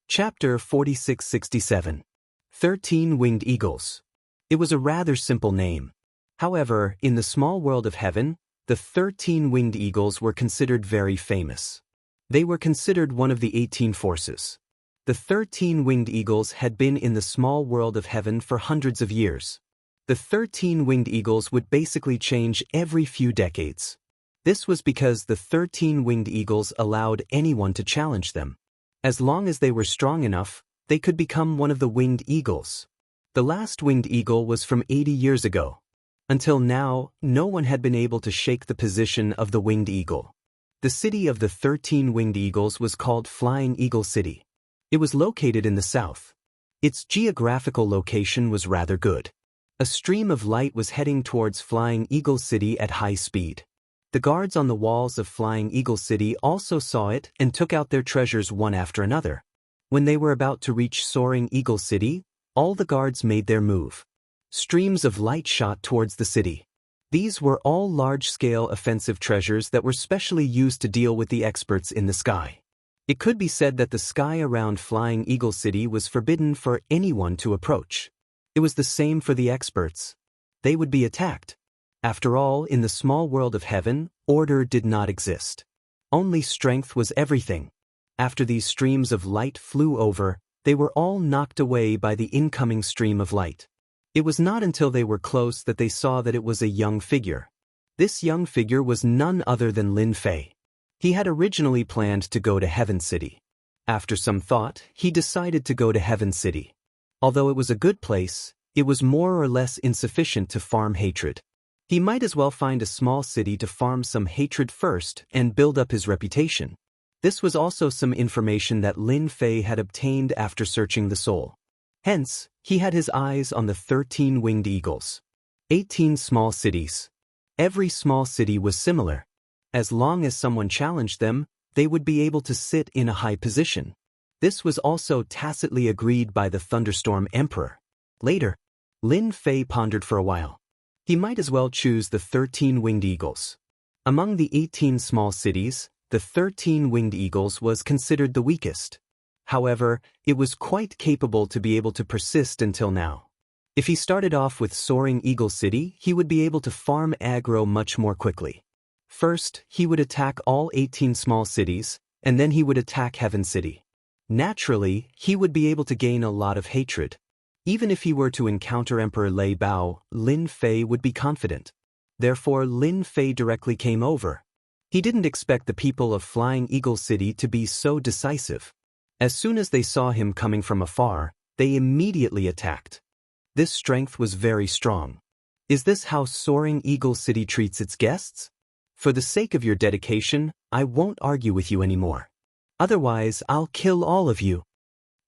Chapter 4667. 13 Winged Eagles. It was a rather simple name. However, in the small world of heaven, the 13 winged eagles were considered very famous. They were considered one of the 18 forces. The 13 winged eagles had been in the small world of heaven for hundreds of years. The 13 winged eagles would basically change every few decades. This was because the 13 winged eagles allowed anyone to challenge them. As long as they were strong enough, they could become one of the winged eagles. The last winged eagle was from 80 years ago. Until now, no one had been able to shake the position of the winged eagle. The city of the 13 winged eagles was called Flying Eagle City. It was located in the south. Its geographical location was rather good. A stream of light was heading towards Flying Eagle City at high speed. The guards on the walls of Flying Eagle City also saw it and took out their treasures one after another. When they were about to reach Soaring Eagle City, all the guards made their move. Streams of light shot towards the city. These were all large-scale offensive treasures that were specially used to deal with the experts in the sky. It could be said that the sky around Flying Eagle City was forbidden for anyone to approach. It was the same for the experts. They would be attacked. After all, in the small world of heaven, order did not exist. Only strength was everything. After these streams of light flew over, they were all knocked away by the incoming stream of light. It was not until they were close that they saw that it was a young figure. This young figure was none other than Lin Fei. He had originally planned to go to Heaven City. After some thought, he decided to go to Heaven City. Although it was a good place, it was more or less insufficient to farm hatred. He might as well find a small city to farm some hatred first and build up his reputation. This was also some information that Lin Fei had obtained after searching the soul. Hence, he had his eyes on the 13 winged eagles. 18 small cities. Every small city was similar. As long as someone challenged them, they would be able to sit in a high position. This was also tacitly agreed by the Thunderstorm Emperor. Later, Lin Fei pondered for a while. He might as well choose the 13 winged eagles. Among the 18 small cities, the 13 winged eagles was considered the weakest. However, it was quite capable to be able to persist until now. If he started off with Soaring Eagle City, he would be able to farm aggro much more quickly. First, he would attack all 18 small cities, and then he would attack Heaven City. Naturally, he would be able to gain a lot of hatred. Even if he were to encounter Emperor Lei Bao, Lin Fei would be confident. Therefore, Lin Fei directly came over. He didn't expect the people of Flying Eagle City to be so decisive. As soon as they saw him coming from afar, they immediately attacked. This strength was very strong. Is this how Soaring Eagle City treats its guests? For the sake of your dedication, I won't argue with you anymore. Otherwise, I'll kill all of you.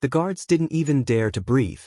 The guards didn't even dare to breathe.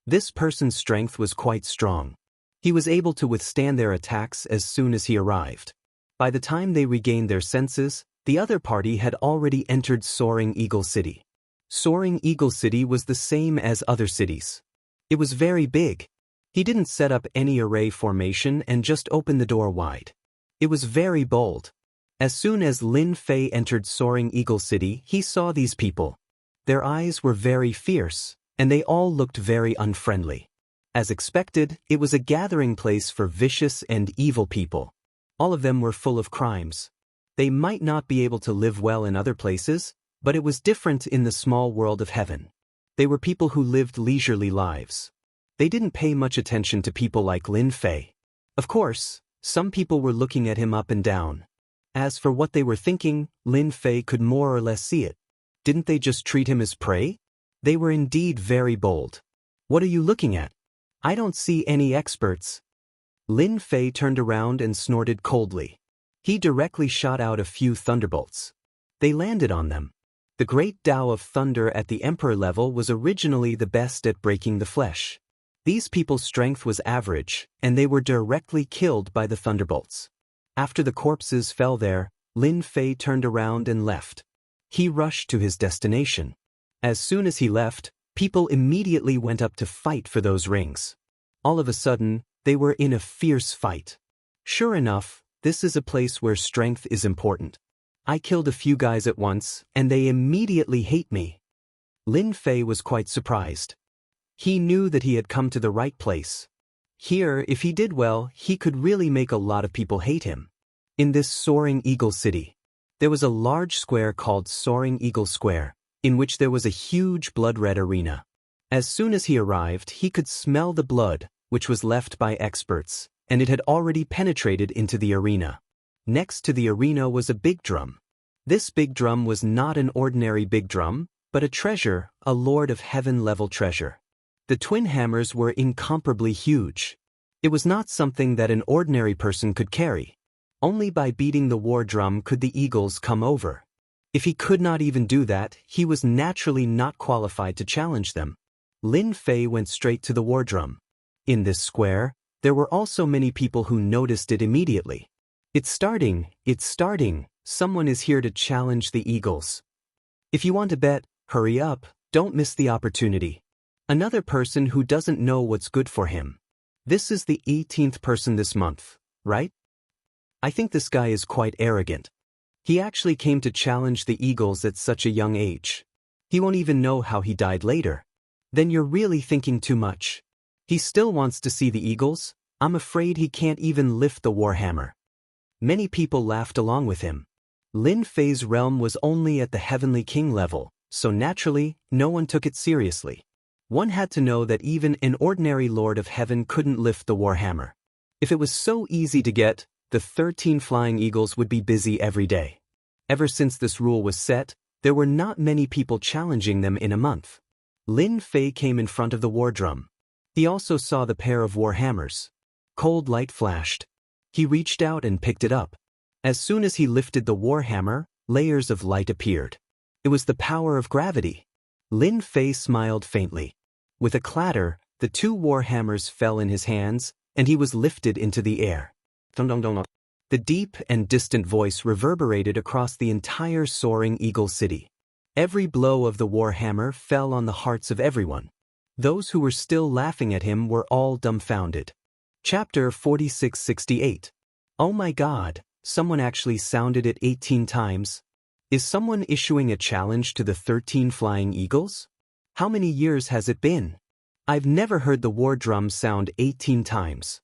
This person's strength was quite strong. He was able to withstand their attacks as soon as he arrived. By the time they regained their senses, the other party had already entered Soaring Eagle City. Soaring Eagle City was the same as other cities. It was very big. He didn't set up any array formation and just open the door wide. It was very bold. As soon as Lin Fei entered Soaring Eagle City, he saw these people. Their eyes were very fierce, and they all looked very unfriendly. As expected, it was a gathering place for vicious and evil people. All of them were full of crimes. They might not be able to live well in other places, but it was different in the small world of heaven. They were people who lived leisurely lives. They didn't pay much attention to people like Lin Fei. Of course, some people were looking at him up and down. As for what they were thinking, Lin Fei could more or less see it. Didn't they just treat him as prey? They were indeed very bold. What are you looking at? I don't see any experts. Lin Fei turned around and snorted coldly. He directly shot out a few thunderbolts. They landed on them. The great Tao of thunder at the emperor level was originally the best at breaking the flesh. These people's strength was average, and they were directly killed by the thunderbolts. After the corpses fell there, Lin Fei turned around and left. He rushed to his destination. As soon as he left, people immediately went up to fight for those rings. All of a sudden, they were in a fierce fight. Sure enough, this is a place where strength is important. I killed a few guys at once, and they immediately hate me. Lin Fei was quite surprised. He knew that he had come to the right place. Here, if he did well, he could really make a lot of people hate him. In this Soaring Eagle City, there was a large square called Soaring Eagle Square, in which there was a huge blood-red arena. As soon as he arrived, he could smell the blood, which was left by experts, and it had already penetrated into the arena. Next to the arena was a big drum. This big drum was not an ordinary big drum, but a treasure, a Lord of Heaven-level treasure. The twin hammers were incomparably huge. It was not something that an ordinary person could carry. Only by beating the war drum could the eagles come over. If he could not even do that, he was naturally not qualified to challenge them. Lin Fei went straight to the war drum. In this square, there were also many people who noticed it immediately. It's starting, someone is here to challenge the eagles. If you want to bet, hurry up, don't miss the opportunity. Another person who doesn't know what's good for him. This is the 18th person this month, right? I think this guy is quite arrogant. He actually came to challenge the eagles at such a young age. He won't even know how he died later. Then you're really thinking too much. He still wants to see the eagles? I'm afraid he can't even lift the warhammer. Many people laughed along with him. Lin Fei's realm was only at the Heavenly King level, so naturally, no one took it seriously. One had to know that even an ordinary Lord of Heaven couldn't lift the warhammer. If it was so easy to get, the 13 flying eagles would be busy every day. Ever since this rule was set, there were not many people challenging them in a month. Lin Fei came in front of the war drum. He also saw the pair of war hammers. Cold light flashed. He reached out and picked it up. As soon as he lifted the war hammer, layers of light appeared. It was the power of gravity. Lin Fei smiled faintly. With a clatter, the two war hammers fell in his hands, and he was lifted into the air. The deep and distant voice reverberated across the entire Soaring Eagle City. Every blow of the war hammer fell on the hearts of everyone. Those who were still laughing at him were all dumbfounded. Chapter 4668. Oh my God, someone actually sounded it 18 times. Is someone issuing a challenge to the 13 flying eagles? How many years has it been? I've never heard the war drum sound 18 times.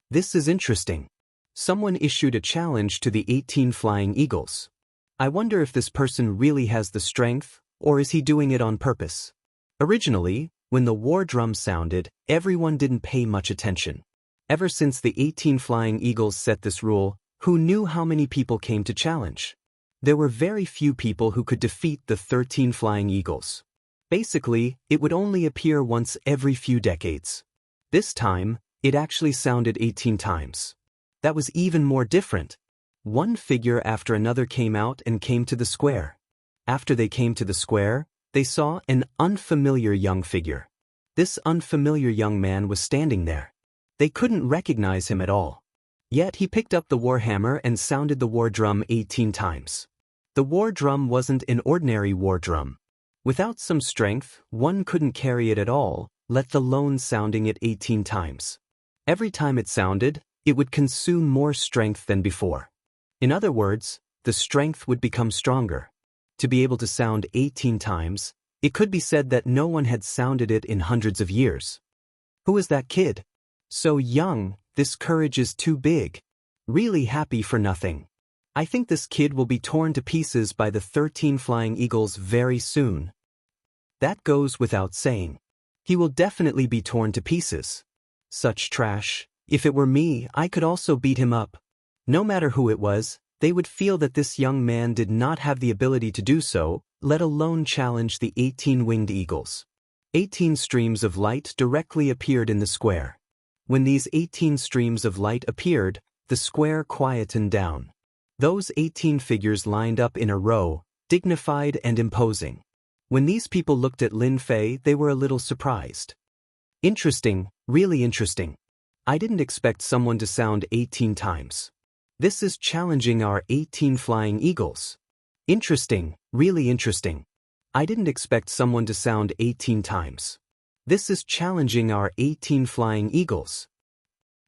This is interesting. Someone issued a challenge to the 18 flying eagles. I wonder if this person really has the strength, or is he doing it on purpose? Originally, when the war drum sounded, everyone didn't pay much attention. Ever since the 18 flying eagles set this rule, who knew how many people came to challenge? There were very few people who could defeat the 13 flying eagles. Basically, it would only appear once every few decades. This time, it actually sounded 18 times. That was even more different. One figure after another came out and came to the square. After they came to the square, they saw an unfamiliar young figure. This unfamiliar young man was standing there. They couldn't recognize him at all. Yet he picked up the war hammer and sounded the war drum 18 times. The war drum wasn't an ordinary war drum. Without some strength, one couldn't carry it at all, let alone sounding it 18 times. Every time it sounded, it would consume more strength than before. In other words, the strength would become stronger. To be able to sound 18 times, it could be said that no one had sounded it in hundreds of years. Who is that kid? So young, this courage is too big. Really happy for nothing. I think this kid will be torn to pieces by the 13 flying eagles very soon. That goes without saying. He will definitely be torn to pieces. Such trash. If it were me, I could also beat him up. No matter who it was, they would feel that this young man did not have the ability to do so, let alone challenge the 18 winged eagles. 18 streams of light directly appeared in the square. When these 18 streams of light appeared, the square quietened down. Those 18 figures lined up in a row, dignified and imposing. When these people looked at Lin Fei, they were a little surprised. Interesting, really interesting. I didn't expect someone to sound 18 times. This is challenging our 18 flying eagles. Interesting, really interesting. I didn't expect someone to sound 18 times. This is challenging our 18 flying eagles.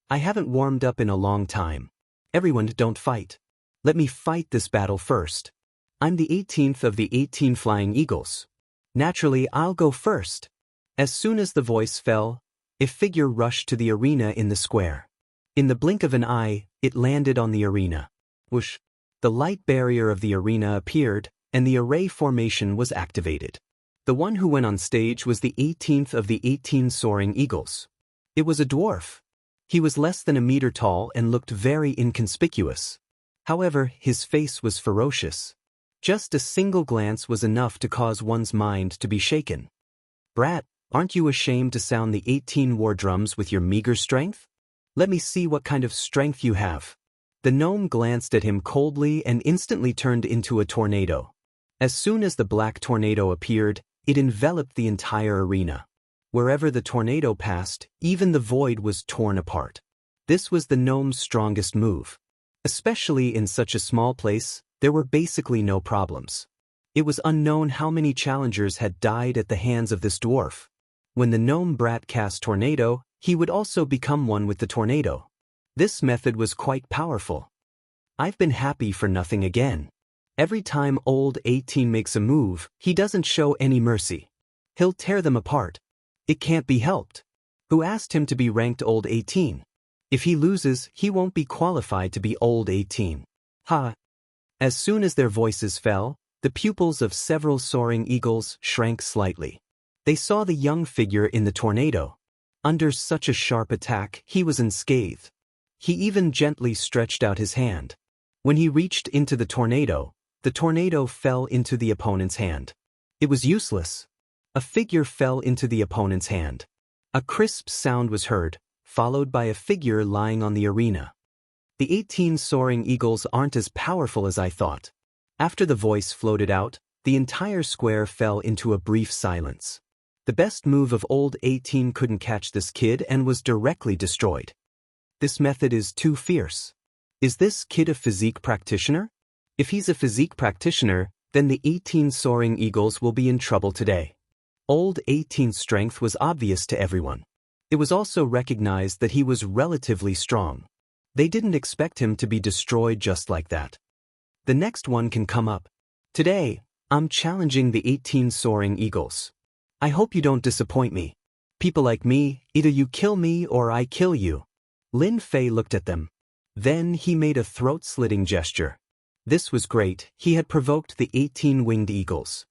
I haven't warmed up in a long time. Everyone don't fight. Let me fight this battle first. I'm the 18th of the 18 flying eagles. Naturally, I'll go first. As soon as the voice fell, a figure rushed to the arena in the square. In the blink of an eye, it landed on the arena. Whoosh! The light barrier of the arena appeared, and the array formation was activated. The one who went on stage was the 18th of the 18 soaring eagles. It was a dwarf. He was less than a meter tall and looked very inconspicuous. However, his face was ferocious. Just a single glance was enough to cause one's mind to be shaken. Brat, aren't you ashamed to sound the 18 war drums with your meager strength? Let me see what kind of strength you have. The gnome glanced at him coldly and instantly turned into a tornado. As soon as the black tornado appeared, it enveloped the entire arena. Wherever the tornado passed, even the void was torn apart. This was the gnome's strongest move. Especially in such a small place, there were basically no problems. It was unknown how many challengers had died at the hands of this dwarf. When the gnome brat cast tornado, he would also become one with the tornado. This method was quite powerful. I've been happy for nothing again. Every time old 18 makes a move, he doesn't show any mercy. He'll tear them apart. It can't be helped. Who asked him to be ranked old 18? If he loses, he won't be qualified to be old 18. Ha! As soon as their voices fell, the pupils of several soaring eagles shrank slightly. They saw the young figure in the tornado. Under such a sharp attack, he was unscathed. He even gently stretched out his hand. When he reached into the tornado fell into the opponent's hand. It was useless. A figure fell into the opponent's hand. A crisp sound was heard, followed by a figure lying on the arena. The 18 soaring eagles aren't as powerful as I thought. After the voice floated out, the entire square fell into a brief silence. The best move of old 18 couldn't catch this kid and was directly destroyed. This method is too fierce. Is this kid a physique practitioner? If he's a physique practitioner, then the 18 soaring eagles will be in trouble today. Old 18's strength was obvious to everyone. It was also recognized that he was relatively strong. They didn't expect him to be destroyed just like that. The next one can come up. Today, I'm challenging the 18 soaring eagles. I hope you don't disappoint me. People like me, either you kill me or I kill you. Lin Fei looked at them. Then he made a throat-slitting gesture. This was great. He had provoked the 18 winged eagles.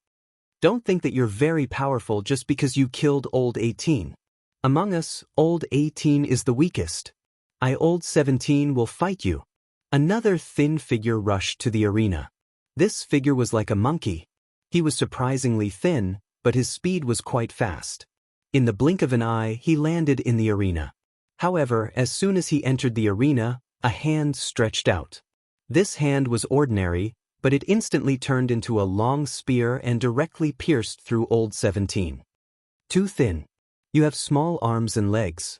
Don't think that you're very powerful just because you killed old 18. Among us, old 18 is the weakest. I, old 17, will fight you. Another thin figure rushed to the arena. This figure was like a monkey. He was surprisingly thin, but his speed was quite fast. In the blink of an eye, he landed in the arena. However, as soon as he entered the arena, a hand stretched out. This hand was ordinary, but it instantly turned into a long spear and directly pierced through old 17. Too thin. You have small arms and legs.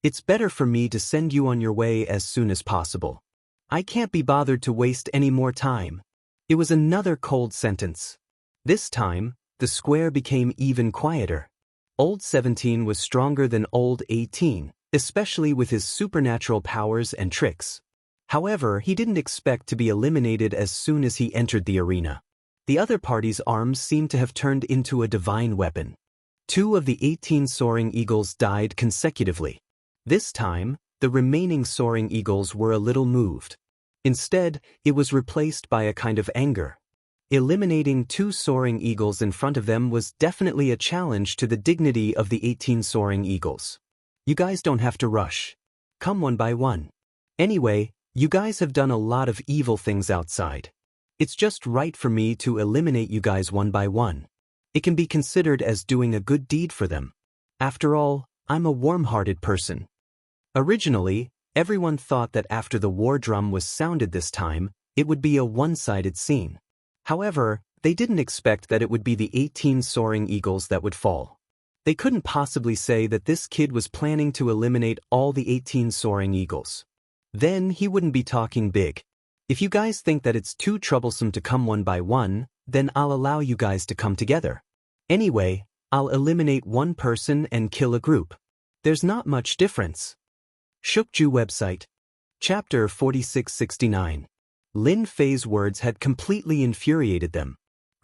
It's better for me to send you on your way as soon as possible. I can't be bothered to waste any more time. It was another cold sentence. This time, the square became even quieter. Old 17 was stronger than old 18, especially with his supernatural powers and tricks. However, he didn't expect to be eliminated as soon as he entered the arena. The other party's arms seemed to have turned into a divine weapon. 2 of the 18 soaring eagles died consecutively. This time, the remaining soaring eagles were a little moved. Instead, it was replaced by a kind of anger. Eliminating 2 soaring eagles in front of them was definitely a challenge to the dignity of the 18 soaring eagles. You guys don't have to rush. Come one by one. Anyway, you guys have done a lot of evil things outside. It's just right for me to eliminate you guys one by one. It can be considered as doing a good deed for them. After all, I'm a warm-hearted person. Originally, everyone thought that after the war drum was sounded this time, it would be a one-sided scene. However, they didn't expect that it would be the 18 soaring eagles that would fall. They couldn't possibly say that this kid was planning to eliminate all the 18 soaring eagles. Then he wouldn't be talking big. If you guys think that it's too troublesome to come one by one, then I'll allow you guys to come together. Anyway, I'll eliminate one person and kill a group. There's not much difference. Shukju website. Chapter 4669. Lin Fei's words had completely infuriated them.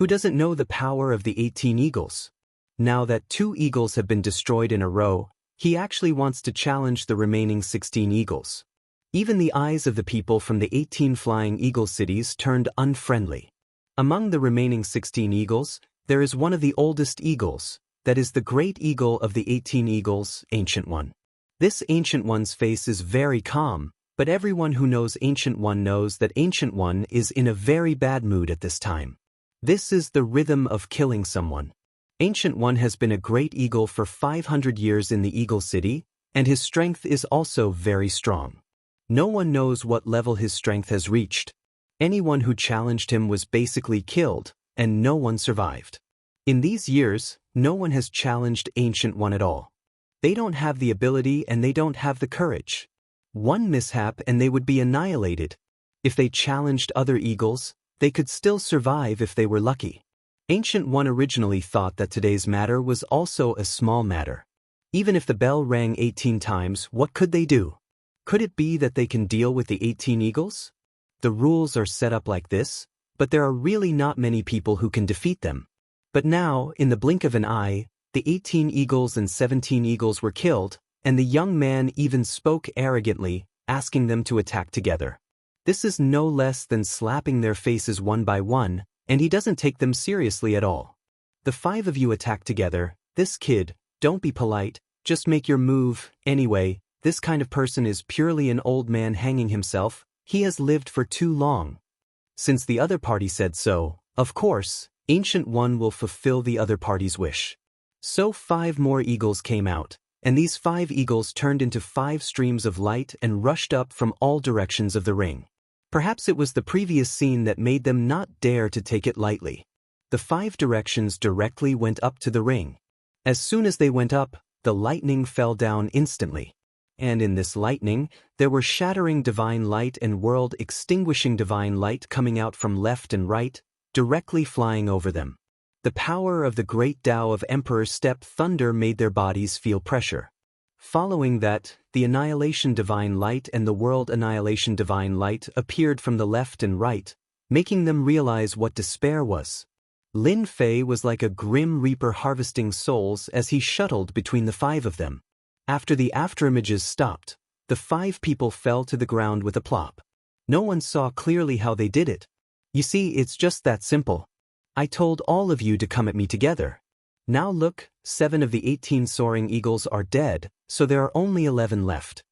Who doesn't know the power of the 18 eagles? Now that 2 eagles have been destroyed in a row, he actually wants to challenge the remaining 16 eagles. Even the eyes of the people from the 18 flying eagle cities turned unfriendly. Among the remaining 16 eagles, there is one of the oldest eagles, that is the great eagle of the 18 eagles, Ancient One. This Ancient One's face is very calm, but everyone who knows Ancient One knows that Ancient One is in a very bad mood at this time. This is the rhythm of killing someone. Ancient One has been a great eagle for 500 years in the Eagle City, and his strength is also very strong. No one knows what level his strength has reached. Anyone who challenged him was basically killed, and no one survived. In these years, no one has challenged Ancient One at all. They don't have the ability and they don't have the courage. One mishap and they would be annihilated. If they challenged other eagles, they could still survive if they were lucky. Ancient One originally thought that today's matter was also a small matter. Even if the bell rang 18 times, what could they do? Could it be that they can deal with the 18 eagles? The rules are set up like this, but there are really not many people who can defeat them. But now, in the blink of an eye, the 18 eagles and 17 eagles were killed, and the young man even spoke arrogantly, asking them to attack together. This is no less than slapping their faces one by one, and he doesn't take them seriously at all. The 5 of you attack together. This kid, don't be polite, just make your move. Anyway, this kind of person is purely an old man hanging himself. He has lived for too long. Since the other party said so, of course, Ancient One will fulfill the other party's wish. So 5 more eagles came out, and these 5 eagles turned into 5 streams of light and rushed up from all directions of the ring. Perhaps it was the previous scene that made them not dare to take it lightly. The 5 directions directly went up to the ring. As soon as they went up, the lightning fell down instantly. And in this lightning, there were shattering divine light and world-extinguishing divine light coming out from left and right, directly flying over them. The power of the great Tao of Emperor Step Thunder made their bodies feel pressure. Following that, the Annihilation Divine Light and the World Annihilation Divine Light appeared from the left and right, making them realize what despair was. Lin Fei was like a grim reaper harvesting souls as he shuttled between the 5 of them. After the afterimages stopped, the 5 people fell to the ground with a plop. No one saw clearly how they did it. You see, it's just that simple. I told all of you to come at me together. Now look, 7 of the 18 soaring eagles are dead, so there are only 11 left.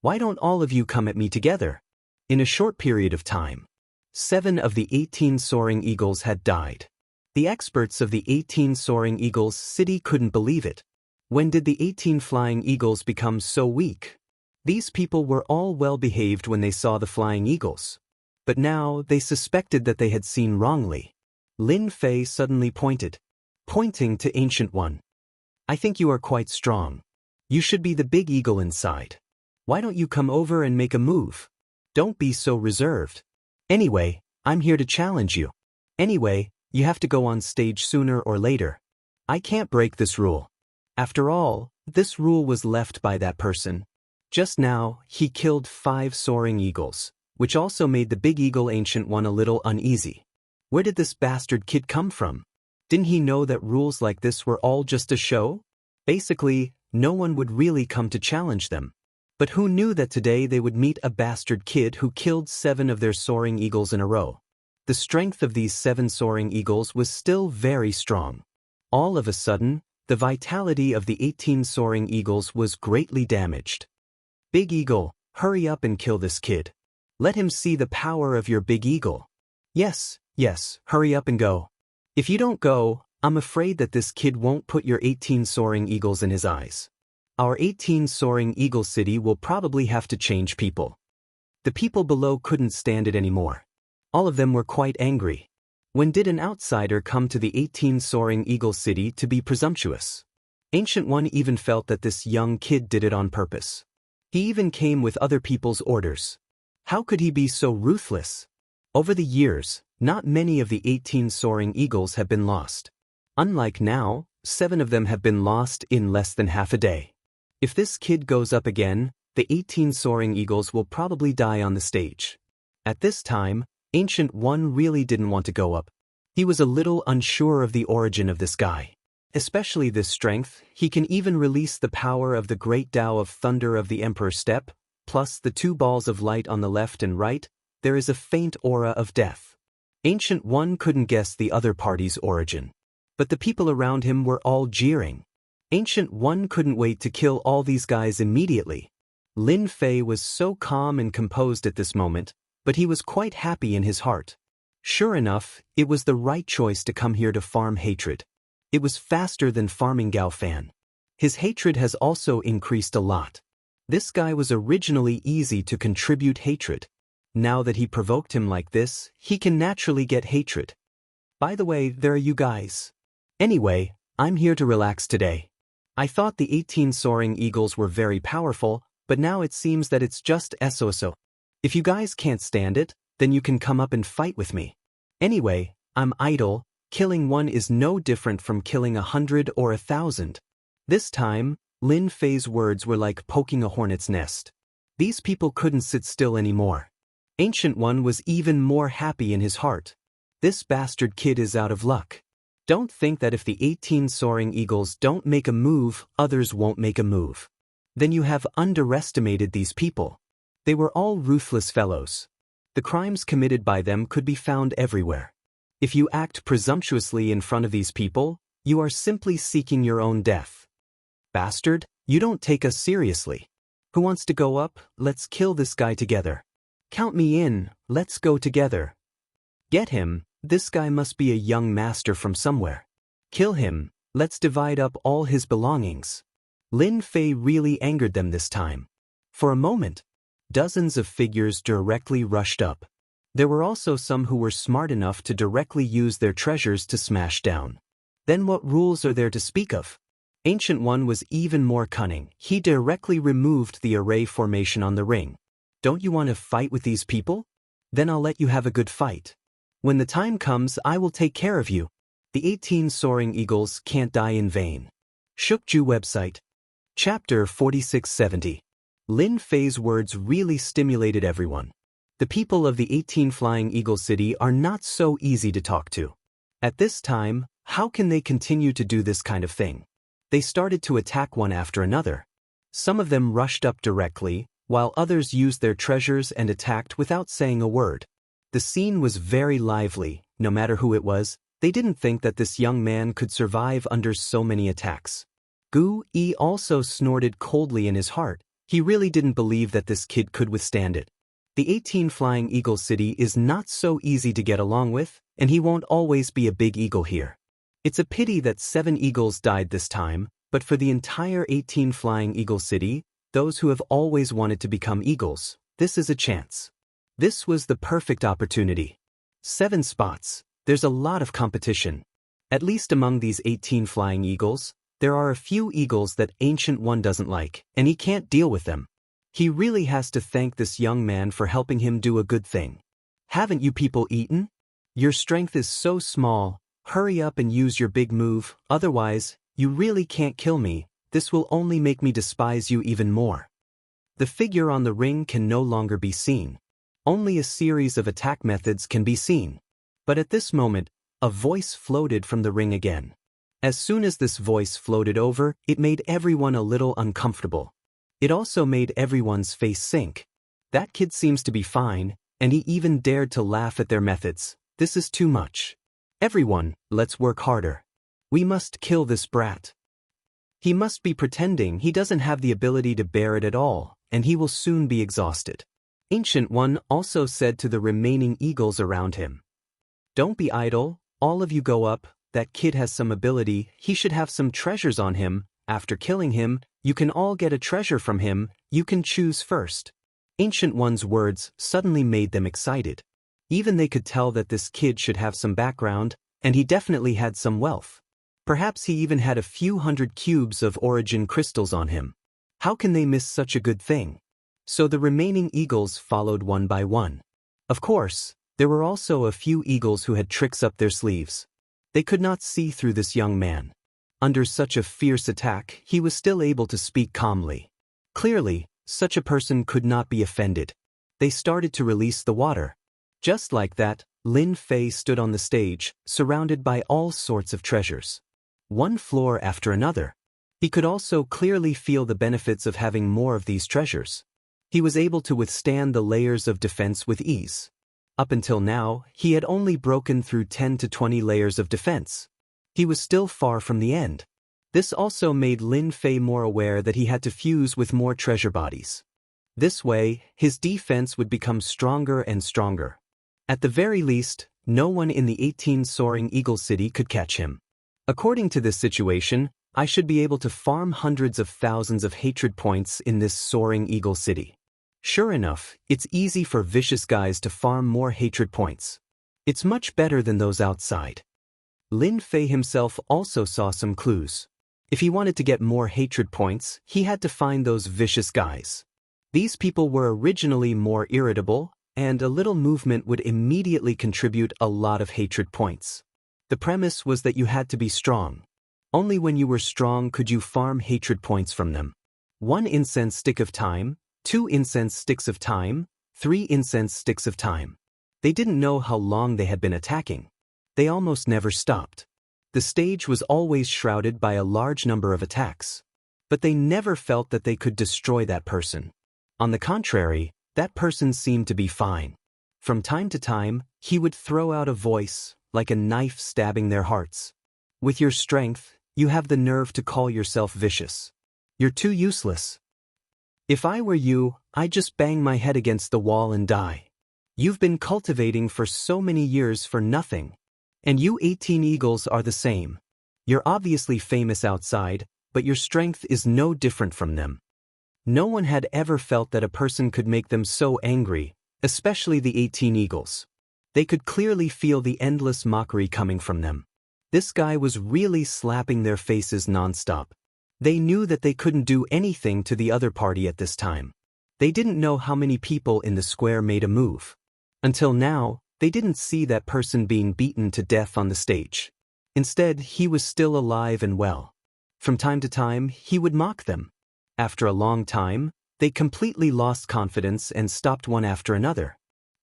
Why don't all of you come at me together? In a short period of time, 7 of the 18 soaring eagles had died. The experts of the 18 soaring eagles city couldn't believe it. When did the 18 flying eagles become so weak? These people were all well behaved when they saw the flying eagles. But now they suspected that they had seen wrongly. Lin Fei suddenly pointing to Ancient One. I think you are quite strong. You should be the big eagle inside. Why don't you come over and make a move? Don't be so reserved. Anyway, I'm here to challenge you. Anyway, you have to go on stage sooner or later. I can't break this rule. After all, this rule was left by that person. Just now, he killed 5 soaring eagles, which also made the big eagle Ancient One a little uneasy. Where did this bastard kid come from? Didn't he know that rules like this were all just a show? Basically, no one would really come to challenge them. But who knew that today they would meet a bastard kid who killed 7 of their soaring eagles in a row? The strength of these 7 soaring eagles was still very strong. All of a sudden, the vitality of the 18 soaring eagles was greatly damaged. Big Eagle, hurry up and kill this kid. Let him see the power of your big eagle. Yes, hurry up and go. If you don't go, I'm afraid that this kid won't put your 18 soaring eagles in his eyes. Our 18 soaring eagle city will probably have to change people. The people below couldn't stand it anymore. All of them were quite angry. When did an outsider come to the 18 soaring eagle city to be presumptuous? Ancient One even felt that this young kid did it on purpose. He even came with other people's orders. How could he be so ruthless? Over the years, not many of the 18 soaring eagles have been lost. Unlike now, 7 of them have been lost in less than half a day. If this kid goes up again, the 18 soaring eagles will probably die on the stage. At this time, Ancient One really didn't want to go up. He was a little unsure of the origin of this guy. Especially this strength, he can even release the power of the great Tao of thunder of the Emperor Step, plus the two balls of light on the left and right. There is a faint aura of death. Ancient One couldn't guess the other party's origin. But the people around him were all jeering. Ancient One couldn't wait to kill all these guys immediately. Lin Fei was so calm and composed at this moment, but he was quite happy in his heart. Sure enough, it was the right choice to come here to farm hatred. It was faster than farming Gaofan. His hatred has also increased a lot. This guy was originally easy to contribute hatred. Now that he provoked him like this, he can naturally get hatred. By the way, there are you guys. Anyway, I'm here to relax today. I thought the 18 soaring eagles were very powerful, but now it seems that it's just so. If you guys can't stand it, then you can come up and fight with me. Anyway, I'm idle. Killing one is no different from killing 100 or 1,000. This time, Lin Fei's words were like poking a hornet's nest. These people couldn't sit still anymore. Ancient One was even more happy in his heart. This bastard kid is out of luck. Don't think that if the 18 soaring eagles don't make a move, others won't make a move. Then you have underestimated these people. They were all ruthless fellows. The crimes committed by them could be found everywhere. If you act presumptuously in front of these people, you are simply seeking your own death. Bastard, you don't take us seriously. Who wants to go up? Let's kill this guy together. Count me in, let's go together. Get him, this guy must be a young master from somewhere. Kill him, let's divide up all his belongings. Lin Fei really angered them this time. For a moment, dozens of figures directly rushed up. There were also some who were smart enough to directly use their treasures to smash down. Then what rules are there to speak of? Ancient One was even more cunning. He directly removed the array formation on the ring. Don't you want to fight with these people? Then I'll let you have a good fight. When the time comes, I will take care of you. The 18 soaring eagles can't die in vain. Shukju website. Chapter 4670. Lin Fei's words really stimulated everyone. The people of the 18 Flying Eagle City are not so easy to talk to. At this time, how can they continue to do this kind of thing? They started to attack one after another. Some of them rushed up directly, while others used their treasures and attacked without saying a word. The scene was very lively. No matter who it was, they didn't think that this young man could survive under so many attacks. Gu Yi also snorted coldly in his heart. He really didn't believe that this kid could withstand it. The 18 Flying Eagle City is not so easy to get along with, and he won't always be a big eagle here. It's a pity that 7 eagles died this time, but for the entire 18 Flying Eagle City, those who have always wanted to become eagles, this is a chance. This was the perfect opportunity. 7 spots. There's a lot of competition. At least among these 18 flying eagles, there are a few eagles that Ancient One doesn't like, and he can't deal with them. He really has to thank this young man for helping him do a good thing. Haven't you people eaten? Your strength is so small. Hurry up and use your big move, otherwise, you really can't kill me. This will only make me despise you even more. The figure on the ring can no longer be seen. Only a series of attack methods can be seen. But at this moment, a voice floated from the ring again. As soon as this voice floated over, it made everyone a little uncomfortable. It also made everyone's face sink. That kid seems to be fine, and he even dared to laugh at their methods. This is too much. Everyone, let's work harder. We must kill this brat. He must be pretending he doesn't have the ability to bear it at all, and he will soon be exhausted. Ancient One also said to the remaining eagles around him, "Don't be idle, all of you go up. That kid has some ability, he should have some treasures on him. After killing him, you can all get a treasure from him, you can choose first." Ancient One's words suddenly made them excited. Even they could tell that this kid should have some background, and he definitely had some wealth. Perhaps he even had a few hundred cubes of origin crystals on him. How can they miss such a good thing? So the remaining eagles followed one by one. Of course, there were also a few eagles who had tricks up their sleeves. They could not see through this young man. Under such a fierce attack, he was still able to speak calmly. Clearly, such a person could not be offended. They started to release the water. Just like that, Lin Fei stood on the stage, surrounded by all sorts of treasures. One floor after another. He could also clearly feel the benefits of having more of these treasures. He was able to withstand the layers of defense with ease. Up until now, he had only broken through 10 to 20 layers of defense. He was still far from the end. This also made Lin Fei more aware that he had to fuse with more treasure bodies. This way, his defense would become stronger and stronger. At the very least, no one in the 18 Soaring Eagle City could catch him. According to this situation, I should be able to farm hundreds of thousands of hatred points in this Soaring Eagle City. Sure enough, it's easy for vicious guys to farm more hatred points. It's much better than those outside. Lin Fei himself also saw some clues. If he wanted to get more hatred points, he had to find those vicious guys. These people were originally more irritable, and a little movement would immediately contribute a lot of hatred points. The premise was that you had to be strong. Only when you were strong could you farm hatred points from them. 1 incense stick of time, 2 incense sticks of time, 3 incense sticks of time. They didn't know how long they had been attacking. They almost never stopped. The stage was always shrouded by a large number of attacks. But they never felt that they could destroy that person. On the contrary, that person seemed to be fine. From time to time, he would throw out a voice, like a knife stabbing their hearts. With your strength, you have the nerve to call yourself vicious. You're too useless. If I were you, I'd just bang my head against the wall and die. You've been cultivating for so many years for nothing. And you 18 eagles are the same. You're obviously famous outside, but your strength is no different from them. No one had ever felt that a person could make them so angry, especially the 18 eagles. They could clearly feel the endless mockery coming from them. This guy was really slapping their faces nonstop. They knew that they couldn't do anything to the other party at this time. They didn't know how many people in the square made a move. Until now, they didn't see that person being beaten to death on the stage. Instead, he was still alive and well. From time to time, he would mock them. After a long time, they completely lost confidence and stopped one after another.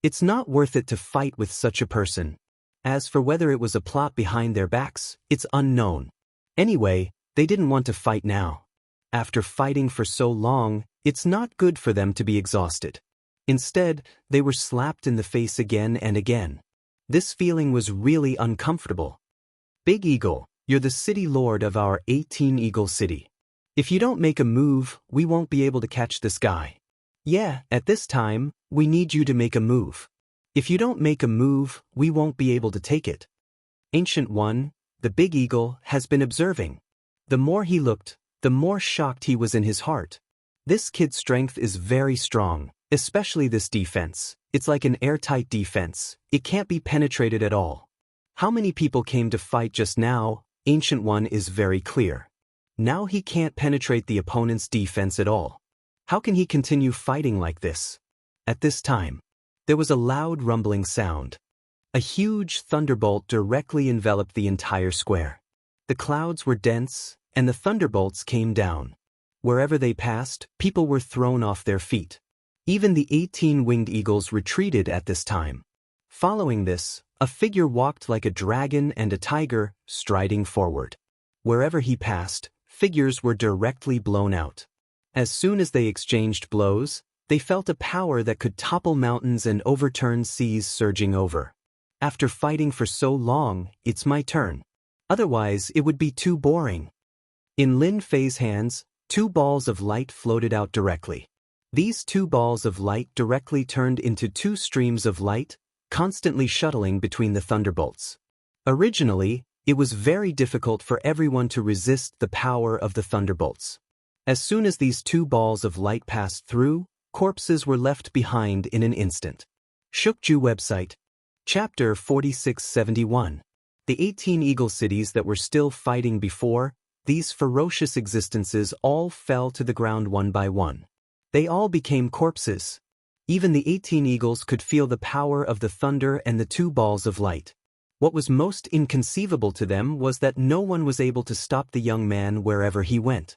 It's not worth it to fight with such a person. As for whether it was a plot behind their backs, it's unknown. Anyway, they didn't want to fight now. After fighting for so long, it's not good for them to be exhausted. Instead, they were slapped in the face again and again. This feeling was really uncomfortable. Big Eagle, you're the city lord of our 18 Eagle City. If you don't make a move, we won't be able to catch this guy. Yeah, at this time, we need you to make a move. If you don't make a move, we won't be able to take it. Ancient One, the Big Eagle, has been observing. The more he looked, the more shocked he was in his heart. This kid's strength is very strong, especially this defense. It's like an airtight defense. It can't be penetrated at all. How many people came to fight just now? Ancient One is very clear. Now he can't penetrate the opponent's defense at all. How can he continue fighting like this? At this time, there was a loud rumbling sound. A huge thunderbolt directly enveloped the entire square. The clouds were dense, and the thunderbolts came down. Wherever they passed, people were thrown off their feet. Even the 18 winged eagles retreated at this time. Following this, a figure walked like a dragon and a tiger, striding forward. Wherever he passed, figures were directly blown out. As soon as they exchanged blows, they felt a power that could topple mountains and overturn seas surging over. After fighting for so long, it's my turn. Otherwise, it would be too boring. In Lin Fei's hands, 2 balls of light floated out directly. These 2 balls of light directly turned into 2 streams of light, constantly shuttling between the thunderbolts. Originally, it was very difficult for everyone to resist the power of the thunderbolts. As soon as these 2 balls of light passed through, corpses were left behind in an instant. Shukju website. Chapter 4671. The 18 Eagle cities that were still fighting before, these ferocious existences all fell to the ground one by one. They all became corpses. Even the 18 eagles could feel the power of the thunder and the 2 balls of light. What was most inconceivable to them was that no one was able to stop the young man wherever he went.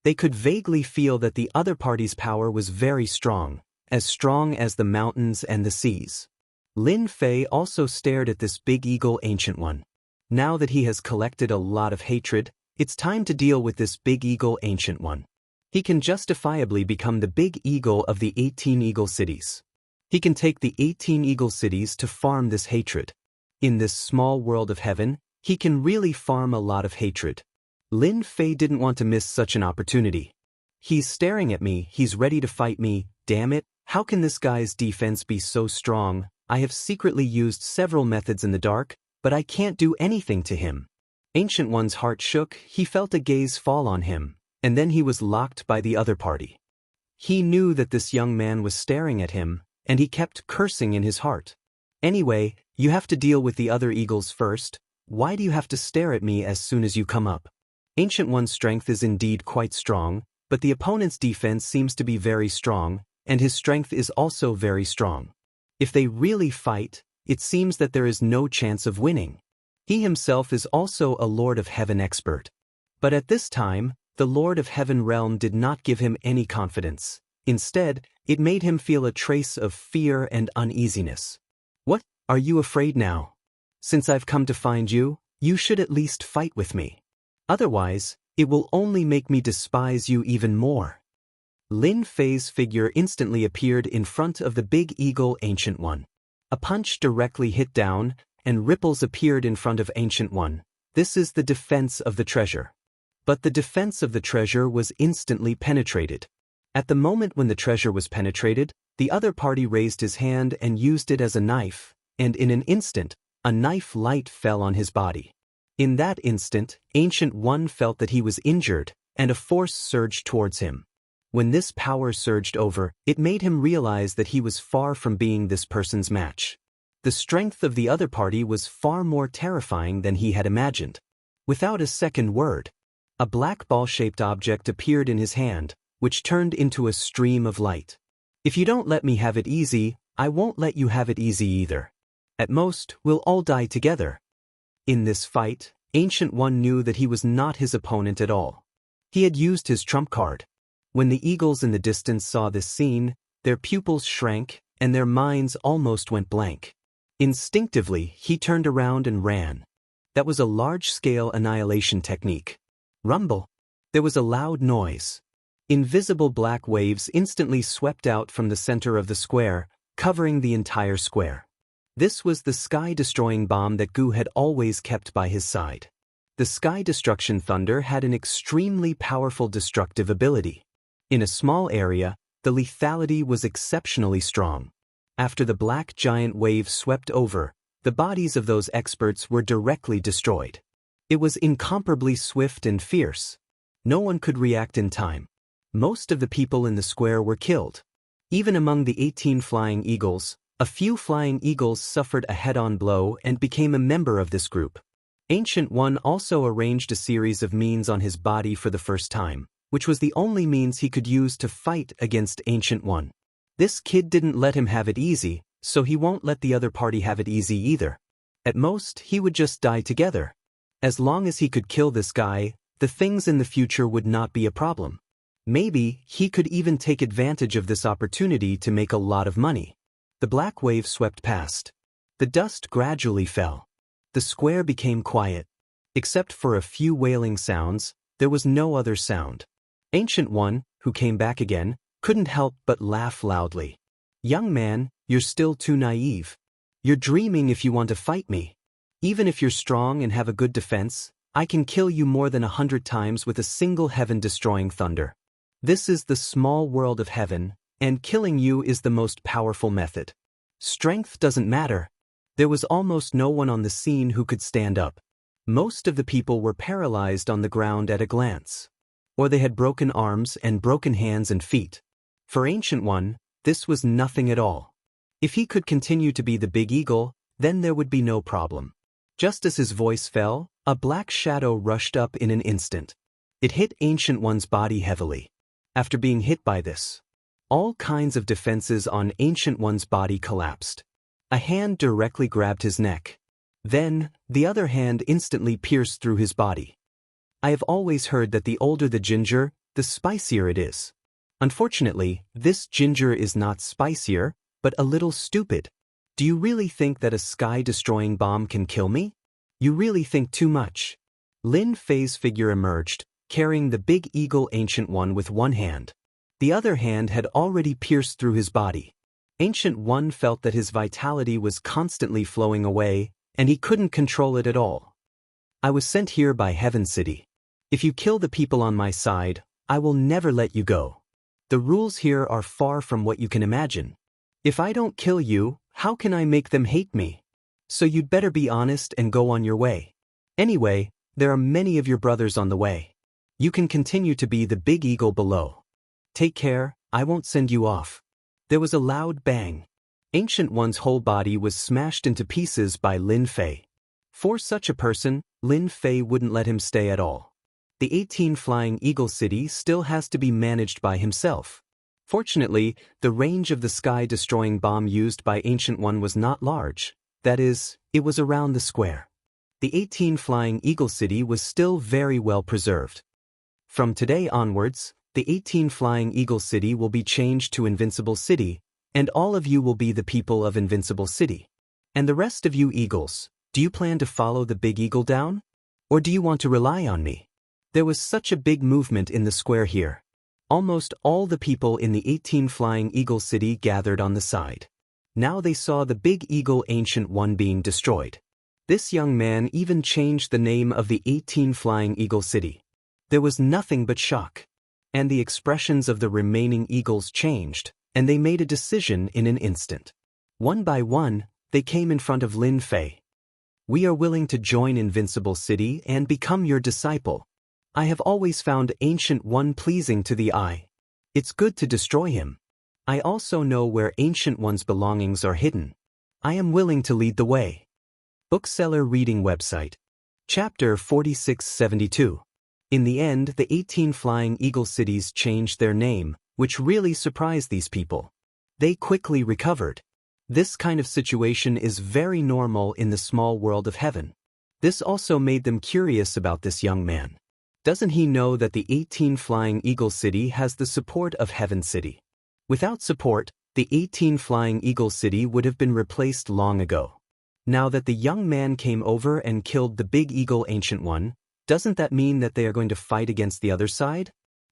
They could vaguely feel that the other party's power was very strong as the mountains and the seas. Lin Fei also stared at this big eagle Ancient One. Now that he has collected a lot of hatred, it's time to deal with this big eagle Ancient One. He can justifiably become the big eagle of the 18 eagle cities. He can take the 18 eagle cities to farm this hatred. In this small world of heaven, he can really farm a lot of hatred. Lin Fei didn't want to miss such an opportunity. He's staring at me, he's ready to fight me, damn it, how can this guy's defense be so strong? I have secretly used several methods in the dark, but I can't do anything to him. Ancient One's heart shook, he felt a gaze fall on him, and then he was locked by the other party. He knew that this young man was staring at him, and he kept cursing in his heart. Anyway, you have to deal with the other eagles first. Why do you have to stare at me as soon as you come up? Ancient One's strength is indeed quite strong, but the opponent's defense seems to be very strong, and his strength is also very strong. If they really fight, it seems that there is no chance of winning. He himself is also a Lord of Heaven expert. But at this time, the Lord of Heaven realm did not give him any confidence. Instead, it made him feel a trace of fear and uneasiness. What, are you afraid now? Since I've come to find you, you should at least fight with me. Otherwise, it will only make me despise you even more. Lin Fei's figure instantly appeared in front of the big eagle Ancient One. A punch directly hit down, and ripples appeared in front of Ancient One. This is the defense of the treasure. But the defense of the treasure was instantly penetrated. At the moment when the treasure was penetrated, the other party raised his hand and used it as a knife, and in an instant, a knife light fell on his body. In that instant, Ancient One felt that he was injured, and a force surged towards him. When this power surged over, it made him realize that he was far from being this person's match. The strength of the other party was far more terrifying than he had imagined. Without a second word, a black ball-shaped object appeared in his hand, which turned into a stream of light. If you don't let me have it easy, I won't let you have it easy either. At most, we'll all die together. In this fight, Ancient One knew that he was not his opponent at all. He had used his trump card. When the eagles in the distance saw this scene, their pupils shrank, and their minds almost went blank. Instinctively, he turned around and ran. That was a large-scale annihilation technique. Rumble. There was a loud noise. Invisible black waves instantly swept out from the center of the square, covering the entire square. This was the sky-destroying bomb that Gu had always kept by his side. The sky destruction thunder had an extremely powerful destructive ability. In a small area, the lethality was exceptionally strong. After the black giant wave swept over, the bodies of those experts were directly destroyed. It was incomparably swift and fierce. No one could react in time. Most of the people in the square were killed. Even among the 18 flying eagles, a few flying eagles suffered a head-on blow and became a member of this group. Ancient One also arranged a series of means on his body for the first time, which was the only means he could use to fight against Ancient One. This kid didn't let him have it easy, so he won't let the other party have it easy either. At most, he would just die together. As long as he could kill this guy, the things in the future would not be a problem. Maybe he could even take advantage of this opportunity to make a lot of money. The black wave swept past. The dust gradually fell. The square became quiet. Except for a few wailing sounds, there was no other sound. Ancient One, who came back again, couldn't help but laugh loudly. Young man, you're still too naive. You're dreaming if you want to fight me. Even if you're strong and have a good defense, I can kill you more than 100 times with a single heaven-destroying thunder. This is the small world of heaven, and killing you is the most powerful method. Strength doesn't matter. There was almost no one on the scene who could stand up. Most of the people were paralyzed on the ground at a glance. Or they had broken arms and broken hands and feet. For Ancient One, this was nothing at all. If he could continue to be the big eagle, then there would be no problem. Just as his voice fell, a black shadow rushed up in an instant. It hit Ancient One's body heavily. After being hit by this, all kinds of defenses on Ancient One's body collapsed. A hand directly grabbed his neck. Then, the other hand instantly pierced through his body. I have always heard that the older the ginger, the spicier it is. Unfortunately, this ginger is not spicier, but a little stupid. Do you really think that a sky-destroying bomb can kill me? You really think too much. Lin Fei's figure emerged, carrying the big eagle Ancient One with one hand. The other hand had already pierced through his body. Ancient One felt that his vitality was constantly flowing away, and he couldn't control it at all. I was sent here by Heaven City. If you kill the people on my side, I will never let you go. The rules here are far from what you can imagine. If I don't kill you, how can I make them hate me? So you'd better be honest and go on your way. Anyway, there are many of your brothers on the way. You can continue to be the big eagle below. Take care, I won't send you off. There was a loud bang. Ancient One's whole body was smashed into pieces by Lin Fei. For such a person, Lin Fei wouldn't let him stay at all. The 18 Flying Eagle City still has to be managed by himself. Fortunately, the range of the sky-destroying bomb used by Ancient One was not large. That is, it was around the square. The 18 Flying Eagle City was still very well preserved. From today onwards, the 18 Flying Eagle City will be changed to Invincible City, and all of you will be the people of Invincible City. And the rest of you eagles, do you plan to follow the big eagle down? Or do you want to rely on me? There was such a big movement in the square here. Almost all the people in the 18 Flying Eagle City gathered on the side. Now they saw the big eagle Ancient One being destroyed. This young man even changed the name of the 18 Flying Eagle City. There was nothing but shock. And the expressions of the remaining eagles changed, and they made a decision in an instant. One by one, they came in front of Lin Fei. We are willing to join Invincible City and become your disciple. I have always found Ancient One pleasing to the eye. It's good to destroy him. I also know where Ancient One's belongings are hidden. I am willing to lead the way. Bookseller Reading Website. Chapter 4672. In the end, the 18 Flying Eagle Cities changed their name, which really surprised these people. They quickly recovered. This kind of situation is very normal in the small world of heaven. This also made them curious about this young man. Doesn't he know that the 18 Flying Eagle City has the support of Heaven City? Without support, the 18 Flying Eagle City would have been replaced long ago. Now that the young man came over and killed the big eagle Ancient One, doesn't that mean that they are going to fight against the other side?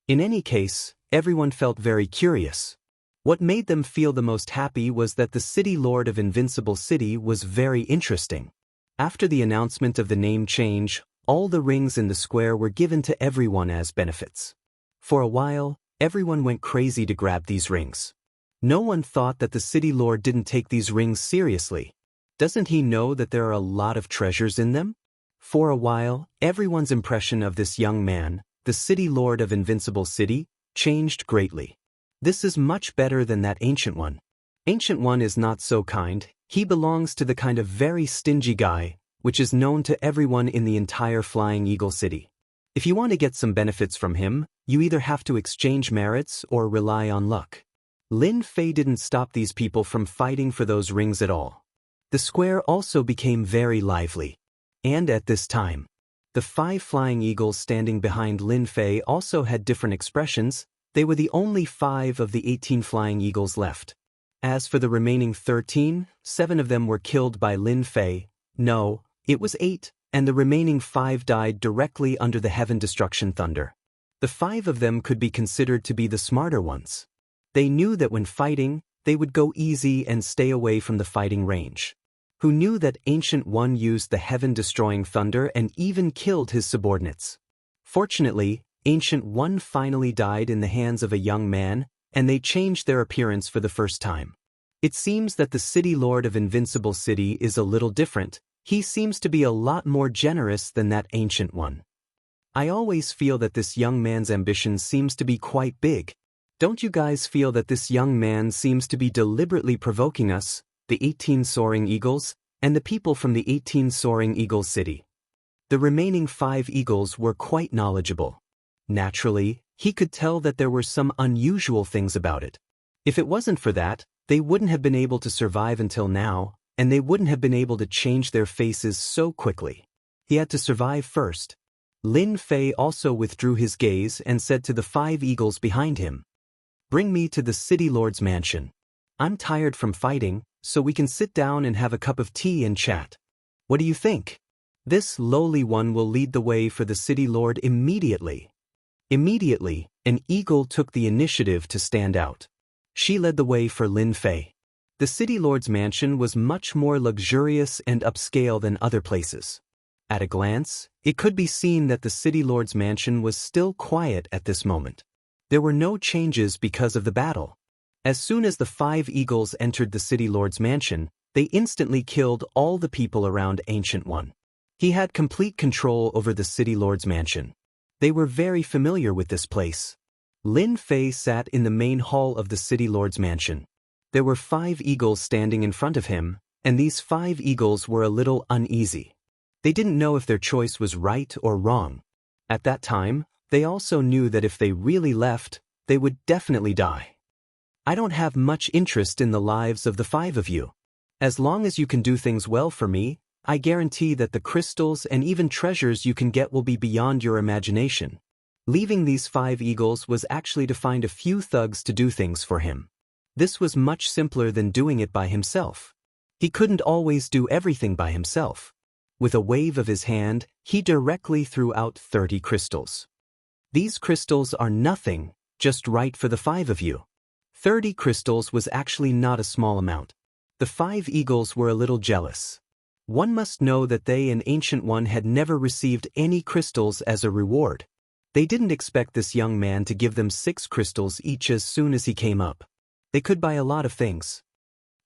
In any case, everyone felt very curious. What made them feel the most happy was that the City Lord of Invincible City was very interesting. After the announcement of the name change, all the rings in the square were given to everyone as benefits. For a while, everyone went crazy to grab these rings. No one thought that the City Lord didn't take these rings seriously. Doesn't he know that there are a lot of treasures in them? For a while, everyone's impression of this young man, the City Lord of Invincible City, changed greatly. This is much better than that Ancient One. Ancient One is not so kind. He belongs to the kind of very stingy guy, which is known to everyone in the entire Flying Eagle City. If you want to get some benefits from him, you either have to exchange merits or rely on luck. Lin Fei didn't stop these people from fighting for those rings at all. The square also became very lively. And at this time, the 5 flying eagles standing behind Lin Fei also had different expressions. They were the only 5 of the 18 flying eagles left. As for the remaining 13, 7 of them were killed by Lin Fei. No, it was 8, and the remaining 5 died directly under the heaven destruction thunder. The 5 of them could be considered to be the smarter ones. They knew that when fighting, they would go easy and stay away from the fighting range. Who knew that Ancient One used the heaven-destroying thunder and even killed his subordinates. Fortunately, Ancient One finally died in the hands of a young man, and they changed their appearance for the first time. It seems that the City Lord of Invincible City is a little different. He seems to be a lot more generous than that Ancient One. I always feel that this young man's ambition seems to be quite big. Don't you guys feel that this young man seems to be deliberately provoking us, the 18 Soaring Eagles, and the people from the 18 Soaring Eagle City? The remaining 5 eagles were quite knowledgeable. Naturally, he could tell that there were some unusual things about it. If it wasn't for that, they wouldn't have been able to survive until now, and they wouldn't have been able to change their faces so quickly. He had to survive first. Lin Fei also withdrew his gaze and said to the 5 eagles behind him, "Bring me to the City Lord's mansion. I'm tired from fighting, so we can sit down and have a cup of tea and chat. What do you think? This lowly one will lead the way for the city lord immediately. Immediately, an eagle took the initiative to stand out. She led the way for Lin Fei. The city lord's mansion was much more luxurious and upscale than other places. At a glance, it could be seen that the city lord's mansion was still quiet at this moment. There were no changes because of the battle. As soon as the 5 eagles entered the city lord's mansion, they instantly killed all the people around Ancient One. He had complete control over the city lord's mansion. They were very familiar with this place. Lin Fei sat in the main hall of the city lord's mansion. There were 5 eagles standing in front of him, and these 5 eagles were a little uneasy. They didn't know if their choice was right or wrong. At that time, they also knew that if they really left, they would definitely die. I don't have much interest in the lives of the 5 of you. As long as you can do things well for me, I guarantee that the crystals and even treasures you can get will be beyond your imagination. Leaving these 5 eagles was actually to find a few thugs to do things for him. This was much simpler than doing it by himself. He couldn't always do everything by himself. With a wave of his hand, he directly threw out 30 crystals. These crystals are nothing, just right for the 5 of you. 30 crystals was actually not a small amount. The 5 eagles were a little jealous. One must know that they and Ancient One had never received any crystals as a reward. They didn't expect this young man to give them 6 crystals each as soon as he came up. They could buy a lot of things.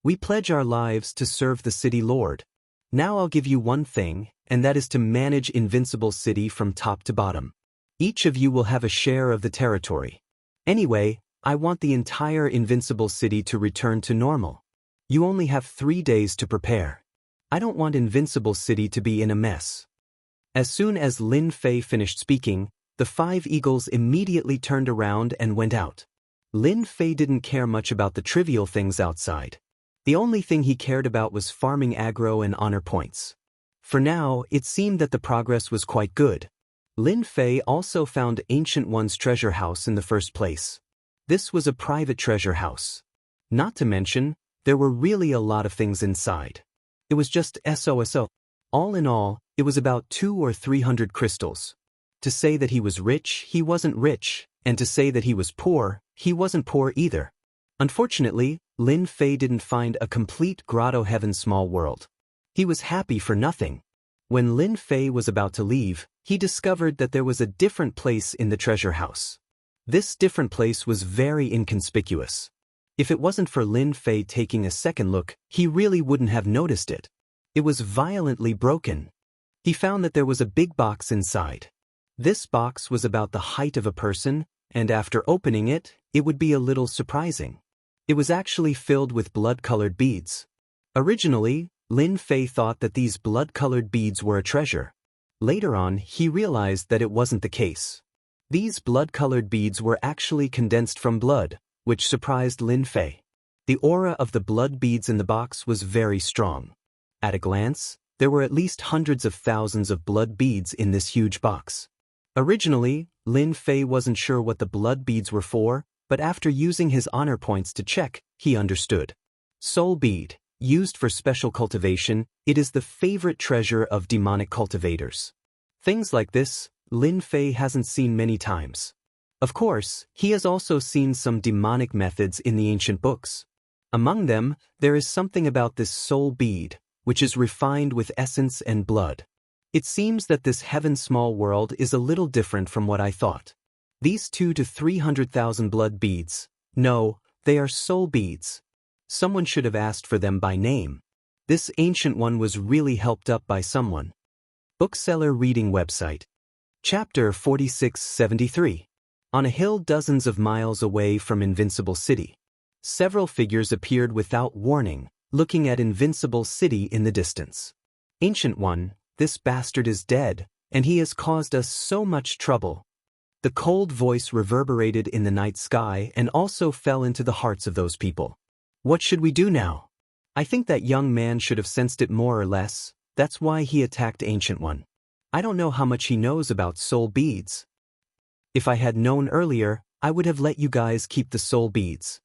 We pledge our lives to serve the city lord. Now I'll give you one thing, and that is to manage Invincible City from top to bottom. Each of you will have a share of the territory. Anyway, I want the entire Invincible City to return to normal. You only have 3 days to prepare. I don't want Invincible City to be in a mess. As soon as Lin Fei finished speaking, the 5 eagles immediately turned around and went out. Lin Fei didn't care much about the trivial things outside. The only thing he cared about was farming aggro and honor points. For now, it seemed that the progress was quite good. Lin Fei also found Ancient One's treasure house in the first place. This was a private treasure house. Not to mention, there were really a lot of things inside. It was just SOSO. All in all, it was about 200 or 300 crystals. To say that he was rich, he wasn't rich, and to say that he was poor, he wasn't poor either. Unfortunately, Lin Fei didn't find a complete Grotto Heaven small world. He was happy for nothing. When Lin Fei was about to leave, he discovered that there was a different place in the treasure house. This different place was very inconspicuous. If it wasn't for Lin Fei taking a second look, he really wouldn't have noticed it. It was violently broken. He found that there was a big box inside. This box was about the height of a person, and after opening it, it would be a little surprising. It was actually filled with blood-colored beads. Originally, Lin Fei thought that these blood-colored beads were a treasure. Later on, he realized that it wasn't the case. These blood-colored beads were actually condensed from blood, which surprised Lin Fei. The aura of the blood beads in the box was very strong. At a glance, there were at least hundreds of thousands of blood beads in this huge box. Originally, Lin Fei wasn't sure what the blood beads were for, but after using his honor points to check, he understood. Soul bead, used for special cultivation, it is the favorite treasure of demonic cultivators. Things like this, Lin Fei hasn't seen many times. Of course, he has also seen some demonic methods in the ancient books. Among them, there is something about this soul bead, which is refined with essence and blood. It seems that this heaven small world is a little different from what I thought. These 200 to 300,000 blood beads, no, they are soul beads. Someone should have asked for them by name. This Ancient One was really helped up by someone. Bookseller reading website. Chapter 4673. On a hill dozens of miles away from Invincible City, several figures appeared without warning, looking at Invincible City in the distance. Ancient One, this bastard is dead, and he has caused us so much trouble. The cold voice reverberated in the night sky and also fell into the hearts of those people. What should we do now? I think that young man should have sensed it more or less. That's why he attacked Ancient One. I don't know how much he knows about soul beads. If I had known earlier, I would have let you guys keep the soul beads.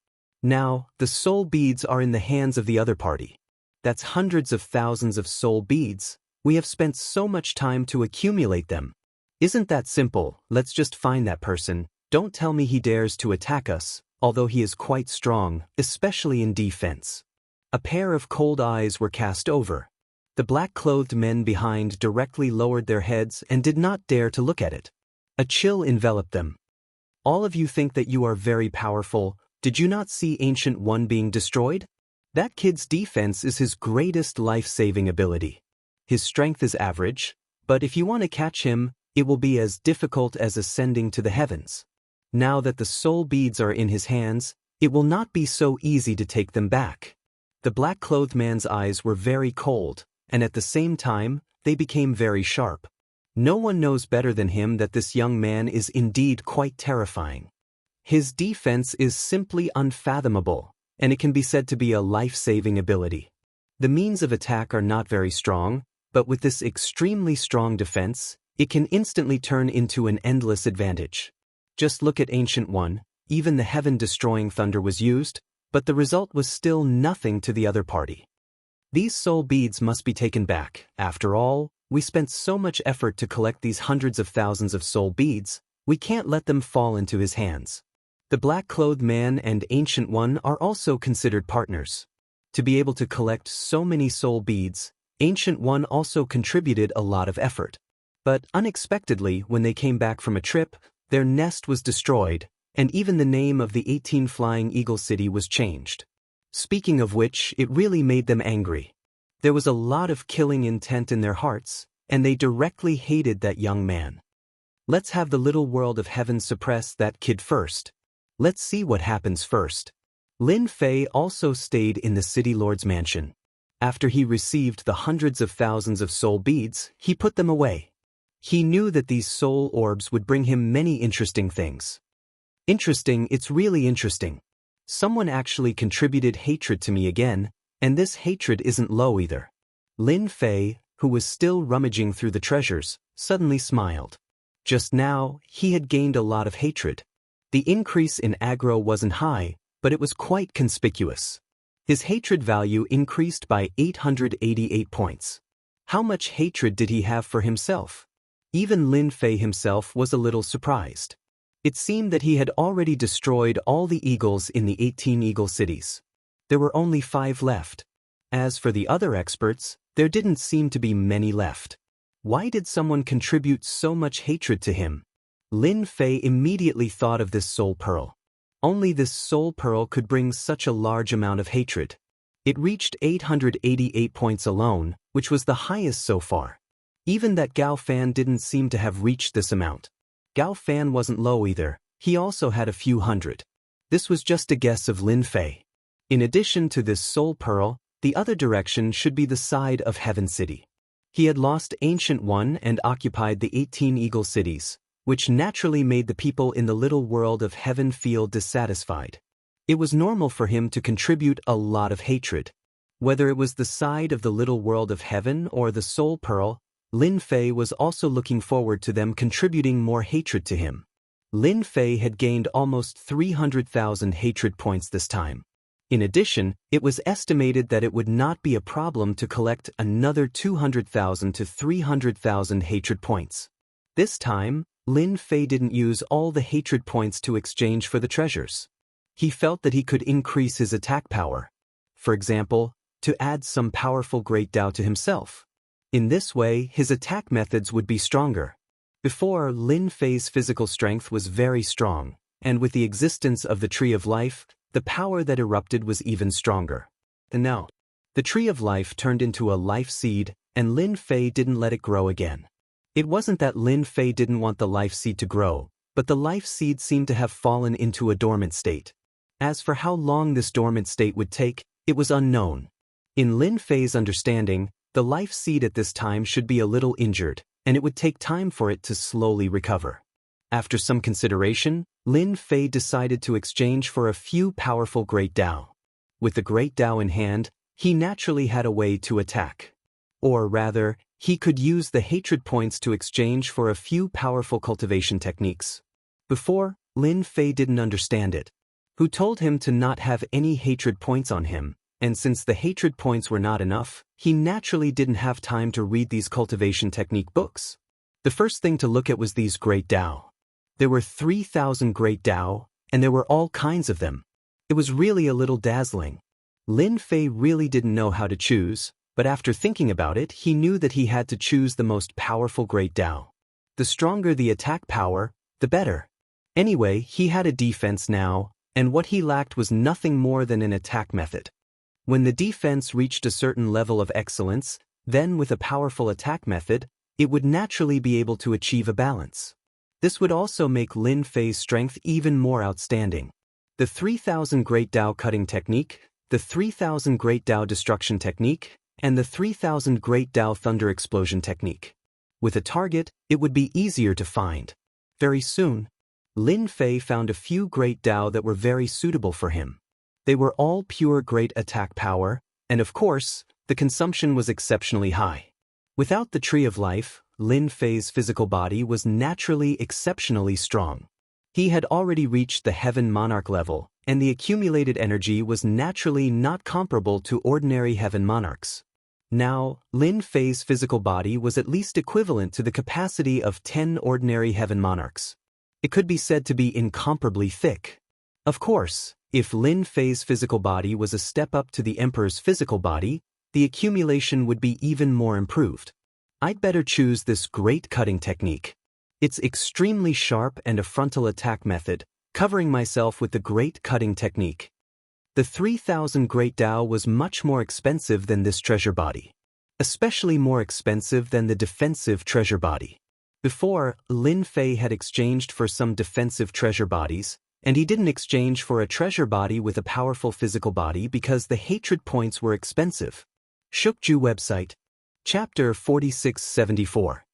Now, the soul beads are in the hands of the other party. That's hundreds of thousands of soul beads. We have spent so much time to accumulate them. Isn't that simple? Let's just find that person. Don't tell me he dares to attack us, although he is quite strong, especially in defense. A pair of cold eyes were cast over. The black-clothed men behind directly lowered their heads and did not dare to look at it. A chill enveloped them. All of you think that you are very powerful. Did you not see Ancient One being destroyed? That kid's defense is his greatest life-saving ability. His strength is average, but if you want to catch him, it will be as difficult as ascending to the heavens. Now that the soul beads are in his hands, it will not be so easy to take them back. The black-clothed man's eyes were very cold, and at the same time, they became very sharp. No one knows better than him that this young man is indeed quite terrifying. His defense is simply unfathomable, and it can be said to be a life-saving ability. The means of attack are not very strong, but with this extremely strong defense, it can instantly turn into an endless advantage. Just look at Ancient One. Even the heaven-destroying thunder was used, but the result was still nothing to the other party. These soul beads must be taken back. After all, we spent so much effort to collect these hundreds of thousands of soul beads, we can't let them fall into his hands. The black-clothed man and Ancient One are also considered partners. To be able to collect so many soul beads, Ancient One also contributed a lot of effort. But unexpectedly, when they came back from a trip, their nest was destroyed, and even the name of the 18 Flying Eagle City was changed. Speaking of which, it really made them angry. There was a lot of killing intent in their hearts, and they directly hated that young man. Let's have the little world of heaven suppress that kid first. Let's see what happens first. Lin Fei also stayed in the city lord's mansion. After he received the hundreds of thousands of soul beads, he put them away. He knew that these soul orbs would bring him many interesting things. Interesting, it's really interesting. Someone actually contributed hatred to me again, and this hatred isn't low either. Lin Fei, who was still rummaging through the treasures, suddenly smiled. Just now, he had gained a lot of hatred. The increase in aggro wasn't high, but it was quite conspicuous. His hatred value increased by 888 points. How much hatred did he have for himself? Even Lin Fei himself was a little surprised. It seemed that he had already destroyed all the eagles in the 18 eagle cities. There were only 5 left. As for the other experts, there didn't seem to be many left. Why did someone contribute so much hatred to him? Lin Fei immediately thought of this soul pearl. Only this soul pearl could bring such a large amount of hatred. It reached 888 points alone, which was the highest so far. Even that Gao Fan didn't seem to have reached this amount. Gao Fan wasn't low either, he also had a few hundred. This was just a guess of Lin Fei. In addition to this soul pearl, the other direction should be the side of Heaven City. He had lost Ancient One and occupied the 18 eagle cities, which naturally made the people in the little world of heaven feel dissatisfied. It was normal for him to contribute a lot of hatred. Whether it was the side of the little world of heaven or the soul pearl, Lin Fei was also looking forward to them contributing more hatred to him. Lin Fei had gained almost 300,000 hatred points this time. In addition, it was estimated that it would not be a problem to collect another 200,000 to 300,000 hatred points. This time, Lin Fei didn't use all the hatred points to exchange for the treasures. He felt that he could increase his attack power. For example, to add some powerful Great Tao to himself. In this way, his attack methods would be stronger. Before, Lin Fei's physical strength was very strong, and with the existence of the Tree of Life, the power that erupted was even stronger. And now, the Tree of Life turned into a life seed, and Lin Fei didn't let it grow again. It wasn't that Lin Fei didn't want the life seed to grow, but the life seed seemed to have fallen into a dormant state. As for how long this dormant state would take, it was unknown. In Lin Fei's understanding, the life seed at this time should be a little injured, and it would take time for it to slowly recover. After some consideration, Lin Fei decided to exchange for a few powerful Great Tao. With the Great Tao in hand, he naturally had a way to attack. Or rather, he could use the hatred points to exchange for a few powerful cultivation techniques. Before, Lin Fei didn't understand it. who told him to not have any hatred points on him, and since the hatred points were not enough, he naturally didn't have time to read these cultivation technique books. The first thing to look at was these great Tao. There were 3,000 great Tao, and there were all kinds of them. It was really a little dazzling. Lin Fei really didn't know how to choose, but after thinking about it, he knew that he had to choose the most powerful great Tao. The stronger the attack power, the better. Anyway, he had a defense now, and what he lacked was nothing more than an attack method. When the defense reached a certain level of excellence, then with a powerful attack method, it would naturally be able to achieve a balance. This would also make Lin Fei's strength even more outstanding. The 3,000 Great Tao Cutting Technique, the 3,000 Great Tao Destruction Technique, and the 3,000 Great Tao Thunder Explosion Technique. With a target, it would be easier to find. Very soon, Lin Fei found a few Great Tao that were very suitable for him. They were all pure great attack power, and of course, the consumption was exceptionally high. Without the Tree of Life, Lin Fei's physical body was naturally exceptionally strong. He had already reached the Heaven Monarch level, and the accumulated energy was naturally not comparable to ordinary Heaven Monarchs. Now, Lin Fei's physical body was at least equivalent to the capacity of 10 ordinary Heaven Monarchs. It could be said to be incomparably thick. Of course, if Lin Fei's physical body was a step up to the Emperor's physical body, the accumulation would be even more improved. I'd better choose this great cutting technique. It's extremely sharp and a frontal attack method, covering myself with the great cutting technique. The 3,000 Great Tao was much more expensive than this treasure body. Especially more expensive than the defensive treasure body. Before, Lin Fei had exchanged for some defensive treasure bodies, and he didn't exchange for a treasure body with a powerful physical body because the hatred points were expensive. Shukju website. Chapter 4674.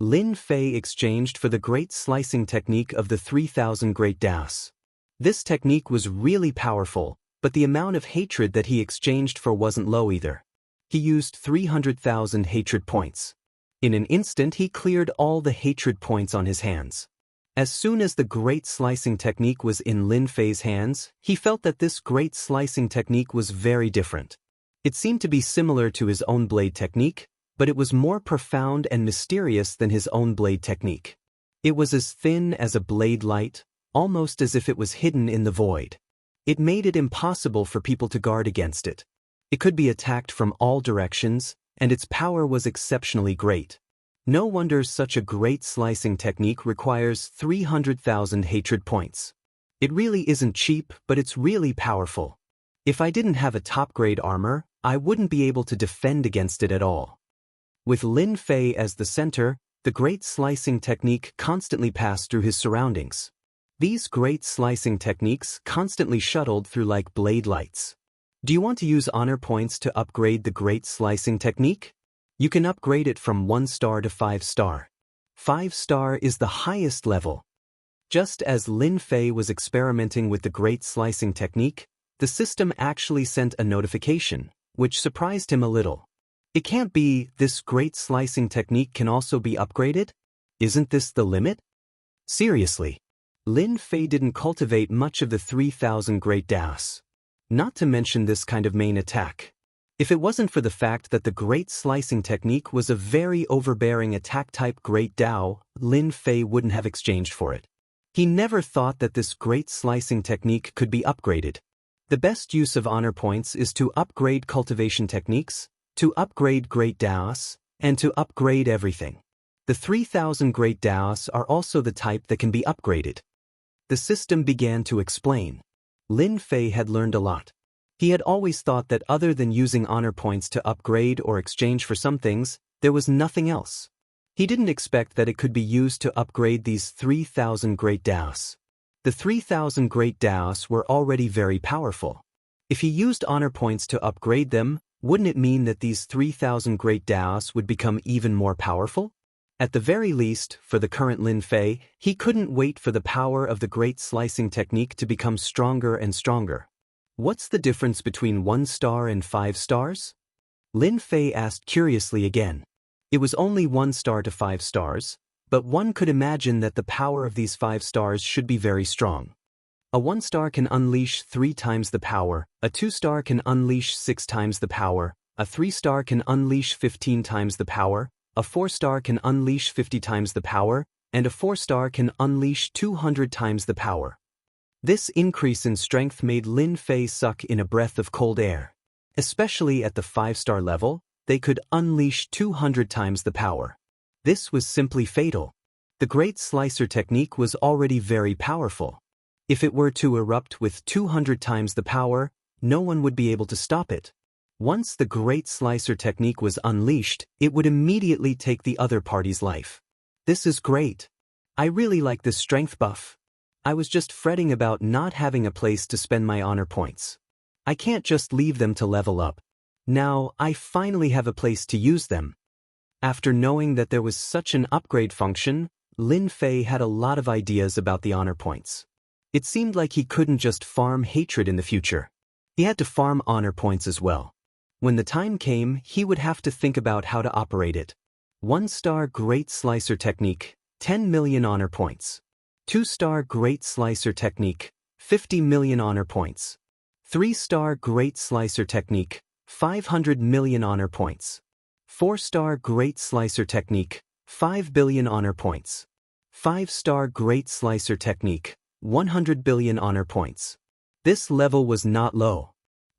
Lin Fei exchanged for the great slicing technique of the 3,000 Great Taos. This technique was really powerful, but the amount of hatred that he exchanged for wasn't low either. He used 300,000 hatred points. In an instant he cleared all the hatred points on his hands. As soon as the great slicing technique was in Lin Fei's hands, he felt that this great slicing technique was very different. It seemed to be similar to his own blade technique, but it was more profound and mysterious than his own blade technique. It was as thin as a blade light, almost as if it was hidden in the void. It made it impossible for people to guard against it. It could be attacked from all directions, and its power was exceptionally great. No wonder such a great slicing technique requires 300,000 hatred points. It really isn't cheap, but it's really powerful. If I didn't have a top-grade armor, I wouldn't be able to defend against it at all. With Lin Fei as the center, the great slicing technique constantly passed through his surroundings. These great slicing techniques constantly shuttled through like blade lights. Do you want to use honor points to upgrade the great slicing technique? You can upgrade it from 1 star to 5 star. 5 star is the highest level. Just as Lin Fei was experimenting with the great slicing technique, the system actually sent a notification, which surprised him a little. It can't be, this great slicing technique can also be upgraded? Isn't this the limit? Seriously. Lin Fei didn't cultivate much of the 3,000 Great Taos. Not to mention this kind of main attack. If it wasn't for the fact that the great slicing technique was a very overbearing attack-type Great Tao, Lin Fei wouldn't have exchanged for it. He never thought that this great slicing technique could be upgraded. The best use of honor points is to upgrade cultivation techniques, to upgrade Great Taos, and to upgrade everything. The 3,000 Great Taos are also the type that can be upgraded. The system began to explain. Lin Fei had learned a lot. He had always thought that other than using honor points to upgrade or exchange for some things, there was nothing else. He didn't expect that it could be used to upgrade these 3,000 Great Taos. The 3,000 Great Taos were already very powerful. If he used honor points to upgrade them, wouldn't it mean that these 3,000 Great Taos would become even more powerful? At the very least, for the current Lin Fei, he couldn't wait for the power of the great slicing technique to become stronger and stronger. What's the difference between 1 star and 5 stars? Lin Fei asked curiously again. It was only 1 star to 5 stars, but one could imagine that the power of these 5 stars should be very strong. A 1-star can unleash 3 times the power, a 2-star can unleash 6 times the power, a 3-star can unleash 15 times the power, a 4-star can unleash 50 times the power, and a 4-star can unleash 200 times the power. This increase in strength made Lin Fei suck in a breath of cold air. Especially at the 5-star level, they could unleash 200 times the power. This was simply fatal. The Great Slicer technique was already very powerful. If it were to erupt with 200 times the power, no one would be able to stop it. Once the Great Slicer technique was unleashed, it would immediately take the other party's life. This is great. I really like this strength buff. I was just fretting about not having a place to spend my honor points. I can't just leave them to level up. Now, I finally have a place to use them. After knowing that there was such an upgrade function, Lin Fei had a lot of ideas about the honor points. It seemed like he couldn't just farm hatred in the future. He had to farm honor points as well. When the time came, he would have to think about how to operate it. 1-star Great Slicer technique, 10 million honor points. 2-star Great Slicer technique, 50 million honor points. 3-star Great Slicer technique, 500 million honor points. 4-star Great Slicer technique, 5 billion honor points. 5-star Great Slicer technique, 100 billion honor points. This level was not low.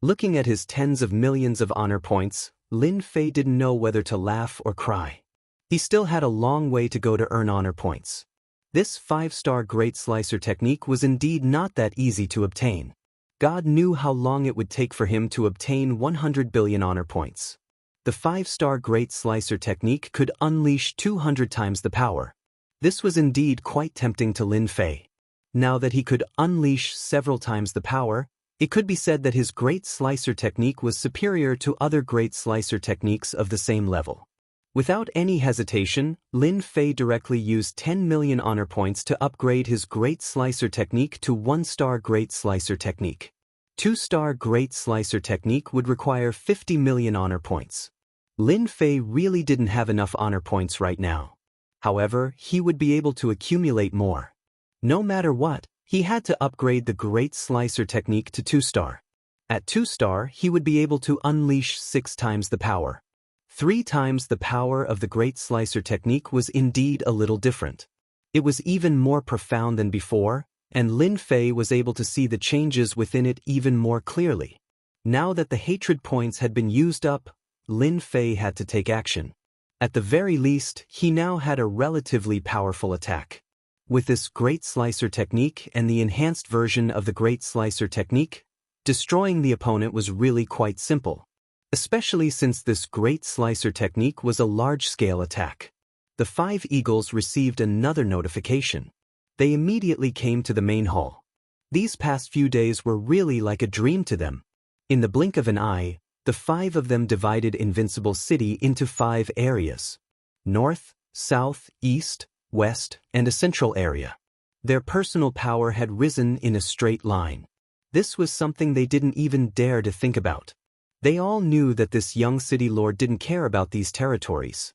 Looking at his tens of millions of honor points, Lin Fei didn't know whether to laugh or cry. He still had a long way to go to earn honor points. This 5-star Great Slicer technique was indeed not that easy to obtain. God knew how long it would take for him to obtain 100 billion honor points. The 5-star Great Slicer technique could unleash 200 times the power. This was indeed quite tempting to Lin Fei. Now that he could unleash several times the power, it could be said that his Great Slicer technique was superior to other Great Slicer techniques of the same level. Without any hesitation, Lin Fei directly used 10 million honor points to upgrade his Great Slicer technique to 1-star Great Slicer technique. 2-star Great Slicer technique would require 50 million honor points. Lin Fei really didn't have enough honor points right now. However, he would be able to accumulate more. No matter what, he had to upgrade the Great Slicer technique to 2-star. At 2-star, he would be able to unleash 6 times the power. 3 times the power of the Great Slicer technique was indeed a little different. It was even more profound than before, and Lin Fei was able to see the changes within it even more clearly. Now that the hatred points had been used up, Lin Fei had to take action. At the very least, he now had a relatively powerful attack. With this Great Slicer technique and the enhanced version of the Great Slicer technique, destroying the opponent was really quite simple. Especially since this Great Slicer technique was a large-scale attack. The 5 eagles received another notification. They immediately came to the main hall. These past few days were really like a dream to them. In the blink of an eye, the 5 of them divided Invincible City into 5 areas: north, south, east, west, and a central area. Their personal power had risen in a straight line. This was something they didn't even dare to think about. They all knew that this young city lord didn't care about these territories.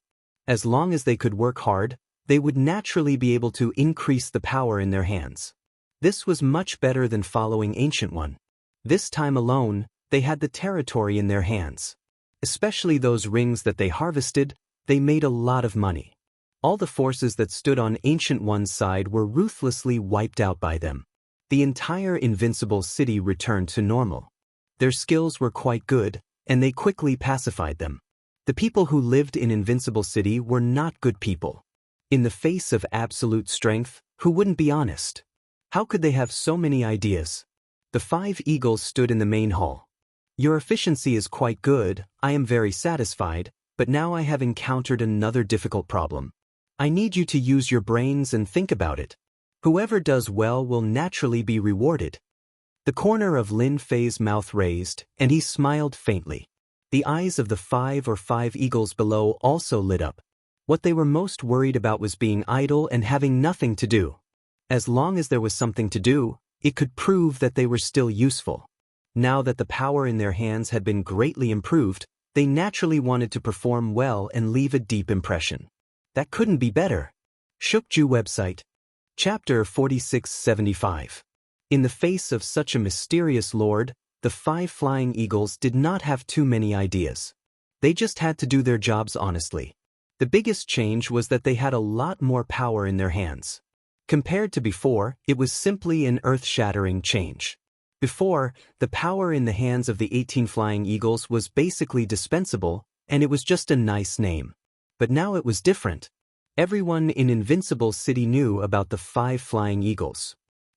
As long as they could work hard, they would naturally be able to increase the power in their hands. This was much better than following Ancient One. This time alone, they had the territory in their hands. Especially those rings that they harvested, they made a lot of money. All the forces that stood on Ancient One's side were ruthlessly wiped out by them. The entire Invincible City returned to normal. Their skills were quite good, and they quickly pacified them. The people who lived in Invincible City were not good people. In the face of absolute strength, who wouldn't be honest? How could they have so many ideas? The 5 eagles stood in the main hall. Your efficiency is quite good, I am very satisfied, but now I have encountered another difficult problem. I need you to use your brains and think about it. Whoever does well will naturally be rewarded. The corner of Lin Fei's mouth raised, and he smiled faintly. The eyes of the 5 eagles below also lit up. What they were most worried about was being idle and having nothing to do. As long as there was something to do, it could prove that they were still useful. Now that the power in their hands had been greatly improved, they naturally wanted to perform well and leave a deep impression. That couldn't be better. Shukju website. Chapter 4675. In the face of such a mysterious lord, the 5 flying eagles did not have too many ideas. They just had to do their jobs honestly. The biggest change was that they had a lot more power in their hands. Compared to before, it was simply an earth-shattering change. Before, the power in the hands of the 18 flying eagles was basically dispensable, and it was just a nice name. But now it was different. Everyone in Invincible City knew about the 5 flying eagles.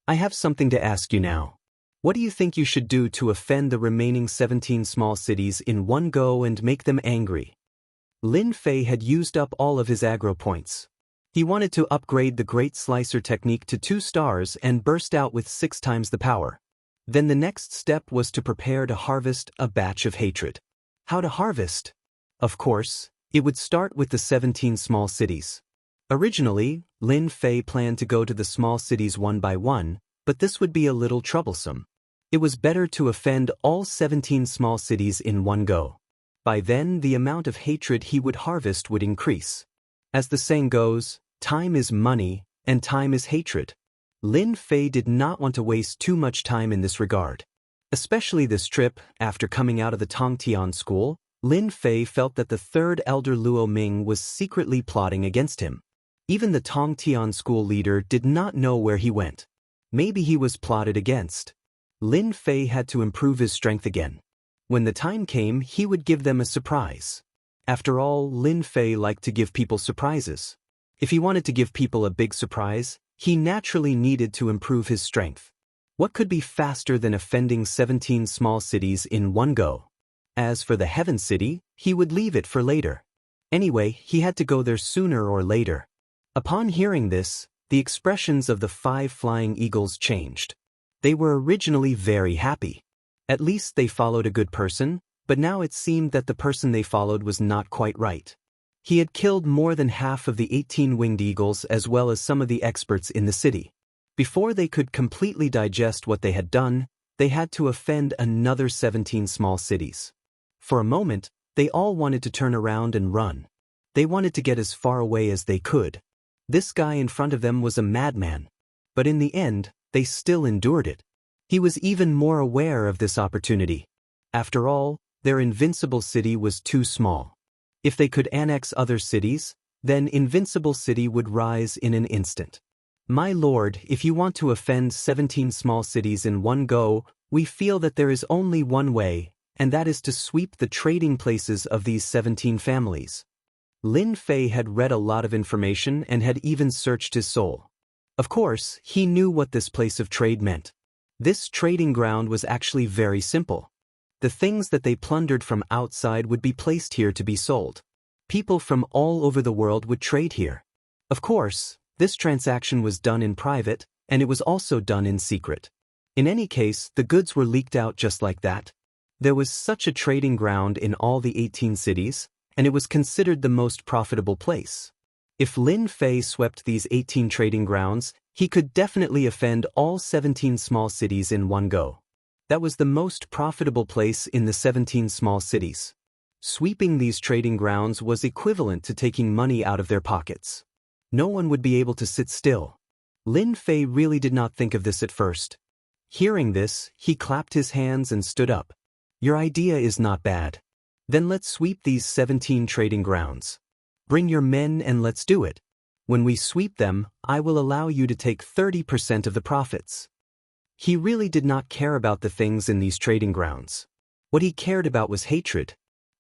I have something to ask you now. What do you think you should do to offend the remaining 17 small cities in one go and make them angry? Lin Fei had used up all of his aggro points. He wanted to upgrade the Great Slicer technique to 2 stars and burst out with 6 times the power. Then the next step was to prepare to harvest a batch of hatred. How to harvest? Of course, it would start with the 17 small cities. Originally, Lin Fei planned to go to the small cities one by one, but this would be a little troublesome. It was better to offend all 17 small cities in one go. By then, the amount of hatred he would harvest would increase. As the saying goes, time is money, and time is hatred. Lin Fei did not want to waste too much time in this regard. Especially this trip, after coming out of the Tongtian school, Lin Fei felt that the 3rd elder Luo Ming was secretly plotting against him. Even the Tongtian school leader did not know where he went. Maybe he was plotted against. Lin Fei had to improve his strength again. When the time came, he would give them a surprise. After all, Lin Fei liked to give people surprises. If he wanted to give people a big surprise, he naturally needed to improve his strength. What could be faster than offending 17 small cities in one go? As for the Heaven City, he would leave it for later. Anyway, he had to go there sooner or later. Upon hearing this, the expressions of the 5 flying eagles changed. They were originally very happy. At least they followed a good person, but now it seemed that the person they followed was not quite right. He had killed more than half of the 18 winged eagles as well as some of the experts in the city. Before they could completely digest what they had done, they had to offend another 17 small cities. For a moment, they all wanted to turn around and run. They wanted to get as far away as they could. This guy in front of them was a madman. But in the end, they still endured it. He was even more aware of this opportunity. After all, their Invincible City was too small. If they could annex other cities, then Invincible City would rise in an instant. My lord, if you want to offend 17 small cities in one go, we feel that there is only one way, and that is to sweep the trading places of these 17 families. Lin Fei had read a lot of information and had even searched his soul. Of course, he knew what this place of trade meant. This trading ground was actually very simple. The things that they plundered from outside would be placed here to be sold. People from all over the world would trade here. Of course, this transaction was done in private, and it was also done in secret. In any case, the goods were leaked out just like that. There was such a trading ground in all the 18 cities, and it was considered the most profitable place. If Lin Fei swept these 18 trading grounds, he could definitely offend all 17 small cities in one go. That was the most profitable place in the 17 small cities. Sweeping these trading grounds was equivalent to taking money out of their pockets. No one would be able to sit still. Lin Fei really did not think of this at first. Hearing this, he clapped his hands and stood up. Your idea is not bad. Then let's sweep these 17 trading grounds. Bring your men and let's do it. When we sweep them, I will allow you to take 30% of the profits. He really did not care about the things in these trading grounds. What he cared about was hatred.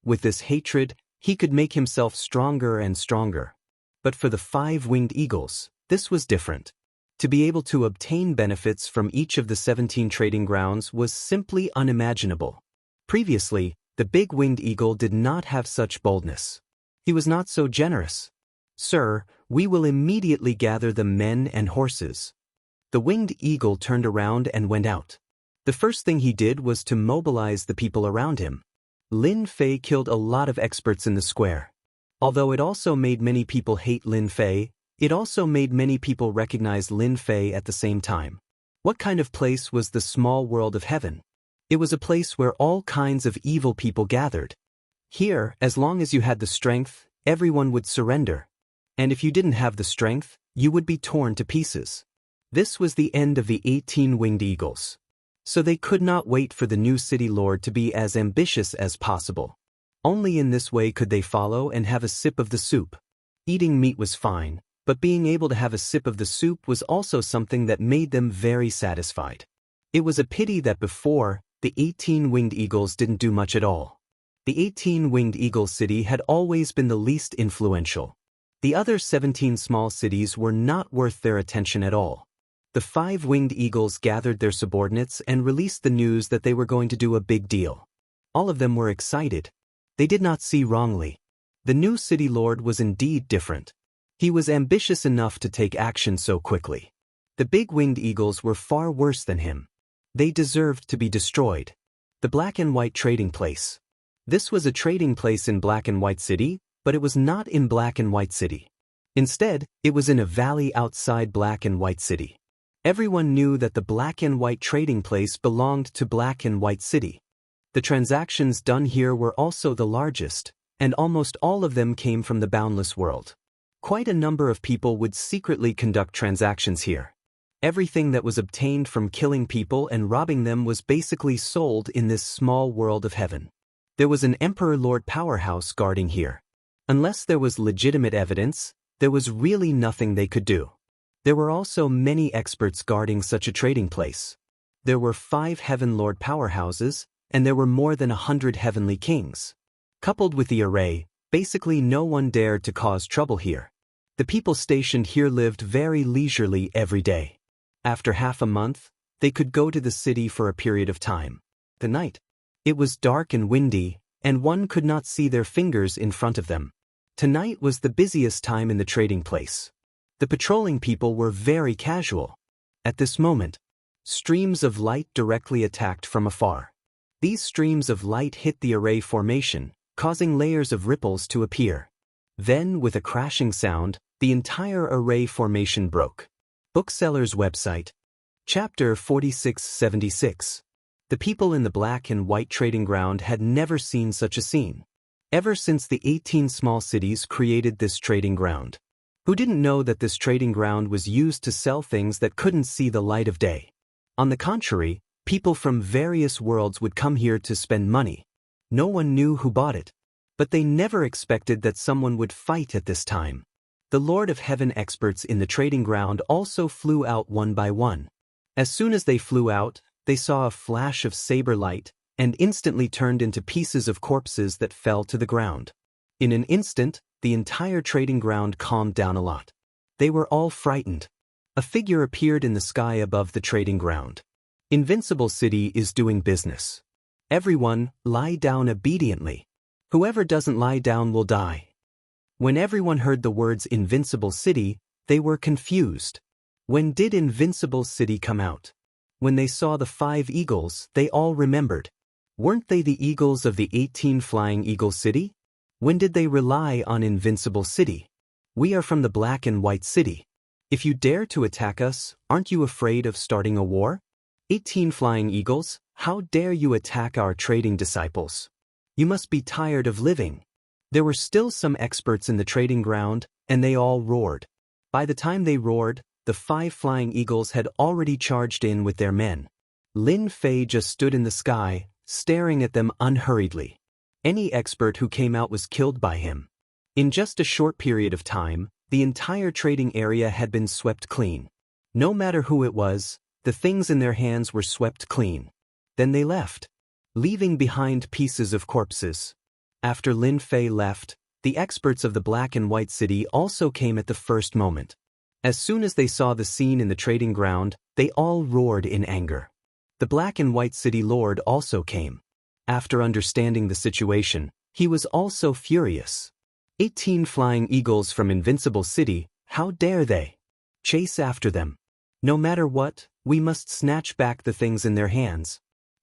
With this hatred, he could make himself stronger and stronger. But for the 5 winged eagles, this was different. To be able to obtain benefits from each of the 17 trading grounds was simply unimaginable. Previously, the big winged eagle did not have such boldness. He was not so generous. Sir, we will immediately gather the men and horses. The winged eagle turned around and went out. The first thing he did was to mobilize the people around him. Lin Fei killed a lot of experts in the square. Although it also made many people hate Lin Fei, it also made many people recognize Lin Fei at the same time. What kind of place was the small world of heaven? It was a place where all kinds of evil people gathered. Here, as long as you had the strength, everyone would surrender. And if you didn't have the strength, you would be torn to pieces. This was the end of the 18 winged eagles. So they could not wait for the new city lord to be as ambitious as possible. Only in this way could they follow and have a sip of the soup. Eating meat was fine, but being able to have a sip of the soup was also something that made them very satisfied. It was a pity that before, the 18 winged eagles didn't do much at all. The 18 winged eagle city had always been the least influential. The other 17 small cities were not worth their attention at all. The 5 winged eagles gathered their subordinates and released the news that they were going to do a big deal. All of them were excited. They did not see wrongly. The new city lord was indeed different. He was ambitious enough to take action so quickly. The big winged eagles were far worse than him. They deserved to be destroyed. The Black and White Trading Place. This was a trading place in Black and White City, but it was not in Black and White City. Instead, it was in a valley outside Black and White City. Everyone knew that the Black and White Trading Place belonged to Black and White City. The transactions done here were also the largest, and almost all of them came from the boundless world. Quite a number of people would secretly conduct transactions here. Everything that was obtained from killing people and robbing them was basically sold in this small world of heaven. There was an Emperor Lord powerhouse guarding here. Unless there was legitimate evidence, there was really nothing they could do. There were also many experts guarding such a trading place. There were 5 Heaven Lord powerhouses, and there were more than 100 heavenly kings. Coupled with the array, basically no one dared to cause trouble here. The people stationed here lived very leisurely every day. After half a month, they could go to the city for a period of time. The night. It was dark and windy, and one could not see their fingers in front of them. Tonight was the busiest time in the trading place. The patrolling people were very casual. At this moment, streams of light directly attacked from afar. These streams of light hit the array formation, causing layers of ripples to appear. Then, with a crashing sound, the entire array formation broke. Bookseller's website. Chapter 4676. The people in the Black and White Trading Ground had never seen such a scene. Ever since the 18 small cities created this trading ground. Who didn't know that this trading ground was used to sell things that couldn't see the light of day? On the contrary, people from various worlds would come here to spend money. No one knew who bought it. But they never expected that someone would fight at this time. The Lord of Heaven experts in the trading ground also flew out one by one. As soon as they flew out, they saw a flash of saber light, and instantly turned into pieces of corpses that fell to the ground. In an instant, the entire trading ground calmed down a lot. They were all frightened. A figure appeared in the sky above the trading ground. Invincible City is doing business. Everyone, lie down obediently. Whoever doesn't lie down will die. When everyone heard the words Invincible City, they were confused. When did Invincible City come out? When they saw the 5 eagles, they all remembered. Weren't they the eagles of the 18 Flying Eagle City? When did they rely on Invincible City? We are from the Black and White City. If you dare to attack us, aren't you afraid of starting a war? 18 Flying Eagles, how dare you attack our trading disciples? You must be tired of living. There were still some experts in the trading ground, and they all roared. By the time they roared, the 5 Flying Eagles had already charged in with their men. Lin Fei just stood in the sky, staring at them unhurriedly. Any expert who came out was killed by him. In just a short period of time, the entire trading area had been swept clean. No matter who it was, the things in their hands were swept clean. Then they left, leaving behind pieces of corpses. After Lin Fei left, the experts of the Black and White City also came at the first moment. As soon as they saw the scene in the trading ground, they all roared in anger. The Black and White City Lord also came. After understanding the situation, he was also furious. 18 Flying Eagles from Invincible City, how dare they? Chase after them. No matter what, we must snatch back the things in their hands.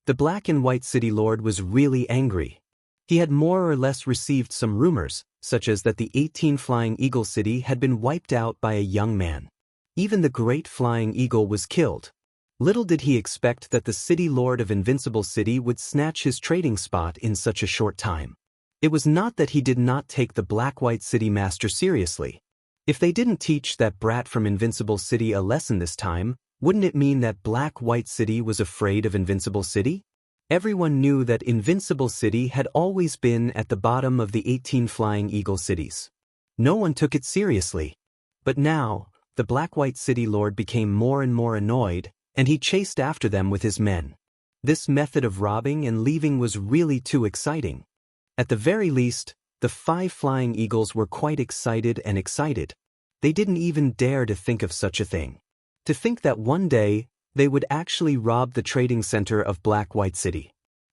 The Black and White City Lord was really angry. He had more or less received some rumors, such as that the 18 Flying Eagle City had been wiped out by a young man. Even the great Flying Eagle was killed. Little did he expect that the City Lord of Invincible City would snatch his trading spot in such a short time. It was not that he did not take the Black-White City Master seriously. If they didn't teach that brat from Invincible City a lesson this time, Wouldn't it mean that Black White City was afraid of Invincible City? Everyone knew that Invincible City had always been at the bottom of the 18 Flying Eagle cities. No one took it seriously. But now, the Black White City Lord became more and more annoyed, and he chased after them with his men. This method of robbing and leaving was really too exciting. At the very least, the 5 Flying Eagles were quite excited. They didn't even dare to think of such a thing. To think that one day, they would actually rob the trading center of Black White City.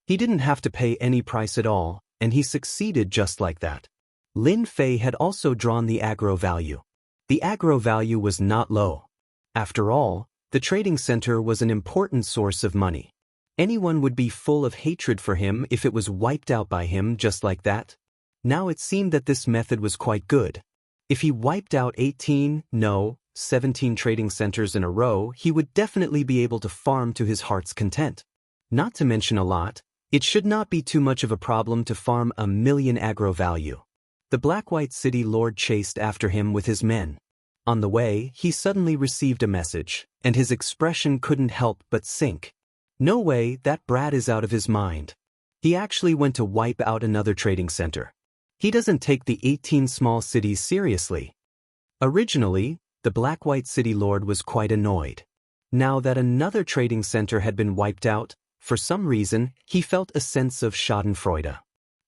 He didn't have to pay any price at all, and he succeeded just like that. Lin Fei had also drawn the aggro value. The aggro value was not low. After all, the trading center was an important source of money. Anyone would be full of hatred for him if it was wiped out by him just like that. Now it seemed that this method was quite good. If he wiped out 17 trading centers in a row, he would definitely be able to farm to his heart's content. Not to mention a lot, it should not be too much of a problem to farm 1,000,000 aggro value. The Black White City Lord chased after him with his men. On the way, he suddenly received a message, and his expression couldn't help but sink. No way, that brat is out of his mind. He actually went to wipe out another trading center. He doesn't take the 18 small cities seriously. Originally, the Black White City Lord was quite annoyed. Now that another trading center had been wiped out, for some reason, he felt a sense of schadenfreude.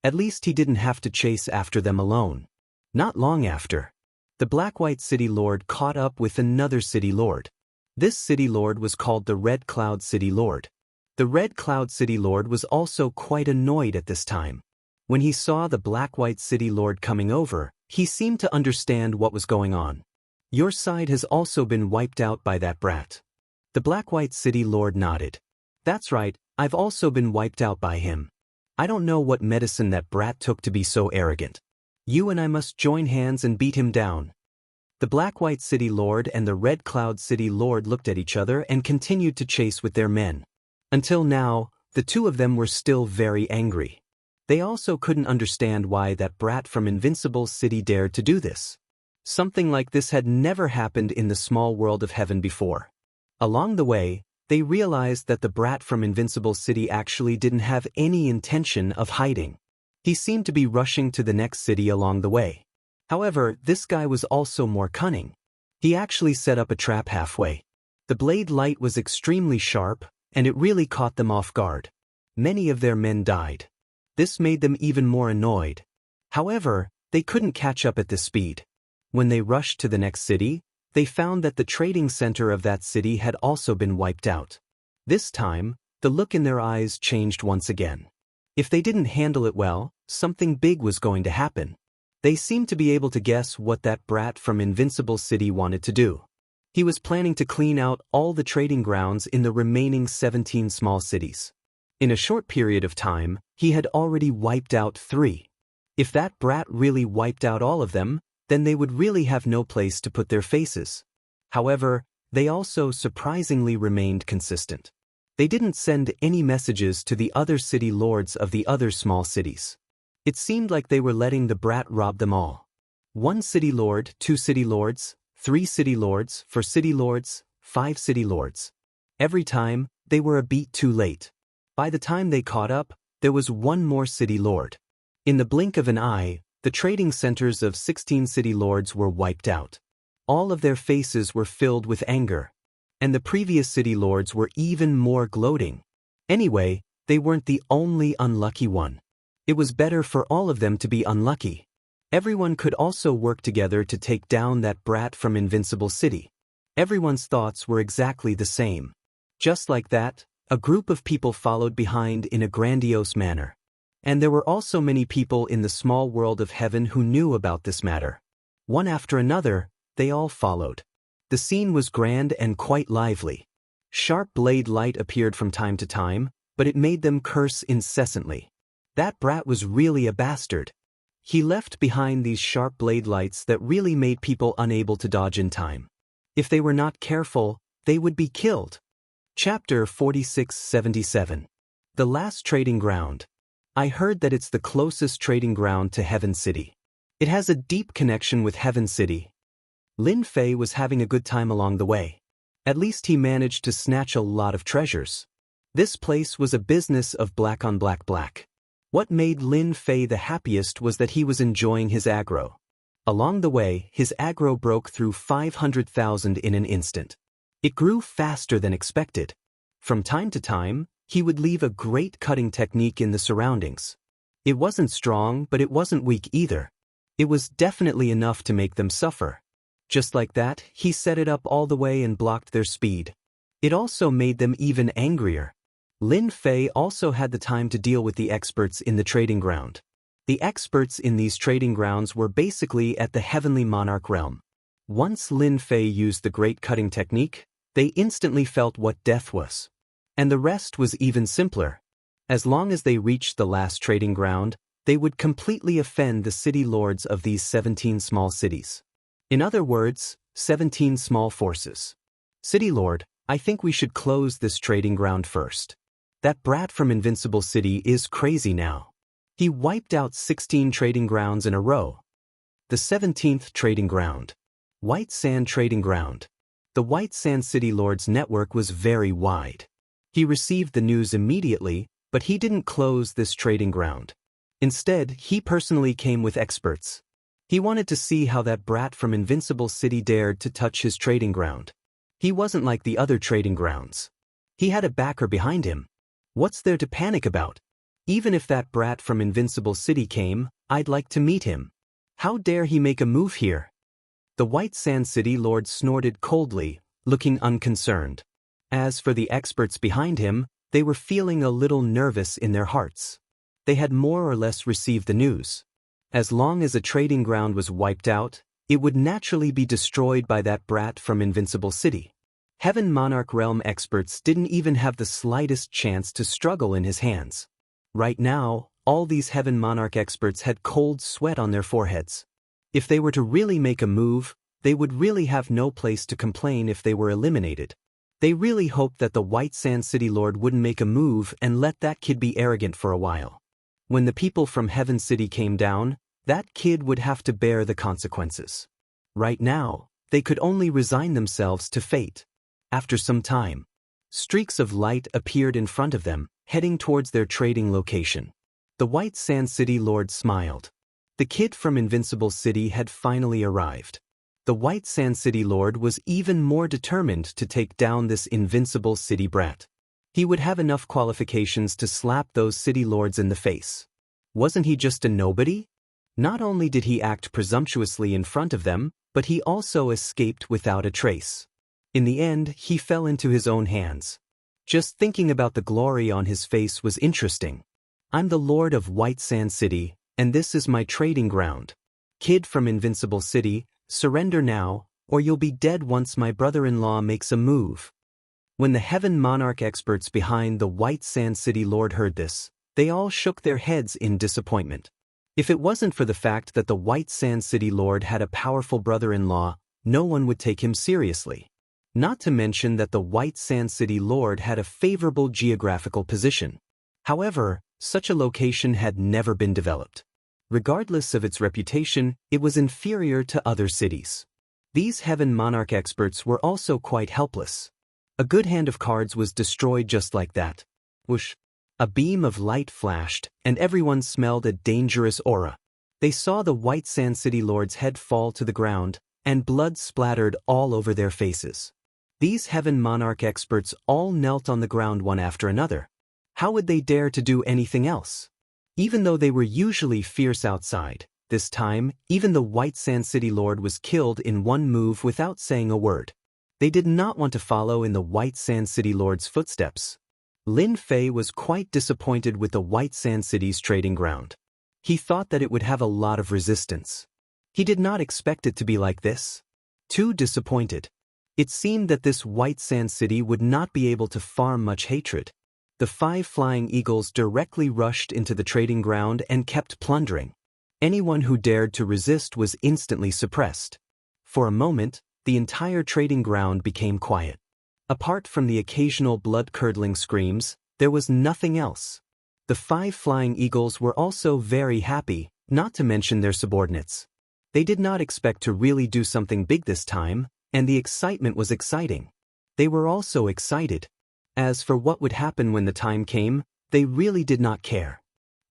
At least he didn't have to chase after them alone. Not long after, the Black White City Lord caught up with another city lord. This city lord was called the Red Cloud City Lord. The Red Cloud City Lord was also quite annoyed at this time. When he saw the Black White City Lord coming over, he seemed to understand what was going on. Your side has also been wiped out by that brat. The Black White City Lord nodded. That's right, I've also been wiped out by him. I don't know what medicine that brat took to be so arrogant. You and I must join hands and beat him down. The Black White City Lord and the Red Cloud City Lord looked at each other and continued to chase with their men. Until now, the two of them were still very angry. They also couldn't understand why that brat from Invincible City dared to do this. Something like this had never happened in the small world of heaven before. Along the way, they realized that the brat from Invincible City actually didn't have any intention of hiding. He seemed to be rushing to the next city along the way. However, this guy was also more cunning. He actually set up a trap halfway. The blade light was extremely sharp, and it really caught them off guard. Many of their men died. This made them even more annoyed. However, they couldn't catch up at this speed. When they rushed to the next city, they found that the trading center of that city had also been wiped out. This time, the look in their eyes changed once again. If they didn't handle it well, something big was going to happen. They seemed to be able to guess what that brat from Invincible City wanted to do. He was planning to clean out all the trading grounds in the remaining 17 small cities. In a short period of time, he had already wiped out 3. If that brat really wiped out all of them, then they would really have no place to put their faces. However, they also surprisingly remained consistent. They didn't send any messages to the other city lords of the other small cities. It seemed like they were letting the brat rob them all. 1 city lord, 2 city lords, 3 city lords, 4 city lords, 5 city lords. Every time, they were a beat too late. By the time they caught up, there was 1 more city lord. In the blink of an eye, the trading centers of 16 city lords were wiped out. All of their faces were filled with anger. And the previous city lords were even more gloating. Anyway, they weren't the only unlucky one. It was better for all of them to be unlucky. Everyone could also work together to take down that brat from Invincible City. Everyone's thoughts were exactly the same. Just like that, a group of people followed behind in a grandiose manner. And there were also many people in the small world of heaven who knew about this matter. One after another, they all followed. The scene was grand and quite lively. Sharp blade light appeared from time to time, but it made them curse incessantly. That brat was really a bastard. He left behind these sharp blade lights that really made people unable to dodge in time. If they were not careful, they would be killed. Chapter 4677. The Last Trading Ground. I heard that it's the closest trading ground to Heaven City. It has a deep connection with Heaven City. Lin Fei was having a good time along the way. At least he managed to snatch a lot of treasures. This place was a business of black on black black. What made Lin Fei the happiest was that he was enjoying his aggro. Along the way, his aggro broke through 500,000 in an instant. It grew faster than expected. From time to time, he would leave a great cutting technique in the surroundings. It wasn't strong, but it wasn't weak either. It was definitely enough to make them suffer. Just like that, he set it up all the way and blocked their speed. It also made them even angrier. Lin Fei also had the time to deal with the experts in the trading ground. The experts in these trading grounds were basically at the Heavenly Monarch realm. Once Lin Fei used the great cutting technique, they instantly felt what death was. And the rest was even simpler. As long as they reached the last trading ground, they would completely offend the city lords of these 17 small cities. In other words, 17 small forces. City Lord, I think we should close this trading ground first. That brat from Invincible City is crazy now. He wiped out 16 trading grounds in a row. The 17th trading ground. White Sand Trading Ground. The White Sand City Lord's network was very wide. He received the news immediately, but he didn't close this trading ground. Instead, he personally came with experts. He wanted to see how that brat from Invincible City dared to touch his trading ground. He wasn't like the other trading grounds. He had a backer behind him. What's there to panic about? Even if that brat from Invincible City came, I'd like to meet him. How dare he make a move here? The White Sand City Lord snorted coldly, looking unconcerned. As for the experts behind him, they were feeling a little nervous in their hearts. They had more or less received the news. As long as a trading ground was wiped out, it would naturally be destroyed by that brat from Invincible City. Heaven Monarch Realm experts didn't even have the slightest chance to struggle in his hands. Right now, all these Heaven Monarch experts had cold sweat on their foreheads. If they were to really make a move, they would really have no place to complain if they were eliminated. They really hoped that the White Sand City Lord wouldn't make a move and let that kid be arrogant for a while. When the people from Heaven City came down, that kid would have to bear the consequences. Right now, they could only resign themselves to fate. After some time, streaks of light appeared in front of them, heading towards their trading location. The White Sand City Lord smiled. The kid from Invincible City had finally arrived. The White Sand City Lord was even more determined to take down this Invincible City brat. He would have enough qualifications to slap those city lords in the face. Wasn't he just a nobody? Not only did he act presumptuously in front of them, but he also escaped without a trace. In the end, he fell into his own hands. Just thinking about the glory on his face was interesting. I'm the Lord of White Sand City, and this is my trading ground. Kid from Invincible City, surrender now, or you'll be dead once my brother-in-law makes a move. When the Heaven Monarch experts behind the White Sand City Lord heard this, they all shook their heads in disappointment. If it wasn't for the fact that the White Sand City Lord had a powerful brother-in-law, no one would take him seriously. Not to mention that the White Sand City Lord had a favorable geographical position. However, such a location had never been developed. Regardless of its reputation, it was inferior to other cities. These Heaven Monarch experts were also quite helpless. A good hand of cards was destroyed just like that. Whoosh! A beam of light flashed, and everyone smelled a dangerous aura. They saw the White Sand City Lord's head fall to the ground, and blood splattered all over their faces. These Heaven Monarch experts all knelt on the ground one after another. How would they dare to do anything else? Even though they were usually fierce outside, this time, even the White Sand City Lord was killed in one move without saying a word. They did not want to follow in the White Sand City Lord's footsteps. Lin Fei was quite disappointed with the White Sand City's trading ground. He thought that it would have a lot of resistance. He did not expect it to be like this. Too disappointed. It seemed that this White Sand City would not be able to farm much hatred. The 5 flying eagles directly rushed into the trading ground and kept plundering. Anyone who dared to resist was instantly suppressed. For a moment, the entire trading ground became quiet. Apart from the occasional blood-curdling screams, there was nothing else. The 5 flying eagles were also very happy, not to mention their subordinates. They did not expect to really do something big this time, and the excitement was exciting. They were also excited. As for what would happen when the time came, they really did not care.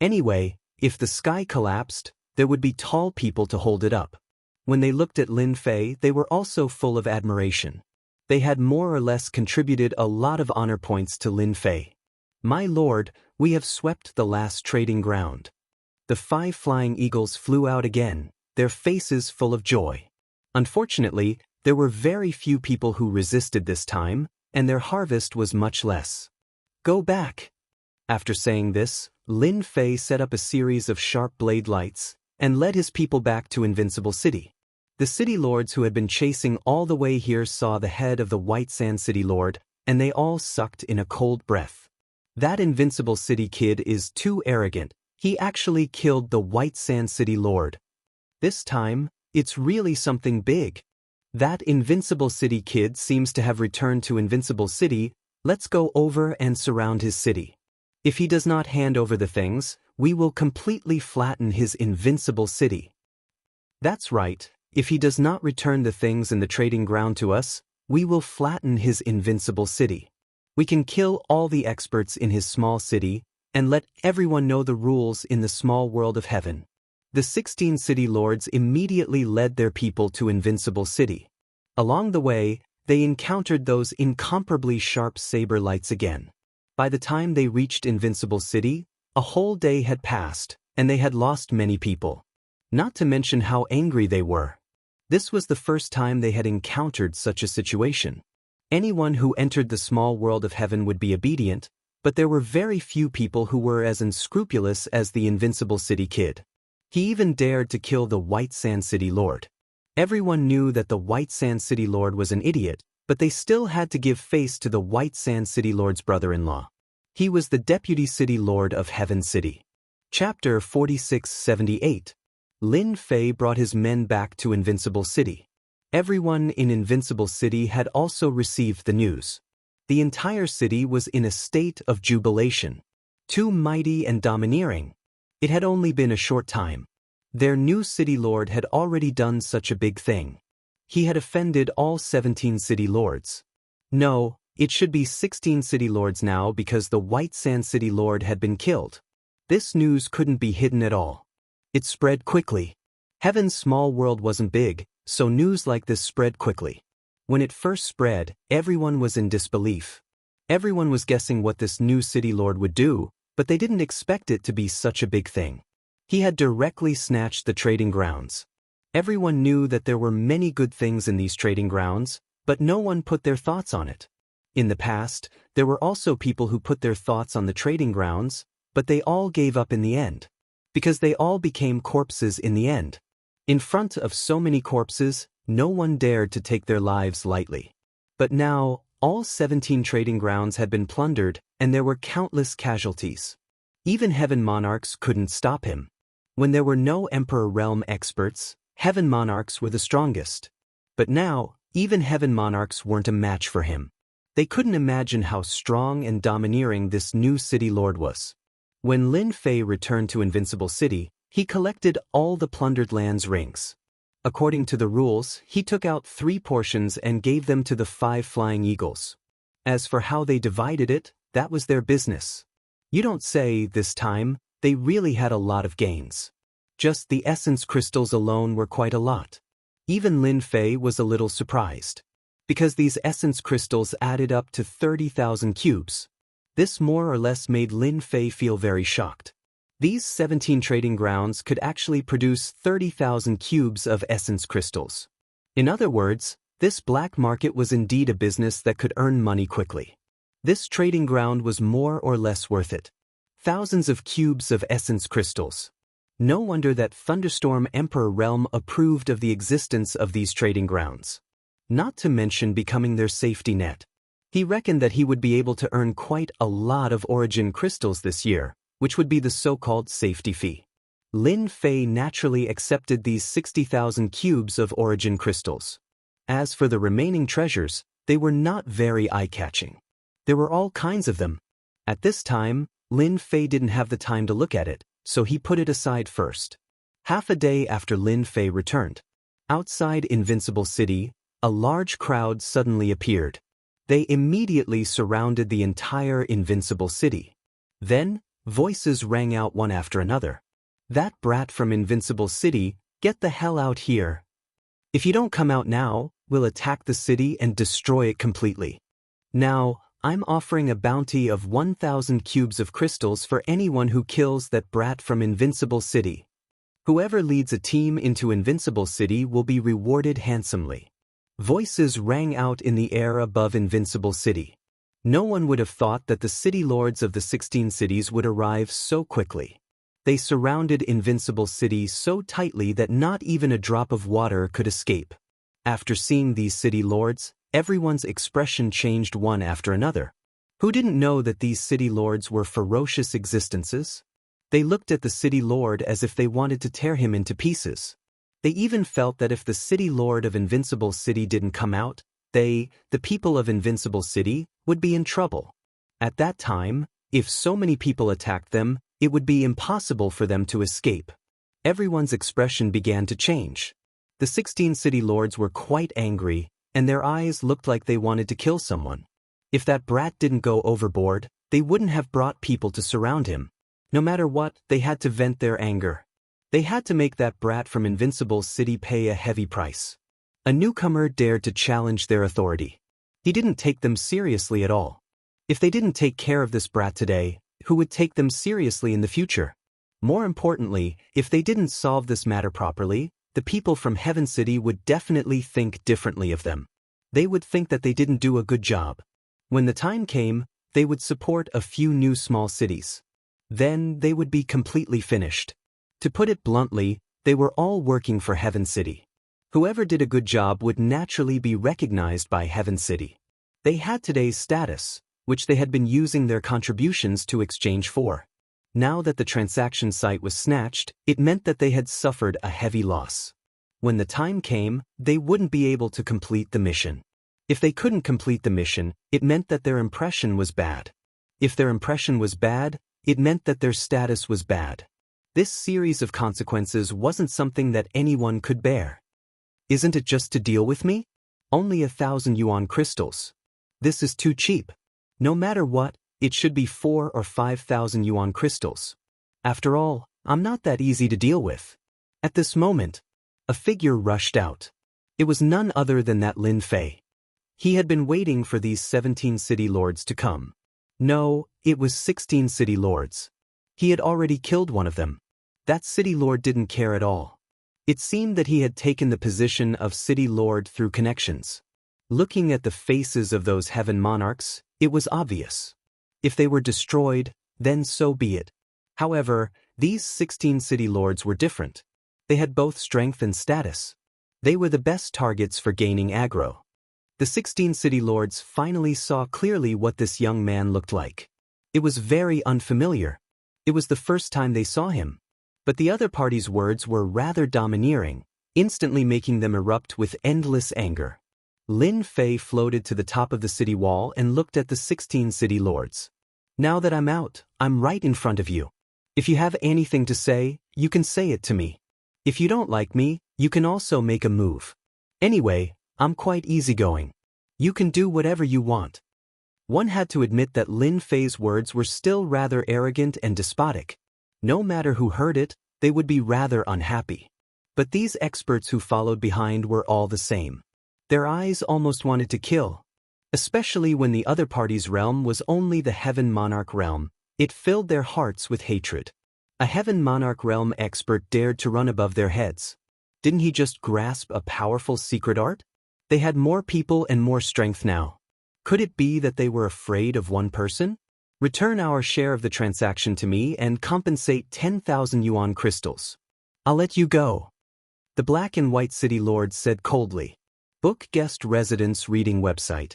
Anyway, if the sky collapsed, there would be tall people to hold it up. When they looked at Lin Fei, they were also full of admiration. They had more or less contributed a lot of honor points to Lin Fei. "My lord, we have swept the last trading ground." The 5 flying eagles flew out again, their faces full of joy. Unfortunately, there were very few people who resisted this time, and their harvest was much less. "Go back." After saying this, Lin Fei set up a series of sharp blade lights and led his people back to Invincible City. The city lords who had been chasing all the way here saw the head of the White Sand City Lord, and they all sucked in a cold breath. That Invincible City kid is too arrogant. He actually killed the White Sand City Lord. This time, it's really something big. That Invincible City kid seems to have returned to Invincible City. Let's go over and surround his city. If he does not hand over the things, we will completely flatten his Invincible City. That's right. If he does not return the things in the trading ground to us, we will flatten his Invincible City. We can kill all the experts in his small city and let everyone know the rules in the small world of heaven. The 16 city lords immediately led their people to Invincible City. Along the way, they encountered those incomparably sharp saber lights again. By the time they reached Invincible City, a whole day had passed, and they had lost many people. Not to mention how angry they were. This was the first time they had encountered such a situation. Anyone who entered the small world of heaven would be obedient, but there were very few people who were as unscrupulous as the Invincible City kid. He even dared to kill the White Sand City Lord. Everyone knew that the White Sand City Lord was an idiot, but they still had to give face to the White Sand City Lord's brother-in-law. He was the Deputy City Lord of Heaven City. Chapter 4678. Lin Fei brought his men back to Invincible City. Everyone in Invincible City had also received the news. The entire city was in a state of jubilation. Too mighty and domineering. It had only been a short time. Their new city lord had already done such a big thing. He had offended all 17 city lords. No, it should be 16 city lords now because the White Sand City Lord had been killed. This news couldn't be hidden at all. It spread quickly. Heaven's small world wasn't big, so news like this spread quickly. When it first spread, everyone was in disbelief. Everyone was guessing what this new city lord would do, but they didn't expect it to be such a big thing. He had directly snatched the trading grounds. Everyone knew that there were many good things in these trading grounds, but no one put their thoughts on it. In the past, there were also people who put their thoughts on the trading grounds, but they all gave up in the end. Because they all became corpses in the end. In front of so many corpses, no one dared to take their lives lightly. But now, all 17 trading grounds had been plundered, and there were countless casualties. Even Heaven Monarchs couldn't stop him. When there were no Emperor Realm experts, Heaven Monarchs were the strongest. But now, even Heaven Monarchs weren't a match for him. They couldn't imagine how strong and domineering this new city lord was. When Lin Fei returned to Invincible City, he collected all the plundered land's rings. According to the rules, he took out 3 portions and gave them to the 5 flying eagles. As for how they divided it, that was their business. You don't say. This time, they really had a lot of gains. Just the essence crystals alone were quite a lot. Even Lin Fei was a little surprised. Because these essence crystals added up to 30,000 cubes. This more or less made Lin Fei feel very shocked. These 17 trading grounds could actually produce 30,000 cubes of essence crystals. In other words, this black market was indeed a business that could earn money quickly. This trading ground was more or less worth it. Thousands of cubes of essence crystals. No wonder that Thunderstorm Emperor Realm approved of the existence of these trading grounds. Not to mention becoming their safety net. He reckoned that he would be able to earn quite a lot of origin crystals this year, which would be the so-called safety fee. Lin Fei naturally accepted these 60,000 cubes of origin crystals. As for the remaining treasures, they were not very eye-catching. There were all kinds of them. At this time, Lin Fei didn't have the time to look at it, so he put it aside first. Half a day after Lin Fei returned, outside Invincible City, a large crowd suddenly appeared. They immediately surrounded the entire invincible city. Then, voices rang out one after another. "That brat from Invincible City, get the hell out here. If you don't come out now, we'll attack the city and destroy it completely. Now, I'm offering a bounty of 1,000 cubes of crystals for anyone who kills that brat from Invincible City. Whoever leads a team into Invincible City will be rewarded handsomely." Voices rang out in the air above Invincible City. No one would have thought that the city lords of the 16 cities would arrive so quickly. They surrounded Invincible City so tightly that not even a drop of water could escape. After seeing these city lords, everyone's expression changed one after another. Who didn't know that these city lords were ferocious existences? They looked at the city lord as if they wanted to tear him into pieces. They even felt that if the city lord of Invincible City didn't come out, the people of Invincible City, would be in trouble. At that time, if so many people attacked them, it would be impossible for them to escape. Everyone's expression began to change. The 16 city lords were quite angry, and their eyes looked like they wanted to kill someone. If that brat didn't go overboard, they wouldn't have brought people to surround him. No matter what, they had to vent their anger. They had to make that brat from Invincible City pay a heavy price. A newcomer dared to challenge their authority. He didn't take them seriously at all. If they didn't take care of this brat today, who would take them seriously in the future? More importantly, if they didn't solve this matter properly, the people from Heaven City would definitely think differently of them. They would think that they didn't do a good job. When the time came, they would support a few new small cities. Then they would be completely finished. To put it bluntly, they were all working for Heaven City. Whoever did a good job would naturally be recognized by Heaven City. They had today's status, which they had been using their contributions to exchange for. Now that the transaction site was snatched, it meant that they had suffered a heavy loss. When the time came, they wouldn't be able to complete the mission. If they couldn't complete the mission, it meant that their impression was bad. If their impression was bad, it meant that their status was bad. This series of consequences wasn't something that anyone could bear. Isn't it just to deal with me? Only 1,000 yuan crystals. This is too cheap. No matter what, it should be 4,000 or 5,000 yuan crystals. After all, I'm not that easy to deal with. At this moment, a figure rushed out. It was none other than that Lin Fei. He had been waiting for these 17 city lords to come. No, it was 16 city lords. He had already killed one of them. That city lord didn't care at all. It seemed that he had taken the position of city lord through connections. Looking at the faces of those heaven monarchs, it was obvious. If they were destroyed, then so be it. However, these 16 city lords were different. They had both strength and status. They were the best targets for gaining aggro. The 16 city lords finally saw clearly what this young man looked like. It was very unfamiliar. It was the first time they saw him. But the other party's words were rather domineering, instantly making them erupt with endless anger. Lin Fei floated to the top of the city wall and looked at the 16 city lords. "Now that I'm out, I'm right in front of you. If you have anything to say, you can say it to me. If you don't like me, you can also make a move. Anyway, I'm quite easygoing. You can do whatever you want." One had to admit that Lin Fei's words were still rather arrogant and despotic. No matter who heard it, they would be rather unhappy. But these experts who followed behind were all the same. Their eyes almost wanted to kill. Especially when the other party's realm was only the Heaven Monarch realm, it filled their hearts with hatred. A Heaven Monarch realm expert dared to run above their heads. Didn't he just grasp a powerful secret art? They had more people and more strength now. Could it be that they were afraid of one person? "Return our share of the transaction to me and compensate 10,000 yuan crystals. I'll let you go," the black and white city lord said coldly. Book Guest Residence Reading Website.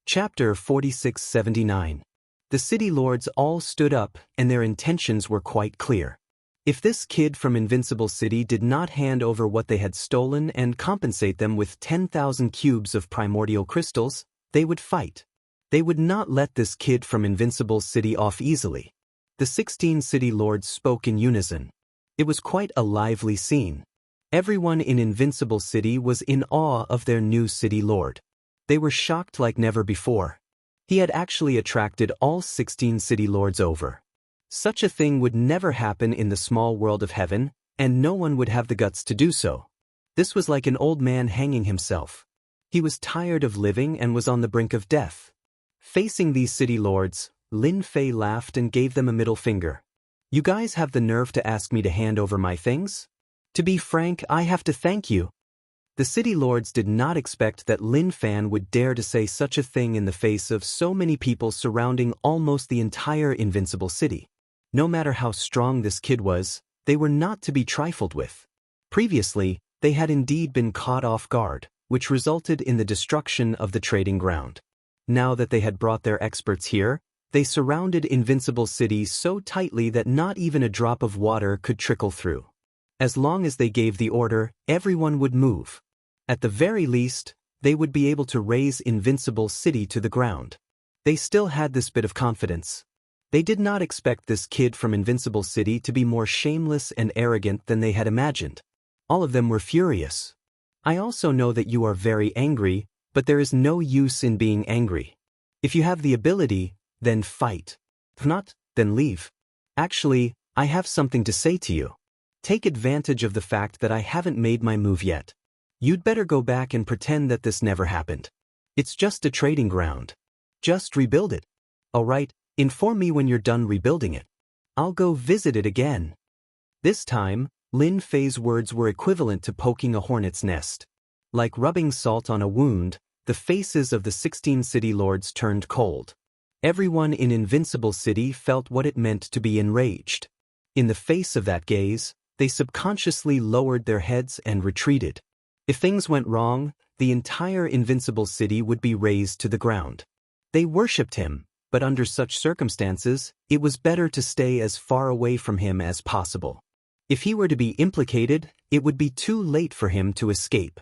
Chapter 4679. The city lords all stood up, and their intentions were quite clear. If this kid from Invincible City did not hand over what they had stolen and compensate them with 10,000 cubes of primordial crystals, they would fight. They would not let this kid from Invincible City off easily. The 16 city lords spoke in unison. It was quite a lively scene. Everyone in Invincible City was in awe of their new city lord. They were shocked like never before. He had actually attracted all 16 city lords over. Such a thing would never happen in the small world of heaven, and no one would have the guts to do so. This was like an old man hanging himself. He was tired of living and was on the brink of death. Facing these city lords, Lin Fei laughed and gave them a middle finger. You guys have the nerve to ask me to hand over my things? To be frank, I have to thank you. The city lords did not expect that Lin Fan would dare to say such a thing in the face of so many people surrounding almost the entire invincible city. No matter how strong this kid was, they were not to be trifled with. Previously, they had indeed been caught off guard, which resulted in the destruction of the trading ground. Now that they had brought their experts here, they surrounded Invincible City so tightly that not even a drop of water could trickle through. As long as they gave the order, everyone would move. At the very least, they would be able to raise Invincible City to the ground. They still had this bit of confidence. They did not expect this kid from Invincible City to be more shameless and arrogant than they had imagined. All of them were furious. I also know that you are very angry, but there is no use in being angry. If you have the ability, then fight. If not, then leave. Actually, I have something to say to you. Take advantage of the fact that I haven't made my move yet. You'd better go back and pretend that this never happened. It's just a trading ground. Just rebuild it. Alright, inform me when you're done rebuilding it. I'll go visit it again. This time, Lin Fei's words were equivalent to poking a hornet's nest. Like rubbing salt on a wound, the faces of the 16 city lords turned cold. Everyone in Invincible City felt what it meant to be enraged. In the face of that gaze, they subconsciously lowered their heads and retreated. If things went wrong, the entire Invincible City would be razed to the ground. They worshipped him, but under such circumstances, it was better to stay as far away from him as possible. If he were to be implicated, it would be too late for him to escape.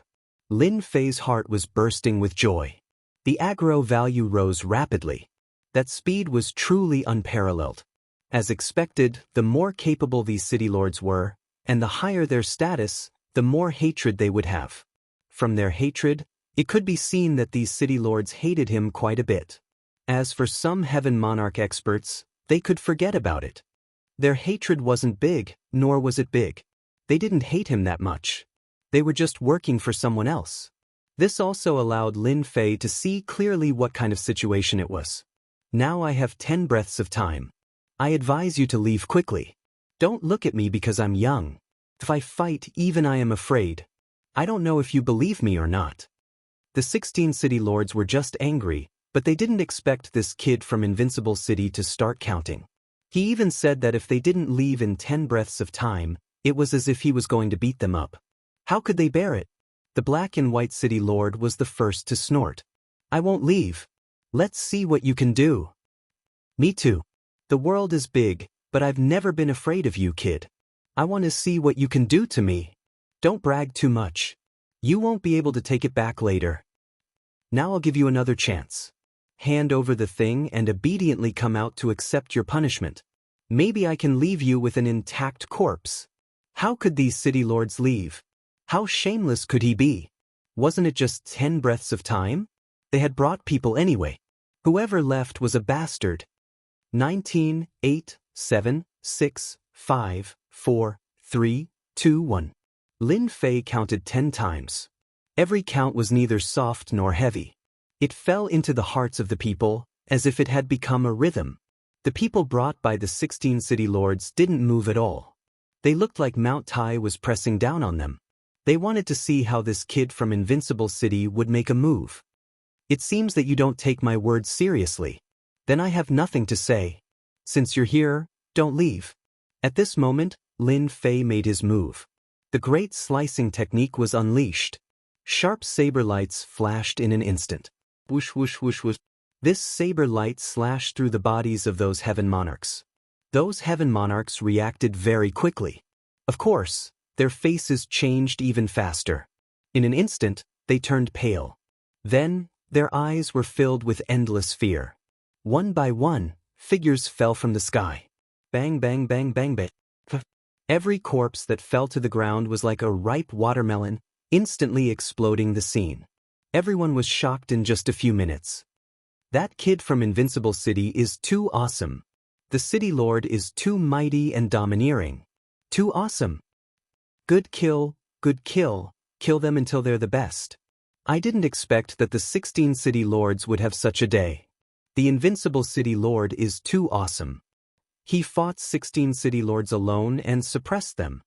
Lin Fei's heart was bursting with joy. The aggro value rose rapidly. That speed was truly unparalleled. As expected, the more capable these city lords were, and the higher their status, the more hatred they would have. From their hatred, it could be seen that these city lords hated him quite a bit. As for some Heaven Monarch experts, they could forget about it. Their hatred wasn't big, nor was it big. They didn't hate him that much. They were just working for someone else. This also allowed Lin Fei to see clearly what kind of situation it was. Now I have 10 breaths of time. I advise you to leave quickly. Don't look at me because I'm young. If I fight, even I am afraid. I don't know if you believe me or not. The 16 city lords were just angry, but they didn't expect this kid from Invincible City to start counting. He even said that if they didn't leave in 10 breaths of time, it was as if he was going to beat them up. How could they bear it? The black and white city lord was the first to snort. I won't leave. Let's see what you can do. Me too. The world is big, but I've never been afraid of you, kid. I want to see what you can do to me. Don't brag too much. You won't be able to take it back later. Now I'll give you another chance. Hand over the thing and obediently come out to accept your punishment. Maybe I can leave you with an intact corpse. How could these city lords leave? How shameless could he be? Wasn't it just 10 breaths of time? They had brought people anyway. Whoever left was a bastard. 19, 8, 7, 6, 5, 4, 3, 2, 1. Lin Fei counted 10 times. Every count was neither soft nor heavy. It fell into the hearts of the people, as if it had become a rhythm. The people brought by the 16 city lords didn't move at all. They looked like Mount Tai was pressing down on them. They wanted to see how this kid from Invincible City would make a move. It seems that you don't take my words seriously. Then I have nothing to say. Since you're here, don't leave. At this moment, Lin Fei made his move. The great slicing technique was unleashed. Sharp saber lights flashed in an instant. Whoosh whoosh whoosh whoosh. This saber light slashed through the bodies of those heaven monarchs. Those heaven monarchs reacted very quickly. Of course, their faces changed even faster. In an instant, they turned pale. Then, their eyes were filled with endless fear. One by one, figures fell from the sky. Bang bang bang bang bang. Every corpse that fell to the ground was like a ripe watermelon, instantly exploding the scene. Everyone was shocked in just a few minutes. That kid from Invincible City is too awesome. The City Lord is too mighty and domineering. Too awesome. Good kill, kill them until they're the best. I didn't expect that the 16 City Lords would have such a day. The Invincible City Lord is too awesome. He fought 16 City Lords alone and suppressed them.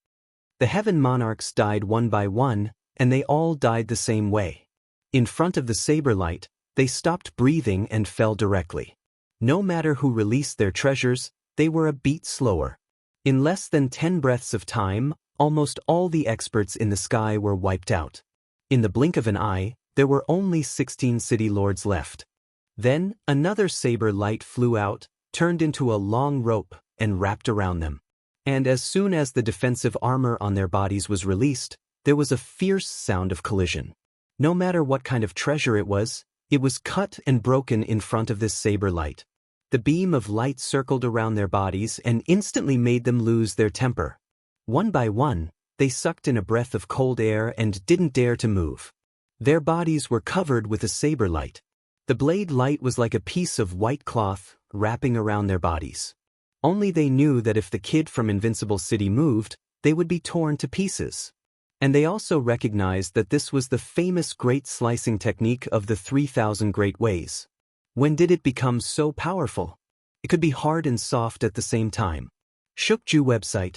The Heaven Monarchs died one by one, and they all died the same way. In front of the saber light, they stopped breathing and fell directly. No matter who released their treasures, they were a beat slower. In less than 10 breaths of time, almost all the experts in the sky were wiped out. In the blink of an eye, there were only 16 City Lords left. Then, another saber light flew out, turned into a long rope, and wrapped around them. And as soon as the defensive armor on their bodies was released, there was a fierce sound of collision. No matter what kind of treasure it was cut and broken in front of this saber light. The beam of light circled around their bodies and instantly made them lose their temper. One by one, they sucked in a breath of cold air and didn't dare to move. Their bodies were covered with a saber light. The blade light was like a piece of white cloth wrapping around their bodies. Only they knew that if the kid from Invincible City moved, they would be torn to pieces. And they also recognized that this was the famous great slicing technique of the 3,000 Great Ways. When did it become so powerful? It could be hard and soft at the same time. Shukju website.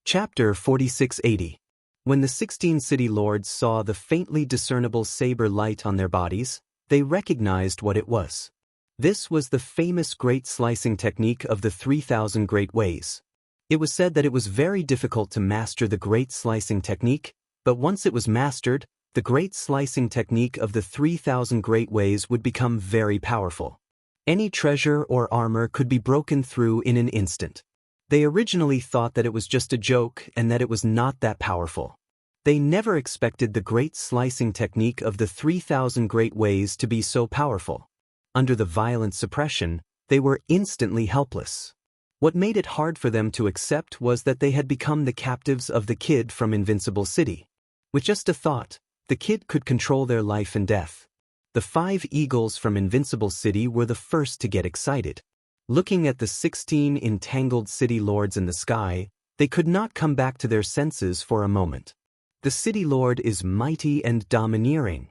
Chapter 4680. When the 16 City Lords saw the faintly discernible saber light on their bodies, they recognized what it was. This was the famous great slicing technique of the 3,000 Great Ways. It was said that it was very difficult to master the great slicing technique, but once it was mastered, the great slicing technique of the 3,000 Great Ways would become very powerful. Any treasure or armor could be broken through in an instant. They originally thought that it was just a joke and that it was not that powerful. They never expected the great slicing technique of the 3,000 Great Ways to be so powerful. Under the violent suppression, they were instantly helpless. What made it hard for them to accept was that they had become the captives of the kid from Invincible City. With just a thought, the kid could control their life and death. The 5 eagles from Invincible City were the first to get excited. Looking at the 16 entangled City Lords in the sky, they could not come back to their senses for a moment. The City Lord is mighty and domineering.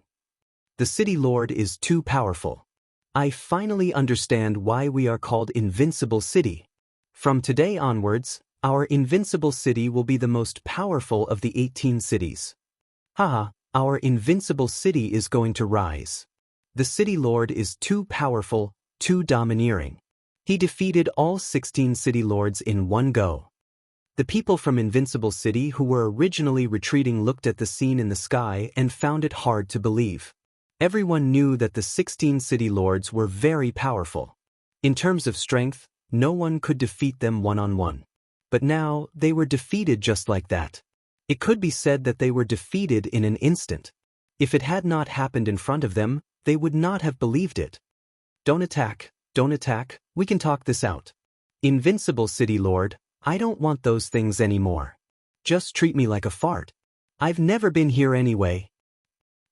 The City Lord is too powerful. I finally understand why we are called Invincible City. From today onwards, our Invincible City will be the most powerful of the 18 cities. Haha, our Invincible City is going to rise. The City Lord is too powerful, too domineering. He defeated all 16 City Lords in one go. The people from Invincible City who were originally retreating looked at the scene in the sky and found it hard to believe. Everyone knew that the 16 City Lords were very powerful. In terms of strength, no one could defeat them one-on-one. But now, they were defeated just like that. It could be said that they were defeated in an instant. If it had not happened in front of them, they would not have believed it. Don't attack, we can talk this out. Invincible City Lord, I don't want those things anymore. Just treat me like a fart. I've never been here anyway.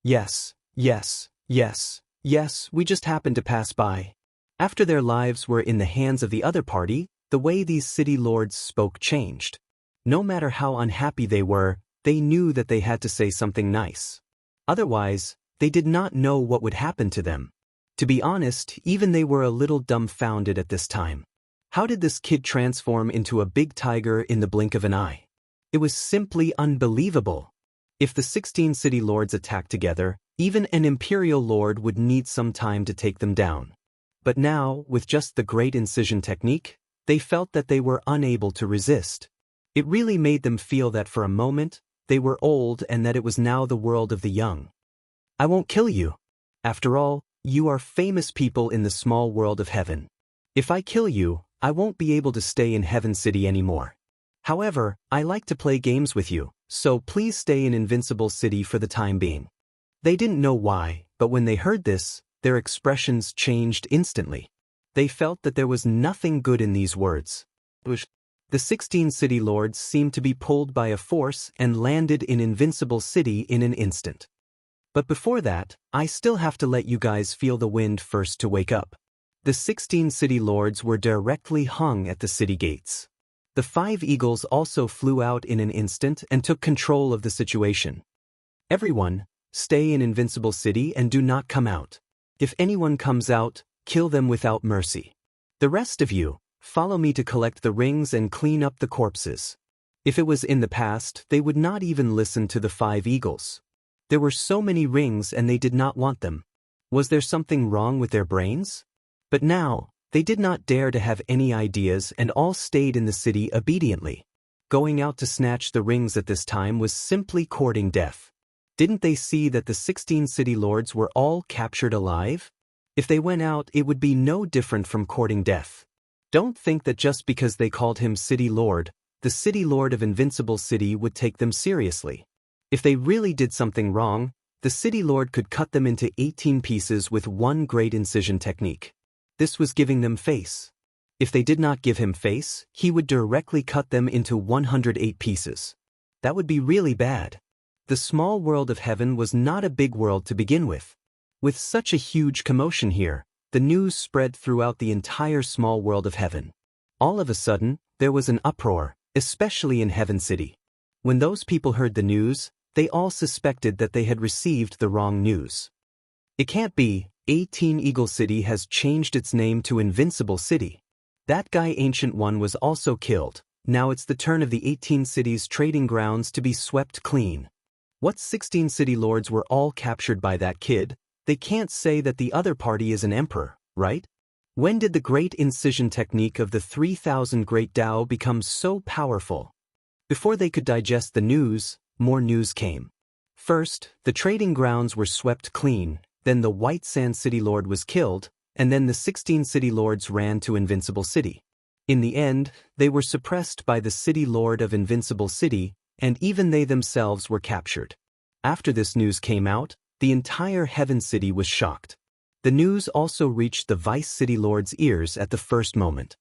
Yes, we just happened to pass by. After their lives were in the hands of the other party, the way these City Lords spoke changed. No matter how unhappy they were, they knew that they had to say something nice. Otherwise, they did not know what would happen to them. To be honest, even they were a little dumbfounded at this time. How did this kid transform into a big tiger in the blink of an eye? It was simply unbelievable. If the 16 City Lords attacked together, even an Imperial Lord would need some time to take them down. But now, with just the Great Incision technique, they felt that they were unable to resist. It really made them feel that for a moment, they were old and that it was now the world of the young. I won't kill you. After all, you are famous people in the small world of heaven. If I kill you, I won't be able to stay in Heaven City anymore. However, I like to play games with you, so please stay in Invincible City for the time being. They didn't know why, but when they heard this, their expressions changed instantly. They felt that there was nothing good in these words. The 16 City Lords seemed to be pulled by a force and landed in Invincible City in an instant. But before that, I still have to let you guys feel the wind first to wake up. The 16 city lords were directly hung at the city gates. The 5 eagles also flew out in an instant and took control of the situation. Everyone, stay in Invincible City and do not come out. If anyone comes out, kill them without mercy. The rest of you, follow me to collect the rings and clean up the corpses. If it was in the past, they would not even listen to the 5 eagles. There were so many rings and they did not want them. Was there something wrong with their brains? But now, they did not dare to have any ideas and all stayed in the city obediently. Going out to snatch the rings at this time was simply courting death. Didn't they see that the 16 city lords were all captured alive? If they went out, it would be no different from courting death. Don't think that just because they called him City Lord, the City Lord of Invincible City would take them seriously. If they really did something wrong, the City Lord could cut them into 18 pieces with one great incision technique. This was giving them face. If they did not give him face, he would directly cut them into 108 pieces. That would be really bad. The small world of heaven was not a big world to begin with. With such a huge commotion here, the news spread throughout the entire small world of heaven. All of a sudden, there was an uproar, especially in Heaven City. When those people heard the news, they all suspected that they had received the wrong news. It can't be, 18 Eagle City has changed its name to Invincible City. That guy Ancient One was also killed. Now it's the turn of the 18 cities' trading grounds to be swept clean. What 16 city lords were all captured by that kid? They can't say that the other party is an emperor, right? When did the great incision technique of the 3000 Great Tao become so powerful? Before they could digest the news, more news came. First, the trading grounds were swept clean, then the White Sand City Lord was killed, and then the 16 city lords ran to Invincible City. In the end, they were suppressed by the City Lord of Invincible City, and even they themselves were captured. After this news came out, the entire Heaven City was shocked. The news also reached the Vice City Lord's ears at the first moment.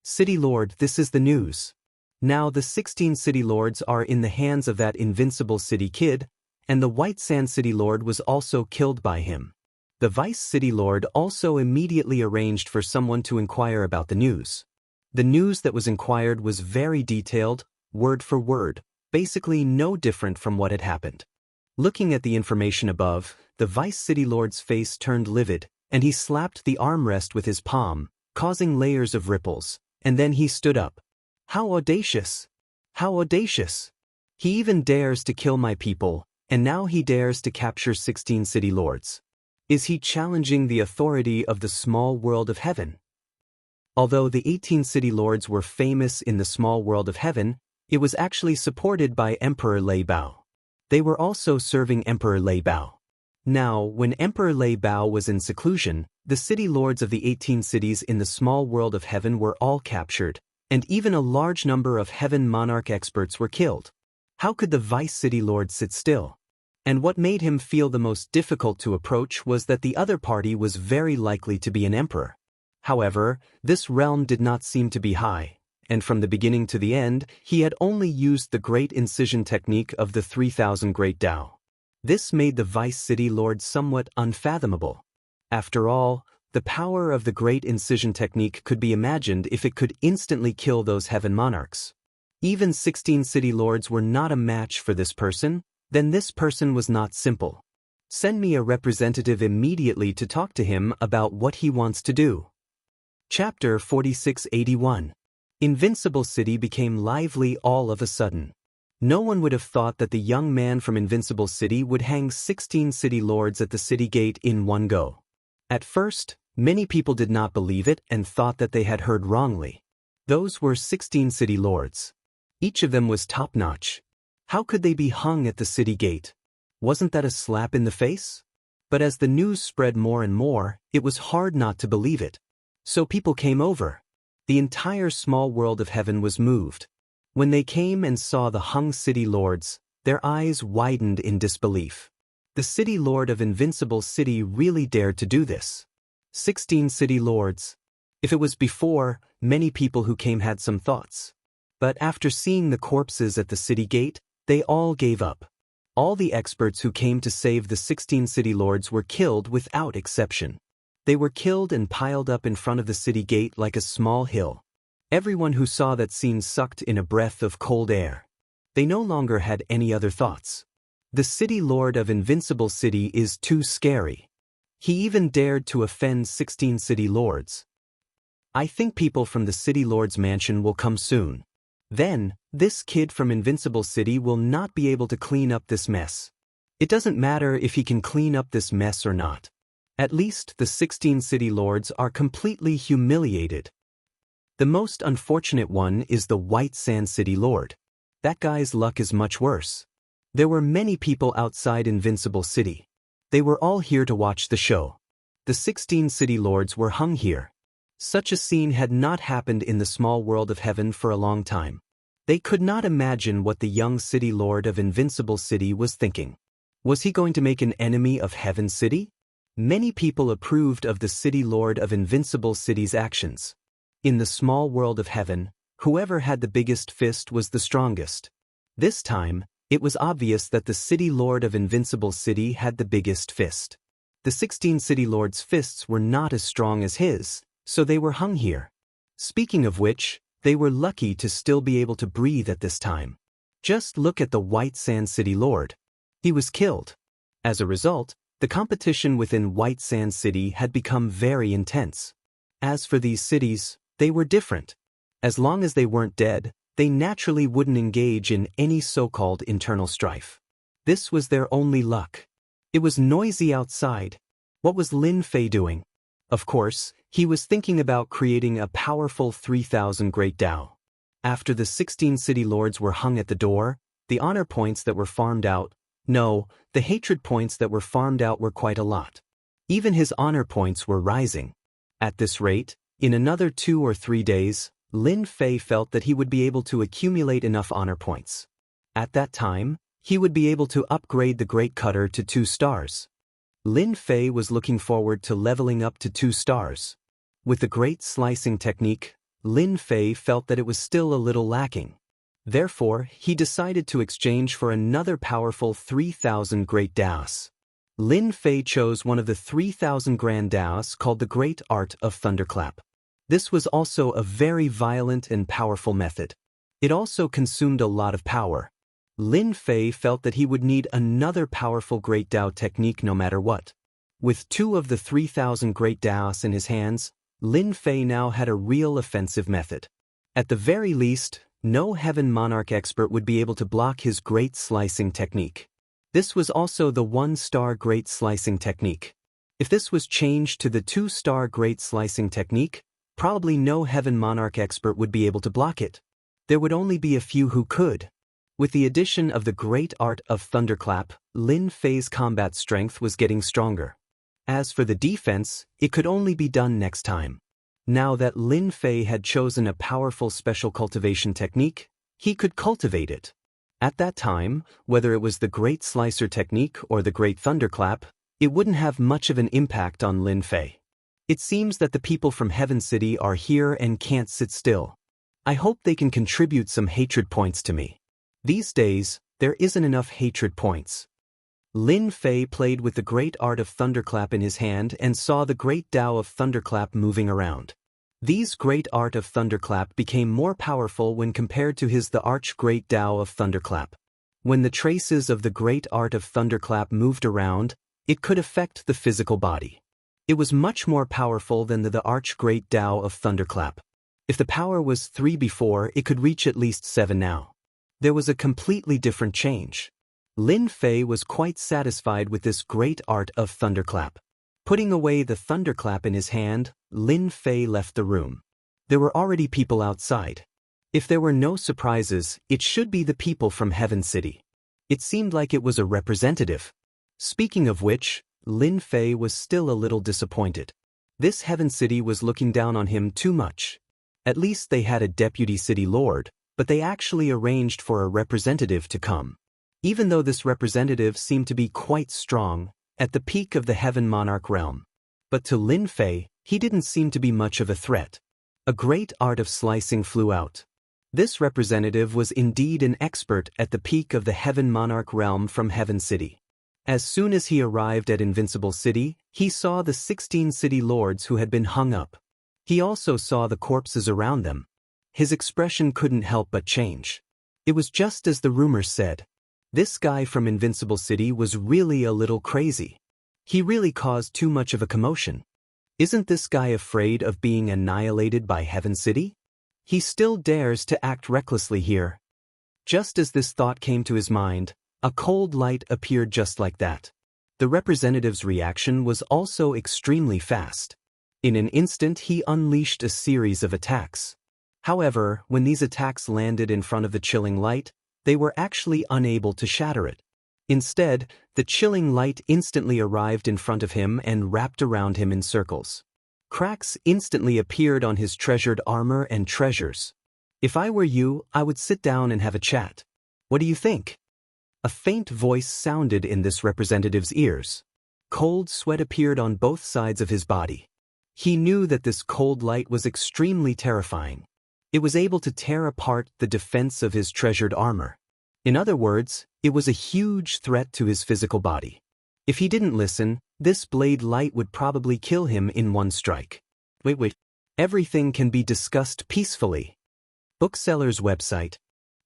City Lord, this is the news. Now the 16 City Lords are in the hands of that Invincible City kid, and the White Sand City Lord was also killed by him. The Vice City Lord also immediately arranged for someone to inquire about the news. The news that was inquired was very detailed, word for word, basically no different from what had happened. Looking at the information above, the Vice City Lord's face turned livid, and he slapped the armrest with his palm, causing layers of ripples, and then he stood up. How audacious! How audacious! He even dares to kill my people, and now he dares to capture 16 city lords. Is he challenging the authority of the small world of heaven? Although the 18 city lords were famous in the small world of heaven, it was actually supported by Emperor Lei Bao. They were also serving Emperor Lei Bao. Now, when Emperor Lei Bao was in seclusion, the city lords of the 18 cities in the small world of heaven were all captured, and even a large number of heaven monarch experts were killed. How could the Vice City Lord sit still? And what made him feel the most difficult to approach was that the other party was very likely to be an emperor. However, this realm did not seem to be high, and from the beginning to the end, he had only used the great incision technique of the 3000 Great Tao. This made the Vice City Lord somewhat unfathomable. After all, the power of the great incision technique could be imagined if it could instantly kill those heaven monarchs. Even 16 city lords were not a match for this person, then this person was not simple. Send me a representative immediately to talk to him about what he wants to do. Chapter 4681. Invincible City became lively all of a sudden. No one would have thought that the young man from Invincible City would hang 16 city lords at the city gate in one go. At first, many people did not believe it and thought that they had heard wrongly. Those were 16 city lords. Each of them was top-notch. How could they be hung at the city gate? Wasn't that a slap in the face? But as the news spread more and more, it was hard not to believe it. So people came over. The entire small world of heaven was moved. When they came and saw the hung city lords, their eyes widened in disbelief. The city lord of Invincible City really dared to do this. 16 city lords. If it was before, many people who came had some thoughts. But after seeing the corpses at the city gate, they all gave up. All the experts who came to save the 16 city lords were killed without exception. They were killed and piled up in front of the city gate like a small hill. Everyone who saw that scene sucked in a breath of cold air. They no longer had any other thoughts. The city lord of Invincible City is too scary. He even dared to offend 16 city lords. I think people from the city lord's mansion will come soon. Then, this kid from Invincible City will not be able to clean up this mess. It doesn't matter if he can clean up this mess or not. At least the 16 city lords are completely humiliated. The most unfortunate one is the White Sand City Lord. That guy's luck is much worse. There were many people outside Invincible City. They were all here to watch the show. The 16 city lords were hung here. Such a scene had not happened in the small world of heaven for a long time. They could not imagine what the young city lord of Invincible City was thinking. Was he going to make an enemy of Heaven City? Many people approved of the city lord of Invincible City's actions. In the small world of heaven, whoever had the biggest fist was the strongest. This time, it was obvious that the city lord of Invincible City had the biggest fist. The 16 city lords' fists were not as strong as his, so they were hung here. Speaking of which, they were lucky to still be able to breathe at this time. Just look at the White Sand City Lord. He was killed. As a result, the competition within White Sand City had become very intense. As for these cities, they were different. As long as they weren't dead, they naturally wouldn't engage in any so-called internal strife. This was their only luck. It was noisy outside. What was Lin Fei doing? Of course, he was thinking about creating a powerful 3,000 Great Dao. After the 16 city lords were hung at the door, the honor points that were farmed out, no, the hatred points that were farmed out were quite a lot. Even his honor points were rising. At this rate, in another 2 or 3 days, Lin Fei felt that he would be able to accumulate enough honor points. At that time, he would be able to upgrade the Great Cutter to 2 stars. Lin Fei was looking forward to leveling up to 2 stars. With the Great Slicing Technique, Lin Fei felt that it was still a little lacking. Therefore, he decided to exchange for another powerful 3,000 Great Daos. Lin Fei chose one of the 3,000 Grand Daos called the Great Art of Thunderclap. This was also a very violent and powerful method. It also consumed a lot of power. Lin Fei felt that he would need another powerful Great Dao technique no matter what. With 2 of the 3,000 Great Daos in his hands, Lin Fei now had a real offensive method. At the very least, no Heaven Monarch expert would be able to block his Great Slicing Technique. This was also the 1-star Great Slicing Technique. If this was changed to the 2-star Great Slicing Technique, probably no Heaven Monarch expert would be able to block it. There would only be a few who could. With the addition of the Great Art of Thunderclap, Lin Fei's combat strength was getting stronger. As for the defense, it could only be done next time. Now that Lin Fei had chosen a powerful special cultivation technique, he could cultivate it. At that time, whether it was the Great Slicer technique or the Great Thunderclap, it wouldn't have much of an impact on Lin Fei. It seems that the people from Heaven City are here and can't sit still. I hope they can contribute some hatred points to me. These days, there isn't enough hatred points. Lin Fei played with the Great Art of Thunderclap in his hand and saw the Great Dao of Thunderclap moving around. These Great Art of Thunderclap became more powerful when compared to his the Arch Great Dao of Thunderclap. When the traces of the Great Art of Thunderclap moved around, it could affect the physical body. It was much more powerful than the Arch Great Dao of Thunderclap. If the power was 3 before, it could reach at least 7 now. There was a completely different change. Lin Fei was quite satisfied with this Great Art of Thunderclap. Putting away the Thunderclap in his hand, Lin Fei left the room. There were already people outside. If there were no surprises, it should be the people from Heaven City. It seemed like it was a representative. Speaking of which, Lin Fei was still a little disappointed. This Heaven City was looking down on him too much. At least they had a deputy city lord, but they actually arranged for a representative to come. Even though this representative seemed to be quite strong, at the peak of the Heaven Monarch realm. But to Lin Fei, he didn't seem to be much of a threat. A Great Art of Slicing flew out. This representative was indeed an expert at the peak of the Heaven Monarch realm from Heaven City. As soon as he arrived at Invincible City, he saw the 16 city lords who had been hung up. He also saw the corpses around them. His expression couldn't help but change. It was just as the rumors said. This guy from Invincible City was really a little crazy. He really caused too much of a commotion. Isn't this guy afraid of being annihilated by Heaven City? He still dares to act recklessly here. Just as this thought came to his mind, a cold light appeared just like that. The representative's reaction was also extremely fast. In an instant he unleashed a series of attacks. However, when these attacks landed in front of the chilling light, they were actually unable to shatter it. Instead, the chilling light instantly arrived in front of him and wrapped around him in circles. Cracks instantly appeared on his treasured armor and treasures. If I were you, I would sit down and have a chat. What do you think? A faint voice sounded in this representative's ears. Cold sweat appeared on both sides of his body. He knew that this cold light was extremely terrifying. It was able to tear apart the defense of his treasured armor. In other words, it was a huge threat to his physical body. If he didn't listen, this blade light would probably kill him in one strike. Wait. Everything can be discussed peacefully. Bookseller's website.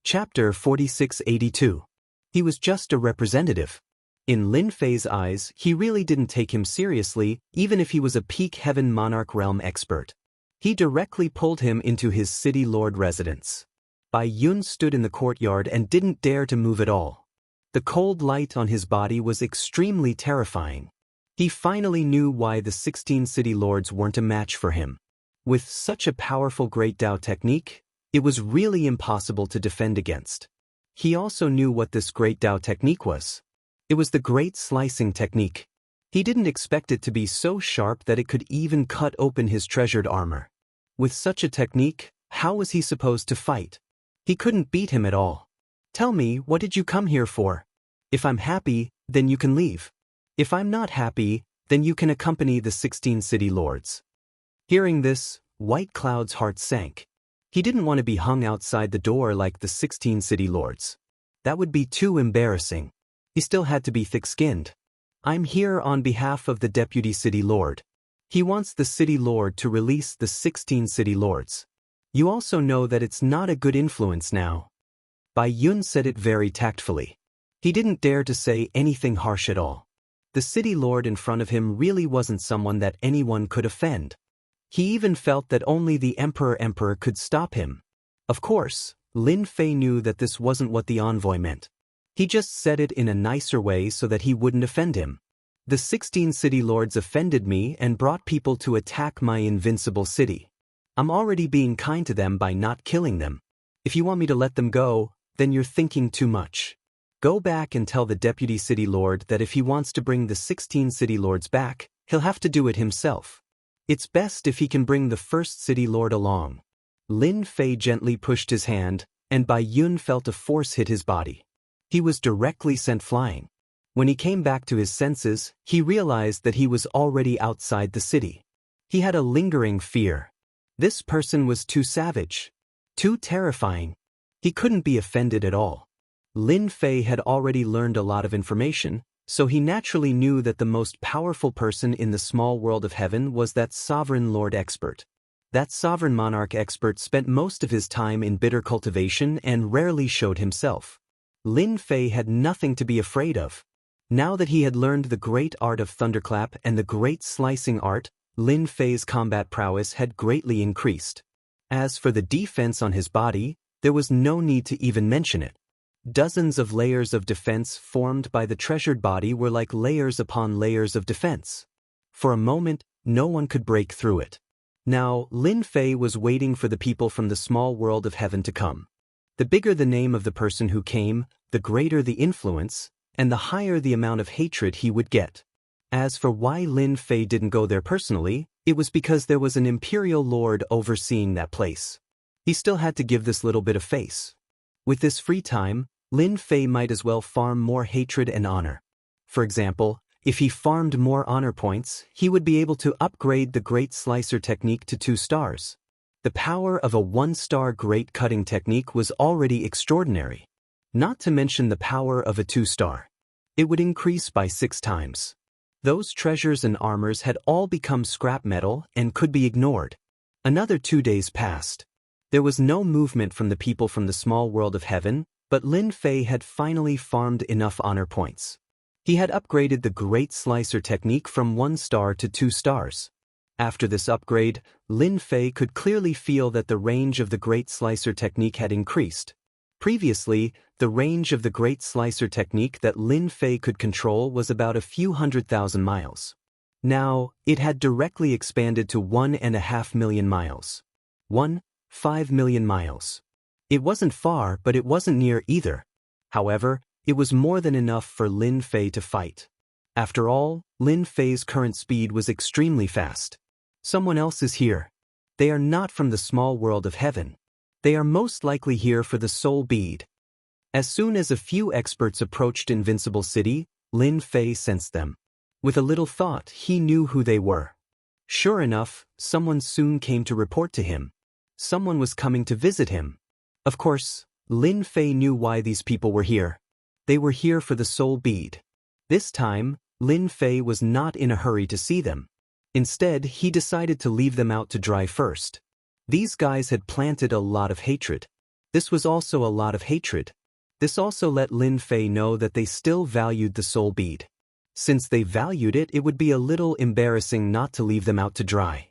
Chapter 4682. He was just a representative. In Lin Fei's eyes, he really didn't take him seriously, even if he was a peak Heaven Monarch realm expert. He directly pulled him into his city lord residence. Bai Yun stood in the courtyard and didn't dare to move at all. The cold light on his body was extremely terrifying. He finally knew why the 16 city lords weren't a match for him. With such a powerful Great Dao technique, it was really impossible to defend against. He also knew what this Great Dao technique was. It was the Great Slicing technique. He didn't expect it to be so sharp that it could even cut open his treasured armor. With such a technique, how was he supposed to fight? He couldn't beat him at all. Tell me, what did you come here for? If I'm happy, then you can leave. If I'm not happy, then you can accompany the 16 city lords. Hearing this, White Cloud's heart sank. He didn't want to be hung outside the door like the 16 city lords. That would be too embarrassing. He still had to be thick-skinned. I'm here on behalf of the deputy city lord. He wants the city lord to release the 16 city lords. You also know that it's not a good influence now. Bai Yun said it very tactfully. He didn't dare to say anything harsh at all. The city lord in front of him really wasn't someone that anyone could offend. He even felt that only the emperor could stop him. Of course, Lin Fei knew that this wasn't what the envoy meant. He just said it in a nicer way so that he wouldn't offend him. The 16 city lords offended me and brought people to attack my invincible city. I'm already being kind to them by not killing them. If you want me to let them go, then you're thinking too much. Go back and tell the deputy city lord that if he wants to bring the 16 city lords back, he'll have to do it himself. It's best if he can bring the first city lord along. Lin Fei gently pushed his hand, and Bai Yun felt a force hit his body. He was directly sent flying. When he came back to his senses, he realized that he was already outside the city. He had a lingering fear. This person was too savage. Too terrifying. He couldn't be offended at all. Lin Fei had already learned a lot of information, so he naturally knew that the most powerful person in the small world of heaven was that sovereign lord expert. That sovereign monarch expert spent most of his time in bitter cultivation and rarely showed himself. Lin Fei had nothing to be afraid of. Now that he had learned the great art of thunderclap and the great slicing art, Lin Fei's combat prowess had greatly increased. As for the defense on his body, there was no need to even mention it. Dozens of layers of defense formed by the treasured body were like layers upon layers of defense. For a moment, no one could break through it. Now, Lin Fei was waiting for the people from the small world of heaven to come. The bigger the name of the person who came, the greater the influence, and the higher the amount of hatred he would get. As for why Lin Fei didn't go there personally, it was because there was an imperial lord overseeing that place. He still had to give this little bit of face. With this free time, Lin Fei might as well farm more hatred and honor. For example, if he farmed more honor points, he would be able to upgrade the Great Slicer technique to 2 stars. The power of a one-star great cutting technique was already extraordinary. Not to mention the power of a two-star. It would increase by 6 times. Those treasures and armors had all become scrap metal and could be ignored. Another 2 days passed. There was no movement from the people from the small world of heaven, but Lin Fei had finally farmed enough honor points. He had upgraded the Great Slicer technique from 1 star to 2 stars. After this upgrade, Lin Fei could clearly feel that the range of the Great Slicer technique had increased. Previously, the range of the Great Slicer technique that Lin Fei could control was about a few 100,000 miles. Now, it had directly expanded to 1.5 million miles. 1.5 million miles. It wasn't far, but it wasn't near either. However, it was more than enough for Lin Fei to fight. After all, Lin Fei's current speed was extremely fast. Someone else is here. They are not from the small world of heaven. They are most likely here for the soul bead. As soon as a few experts approached Invincible City, Lin Fei sensed them. With a little thought, he knew who they were. Sure enough, someone soon came to report to him. Someone was coming to visit him. Of course, Lin Fei knew why these people were here. They were here for the soul bead. This time, Lin Fei was not in a hurry to see them. Instead, he decided to leave them out to dry first. These guys had planted a lot of hatred. This was also a lot of hatred. This also let Lin Fei know that they still valued the soul bead. Since they valued it, it would be a little embarrassing not to leave them out to dry.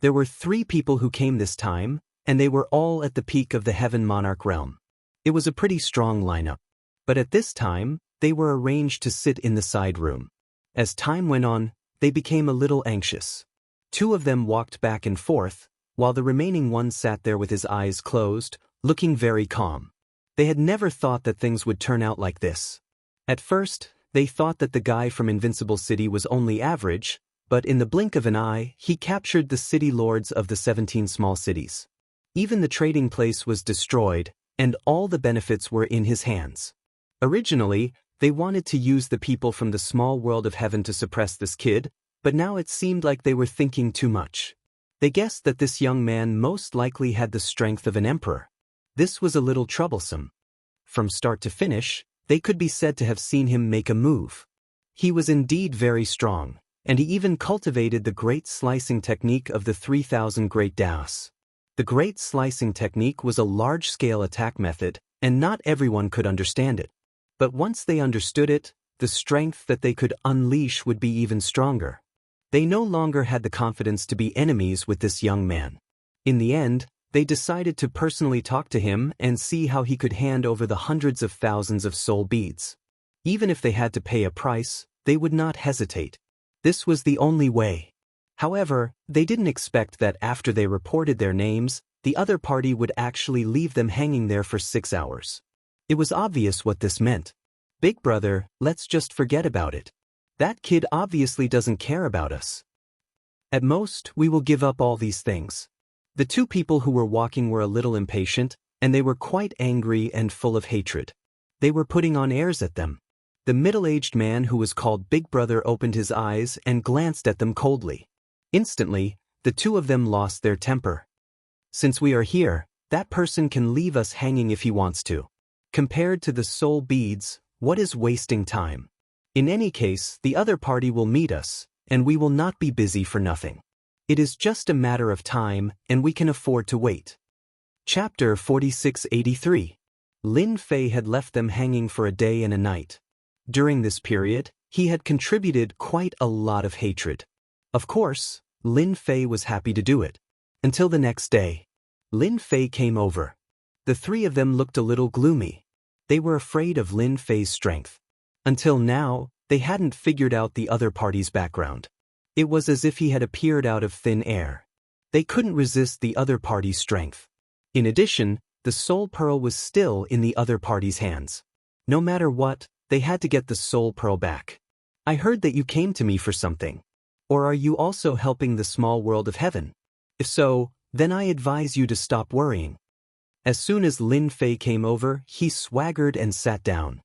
There were 3 people who came this time, and they were all at the peak of the Heaven Monarch realm. It was a pretty strong lineup. But at this time, they were arranged to sit in the side room. As time went on, they became a little anxious. 2 of them walked back and forth, while the remaining one sat there with his eyes closed, looking very calm. They had never thought that things would turn out like this. At first, they thought that the guy from Invincible City was only average, but in the blink of an eye, he captured the city lords of the 17 small cities. Even the trading place was destroyed, and all the benefits were in his hands. Originally, they wanted to use the people from the small world of heaven to suppress this kid, but now it seemed like they were thinking too much. They guessed that this young man most likely had the strength of an emperor. This was a little troublesome. From start to finish, they could be said to have seen him make a move. He was indeed very strong, and he even cultivated the great slicing technique of the 3,000 Great Daos. The great slicing technique was a large-scale attack method, and not everyone could understand it. But once they understood it, the strength that they could unleash would be even stronger. They no longer had the confidence to be enemies with this young man. In the end, they decided to personally talk to him and see how he could hand over the hundreds of thousands of soul beads. Even if they had to pay a price, they would not hesitate. This was the only way. However, they didn't expect that after they reported their names, the other party would actually leave them hanging there for 6 hours. It was obvious what this meant. Big brother, let's just forget about it. That kid obviously doesn't care about us. At most, we will give up all these things. The 2 people who were walking were a little impatient, and they were quite angry and full of hatred. They were putting on airs at them. The middle-aged man who was called Big Brother opened his eyes and glanced at them coldly. Instantly, the 2 of them lost their temper. Since we are here, that person can leave us hanging if he wants to. Compared to the soul beads, what is wasting time? In any case, the other party will meet us, and we will not be busy for nothing. It is just a matter of time, and we can afford to wait. Chapter 4683. Lin Fei had left them hanging for a day and a night. During this period, he had contributed quite a lot of hatred. Of course, Lin Fei was happy to do it. Until the next day. Lin Fei came over. The 3 of them looked a little gloomy. They were afraid of Lin Fei's strength. Until now, they hadn't figured out the other party's background. It was as if he had appeared out of thin air. They couldn't resist the other party's strength. In addition, the soul pearl was still in the other party's hands. No matter what, they had to get the soul pearl back. I heard that you came to me for something. Or are you also helping the small world of heaven? If so, then I advise you to stop worrying. As soon as Lin Fei came over, he swaggered and sat down.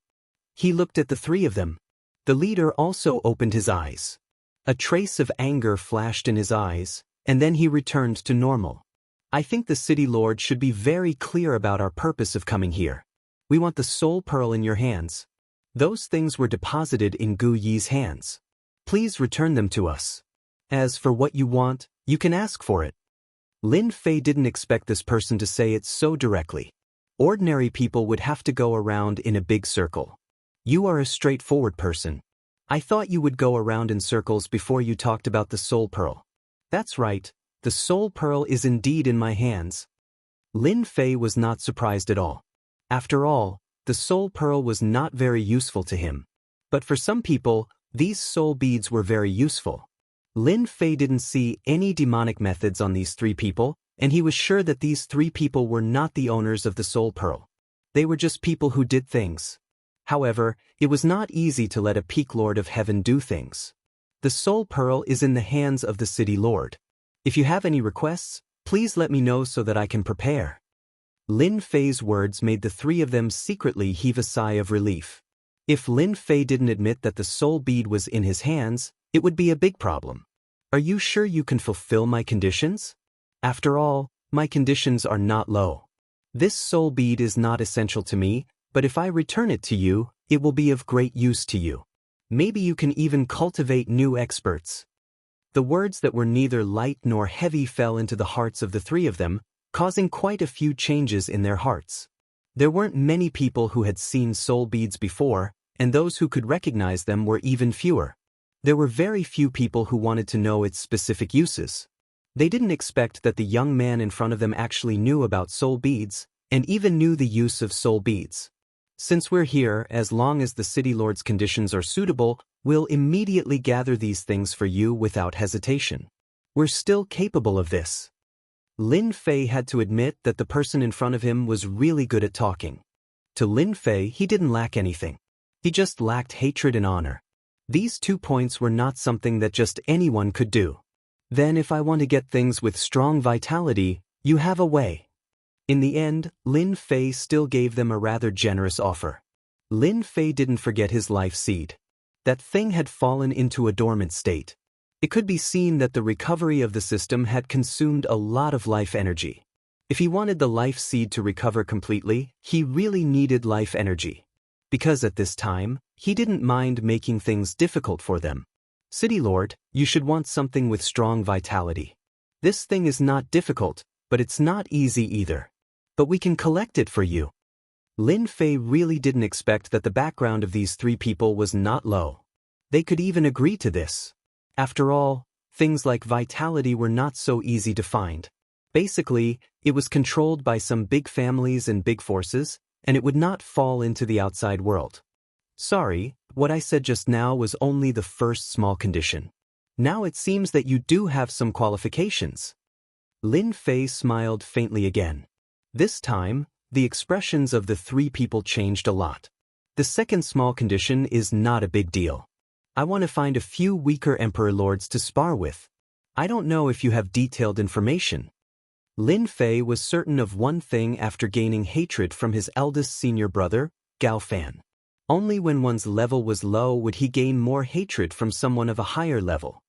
He looked at the 3 of them. The leader also opened his eyes. A trace of anger flashed in his eyes, and then he returned to normal. I think the city lord should be very clear about our purpose of coming here. We want the soul pearl in your hands. Those things were deposited in Gu Yi's hands. Please return them to us. As for what you want, you can ask for it. Lin Fei didn't expect this person to say it so directly. Ordinary people would have to go around in a big circle. You are a straightforward person. I thought you would go around in circles before you talked about the soul pearl. That's right, the soul pearl is indeed in my hands. Lin Fei was not surprised at all. After all, the soul pearl was not very useful to him. But for some people, these soul beads were very useful. Lin Fei didn't see any demonic methods on these three people, and he was sure that these three people were not the owners of the soul pearl. They were just people who did things. However, it was not easy to let a peak lord of heaven do things. The soul pearl is in the hands of the city lord. If you have any requests, please let me know so that I can prepare. Lin Fei's words made the three of them secretly heave a sigh of relief. If Lin Fei didn't admit that the soul bead was in his hands, it would be a big problem. Are you sure you can fulfill my conditions? After all, my conditions are not low. This soul bead is not essential to me, but if I return it to you, it will be of great use to you. Maybe you can even cultivate new experts. The words that were neither light nor heavy fell into the hearts of the three of them, causing quite a few changes in their hearts. There weren't many people who had seen soul beads before, and those who could recognize them were even fewer. There were very few people who wanted to know its specific uses. They didn't expect that the young man in front of them actually knew about soul beads, and even knew the use of soul beads. Since we're here, as long as the city lord's conditions are suitable, we'll immediately gather these things for you without hesitation. We're still capable of this. Lin Fei had to admit that the person in front of him was really good at talking. To Lin Fei, he didn't lack anything. He just lacked hatred and honor. These 2 points were not something that just anyone could do. Then if I want to get things with strong vitality, you have a way. In the end, Lin Fei still gave them a rather generous offer. Lin Fei didn't forget his life seed. That thing had fallen into a dormant state. It could be seen that the recovery of the system had consumed a lot of life energy. If he wanted the life seed to recover completely, he really needed life energy. Because at this time, he didn't mind making things difficult for them. City Lord, you should want something with strong vitality. This thing is not difficult, but it's not easy either. But we can collect it for you. Lin Fei really didn't expect that the background of these three people was not low. They could even agree to this. After all, things like vitality were not so easy to find. Basically, it was controlled by some big families and big forces, and it would not fall into the outside world. Sorry, what I said just now was only the first small condition. Now it seems that you do have some qualifications. Lin Fei smiled faintly again. This time, the expressions of the three people changed a lot. The second small condition is not a big deal. I want to find a few weaker Emperor Lords to spar with. I don't know if you have detailed information. Lin Fei was certain of one thing after gaining hatred from his eldest senior brother, Gao Fan. Only when one's level was low would he gain more hatred from someone of a higher level.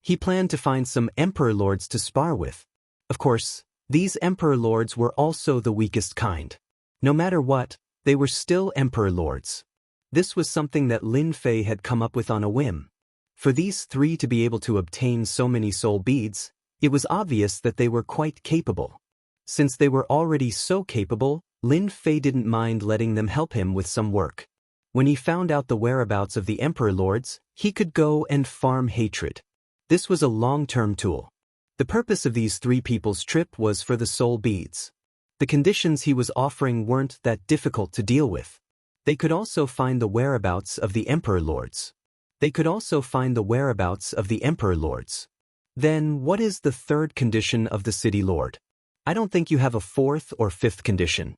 He planned to find some Emperor Lords to spar with. Of course, these Emperor Lords were also the weakest kind. No matter what, they were still Emperor Lords. This was something that Lin Fei had come up with on a whim. For these three to be able to obtain so many soul beads, it was obvious that they were quite capable. Since they were already so capable, Lin Fei didn't mind letting them help him with some work. When he found out the whereabouts of the Emperor Lords, he could go and farm hatred. This was a long-term tool. The purpose of these three people's trip was for the soul beads. The conditions he was offering weren't that difficult to deal with. They could also find the whereabouts of the Emperor Lords. Then what is the third condition of the City Lord? I don't think you have a fourth or fifth condition.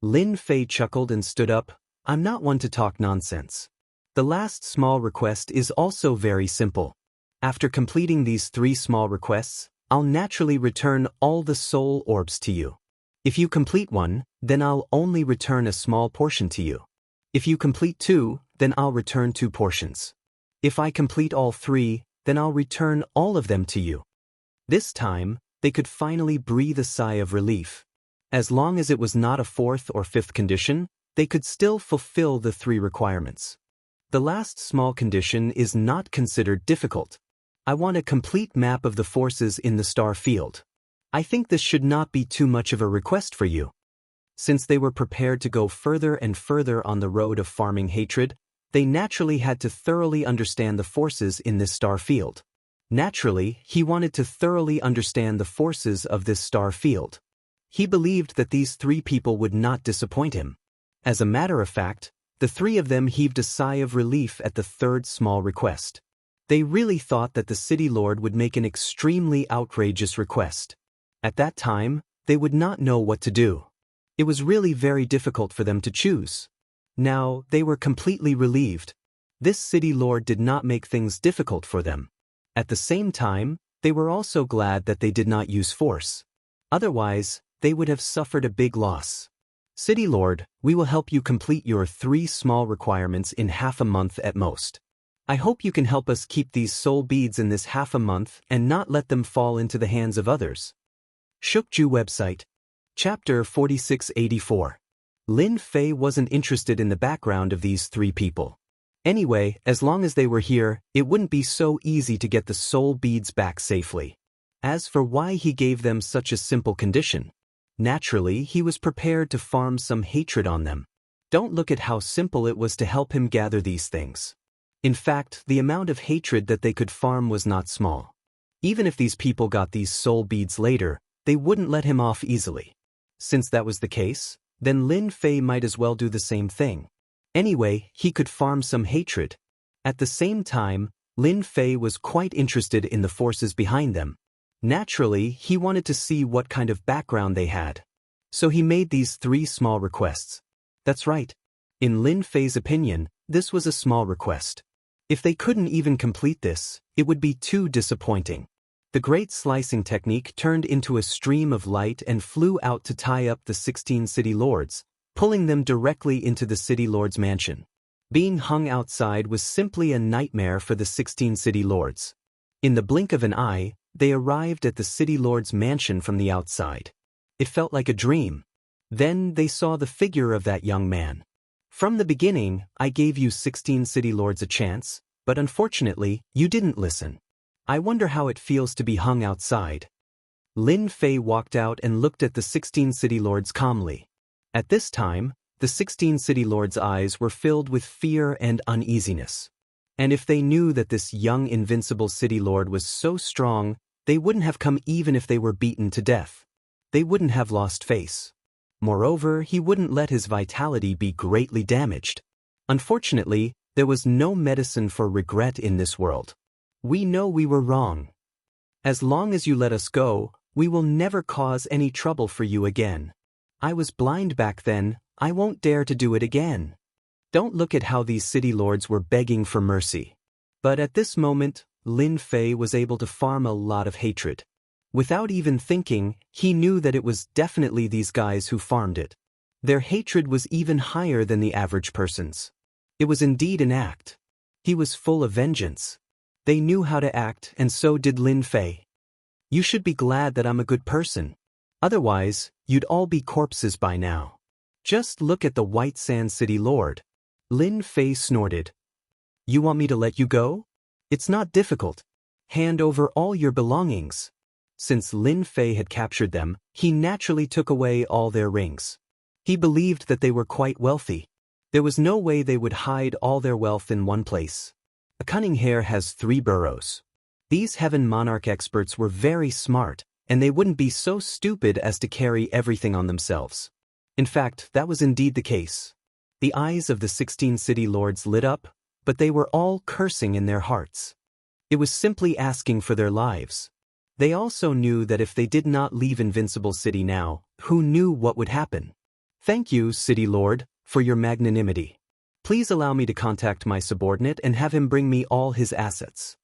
Lin Fei chuckled and stood up. I'm not one to talk nonsense. The last small request is also very simple. After completing these three small requests, I'll naturally return all the soul orbs to you. If you complete one, then I'll only return a small portion to you. If you complete two, then I'll return 2 portions. If I complete all 3, then I'll return all of them to you. This time, they could finally breathe a sigh of relief. As long as it was not a fourth or fifth condition, they could still fulfill the 3 requirements. The last small condition is not considered difficult. I want a complete map of the forces in the star field. I think this should not be too much of a request for you. Since they were prepared to go further and further on the road of farming hatred, they naturally had to thoroughly understand the forces in this star field. Naturally, he wanted to thoroughly understand the forces of this star field. He believed that these 3 people would not disappoint him. As a matter of fact, the 3 of them heaved a sigh of relief at the 3rd small request. They really thought that the city lord would make an extremely outrageous request. At that time, they would not know what to do. It was really very difficult for them to choose. Now, they were completely relieved. This city lord did not make things difficult for them. At the same time, they were also glad that they did not use force. Otherwise, they would have suffered a big loss. City Lord, we will help you complete your 3 small requirements in half a month at most. I hope you can help us keep these soul beads in this half a month and not let them fall into the hands of others. Shukju website. Chapter 4684. Lin Fei wasn't interested in the background of these 3 people. Anyway, as long as they were here, it wouldn't be so easy to get the soul beads back safely. As for why he gave them such a simple condition, naturally, he was prepared to farm some hatred on them. Don't look at how simple it was to help him gather these things. In fact, the amount of hatred that they could farm was not small. Even if these people got these soul beads later, they wouldn't let him off easily. Since that was the case, then Lin Fei might as well do the same thing. Anyway, he could farm some hatred. At the same time, Lin Fei was quite interested in the forces behind them. Naturally, he wanted to see what kind of background they had. So he made these 3 small requests. That's right. In Lin Fei's opinion, this was a small request. If they couldn't even complete this, it would be too disappointing. The great slicing technique turned into a stream of light and flew out to tie up the 16 city lords, pulling them directly into the city lord's mansion. Being hung outside was simply a nightmare for the 16 city lords. In the blink of an eye, they arrived at the city lord's mansion from the outside. It felt like a dream. Then they saw the figure of that young man. From the beginning, I gave you 16 city lords a chance, but unfortunately, you didn't listen. I wonder how it feels to be hung outside. Lin Fei walked out and looked at the 16 city lords calmly. At this time, the 16 city lords' eyes were filled with fear and uneasiness. And if they knew that this young invincible city lord was so strong, they wouldn't have come even if they were beaten to death. They wouldn't have lost face. Moreover, he wouldn't let his vitality be greatly damaged. Unfortunately, there was no medicine for regret in this world. We know we were wrong. As long as you let us go, we will never cause any trouble for you again. I was blind back then, I won't dare to do it again. Don't look at how these city lords were begging for mercy. But at this moment, Lin Fei was able to farm a lot of hatred. Without even thinking, he knew that it was definitely these guys who farmed it. Their hatred was even higher than the average person's. It was indeed an act. He was full of vengeance. They knew how to act, and so did Lin Fei. You should be glad that I'm a good person. Otherwise, you'd all be corpses by now. Just look at the White Sand City Lord. Lin Fei snorted. You want me to let you go? It's not difficult. Hand over all your belongings. Since Lin Fei had captured them, he naturally took away all their rings. He believed that they were quite wealthy. There was no way they would hide all their wealth in one place. A cunning hare has 3 burrows. These Heaven Monarch experts were very smart, and they wouldn't be so stupid as to carry everything on themselves. In fact, that was indeed the case. The eyes of the 16 city lords lit up, but they were all cursing in their hearts. It was simply asking for their lives. They also knew that if they did not leave Invincible City now, who knew what would happen? Thank you, City Lord, for your magnanimity. Please allow me to contact my subordinate and have him bring me all his assets.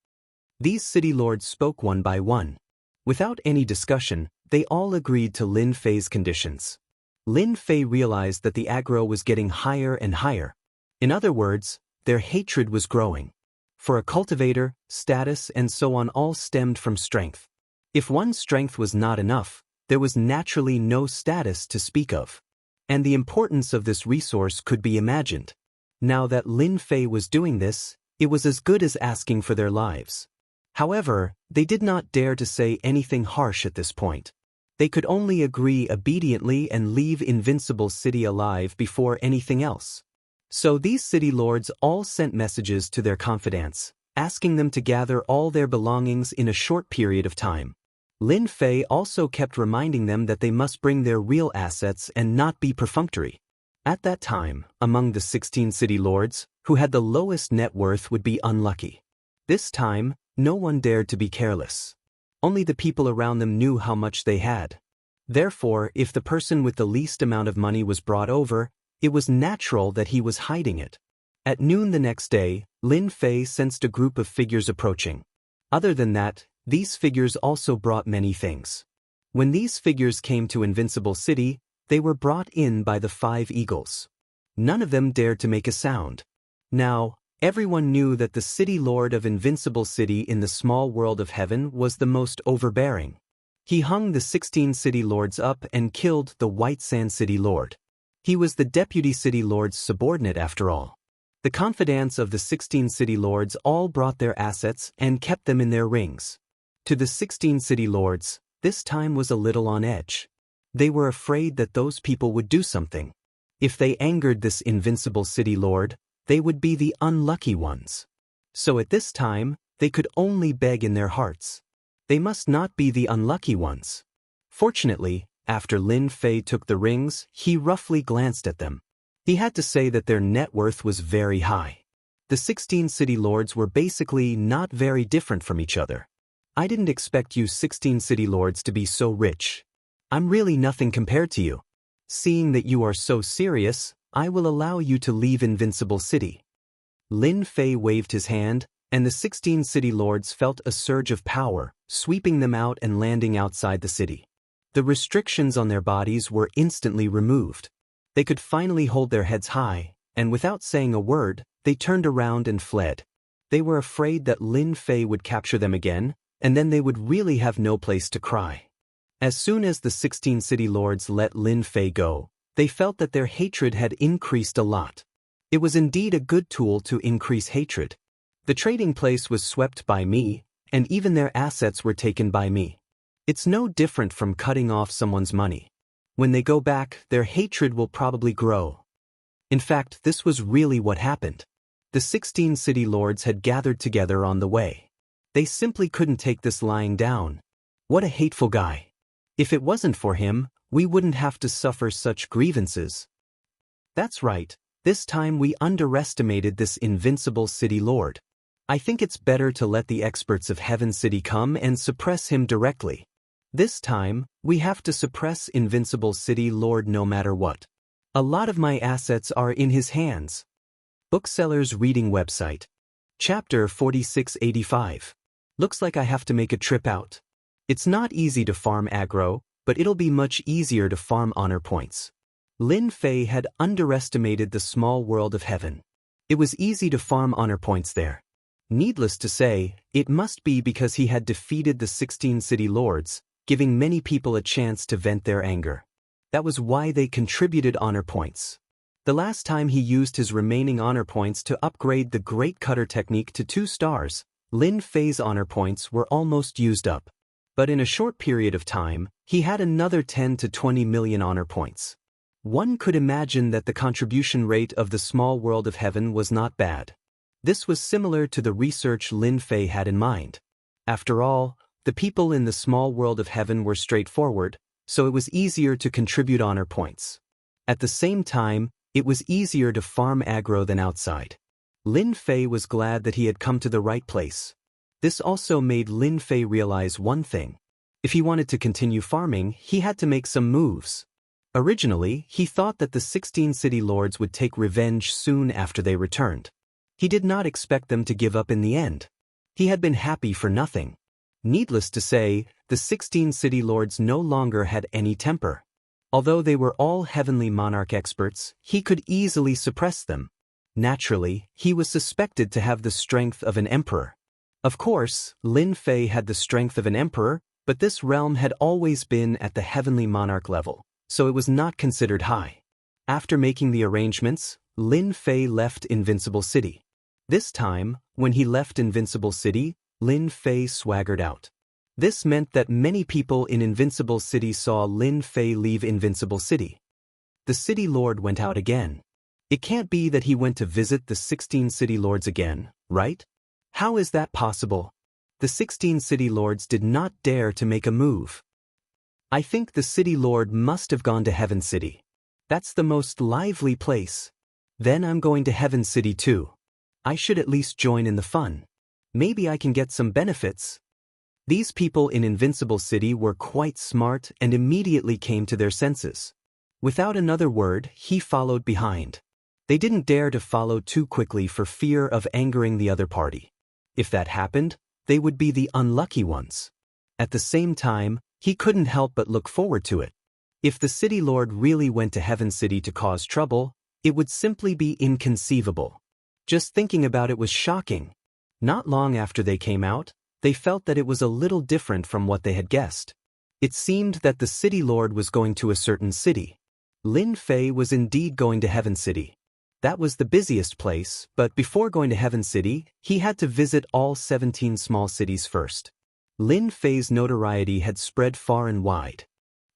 These city lords spoke one by one. Without any discussion, they all agreed to Lin Fei's conditions. Lin Fei realized that the aggro was getting higher and higher. In other words, their hatred was growing. For a cultivator, status and so on all stemmed from strength. If one's strength was not enough, there was naturally no status to speak of. And the importance of this resource could be imagined. Now that Lin Fei was doing this, it was as good as asking for their lives. However, they did not dare to say anything harsh at this point. They could only agree obediently and leave Invincible City alive before anything else. So these city lords all sent messages to their confidants, asking them to gather all their belongings in a short period of time. Lin Fei also kept reminding them that they must bring their real assets and not be perfunctory. At that time, among the 16 city lords, who had the lowest net worth would be unlucky. This time, no one dared to be careless. Only the people around them knew how much they had. Therefore, if the person with the least amount of money was brought over, it was natural that he was hiding it. At noon the next day, Lin Fei sensed a group of figures approaching. Other than that, these figures also brought many things. When these figures came to Invincible City, they were brought in by the 5 eagles. None of them dared to make a sound. Now, everyone knew that the city lord of Invincible City in the small world of heaven was the most overbearing. He hung the 16 city lords up and killed the White Sand City Lord. He was the deputy city lord's subordinate after all. The confidants of the 16 city lords all brought their assets and kept them in their rings. To the 16 city lords, this time was a little on edge. They were afraid that those people would do something. If they angered this Invincible City Lord, they would be the unlucky ones. So at this time, they could only beg in their hearts. They must not be the unlucky ones. Fortunately, after Lin Fei took the rings, he roughly glanced at them. He had to say that their net worth was very high. The 16 city lords were basically not very different from each other. I didn't expect you 16 city lords to be so rich. I'm really nothing compared to you. Seeing that you are so serious, I will allow you to leave Invincible City. Lin Fei waved his hand, and the 16 city lords felt a surge of power, sweeping them out and landing outside the city. The restrictions on their bodies were instantly removed. They could finally hold their heads high, and without saying a word, they turned around and fled. They were afraid that Lin Fei would capture them again, and then they would really have no place to cry. As soon as the 16 city lords let Lin Fei go, they felt that their hatred had increased a lot. It was indeed a good tool to increase hatred. The trading place was swept by me, and even their assets were taken by me. It's no different from cutting off someone's money. When they go back, their hatred will probably grow. In fact, this was really what happened. The 16 city lords had gathered together on the way. They simply couldn't take this lying down. What a hateful guy. If it wasn't for him, we wouldn't have to suffer such grievances. That's right, this time we underestimated this Invincible City Lord. I think it's better to let the experts of Heaven City come and suppress him directly. This time, we have to suppress Invincible City Lord no matter what. A lot of my assets are in his hands. Bookseller's Reading Website. Chapter 4685. Looks like I have to make a trip out. It's not easy to farm aggro, but it'll be much easier to farm honor points. Lin Fei had underestimated the small world of heaven. It was easy to farm honor points there. Needless to say, it must be because he had defeated the 16 city lords, giving many people a chance to vent their anger. That was why they contributed honor points. The last time he used his remaining honor points to upgrade the Great Cutter technique to 2 stars, Lin Fei's honor points were almost used up. But in a short period of time, he had another 10 to 20 million honor points. One could imagine that the contribution rate of the small world of heaven was not bad. This was similar to the research Lin Fei had in mind. After all, the people in the small world of heaven were straightforward, so it was easier to contribute honor points. At the same time, it was easier to farm aggro than outside. Lin Fei was glad that he had come to the right place. This also made Lin Fei realize one thing. If he wanted to continue farming, he had to make some moves. Originally, he thought that the 16 city lords would take revenge soon after they returned. He did not expect them to give up in the end. He had been happy for nothing. Needless to say, the 16 city lords no longer had any temper. Although they were all heavenly monarch experts, he could easily suppress them. Naturally, he was suspected to have the strength of an emperor. Of course, Lin Fei had the strength of an emperor, But this realm had always been at the heavenly monarch level, so it was not considered high. After making the arrangements, Lin Fei left Invincible City. This time, when he left Invincible City, Lin Fei swaggered out. This meant that many people in Invincible City saw Lin Fei leave Invincible City. The city lord went out again. It can't be that he went to visit the 16 city lords again, right? How is that possible? The 16 city lords did not dare to make a move. I think the city lord must have gone to Heaven City. That's the most lively place. Then I'm going to Heaven City too. I should at least join in the fun. Maybe I can get some benefits. These people in Invincible City were quite smart and immediately came to their senses. Without another word, he followed behind. They didn't dare to follow too quickly for fear of angering the other party. If that happened, they would be the unlucky ones. At the same time, he couldn't help but look forward to it. If the city lord really went to Heaven City to cause trouble, it would simply be inconceivable. Just thinking about it was shocking. Not long after they came out, they felt that it was a little different from what they had guessed. It seemed that the city lord was going to a certain city. Lin Fei was indeed going to Heaven City. That was the busiest place, but before going to Heaven City, he had to visit all 17 small cities first. Lin Fei's notoriety had spread far and wide.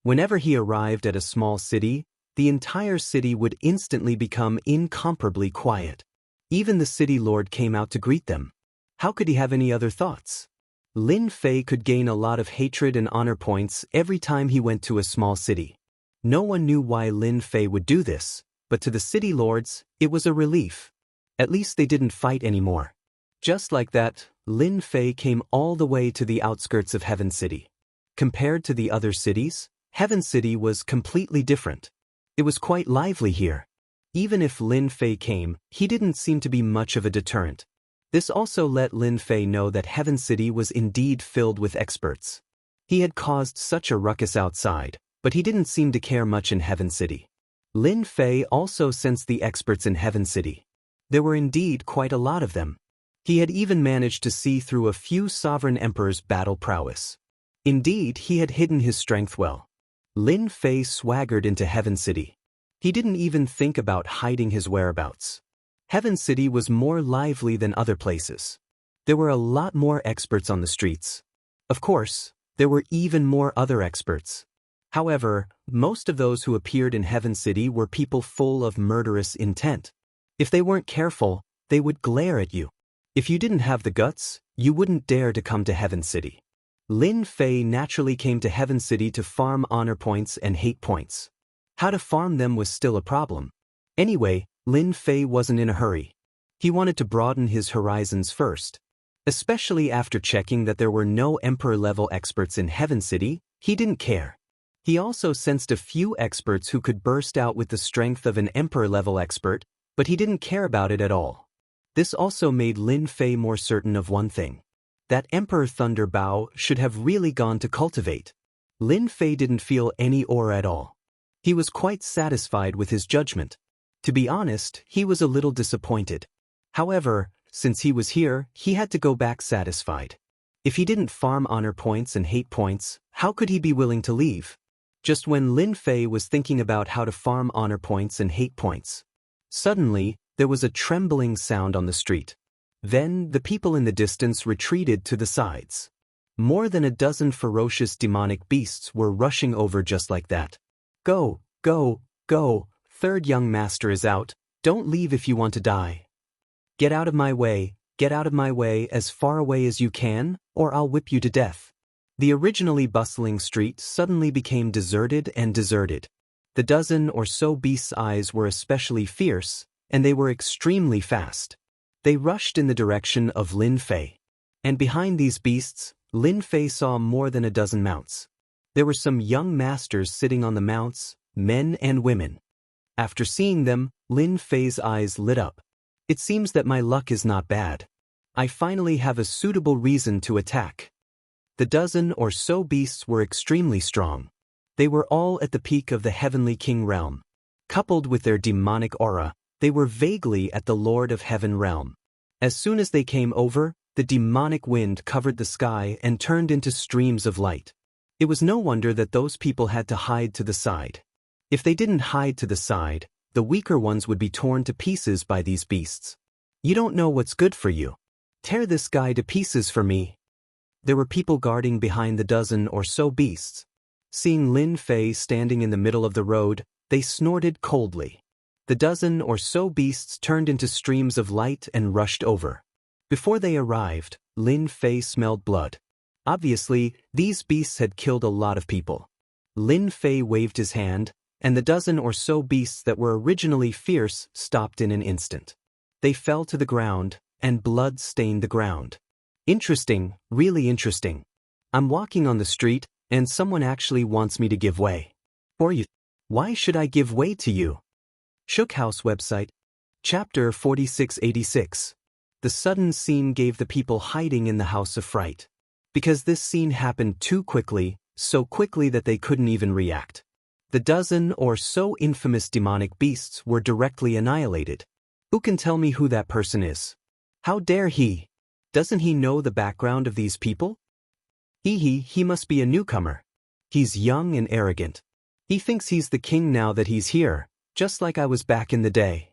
Whenever he arrived at a small city, the entire city would instantly become incomparably quiet. Even the city lord came out to greet them. How could he have any other thoughts? Lin Fei could gain a lot of hatred and honor points every time he went to a small city. No one knew why Lin Fei would do this, but to the city lords, it was a relief. At least they didn't fight anymore. Just like that, Lin Fei came all the way to the outskirts of Heaven City. Compared to the other cities, Heaven City was completely different. It was quite lively here. Even if Lin Fei came, he didn't seem to be much of a deterrent. This also let Lin Fei know that Heaven City was indeed filled with experts. He had caused such a ruckus outside, but he didn't seem to care much in Heaven City. Lin Fei also sensed the experts in Heaven City. There were indeed quite a lot of them. He had even managed to see through a few sovereign emperors' battle prowess. Indeed, he had hidden his strength well. Lin Fei swaggered into Heaven City. He didn't even think about hiding his whereabouts. Heaven City was more lively than other places. There were a lot more experts on the streets. Of course, there were even more other experts. However, most of those who appeared in Heaven City were people full of murderous intent. If they weren't careful, they would glare at you. If you didn't have the guts, you wouldn't dare to come to Heaven City. Lin Fei naturally came to Heaven City to farm honor points and hate points. How to farm them was still a problem. Anyway, Lin Fei wasn't in a hurry. He wanted to broaden his horizons first. Especially after checking that there were no Emperor-level experts in Heaven City, he didn't care. He also sensed a few experts who could burst out with the strength of an Emperor-level expert, but he didn't care about it at all. This also made Lin Fei more certain of one thing. That Emperor Thunder Bao should have really gone to Cultivate. Lin Fei didn't feel any aura at all. He was quite satisfied with his judgment. To be honest, he was a little disappointed. However, since he was here, he had to go back satisfied. If he didn't farm honor points and hate points, how could he be willing to leave? Just when Lin Fei was thinking about how to farm honor points and hate points, suddenly, there was a trembling sound on the street. Then, the people in the distance retreated to the sides. More than a dozen ferocious demonic beasts were rushing over just like that. Go, go, go, third young master is out, don't leave if you want to die. Get out of my way as far away as you can, or I'll whip you to death. The originally bustling street suddenly became deserted and deserted. The dozen or so beasts' eyes were especially fierce, and they were extremely fast. They rushed in the direction of Lin Fei. And behind these beasts, Lin Fei saw more than a dozen mounts. There were some young masters sitting on the mounts, men and women. After seeing them, Lin Fei's eyes lit up. It seems that my luck is not bad. I finally have a suitable reason to attack. The dozen or so beasts were extremely strong. They were all at the peak of the Heavenly King realm. Coupled with their demonic aura, they were vaguely at the Lord of Heaven realm. As soon as they came over, the demonic wind covered the sky and turned into streams of light. It was no wonder that those people had to hide to the side. If they didn't hide to the side, the weaker ones would be torn to pieces by these beasts. You don't know what's good for you. Tear this guy to pieces for me. There were people guarding behind the dozen or so beasts. Seeing Lin Fei standing in the middle of the road, they snorted coldly. The dozen or so beasts turned into streams of light and rushed over. Before they arrived, Lin Fei smelled blood. Obviously, these beasts had killed a lot of people. Lin Fei waved his hand, and the dozen or so beasts that were originally fierce stopped in an instant. They fell to the ground, and blood stained the ground. Interesting, really interesting. I'm walking on the street, and someone actually wants me to give way. For you. Why should I give way to you? Shookhouse website. Chapter 4686. The sudden scene gave the people hiding in the house a fright. Because this scene happened too quickly, so quickly that they couldn't even react. The dozen or so infamous demonic beasts were directly annihilated. Who can tell me who that person is? How dare he? Doesn't he know the background of these people? He must be a newcomer. He's young and arrogant. He thinks he's the king now that he's here, just like I was back in the day.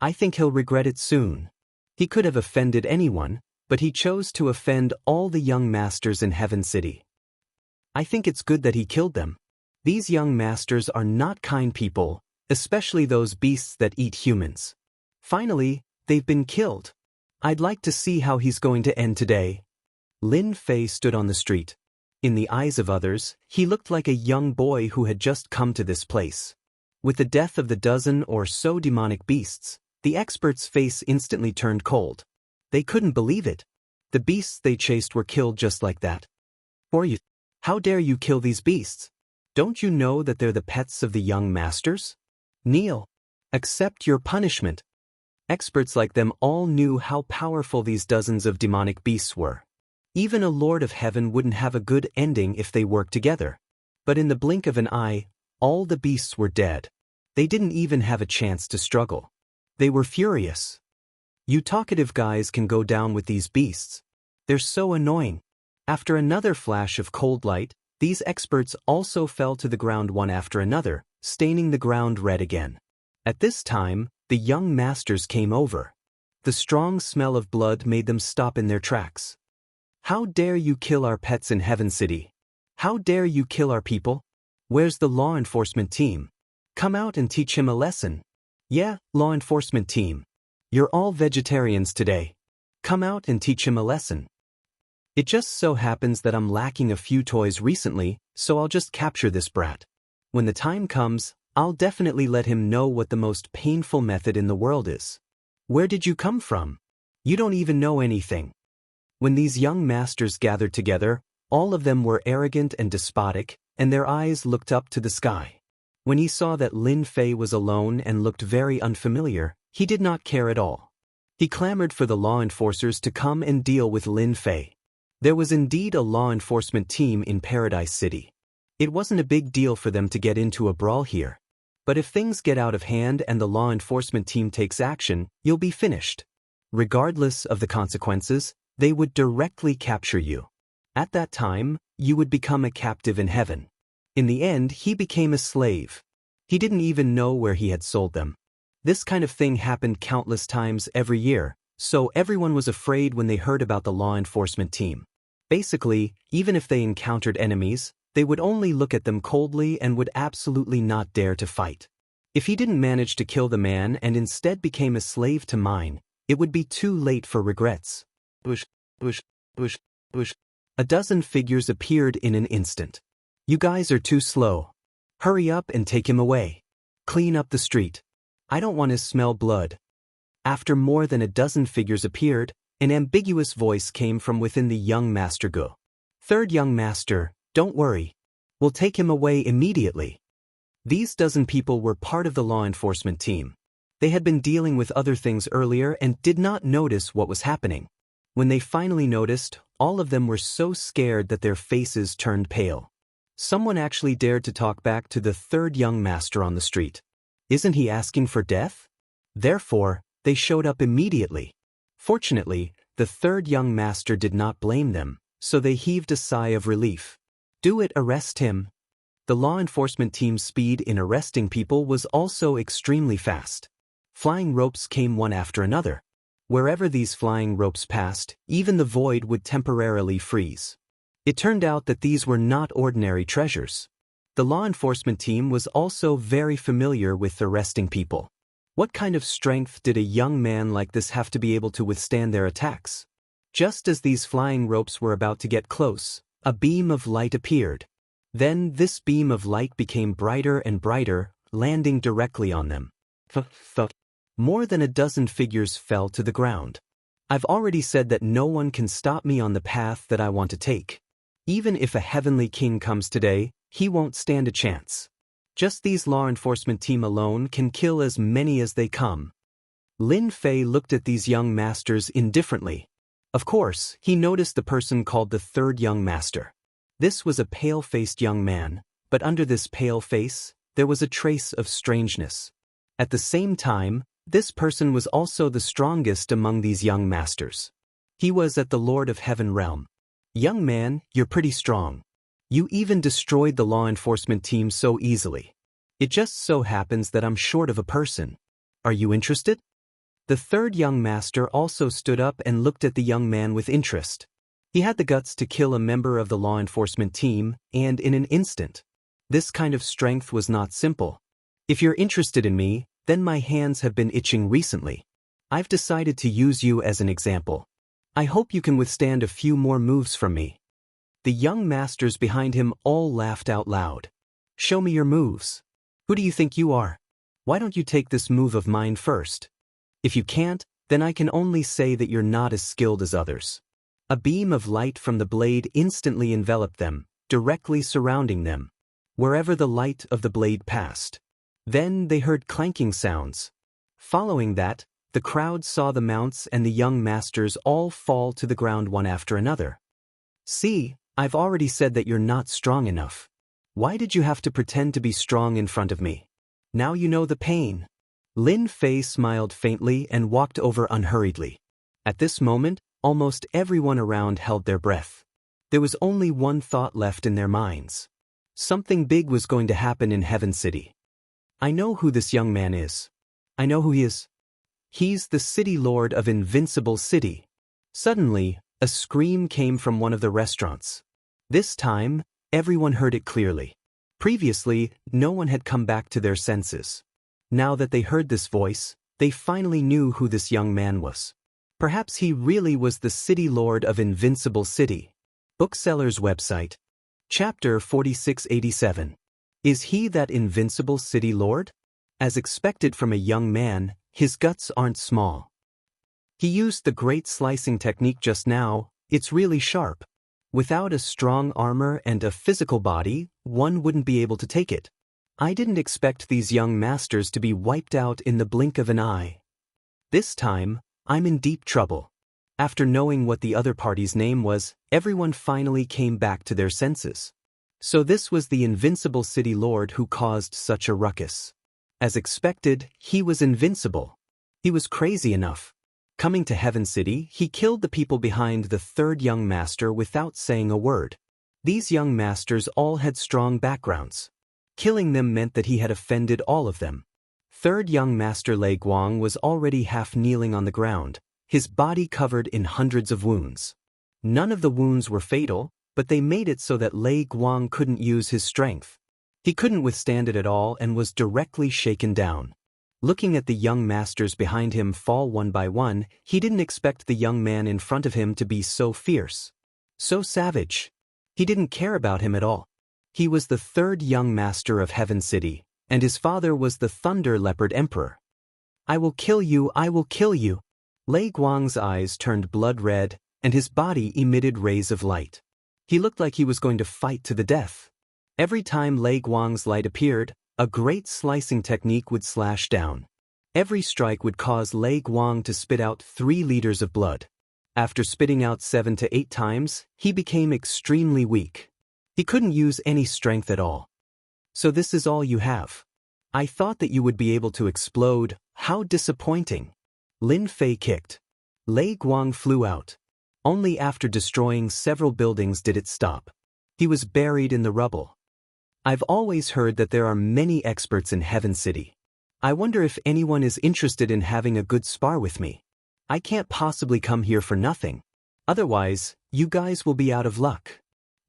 I think he'll regret it soon. He could have offended anyone, but he chose to offend all the young masters in Heaven City. I think it's good that he killed them. These young masters are not kind people, especially those beasts that eat humans. Finally, they've been killed. I'd like to see how he's going to end today. Lin Fei stood on the street. In the eyes of others, he looked like a young boy who had just come to this place. With the death of the dozen or so demonic beasts, the expert's face instantly turned cold. They couldn't believe it. The beasts they chased were killed just like that. For you. How dare you kill these beasts? Don't you know that they're the pets of the young masters? Kneel. Accept your punishment. Experts like them all knew how powerful these dozens of demonic beasts were. Even a Lord of Heaven wouldn't have a good ending if they worked together. But in the blink of an eye, all the beasts were dead. They didn't even have a chance to struggle. They were furious. You talkative guys can go down with these beasts. They're so annoying. After another flash of cold light, these experts also fell to the ground one after another, staining the ground red again. At this time, the young masters came over. The strong smell of blood made them stop in their tracks. How dare you kill our pets in Heaven City? How dare you kill our people? Where's the law enforcement team? Come out and teach him a lesson. Yeah, law enforcement team. You're all vegetarians today. Come out and teach him a lesson. It just so happens that I'm lacking a few toys recently, so I'll just capture this brat. When the time comes, I'll definitely let him know what the most painful method in the world is. Where did you come from? You don't even know anything. When these young masters gathered together, all of them were arrogant and despotic, and their eyes looked up to the sky. When he saw that Lin Fei was alone and looked very unfamiliar, he did not care at all. He clamored for the law enforcers to come and deal with Lin Fei. There was indeed a law enforcement team in Paradise City. It wasn't a big deal for them to get into a brawl here. But if things get out of hand and the law enforcement team takes action, you'll be finished. Regardless of the consequences, they would directly capture you. At that time, you would become a captive in heaven. In the end, he became a slave. He didn't even know where he had sold them. This kind of thing happened countless times every year, so everyone was afraid when they heard about the law enforcement team. Basically, even if they encountered enemies, they would only look at them coldly and would absolutely not dare to fight. If he didn't manage to kill the man and instead became a slave to mine, it would be too late for regrets. Bush. A dozen figures appeared in an instant. You guys are too slow. Hurry up and take him away. Clean up the street. I don't want to smell blood. After more than a dozen figures appeared, an ambiguous voice came from within the young master Go. Third young master, don't worry. We'll take him away immediately. These dozen people were part of the law enforcement team. They had been dealing with other things earlier and did not notice what was happening. When they finally noticed, all of them were so scared that their faces turned pale. Someone actually dared to talk back to the third young master on the street. Isn't he asking for death? Therefore, they showed up immediately. Fortunately, the third young master did not blame them, so they heaved a sigh of relief. Do it, arrest him. The law enforcement team's speed in arresting people was also extremely fast. Flying ropes came one after another. Wherever these flying ropes passed, even the void would temporarily freeze. It turned out that these were not ordinary treasures. The law enforcement team was also very familiar with arresting people. What kind of strength did a young man like this have to be able to withstand their attacks? Just as these flying ropes were about to get close, a beam of light appeared. Then this beam of light became brighter and brighter, landing directly on them. More than a dozen figures fell to the ground. I've already said that no one can stop me on the path that I want to take. Even if a heavenly king comes today, he won't stand a chance. Just these law enforcement team alone can kill as many as they come. Lin Fei looked at these young masters indifferently. Of course, he noticed the person called the third young master. This was a pale-faced young man, but under this pale face, there was a trace of strangeness. At the same time, this person was also the strongest among these young masters. He was at the Lord of Heaven realm. Young man, you're pretty strong. You even destroyed the law enforcement team so easily. It just so happens that I'm short of a person. Are you interested? The third young master also stood up and looked at the young man with interest. He had the guts to kill a member of the law enforcement team, and in an instant. This kind of strength was not simple. If you're interested in me, then my hands have been itching recently. I've decided to use you as an example. I hope you can withstand a few more moves from me. The young masters behind him all laughed out loud. Show me your moves. Who do you think you are? Why don't you take this move of mine first? If you can't, then I can only say that you're not as skilled as others. A beam of light from the blade instantly enveloped them, directly surrounding them, wherever the light of the blade passed. Then they heard clanking sounds. Following that, the crowd saw the mounts and the young masters all fall to the ground one after another. See, I've already said that you're not strong enough. Why did you have to pretend to be strong in front of me? Now you know the pain. Lin Fei smiled faintly and walked over unhurriedly. At this moment, almost everyone around held their breath. There was only one thought left in their minds. Something big was going to happen in Heaven City. I know who this young man is. I know who he is. He's the city lord of Invincible City. Suddenly, a scream came from one of the restaurants. This time, everyone heard it clearly. Previously, no one had come back to their senses. Now that they heard this voice, they finally knew who this young man was. Perhaps he really was the city lord of Invincible City. Bookseller's website. Chapter 4687. Is he that Invincible City lord? As expected from a young man, his guts aren't small. He used the great slicing technique just now. It's really sharp. Without a strong armor and a physical body, one wouldn't be able to take it. I didn't expect these young masters to be wiped out in the blink of an eye. This time, I'm in deep trouble. After knowing what the other party's name was, everyone finally came back to their senses. So this was the Invincible City Lord who caused such a ruckus. As expected, he was invincible. He was crazy enough. Coming to Heaven City, he killed the people behind the third young master without saying a word. These young masters all had strong backgrounds. Killing them meant that he had offended all of them. Third young master Lei Guang was already half kneeling on the ground, his body covered in hundreds of wounds. None of the wounds were fatal, but they made it so that Lei Guang couldn't use his strength. He couldn't withstand it at all and was directly shaken down. Looking at the young masters behind him fall one by one, he didn't expect the young man in front of him to be so fierce. So savage. He didn't care about him at all. He was the third young master of Heaven City, and his father was the Thunder Leopard Emperor. I will kill you, I will kill you. Lei Guang's eyes turned blood red, and his body emitted rays of light. He looked like he was going to fight to the death. Every time Lei Guang's light appeared, a great slicing technique would slash down. Every strike would cause Lei Guang to spit out 3 liters of blood. After spitting out 7 to 8 times, he became extremely weak. He couldn't use any strength at all. So this is all you have. I thought that you would be able to explode. How disappointing. Lin Fei kicked. Lei Guang flew out. Only after destroying several buildings did it stop. He was buried in the rubble. I've always heard that there are many experts in Heaven City. I wonder if anyone is interested in having a good spar with me. I can't possibly come here for nothing. Otherwise, you guys will be out of luck.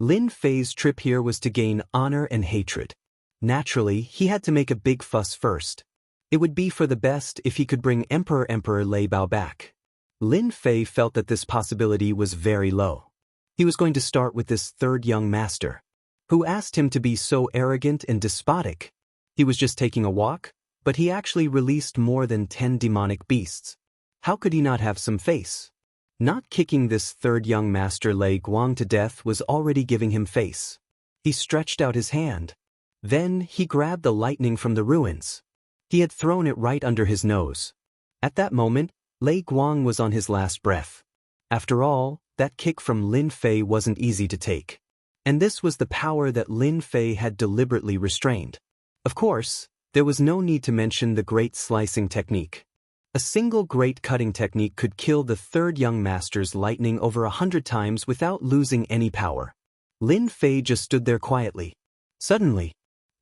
Lin Fei's trip here was to gain honor and hatred. Naturally, he had to make a big fuss first. It would be for the best if he could bring Emperor Lei Bao back. Lin Fei felt that this possibility was very low. He was going to start with this third young master, who asked him to be so arrogant and despotic. He was just taking a walk, but he actually released more than 10 demonic beasts. How could he not have some face? Not kicking this third young master Lei Guang to death was already giving him face. He stretched out his hand. Then he grabbed the lightning from the ruins. He had thrown it right under his nose. At that moment, Lei Guang was on his last breath. After all, that kick from Lin Fei wasn't easy to take. And this was the power that Lin Fei had deliberately restrained. Of course, there was no need to mention the great slicing technique. A single great cutting technique could kill the third young master's lightning over 100 times without losing any power. Lin Fei just stood there quietly. Suddenly,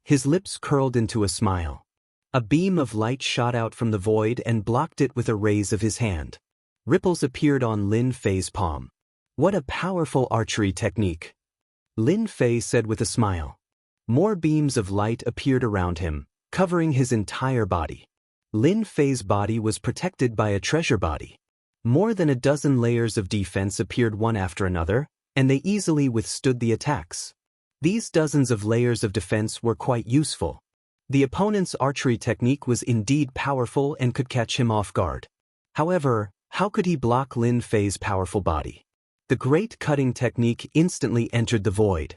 his lips curled into a smile. A beam of light shot out from the void and blocked it with a raise of his hand. Ripples appeared on Lin Fei's palm. What a powerful archery technique! Lin Fei said with a smile. More beams of light appeared around him, covering his entire body. Lin Fei's body was protected by a treasure body. More than a dozen layers of defense appeared one after another, and they easily withstood the attacks. These dozens of layers of defense were quite useful. The opponent's archery technique was indeed powerful and could catch him off guard. However, how could he block Lin Fei's powerful body? The great cutting technique instantly entered the void.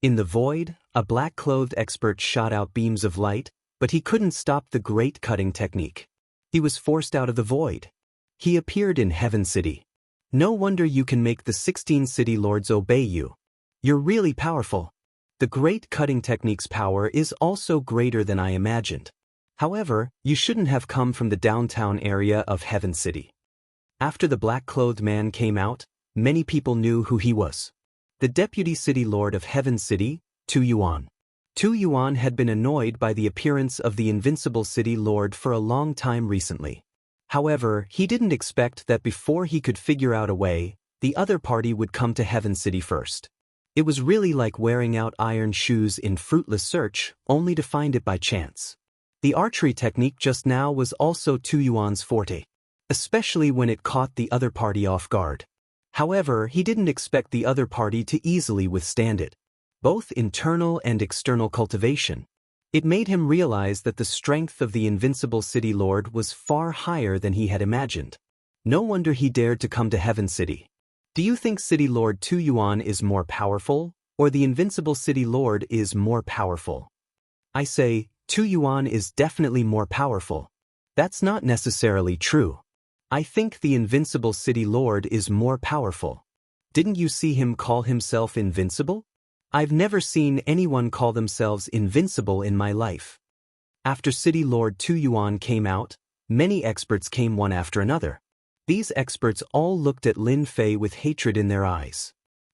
In the void, a black-clothed expert shot out beams of light, but he couldn't stop the great cutting technique. He was forced out of the void. He appeared in Heaven City. No wonder you can make the 16 city lords obey you. You're really powerful. The great cutting technique's power is also greater than I imagined. However, you shouldn't have come from the downtown area of Heaven City. After the black-clothed man came out, many people knew who he was. The deputy city lord of Heaven City, Tu Yuan. Tu Yuan had been annoyed by the appearance of the invincible city lord for a long time recently. However, he didn't expect that before he could figure out a way, the other party would come to Heaven City first. It was really like wearing out iron shoes in fruitless search, only to find it by chance. The archery technique just now was also Tu Yuan's forte, especially when it caught the other party off guard. However, he didn't expect the other party to easily withstand it. Both internal and external cultivation. It made him realize that the strength of the invincible city lord was far higher than he had imagined. No wonder he dared to come to Heaven City. Do you think City Lord Tu Yuan is more powerful, or the invincible city lord is more powerful? I say, Tu Yuan is definitely more powerful. That's not necessarily true. I think the invincible city lord is more powerful. Didn't you see him call himself invincible? I've never seen anyone call themselves invincible in my life. After City Lord Tu Yuan came out, many experts came one after another. These experts all looked at Lin Fei with hatred in their eyes.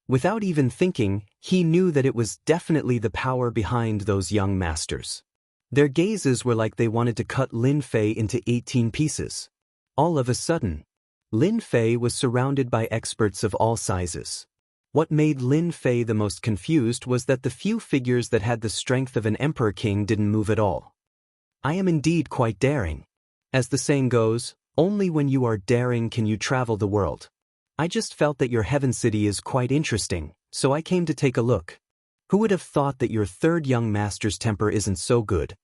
Without even thinking, he knew that it was definitely the power behind those young masters. Their gazes were like they wanted to cut Lin Fei into 18 pieces. All of a sudden, Lin Fei was surrounded by experts of all sizes. What made Lin Fei the most confused was that the few figures that had the strength of an emperor king didn't move at all. I am indeed quite daring. As the saying goes, only when you are daring can you travel the world. I just felt that your Heaven City is quite interesting, so I came to take a look. Who would have thought that your third young master's temper isn't so good?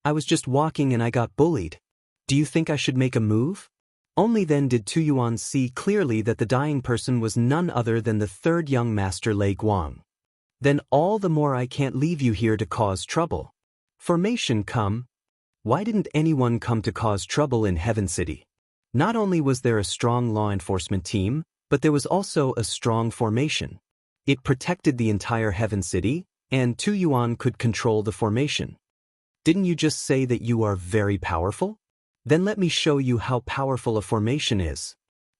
I was just walking and I got bullied. Do you think I should make a move? Only then did Tu Yuan see clearly that the dying person was none other than the third young master Lei Guang. Then all the more I can't leave you here to cause trouble. Formation come. Why didn't anyone come to cause trouble in Heaven City? Not only was there a strong law enforcement team, but there was also a strong formation. It protected the entire Heaven City, and Tu Yuan could control the formation. Didn't you just say that you are very powerful? Then let me show you how powerful a formation is.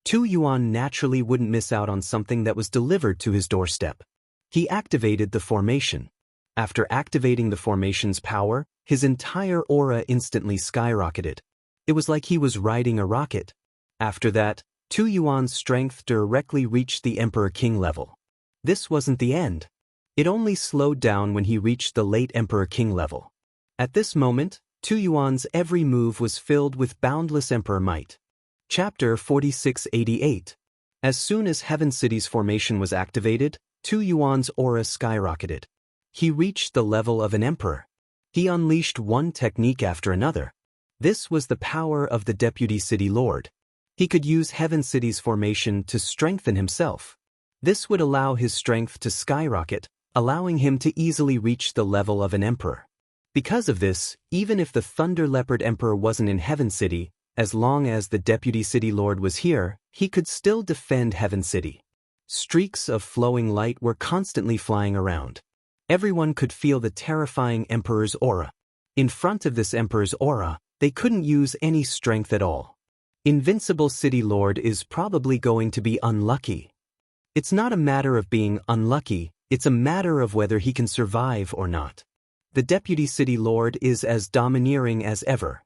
Tu Yuan naturally wouldn't miss out on something that was delivered to his doorstep. He activated the formation. After activating the formation's power, his entire aura instantly skyrocketed. It was like he was riding a rocket. After that, Tu Yuan's strength directly reached the Emperor King level. This wasn't the end. It only slowed down when he reached the late Emperor King level. At this moment, Tu Yuan's every move was filled with boundless emperor might. Chapter 4688. As soon as Heaven City's formation was activated, Tu Yuan's aura skyrocketed. He reached the level of an emperor. He unleashed one technique after another. This was the power of the Deputy City Lord. He could use Heaven City's formation to strengthen himself. This would allow his strength to skyrocket, allowing him to easily reach the level of an emperor. Because of this, even if the Thunder Leopard Emperor wasn't in Heaven City, as long as the Deputy City Lord was here, he could still defend Heaven City. Streaks of flowing light were constantly flying around. Everyone could feel the terrifying Emperor's aura. In front of this Emperor's aura, they couldn't use any strength at all. Invincible City Lord is probably going to be unlucky. It's not a matter of being unlucky, it's a matter of whether he can survive or not. The Deputy City Lord is as domineering as ever.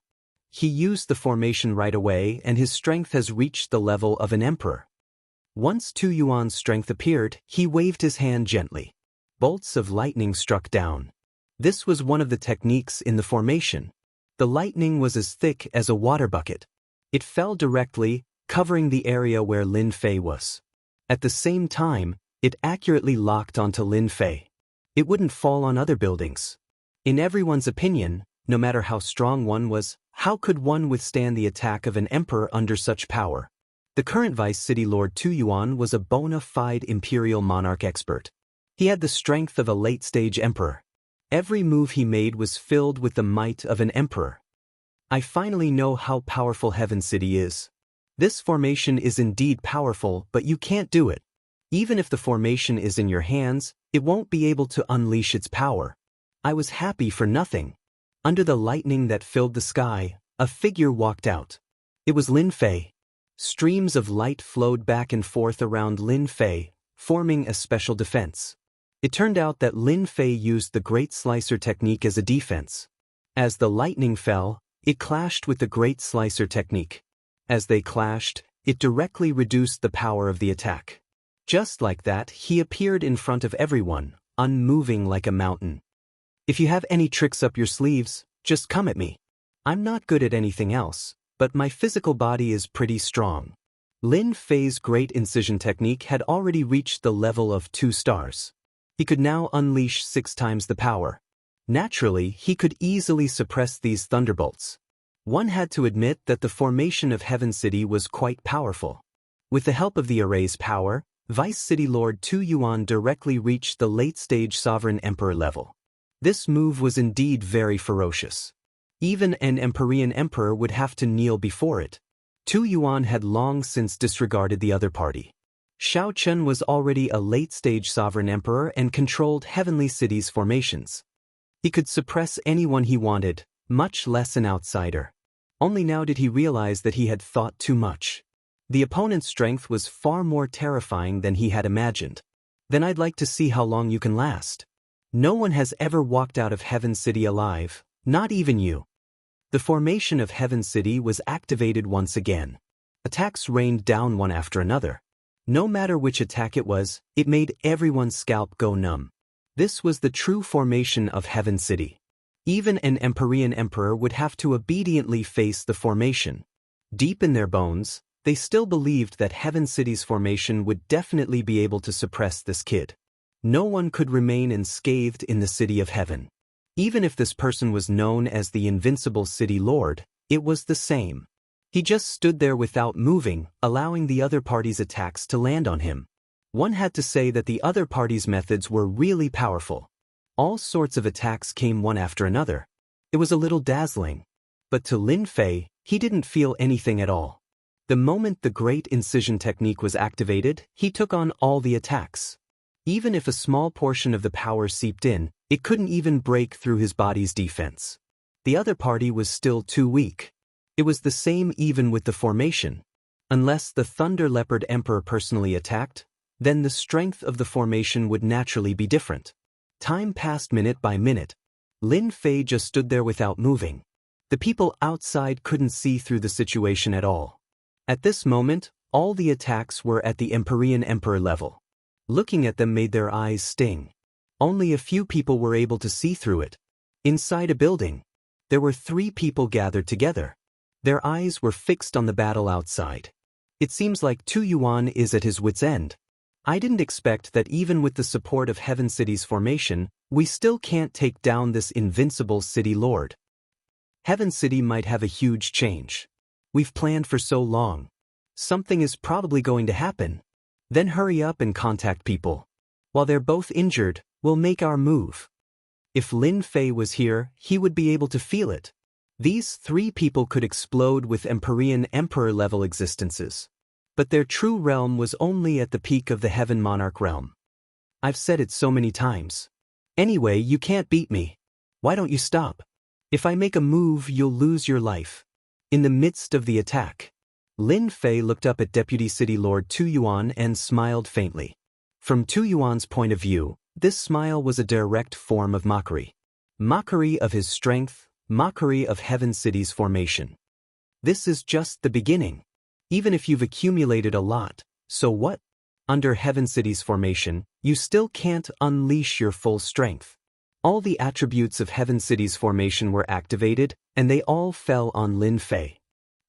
He used the formation right away and his strength has reached the level of an emperor. Once Tu Yuan's strength appeared, he waved his hand gently. Bolts of lightning struck down. This was one of the techniques in the formation. The lightning was as thick as a water bucket. It fell directly, covering the area where Lin Fei was. At the same time, it accurately locked onto Lin Fei. It wouldn't fall on other buildings. In everyone's opinion, no matter how strong one was, how could one withstand the attack of an emperor under such power? The current Vice City Lord Tu Yuan was a bona fide imperial monarch expert. He had the strength of a late-stage emperor. Every move he made was filled with the might of an emperor. I finally know how powerful Heaven City is. This formation is indeed powerful, but you can't do it. Even if the formation is in your hands, it won't be able to unleash its power. I was happy for nothing. Under the lightning that filled the sky, a figure walked out. It was Lin Fei. Streams of light flowed back and forth around Lin Fei, forming a special defense. It turned out that Lin Fei used the Great Slicer technique as a defense. As the lightning fell, it clashed with the Great Slicer technique. As they clashed, it directly reduced the power of the attack. Just like that, he appeared in front of everyone, unmoving like a mountain. If you have any tricks up your sleeves, just come at me. I'm not good at anything else, but my physical body is pretty strong. Lin Fei's Great Incision technique had already reached the level of 2 stars. He could now unleash 6 times the power. Naturally, he could easily suppress these thunderbolts. One had to admit that the formation of Heaven City was quite powerful. With the help of the array's power, Vice City Lord Tu Yuan directly reached the late-stage Sovereign Emperor level. This move was indeed very ferocious. Even an Empyrean Emperor would have to kneel before it. Tu Yuan had long since disregarded the other party. Xiao Chen was already a late-stage Sovereign Emperor and controlled Heavenly City's formations. He could suppress anyone he wanted, much less an outsider. Only now did he realize that he had thought too much. The opponent's strength was far more terrifying than he had imagined. Then I'd like to see how long you can last. No one has ever walked out of Heaven City alive, not even you. The formation of Heaven City was activated once again. Attacks rained down one after another. No matter which attack it was, it made everyone's scalp go numb. This was the true formation of Heaven City. Even an Empyrean Emperor would have to obediently face the formation. Deep in their bones, they still believed that Heaven City's formation would definitely be able to suppress this kid. No one could remain unscathed in the City of Heaven. Even if this person was known as the Invincible City Lord, it was the same. He just stood there without moving, allowing the other party's attacks to land on him. One had to say that the other party's methods were really powerful. All sorts of attacks came one after another. It was a little dazzling. But to Lin Fei, he didn't feel anything at all. The moment the Great Incision technique was activated, he took on all the attacks. Even if a small portion of the power seeped in, it couldn't even break through his body's defense. The other party was still too weak. It was the same even with the formation. Unless the Thunder Leopard Emperor personally attacked, then the strength of the formation would naturally be different. Time passed minute by minute. Lin Fei just stood there without moving. The people outside couldn't see through the situation at all. At this moment, all the attacks were at the Empyrean Emperor level. Looking at them made their eyes sting. Only a few people were able to see through it. Inside a building, there were 3 people gathered together. Their eyes were fixed on the battle outside. It seems like Tu Yuan is at his wit's end. I didn't expect that even with the support of Heaven City's formation, we still can't take down this invincible city lord. Heaven City might have a huge change. We've planned for so long. Something is probably going to happen. Then hurry up and contact people. While they're both injured, we'll make our move. If Lin Fei was here, he would be able to feel it. These 3 people could explode with Empyrean Emperor-level existences. But their true realm was only at the peak of the Heaven Monarch realm. I've said it so many times. Anyway, you can't beat me. Why don't you stop? If I make a move, you'll lose your life. In the midst of the attack, Lin Fei looked up at Deputy City Lord Tu Yuan and smiled faintly. From Tu Yuan's point of view, this smile was a direct form of mockery. Mockery of his strength, mockery of Heaven City's formation. This is just the beginning. Even if you've accumulated a lot, so what? Under Heaven City's formation, you still can't unleash your full strength. All the attributes of Heaven City's formation were activated, and they all fell on Lin Fei.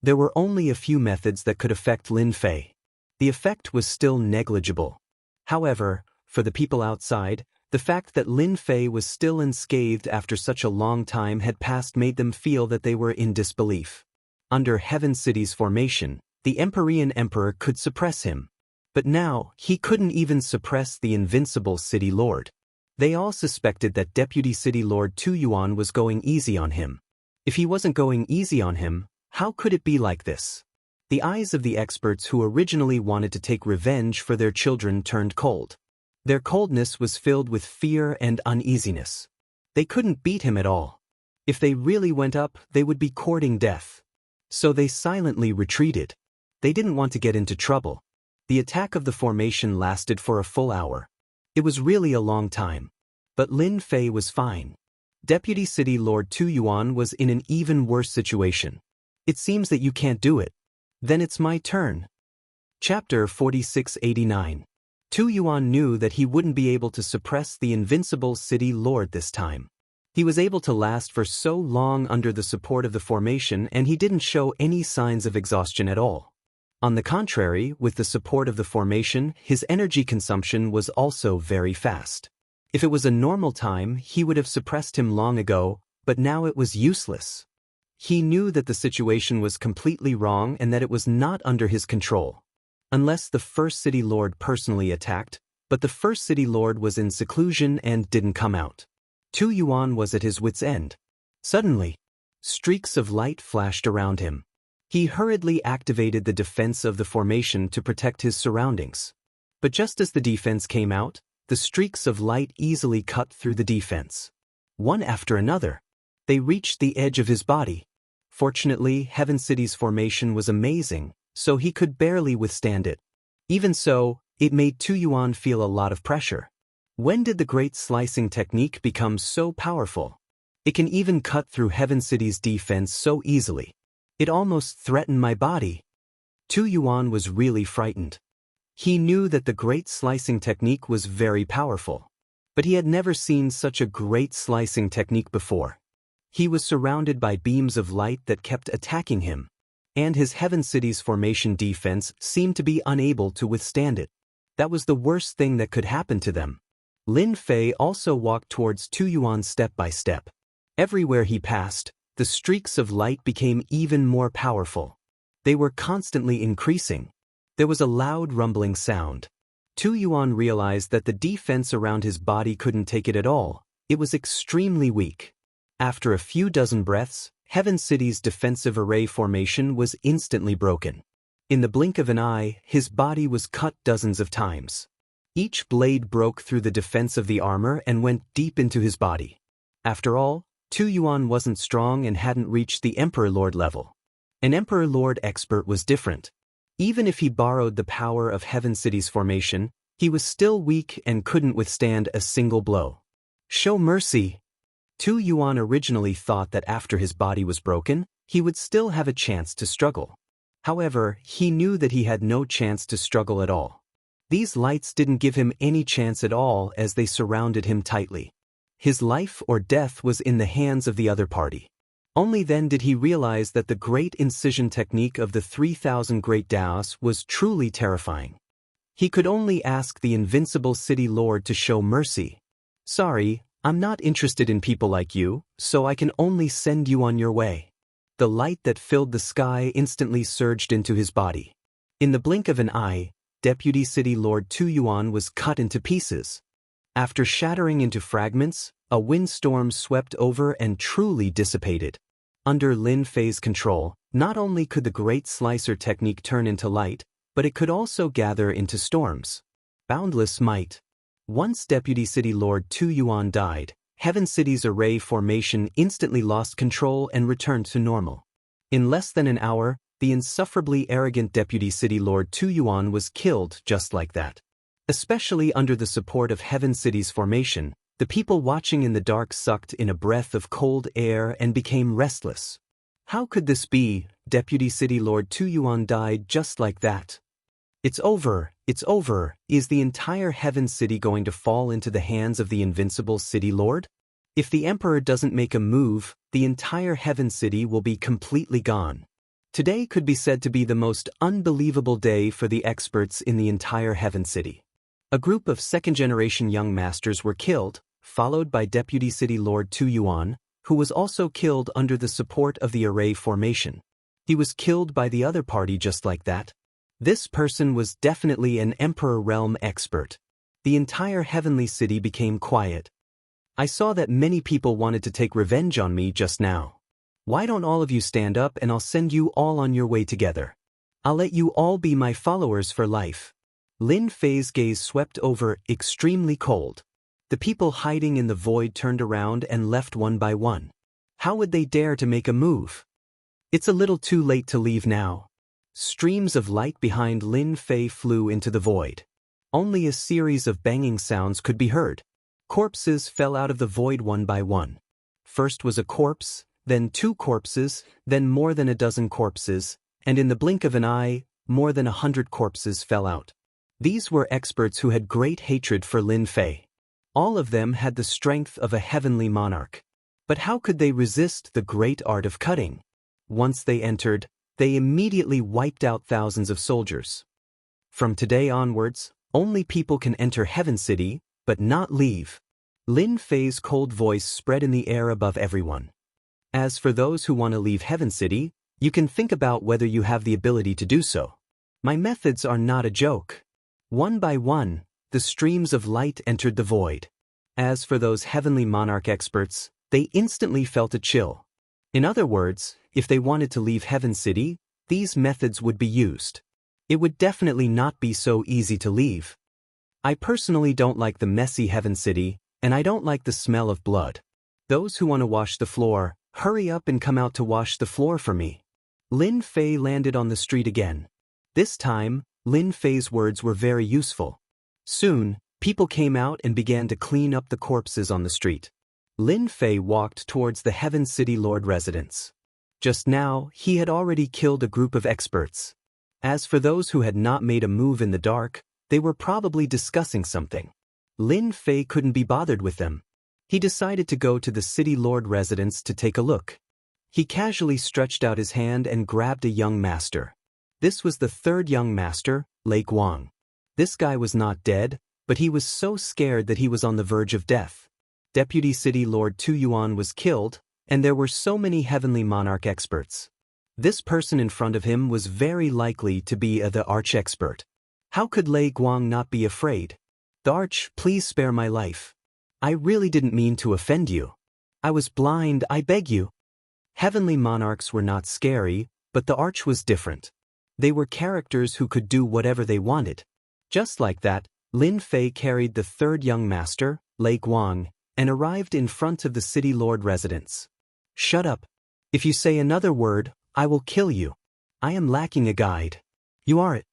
There were only a few methods that could affect Lin Fei. The effect was still negligible. However, for the people outside, the fact that Lin Fei was still unscathed after such a long time had passed made them feel that they were in disbelief. Under Heaven City's formation, the Empyrean Emperor could suppress him. But now, he couldn't even suppress the invincible City Lord. They all suspected that Deputy City Lord Tu Yuan was going easy on him. If he wasn't going easy on him, how could it be like this? The eyes of the experts who originally wanted to take revenge for their children turned cold. Their coldness was filled with fear and uneasiness. They couldn't beat him at all. If they really went up, they would be courting death. So they silently retreated. They didn't want to get into trouble. The attack of the formation lasted for a full hour. It was really a long time. But Lin Fei was fine. Deputy City Lord Tu Yuan was in an even worse situation. It seems that you can't do it. Then it's my turn. Chapter 4689. Tu Yuan knew that he wouldn't be able to suppress the invincible City Lord this time. He was able to last for so long under the support of the formation, and he didn't show any signs of exhaustion at all. On the contrary, with the support of the formation, his energy consumption was also very fast. If it was a normal time, he would have suppressed him long ago, but now it was useless. He knew that the situation was completely wrong and that it was not under his control. Unless the First City Lord personally attacked, but the First City Lord was in seclusion and didn't come out. Tu Yuan was at his wit's end. Suddenly, streaks of light flashed around him. He hurriedly activated the defense of the formation to protect his surroundings. But just as the defense came out, the streaks of light easily cut through the defense. One after another, they reached the edge of his body. Fortunately, Heaven City's formation was amazing, so he could barely withstand it. Even so, it made Tu Yuan feel a lot of pressure. When did the great slicing technique become so powerful? It can even cut through Heaven City's defense so easily. It almost threatened my body. Tu Yuan was really frightened. He knew that the great slicing technique was very powerful. But he had never seen such a great slicing technique before. He was surrounded by beams of light that kept attacking him. And his Heaven City's formation defense seemed to be unable to withstand it. That was the worst thing that could happen to them. Lin Fei also walked towards Tu Yuan step by step. Everywhere he passed, the streaks of light became even more powerful. They were constantly increasing. There was a loud rumbling sound. Tu Yuan realized that the defense around his body couldn't take it at all. It was extremely weak. After a few dozen breaths, Heaven City's defensive array formation was instantly broken. In the blink of an eye, his body was cut dozens of times. Each blade broke through the defense of the armor and went deep into his body. After all, Tu Yuan wasn't strong and hadn't reached the Emperor Lord level. An Emperor Lord expert was different. Even if he borrowed the power of Heaven City's formation, he was still weak and couldn't withstand a single blow. Show mercy. Tu Yuan originally thought that after his body was broken, he would still have a chance to struggle. However, he knew that he had no chance to struggle at all. These lights didn't give him any chance at all as they surrounded him tightly. His life or death was in the hands of the other party. Only then did he realize that the great incision technique of the 3,000 Great Daos was truly terrifying. He could only ask the invincible city lord to show mercy. Sorry, I'm not interested in people like you, so I can only send you on your way. The light that filled the sky instantly surged into his body. In the blink of an eye, Deputy City Lord Tu Yuan was cut into pieces. After shattering into fragments, a windstorm swept over and truly dissipated. Under Lin Fei's control, not only could the Great Slicer technique turn into light, but it could also gather into storms. Boundless might. Once Deputy City Lord Tu Yuan died, Heaven City's array formation instantly lost control and returned to normal. In less than an hour, the insufferably arrogant Deputy City Lord Tu Yuan was killed just like that. Especially under the support of Heaven City's formation, the people watching in the dark sucked in a breath of cold air and became restless. How could this be? Deputy City Lord Tu Yuan died just like that. It's over, it's over. Is the entire Heaven City going to fall into the hands of the invincible City Lord? If the Emperor doesn't make a move, the entire Heaven City will be completely gone. Today could be said to be the most unbelievable day for the experts in the entire Heaven City. A group of second-generation young masters were killed, followed by Deputy City Lord Tu Yuan, who was also killed under the support of the array formation. He was killed by the other party just like that. This person was definitely an Emperor Realm expert. The entire Heavenly City became quiet. I saw that many people wanted to take revenge on me just now. Why don't all of you stand up and I'll send you all on your way together. I'll let you all be my followers for life. Lin Fei's gaze swept over, extremely cold. The people hiding in the void turned around and left one by one. How would they dare to make a move? It's a little too late to leave now. Streams of light behind Lin Fei flew into the void. Only a series of banging sounds could be heard. Corpses fell out of the void one by one. First was a corpse, then 2 corpses, then more than a dozen corpses, and in the blink of an eye, more than 100 corpses fell out. These were experts who had great hatred for Lin Fei. All of them had the strength of a heavenly monarch. But how could they resist the great art of cutting? Once they entered, they immediately wiped out thousands of soldiers. From today onwards, only people can enter Heaven City, but not leave. Lin Fei's cold voice spread in the air above everyone. As for those who want to leave Heaven City, you can think about whether you have the ability to do so. My methods are not a joke. One by one, the streams of light entered the void. As for those heavenly monarch experts, they instantly felt a chill. In other words, if they wanted to leave Heaven City, these methods would be used. It would definitely not be so easy to leave. I personally don't like the messy Heaven City, and I don't like the smell of blood. Those who want to wash the floor, hurry up and come out to wash the floor for me. Lin Fei landed on the street again. This time, Lin Fei's words were very useful. Soon, people came out and began to clean up the corpses on the street. Lin Fei walked towards the Heaven City Lord residence. Just now, he had already killed a group of experts. As for those who had not made a move in the dark, they were probably discussing something. Lin Fei couldn't be bothered with them. He decided to go to the City Lord residence to take a look. He casually stretched out his hand and grabbed a young master. This was the 3rd young master, Lei Guang. This guy was not dead, but he was so scared that he was on the verge of death. Deputy City Lord Tu Yuan was killed, and there were so many heavenly monarch experts. This person in front of him was very likely to be the arch-expert. How could Lei Guang not be afraid? The Arch, please spare my life. I really didn't mean to offend you. I was blind, I beg you. Heavenly monarchs were not scary, but the Arch was different. They were characters who could do whatever they wanted. Just like that, Lin Fei carried the 3rd young master, Lei Guang, and arrived in front of the City Lord residence. Shut up. If you say another word, I will kill you. I am lacking a guide. You are it.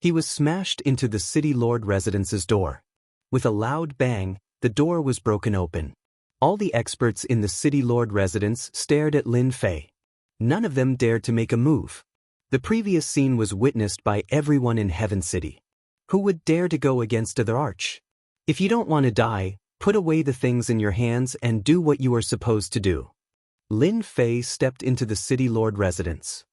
He was smashed into the city lord residence's door. With a loud bang, the door was broken open. All the experts in the city lord residence stared at Lin Fei. None of them dared to make a move. The previous scene was witnessed by everyone in Heaven City. Who would dare to go against their arch? If you don't want to die, put away the things in your hands and do what you are supposed to do. Lin Fei stepped into the city lord residence.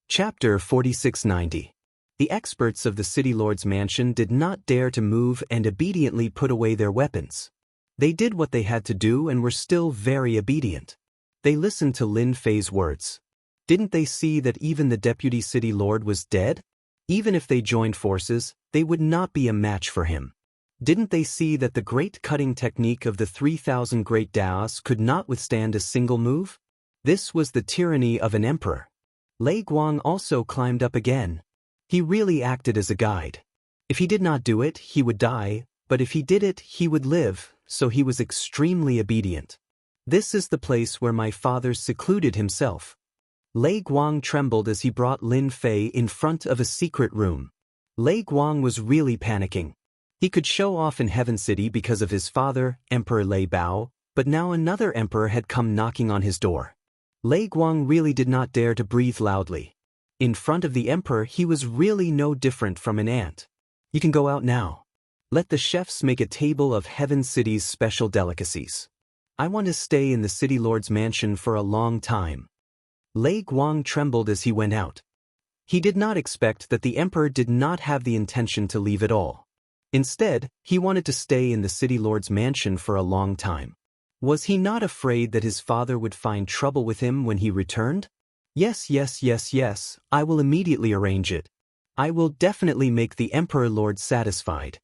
Chapter 4690. The experts of the city lord's mansion did not dare to move and obediently put away their weapons. They did what they had to do and were still very obedient. They listened to Lin Fei's words. Didn't they see that even the deputy city lord was dead? Even if they joined forces, they would not be a match for him. Didn't they see that the great cutting technique of the 3,000 great Daos could not withstand a single move? This was the tyranny of an emperor. Lei Guang also climbed up again. He really acted as a guide. If he did not do it, he would die, but if he did it, he would live, so he was extremely obedient. This is the place where my father secluded himself. Lei Guang trembled as he brought Lin Fei in front of a secret room. Lei Guang was really panicking. He could show off in Heaven City because of his father, Emperor Lei Bao, but now another emperor had come knocking on his door. Lei Guang really did not dare to breathe loudly. In front of the emperor he was really no different from an ant. You can go out now. Let the chefs make a table of Heaven City's special delicacies. I want to stay in the city lord's mansion for a long time. Lei Guang trembled as he went out. He did not expect that the emperor did not have the intention to leave at all. Instead, he wanted to stay in the city lord's mansion for a long time. Was he not afraid that his father would find trouble with him when he returned? Yes, I will immediately arrange it. I will definitely make the Emperor Lord satisfied.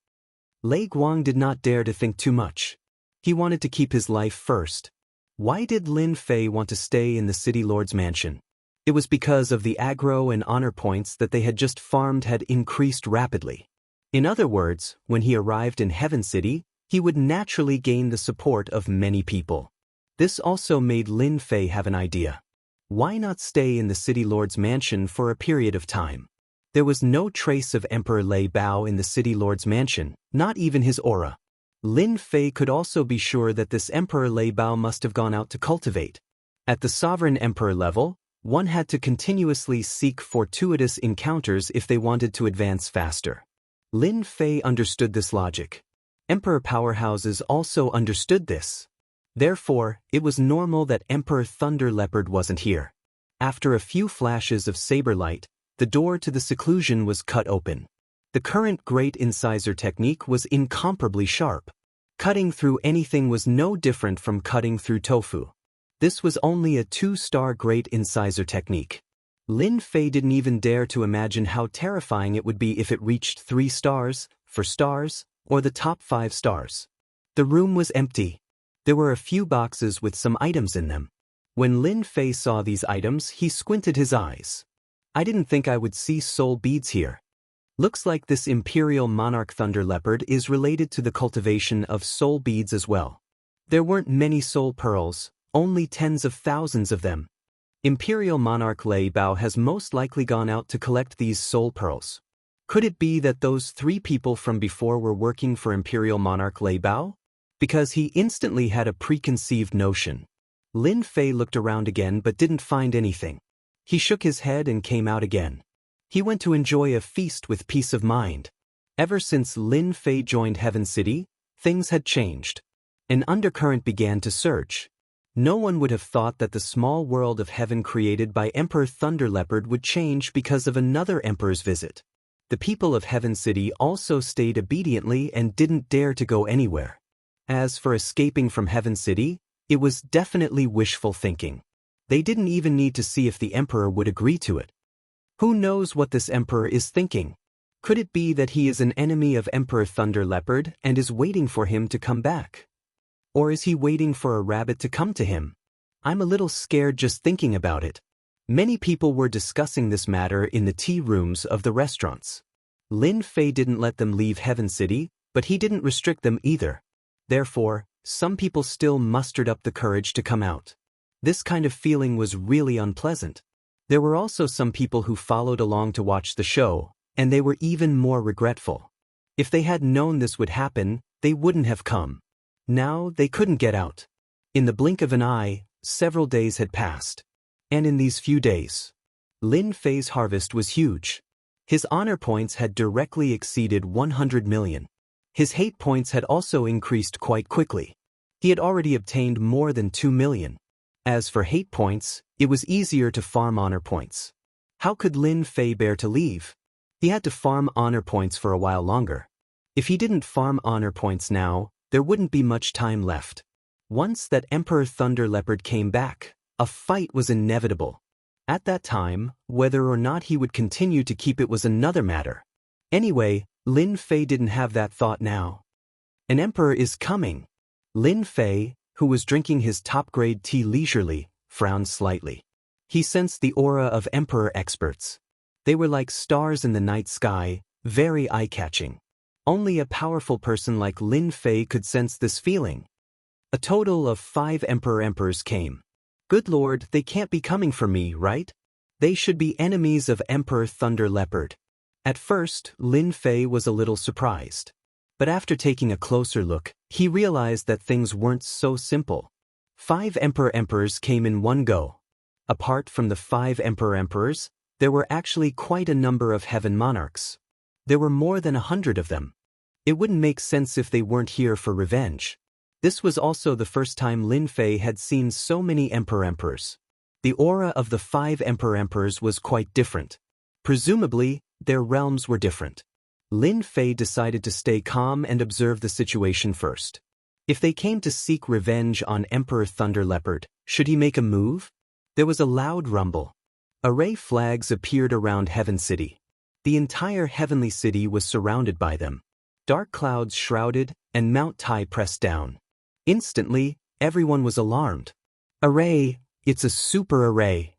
Lei Guang did not dare to think too much. He wanted to keep his life first. Why did Lin Fei want to stay in the city lord's mansion? It was because of the aggro and honor points that they had just farmed had increased rapidly. In other words, when he arrived in Heaven City, he would naturally gain the support of many people. This also made Lin Fei have an idea. Why not stay in the city lord's mansion for a period of time? There was no trace of Emperor Lei Bao in the city lord's mansion, not even his aura. Lin Fei could also be sure that this Emperor Lei Bao must have gone out to cultivate. At the sovereign emperor level, one had to continuously seek fortuitous encounters if they wanted to advance faster. Lin Fei understood this logic. Emperor powerhouses also understood this. Therefore, it was normal that Emperor Thunder Leopard wasn't here. After a few flashes of saber light, the door to the seclusion was cut open. The current great incisor technique was incomparably sharp. Cutting through anything was no different from cutting through tofu. This was only a 2-star great incisor technique. Lin Fei didn't even dare to imagine how terrifying it would be if it reached 3 stars, 4 stars, or the top 5 stars. The room was empty. There were a few boxes with some items in them. When Lin Fei saw these items, he squinted his eyes. I didn't think I would see soul beads here. Looks like this Imperial Monarch Thunder Leopard is related to the cultivation of soul beads as well. There weren't many soul pearls, only tens of thousands of them. Imperial Monarch Lei Bao has most likely gone out to collect these soul pearls. Could it be that those 3 people from before were working for Imperial Monarch Lei Bao? Because he instantly had a preconceived notion. Lin Fei looked around again but didn't find anything. He shook his head and came out again. He went to enjoy a feast with peace of mind. Ever since Lin Fei joined Heaven City, things had changed. An undercurrent began to surge. No one would have thought that the small world of heaven created by Emperor Thunder Leopard would change because of another emperor's visit. The people of Heaven City also stayed obediently and didn't dare to go anywhere. As for escaping from Heaven City, it was definitely wishful thinking. They didn't even need to see if the emperor would agree to it. Who knows what this emperor is thinking? Could it be that he is an enemy of Emperor Thunder Leopard and is waiting for him to come back? Or is he waiting for a rabbit to come to him? I'm a little scared just thinking about it. Many people were discussing this matter in the tea rooms of the restaurants. Lin Fei didn't let them leave Heaven City, but he didn't restrict them either. Therefore, some people still mustered up the courage to come out. This kind of feeling was really unpleasant. There were also some people who followed along to watch the show, and they were even more regretful. If they had known this would happen, they wouldn't have come. Now they couldn't get out. In the blink of an eye, several days had passed. And in these few days, Lin Fei's harvest was huge. His honor points had directly exceeded 100 million. His hate points had also increased quite quickly. He had already obtained more than 2 million. As for hate points, it was easier to farm honor points. How could Lin Fei bear to leave? He had to farm honor points for a while longer. If he didn't farm honor points now, there wouldn't be much time left. Once that Emperor Thunder Leopard came back, a fight was inevitable. At that time, whether or not he would continue to keep it was another matter. Anyway, Lin Fei didn't have that thought now. An emperor is coming. Lin Fei, who was drinking his top-grade tea leisurely, frowned slightly. He sensed the aura of emperor experts. They were like stars in the night sky, very eye-catching. Only a powerful person like Lin Fei could sense this feeling. A total of 5 emperors came. Good lord, they can't be coming for me, right? They should be enemies of Emperor Thunder Leopard. At first, Lin Fei was a little surprised. But after taking a closer look, he realized that things weren't so simple. 5 emperors came in one go. Apart from the 5 emperors, there were actually quite a number of heaven monarchs. There were more than 100 of them. It wouldn't make sense if they weren't here for revenge. This was also the first time Lin Fei had seen so many emperors. The aura of the 5 emperors was quite different. Presumably, their realms were different. Lin Fei decided to stay calm and observe the situation first. If they came to seek revenge on Emperor Thunder Leopard, should he make a move? There was a loud rumble. Array flags appeared around Heaven City. The entire heavenly city was surrounded by them. Dark clouds shrouded, and Mount Tai pressed down. Instantly, everyone was alarmed. Array, it's a super array.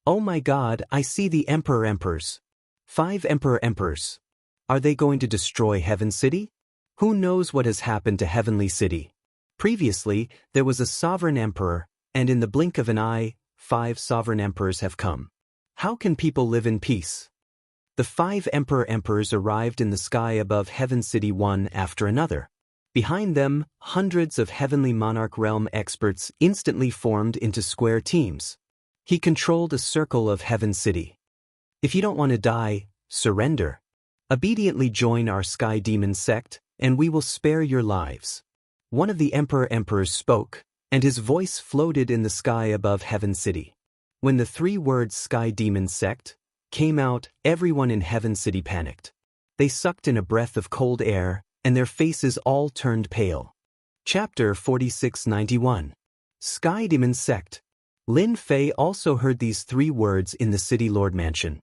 Oh my god, I see the emperors. 5 emperors. Are they going to destroy Heaven City? Who knows what has happened to Heavenly City? Previously, there was a sovereign emperor, and in the blink of an eye, 5 sovereign emperors have come. How can people live in peace? The 5 emperors arrived in the sky above Heaven City one after another. Behind them, hundreds of heavenly monarch realm experts instantly formed into square teams. He controlled a circle of Heaven City. If you don't want to die, surrender. Obediently join our Sky Demon sect, and we will spare your lives. One of the emperors spoke, and his voice floated in the sky above Heaven City. When the 3 words Sky Demon sect came out, everyone in Heaven City panicked. They sucked in a breath of cold air, and their faces all turned pale. Chapter 4691. Sky Demon Sect. Lin Fei also heard these 3 words in the City Lord Mansion.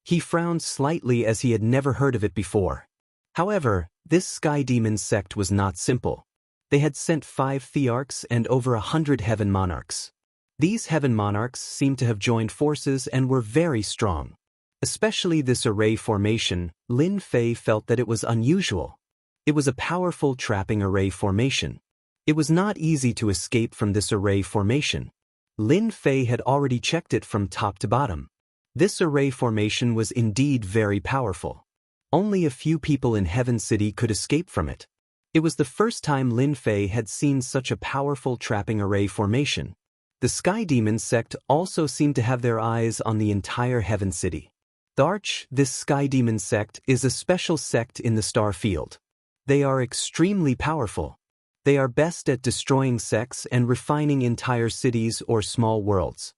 He frowned slightly as he had never heard of it before. However, this Sky Demon Sect was not simple. They had sent 5 thearchs and over 100 heaven monarchs. These heaven monarchs seemed to have joined forces and were very strong. Especially this array formation, Lin Fei felt that it was unusual. It was a powerful trapping array formation. It was not easy to escape from this array formation. Lin Fei had already checked it from top to bottom. This array formation was indeed very powerful. Only a few people in Heaven City could escape from it. It was the first time Lin Fei had seen such a powerful trapping array formation. The Sky Demon sect also seemed to have their eyes on the entire Heaven City. This Sky Demon sect is a special sect in the star field. They are extremely powerful. They are best at destroying sects and refining entire cities or small worlds.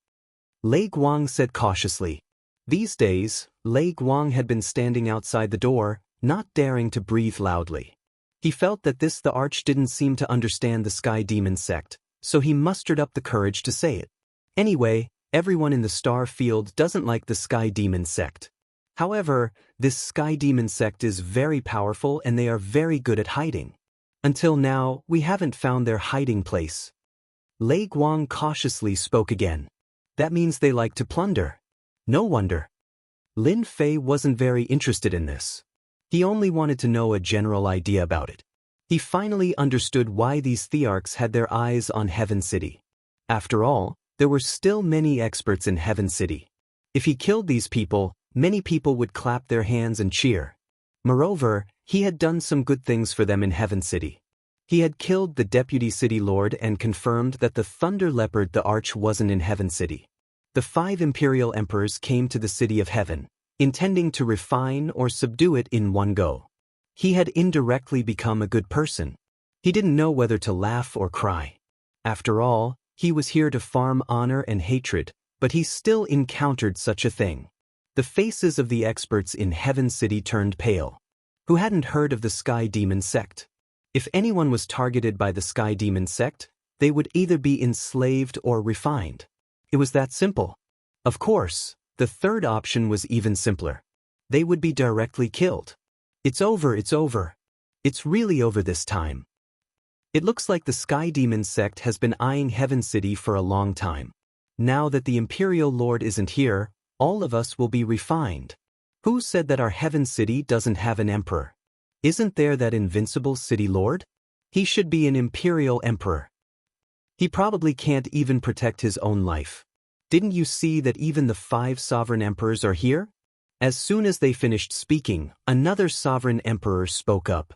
Lei Guang said cautiously. These days, Lei Guang had been standing outside the door, not daring to breathe loudly. He felt that the arch didn't seem to understand the Sky Demon sect, so he mustered up the courage to say it. Anyway, everyone in the star field doesn't like the Sky Demon sect. However, this Sky Demon sect is very powerful and they are very good at hiding. Until now, we haven't found their hiding place. Lei Guang cautiously spoke again. That means they like to plunder. No wonder. Lin Fei wasn't very interested in this. He only wanted to know a general idea about it. He finally understood why these thearchs had their eyes on Heaven City. After all, there were still many experts in Heaven City. If he killed these people, Many people would clap their hands and cheer. Moreover, he had done some good things for them in Heaven City. He had killed the deputy city lord and confirmed that the Thunder Leopard the Arch wasn't in Heaven City. The 5 imperial emperors came to the city of heaven, intending to refine or subdue it in one go. He had indirectly become a good person. He didn't know whether to laugh or cry. After all, he was here to farm honor and hatred, but he still encountered such a thing. The faces of the experts in Heaven City turned pale. Who hadn't heard of the Sky Demon sect? If anyone was targeted by the Sky Demon sect, they would either be enslaved or refined. It was that simple. Of course, the third option was even simpler. They would be directly killed. It's over, it's over. It's really over this time. It looks like the Sky Demon sect has been eyeing Heaven City for a long time. Now that the Imperial Lord isn't here, all of us will be refined. Who said that our Heaven City doesn't have an emperor? Isn't there that invincible city lord? He should be an imperial emperor. He probably can't even protect his own life. Didn't you see that even the 5 sovereign emperors are here? As soon as they finished speaking, another sovereign emperor spoke up.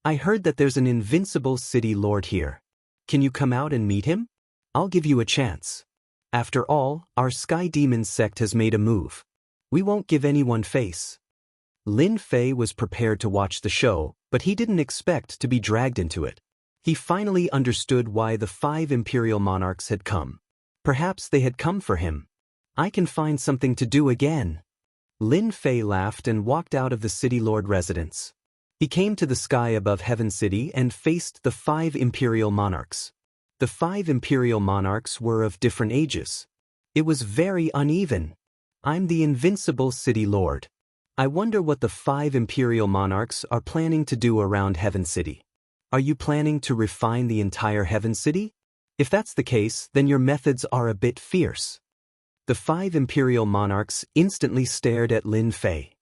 I heard that there's an invincible city lord here. Can you come out and meet him? I'll give you a chance. After all, our Sky Demon sect has made a move. We won't give anyone face. Lin Fei was prepared to watch the show, but he didn't expect to be dragged into it. He finally understood why the 5 imperial monarchs had come. Perhaps they had come for him. I can find something to do again. Lin Fei laughed and walked out of the city lord residence. He came to the sky above Heaven City and faced the 5 imperial monarchs. The 5 imperial monarchs were of different ages. It was very uneven. I'm the invincible city lord. I wonder what the 5 imperial monarchs are planning to do around Heaven City. Are you planning to refine the entire Heaven City? If that's the case, then your methods are a bit fierce. The 5 imperial monarchs instantly stared at Lin Fei.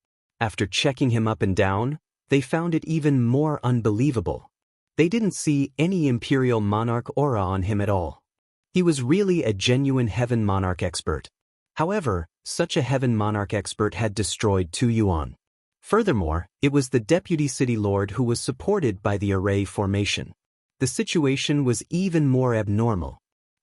After checking him up and down, they found it even more unbelievable. They didn't see any imperial monarch aura on him at all. He was really a genuine heaven monarch expert. However, such a heaven monarch expert had destroyed Tu Yuan. Furthermore, it was the deputy city lord who was supported by the array formation. The situation was even more abnormal.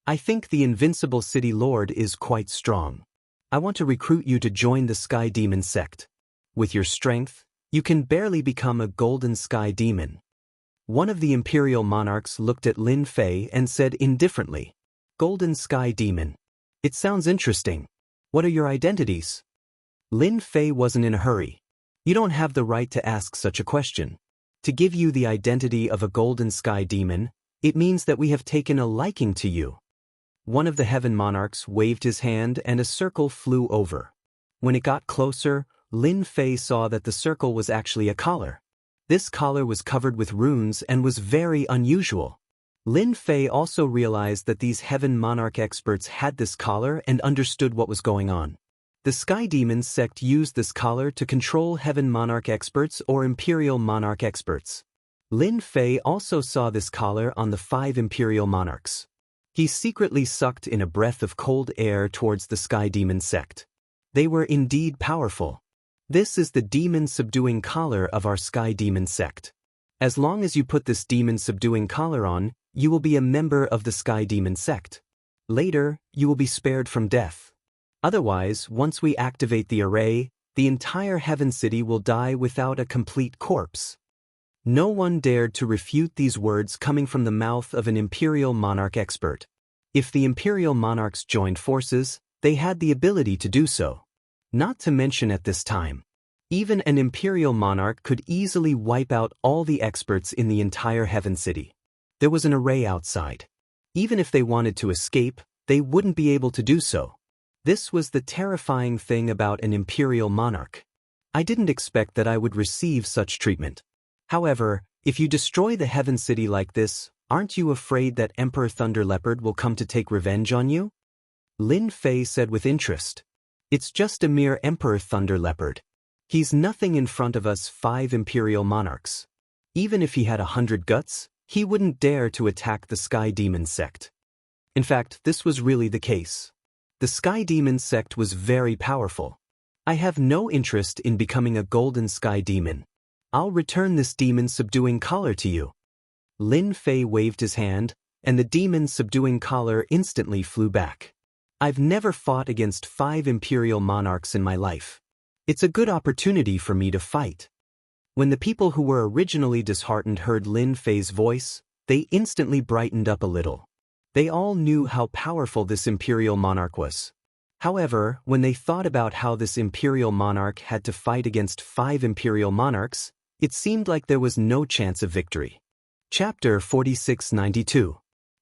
I think the invincible city lord is quite strong. I want to recruit you to join the Sky Demon sect. With your strength, you can barely become a golden sky demon. One of the imperial monarchs looked at Lin Fei and said indifferently, Golden Sky Demon. It sounds interesting. What are your identities? Lin Fei wasn't in a hurry. You don't have the right to ask such a question. To give you the identity of a golden sky demon, it means that we have taken a liking to you. One of the heaven monarchs waved his hand and a circle flew over. When it got closer, Lin Fei saw that the circle was actually a collar. This collar was covered with runes and was very unusual. Lin Fei also realized that these heaven monarch experts had this collar and understood what was going on. The Sky Demon sect used this collar to control heaven monarch experts or imperial monarch experts. Lin Fei also saw this collar on the 5 imperial monarchs. He secretly sucked in a breath of cold air towards the Sky Demon sect. They were indeed powerful. This is the demon-subduing collar of our Sky Demon sect. As long as you put this demon-subduing collar on, you will be a member of the Sky Demon sect. Later, you will be spared from death. Otherwise, once we activate the array, the entire Heaven City will die without a complete corpse. No one dared to refute these words coming from the mouth of an imperial monarch expert. If the imperial monarchs joined forces, they had the ability to do so. Not to mention at this time, even an imperial monarch could easily wipe out all the experts in the entire Heaven City. There was an array outside. Even if they wanted to escape, they wouldn't be able to do so. This was the terrifying thing about an imperial monarch. I didn't expect that I would receive such treatment. However, if you destroy the Heaven City like this, aren't you afraid that Emperor Thunder Leopard will come to take revenge on you? Lin Fei said with interest. It's just a mere Emperor Thunder Leopard. He's nothing in front of us 5 imperial monarchs. Even if he had 100 guts, he wouldn't dare to attack the Sky Demon sect. In fact, this was really the case. The Sky Demon sect was very powerful. I have no interest in becoming a golden sky demon. I'll return this demon's subduing collar to you. Lin Fei waved his hand, and the demon's subduing collar instantly flew back. I've never fought against 5 imperial monarchs in my life. It's a good opportunity for me to fight. When the people who were originally disheartened heard Lin Fei's voice, they instantly brightened up a little. They all knew how powerful this imperial monarch was. However, when they thought about how this imperial monarch had to fight against 5 imperial monarchs, it seemed like there was no chance of victory. Chapter 4692.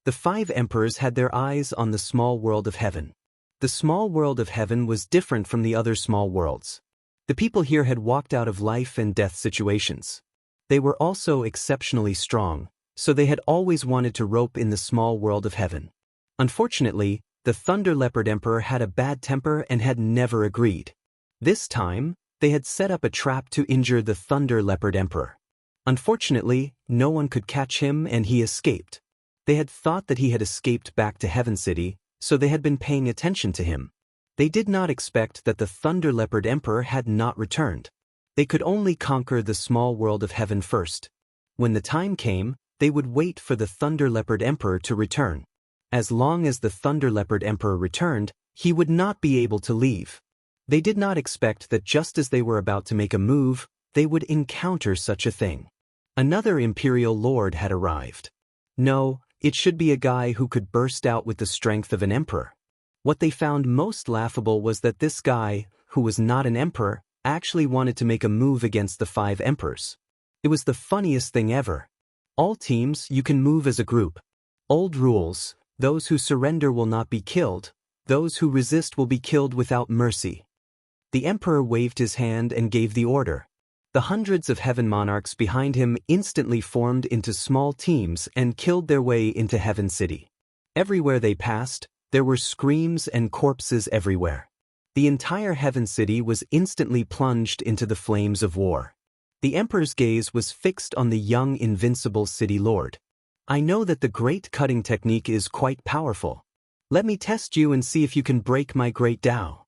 The 5 emperors had their eyes on the small world of heaven. The small world of heaven was different from the other small worlds. The people here had walked out of life and death situations. They were also exceptionally strong, so they had always wanted to rope in the small world of heaven. Unfortunately, the Thunder Leopard Emperor had a bad temper and had never agreed. This time, they had set up a trap to injure the Thunder Leopard Emperor. Unfortunately, no one could catch him and he escaped. They had thought that he had escaped back to Heaven City, so they had been paying attention to him. They did not expect that the Thunder Leopard Emperor had not returned. They could only conquer the small world of heaven first. When the time came, they would wait for the Thunder Leopard Emperor to return. As long as the Thunder Leopard Emperor returned, he would not be able to leave. They did not expect that just as they were about to make a move, they would encounter such a thing. Another Imperial Lord had arrived. No, it should be a guy who could burst out with the strength of an emperor. What they found most laughable was that this guy, who was not an emperor, actually wanted to make a move against the 5 emperors. It was the funniest thing ever. All teams, you can move as a group. Old rules. Those who surrender will not be killed. Those who resist will be killed without mercy. The emperor waved his hand and gave the order. The hundreds of heaven monarchs behind him instantly formed into small teams and killed their way into Heaven City. Everywhere they passed, there were screams and corpses everywhere. The entire Heaven City was instantly plunged into the flames of war. The emperor's gaze was fixed on the young invincible city lord. I know that the great cutting technique is quite powerful. Let me test you and see if you can break my great Tao.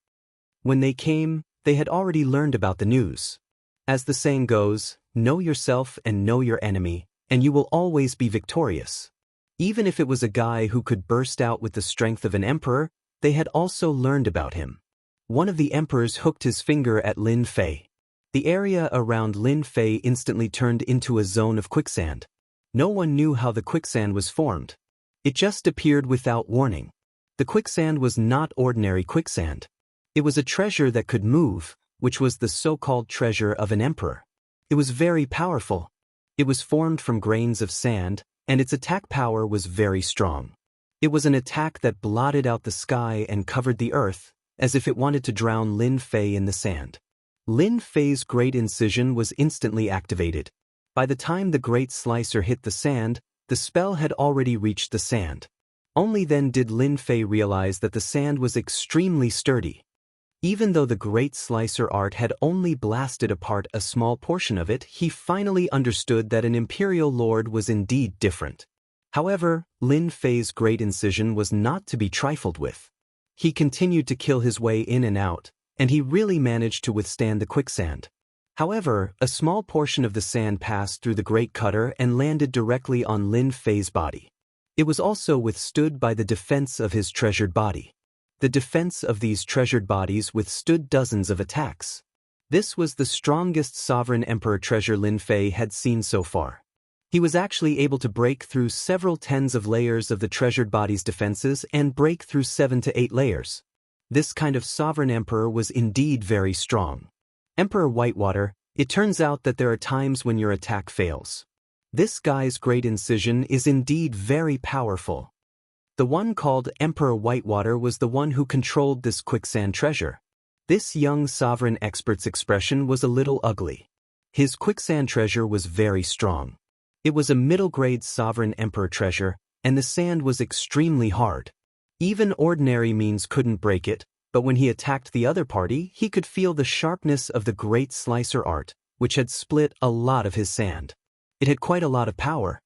When they came, they had already learned about the news. As the saying goes, know yourself and know your enemy, and you will always be victorious. Even if it was a guy who could burst out with the strength of an emperor, they had also learned about him. One of the emperors hooked his finger at Lin Fei. The area around Lin Fei instantly turned into a zone of quicksand. No one knew how the quicksand was formed. It just appeared without warning. The quicksand was not ordinary quicksand. It was a treasure that could move, which was the so-called treasure of an emperor. It was very powerful. It was formed from grains of sand, and its attack power was very strong. It was an attack that blotted out the sky and covered the earth, as if it wanted to drown Lin Fei in the sand. Lin Fei's great incision was instantly activated. By the time the great slicer hit the sand, the spell had already reached the sand. Only then did Lin Fei realize that the sand was extremely sturdy. Even though the great slicer art had only blasted apart a small portion of it, he finally understood that an imperial lord was indeed different. However, Lin Fei's great incision was not to be trifled with. He continued to kill his way in and out, and he really managed to withstand the quicksand. However, a small portion of the sand passed through the great cutter and landed directly on Lin Fei's body. It was also withstood by the defense of his treasured body. The defense of these treasured bodies withstood dozens of attacks. This was the strongest sovereign emperor treasure Lin Fei had seen so far. He was actually able to break through several tens of layers of the treasured body's defenses and break through 7 to 8 layers. This kind of sovereign emperor was indeed very strong. Emperor Whitewater, it turns out that there are times when your attack fails. This guy's great incision is indeed very powerful. The one called Emperor Whitewater was the one who controlled this quicksand treasure. This young sovereign expert's expression was a little ugly. His quicksand treasure was very strong. It was a middle-grade sovereign emperor treasure, and the sand was extremely hard. Even ordinary means couldn't break it, but when he attacked the other party, he could feel the sharpness of the great slicer art, which had split a lot of his sand. It had quite a lot of power.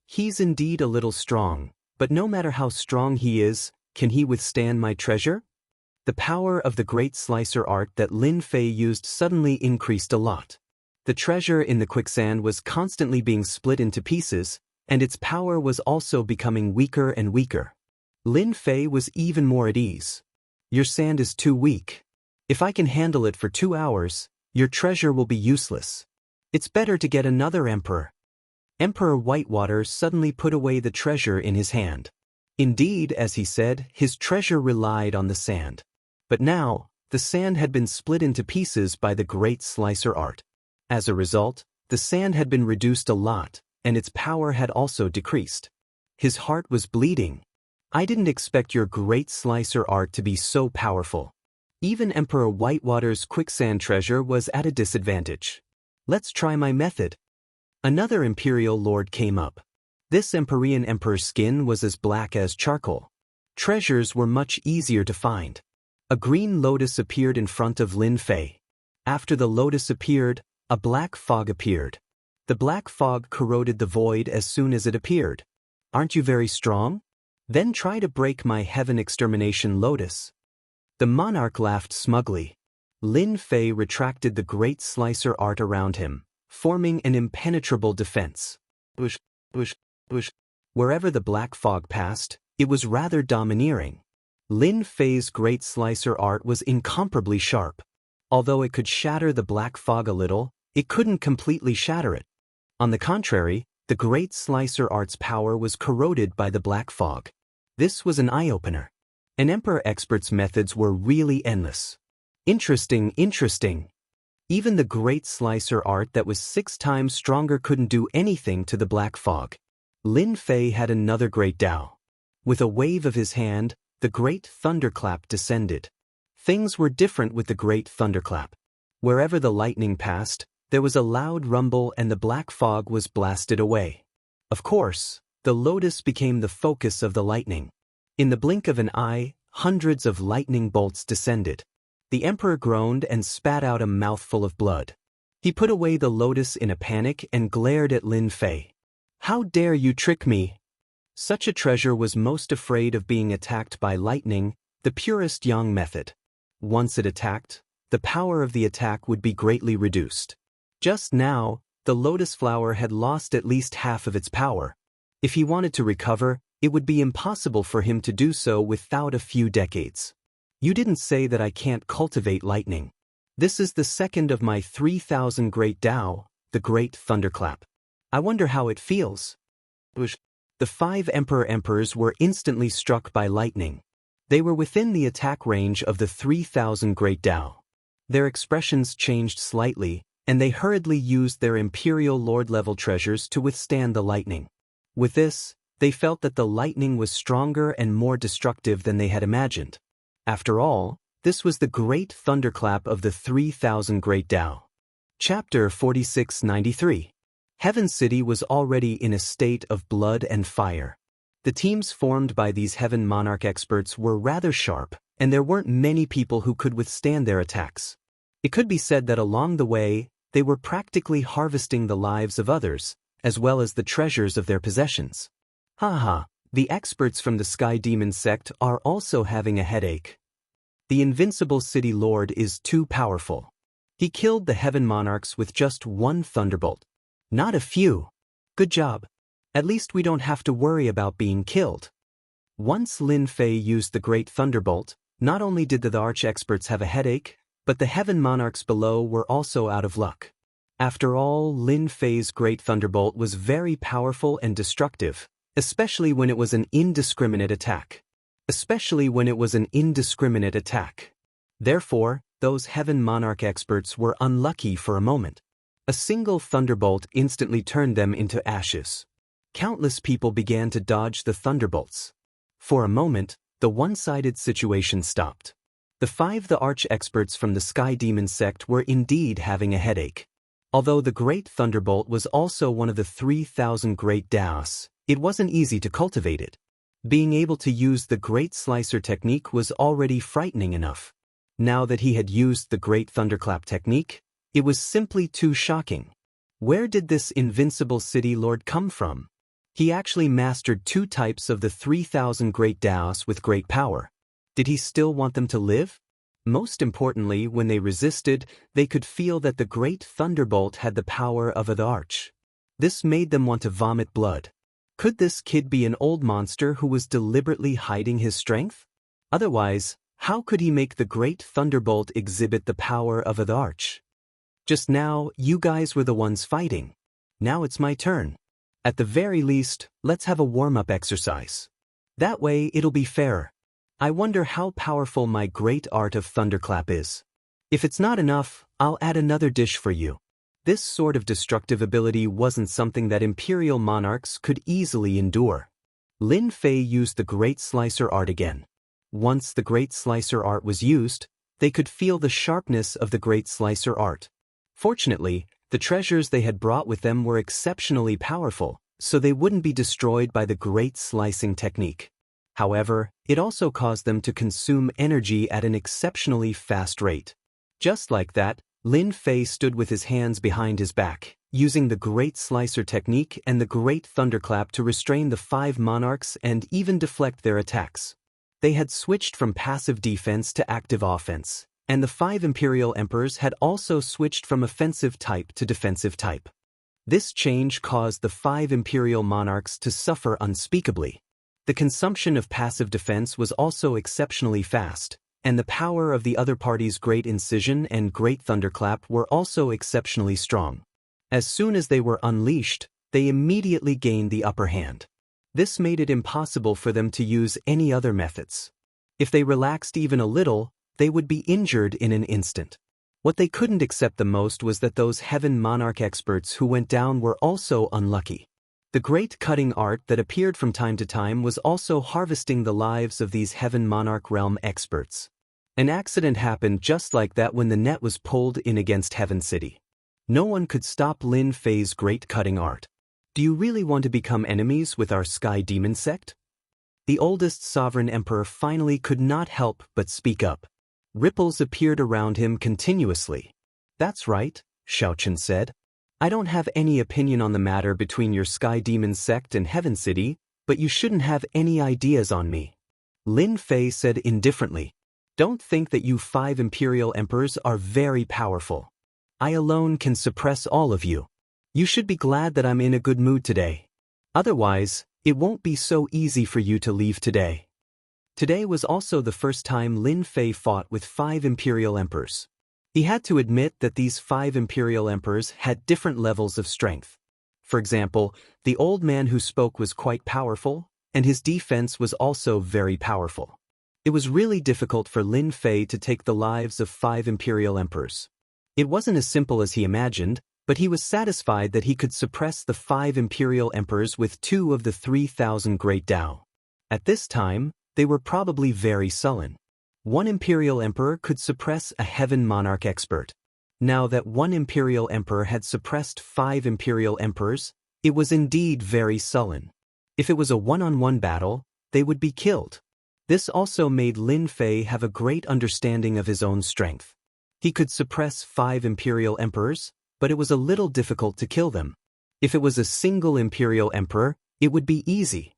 He's indeed a little strong, but no matter how strong he is, can he withstand my treasure? The power of the great slicer art that Lin Fei used suddenly increased a lot. The treasure in the quicksand was constantly being split into pieces, and its power was also becoming weaker and weaker. Lin Fei was even more at ease. Your sand is too weak. If I can handle it for 2 hours, your treasure will be useless. It's better to get another emperor. Emperor Whitewater suddenly put away the treasure in his hand. Indeed, as he said, his treasure relied on the sand. But now, the sand had been split into pieces by the great slicer art. As a result, the sand had been reduced a lot, and its power had also decreased. His heart was bleeding. I didn't expect your great slicer art to be so powerful. Even Emperor Whitewater's quicksand treasure was at a disadvantage. Let's try my method. Another imperial lord came up. This Empyrean emperor's skin was as black as charcoal. Treasures were much easier to find. A green lotus appeared in front of Lin Fei. After the lotus appeared, a black fog appeared. The black fog corroded the void as soon as it appeared. Aren't you very strong? Then try to break my heaven extermination lotus. The monarch laughed smugly. Lin Fei retracted the great slicer art around him, forming an impenetrable defense. Bush. Wherever the black fog passed, it was rather domineering. Lin Fei's great slicer art was incomparably sharp. Although it could shatter the black fog a little, it couldn't completely shatter it. On the contrary, the great slicer art's power was corroded by the black fog. This was an eye-opener. An emperor expert's methods were really endless. Interesting. Even the great slicer art that was 6 times stronger couldn't do anything to the black fog. Lin Fei had another great Dao. With a wave of his hand, the great thunderclap descended. Things were different with the great thunderclap. Wherever the lightning passed, there was a loud rumble and the black fog was blasted away. Of course, the lotus became the focus of the lightning. In the blink of an eye, hundreds of lightning bolts descended. The emperor groaned and spat out a mouthful of blood. He put away the lotus in a panic and glared at Lin Fei. How dare you trick me? Such a treasure was most afraid of being attacked by lightning, the purest Yang method. Once it attacked, the power of the attack would be greatly reduced. Just now, the lotus flower had lost at least half of its power. If he wanted to recover, it would be impossible for him to do so without a few decades. You didn't say that I can't cultivate lightning. This is the second of my 3,000 great Dao, the great thunderclap. I wonder how it feels. The 5 emperors were instantly struck by lightning. They were within the attack range of the 3,000 great Dao. Their expressions changed slightly, and they hurriedly used their imperial lord-level treasures to withstand the lightning. With this, they felt that the lightning was stronger and more destructive than they had imagined. After all, this was the great thunderclap of the 3,000 great Dao. Chapter 4693. Heaven City was already in a state of blood and fire. The teams formed by these Heaven Monarch experts were rather sharp, and there weren't many people who could withstand their attacks. It could be said that along the way, they were practically harvesting the lives of others, as well as the treasures of their possessions. The experts from the Sky Demon sect are also having a headache. The invincible city lord is too powerful. He killed the Heaven Monarchs with just 1 thunderbolt. Not a few. Good job. At least we don't have to worry about being killed. Once Lin Fei used the Great Thunderbolt, not only did the arch-experts have a headache, but the Heaven Monarchs below were also out of luck. After all, Lin Fei's Great Thunderbolt was very powerful and destructive, especially when it was an indiscriminate attack. Therefore, those Heaven Monarch experts were unlucky for a moment. A single thunderbolt instantly turned them into ashes. Countless people began to dodge the thunderbolts. For a moment, the one-sided situation stopped. The arch-experts from the Sky Demon sect were indeed having a headache. Although the Great Thunderbolt was also one of the 3,000 Great Daos, it wasn't easy to cultivate it. Being able to use the Great Slicer technique was already frightening enough. Now that he had used the Great Thunderclap technique, it was simply too shocking. Where did this invincible city lord come from? He actually mastered 2 types of the 3,000 Great Daos with great power. Did he still want them to live? Most importantly, when they resisted, they could feel that the great thunderbolt had the power of the arch. This made them want to vomit blood. Could this kid be an old monster who was deliberately hiding his strength? Otherwise, how could he make the great thunderbolt exhibit the power of the arch? Just now, you guys were the ones fighting. Now it's my turn. At the very least, let's have a warm-up exercise. That way it'll be fairer. I wonder how powerful my great art of thunderclap is. If it's not enough, I'll add another dish for you. This sort of destructive ability wasn't something that imperial monarchs could easily endure. Lin Fei used the Great Slicer art again. Once the Great Slicer art was used, they could feel the sharpness of the Great Slicer art. Fortunately, the treasures they had brought with them were exceptionally powerful, so they wouldn't be destroyed by the Great Slicing technique. However, it also caused them to consume energy at an exceptionally fast rate. Just like that, Lin Fei stood with his hands behind his back, using the Great Slicer technique and the Great Thunderclap to restrain the 5 monarchs and even deflect their attacks. They had switched from passive defense to active offense, and the 5 imperial emperors had also switched from offensive type to defensive type. This change caused the 5 imperial monarchs to suffer unspeakably. The consumption of passive defense was also exceptionally fast, and the power of the other party's Great Incision and Great Thunderclap were also exceptionally strong. As soon as they were unleashed, they immediately gained the upper hand. This made it impossible for them to use any other methods. If they relaxed even a little, they would be injured in an instant. What they couldn't accept the most was that those Heaven Monarch experts who went down were also unlucky. The great cutting art that appeared from time to time was also harvesting the lives of these Heaven Monarch realm experts. An accident happened just like that when the net was pulled in against Heaven City. No one could stop Lin Fei's great cutting art. Do you really want to become enemies with our Sky Demon sect? The oldest sovereign emperor finally could not help but speak up. Ripples appeared around him continuously. That's right, Xianxia said. I don't have any opinion on the matter between your Sky Demon sect and Heaven City, but you shouldn't have any ideas on me. Lin Fei said indifferently. Don't think that you 5 imperial emperors are very powerful. I alone can suppress all of you. You should be glad that I'm in a good mood today. Otherwise, it won't be so easy for you to leave today. Today was also the first time Lin Fei fought with 5 imperial emperors. He had to admit that these 5 imperial emperors had different levels of strength. For example, the old man who spoke was quite powerful, and his defense was also very powerful. It was really difficult for Lin Fei to take the lives of 5 imperial emperors. It wasn't as simple as he imagined, but he was satisfied that he could suppress the 5 imperial emperors with 2 of the 3,000 great Dao. At this time, they were probably very sullen. 1 imperial emperor could suppress a Heaven Monarch expert. Now that 1 imperial emperor had suppressed 5 imperial emperors, it was indeed very sullen. If it was a one-on-one battle, they would be killed. This also made Lin Fei have a great understanding of his own strength. He could suppress 5 imperial emperors, but it was a little difficult to kill them. If it was a single imperial emperor, it would be easy.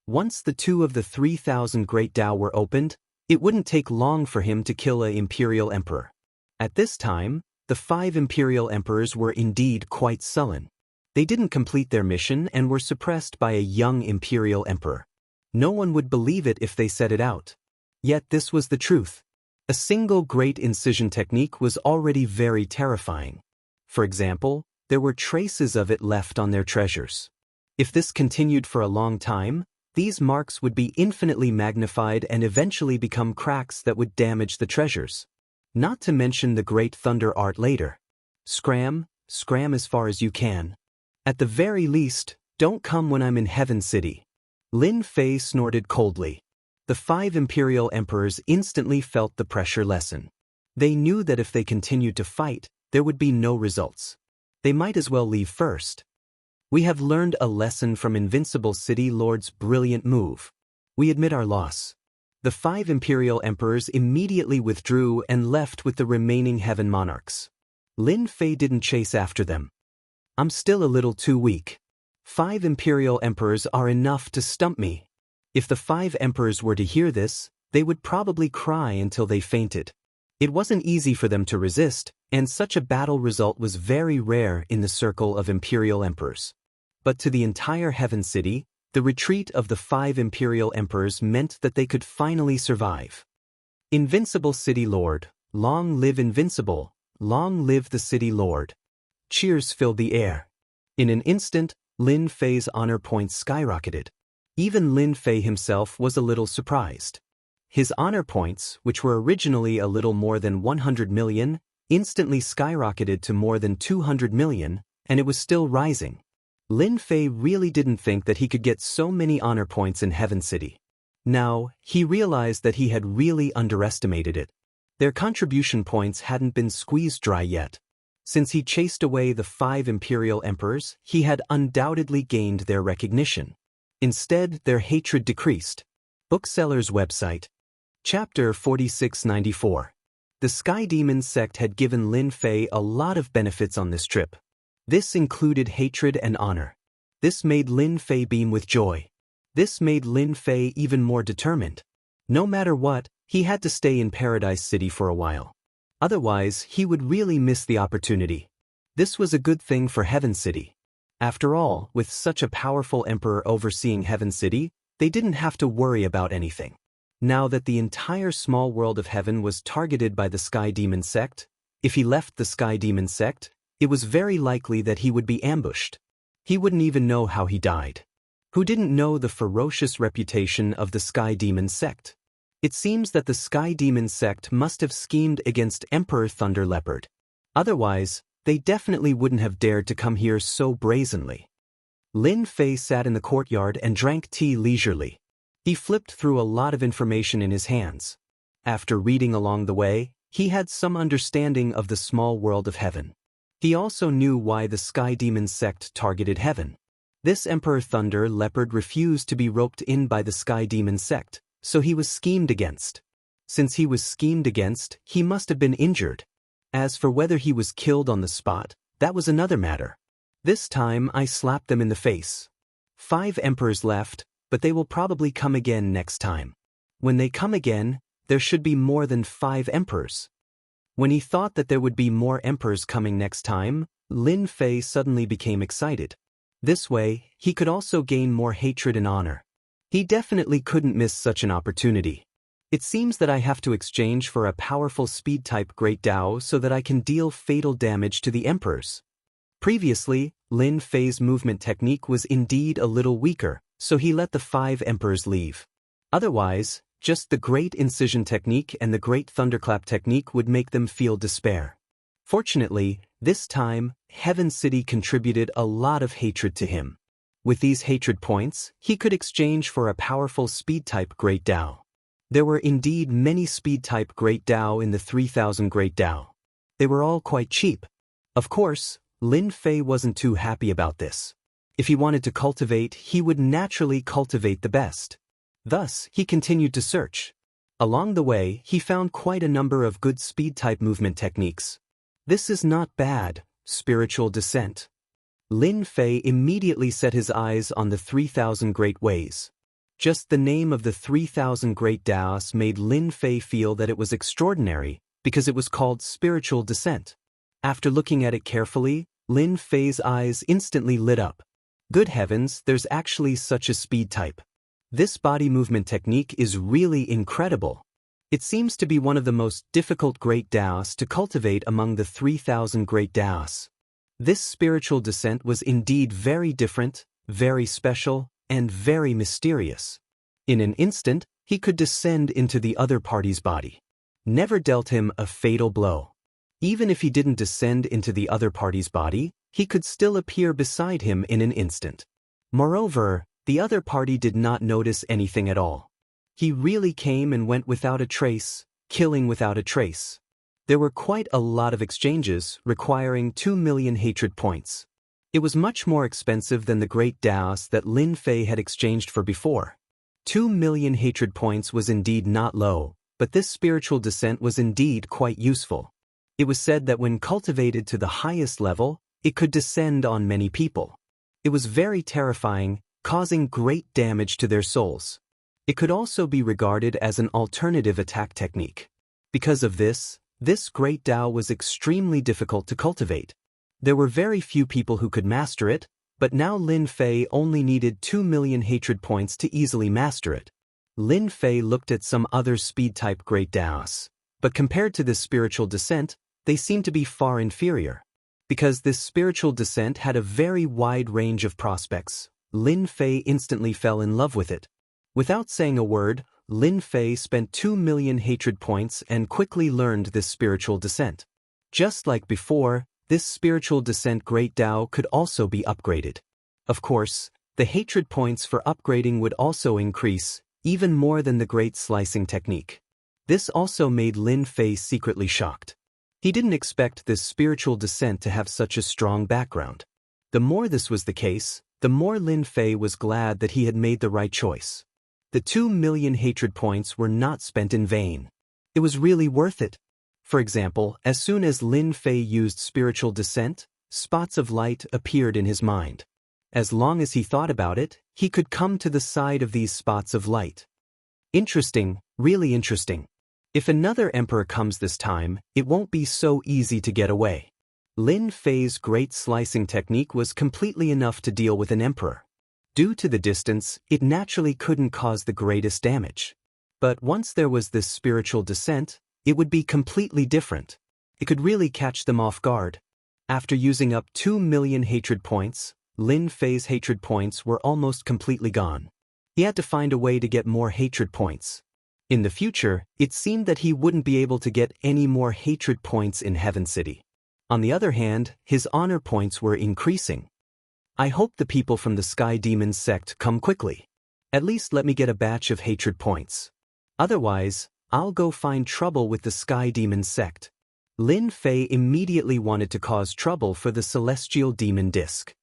Once the 2 of the 3,000 great Dao were opened, it wouldn't take long for him to kill an imperial emperor. At this time, the 5 imperial emperors were indeed quite sullen. They didn't complete their mission and were suppressed by a young imperial emperor. No one would believe it if they said it out. Yet this was the truth. A single Great Incision technique was already very terrifying. For example, there were traces of it left on their treasures. If this continued for a long time, these marks would be infinitely magnified and eventually become cracks that would damage the treasures. Not to mention the Great Thunder art later. Scram as far as you can. At the very least, don't come when I'm in Heaven City. Lin Fei snorted coldly. The 5 imperial emperors instantly felt the pressure lessen. They knew that if they continued to fight, there would be no results. They might as well leave first. We have learned a lesson from Invincible City Lord's brilliant move. We admit our loss. The 5 imperial emperors immediately withdrew and left with the remaining Heaven Monarchs. Lin Fei didn't chase after them. I'm still a little too weak. 5 imperial emperors are enough to stump me. If the 5 emperors were to hear this, They would probably cry until they fainted. It wasn't easy for them to resist, and such a battle result was very rare in the circle of imperial emperors. But to the entire Heaven City, the retreat of the 5 imperial emperors meant that they could finally survive. Invincible City Lord, long live Invincible, long live the City Lord. Cheers filled the air. In an instant, Lin Fei's honor points skyrocketed. Even Lin Fei himself was a little surprised. His honor points, which were originally a little more than 100 million, instantly skyrocketed to more than 200 million, and it was still rising. Lin Fei really didn't think that he could get so many honor points in Heaven City. Now, he realized that he had really underestimated it. Their contribution points hadn't been squeezed dry yet. Since he chased away the 5 imperial emperors, he had undoubtedly gained their recognition. Instead, their hatred decreased. Bookseller's website. Chapter 4694. The Sky Demon sect had given Lin Fei a lot of benefits on this trip. This included hatred and honor. This made Lin Fei beam with joy. This made Lin Fei even more determined. No matter what, he had to stay in Paradise City for a while. Otherwise, he would really miss the opportunity. This was a good thing for Heaven City. After all, with such a powerful emperor overseeing Heaven City, they didn't have to worry about anything. Now that the entire small world of heaven was targeted by the Sky Demon sect, if he left the Sky Demon sect, it was very likely that he would be ambushed. He wouldn't even know how he died. Who didn't know the ferocious reputation of the Sky Demon sect? It seems that the Sky Demon sect must have schemed against Emperor Thunder Leopard. Otherwise, they definitely wouldn't have dared to come here so brazenly. Lin Fei sat in the courtyard and drank tea leisurely. He flipped through a lot of information in his hands. After reading along the way, he had some understanding of the small world of heaven. He also knew why the Sky Demon sect targeted heaven. This Emperor Thunder Leopard refused to be roped in by the Sky Demon sect, so he was schemed against. Since he was schemed against, he must have been injured. As for whether he was killed on the spot, that was another matter. This time I slapped them in the face. 5 emperors left, but they will probably come again next time. When they come again, there should be more than 5 emperors. When he thought that there would be more emperors coming next time, Lin Fei suddenly became excited. This way, he could also gain more hatred and honor. He definitely couldn't miss such an opportunity. It seems that I have to exchange for a powerful speed-type Great Dao so that I can deal fatal damage to the emperors. Previously, Lin Fei's movement technique was indeed a little weaker, so he let the 5 emperors leave. Otherwise, just the Great Incision technique and the Great Thunderclap technique would make them feel despair. Fortunately, this time, Heaven City contributed a lot of hatred to him. With these hatred points, he could exchange for a powerful speed-type Great Dao. There were indeed many speed-type Great Dao in the 3000 Great Dao. They were all quite cheap. Of course, Lin Fei wasn't too happy about this. If he wanted to cultivate, he would naturally cultivate the best. Thus, he continued to search. Along the way, he found quite a number of good speed-type movement techniques. This is not bad. Spiritual descent. Lin Fei immediately set his eyes on the 3000 Great Ways. Just the name of the 3000 Great Daos made Lin Fei feel that it was extraordinary, because it was called spiritual descent. After looking at it carefully, Lin Fei's eyes instantly lit up. Good heavens, there's actually such a speed type. This body movement technique is really incredible. It seems to be one of the most difficult Great Daos to cultivate among the 3000 Great Daos. This spiritual descent was indeed very different, very special, and very mysterious. In an instant, he could descend into the other party's body. Never dealt him a fatal blow. Even if he didn't descend into the other party's body, he could still appear beside him in an instant. Moreover, the other party did not notice anything at all. He really came and went without a trace, killing without a trace. There were quite a lot of exchanges, requiring 2 million hatred points. It was much more expensive than the Great Daos that Lin Fei had exchanged for before. 2 million hatred points was indeed not low, but this spiritual descent was indeed quite useful. It was said that when cultivated to the highest level, it could descend on many people. It was very terrifying, causing great damage to their souls. It could also be regarded as an alternative attack technique. Because of this great Tao was extremely difficult to cultivate. There were very few people who could master it, but now Lin Fei only needed 2 million hatred points to easily master it. Lin Fei looked at some other speed-type great Taos, but compared to this spiritual descent, they seemed to be far inferior. Because this spiritual descent had a very wide range of prospects, Lin Fei instantly fell in love with it. Without saying a word, Lin Fei spent 2 million hatred points and quickly learned this spiritual descent. Just like before, this spiritual descent great Tao could also be upgraded. Of course, the hatred points for upgrading would also increase, even more than the great slicing technique. This also made Lin Fei secretly shocked. He didn't expect this spiritual descent to have such a strong background. The more this was the case, the more Lin Fei was glad that he had made the right choice. The 2 million hatred points were not spent in vain. It was really worth it. For example, as soon as Lin Fei used spiritual descent, spots of light appeared in his mind. As long as he thought about it, he could come to the side of these spots of light. Interesting, really interesting. If another emperor comes this time, it won't be so easy to get away. Lin Fei's great slicing technique was completely enough to deal with an emperor. Due to the distance, it naturally couldn't cause the greatest damage. But once there was this spiritual descent, it would be completely different. It could really catch them off guard. After using up 2 million hatred points, Lin Fei's hatred points were almost completely gone. He had to find a way to get more hatred points. In the future, it seemed that he wouldn't be able to get any more hatred points in Heaven City. On the other hand, his honor points were increasing. I hope the people from the Sky Demon sect come quickly. At least let me get a batch of hatred points. Otherwise, I'll go find trouble with the Sky Demon sect. Lin Fei immediately wanted to cause trouble for the Celestial Demon Disc.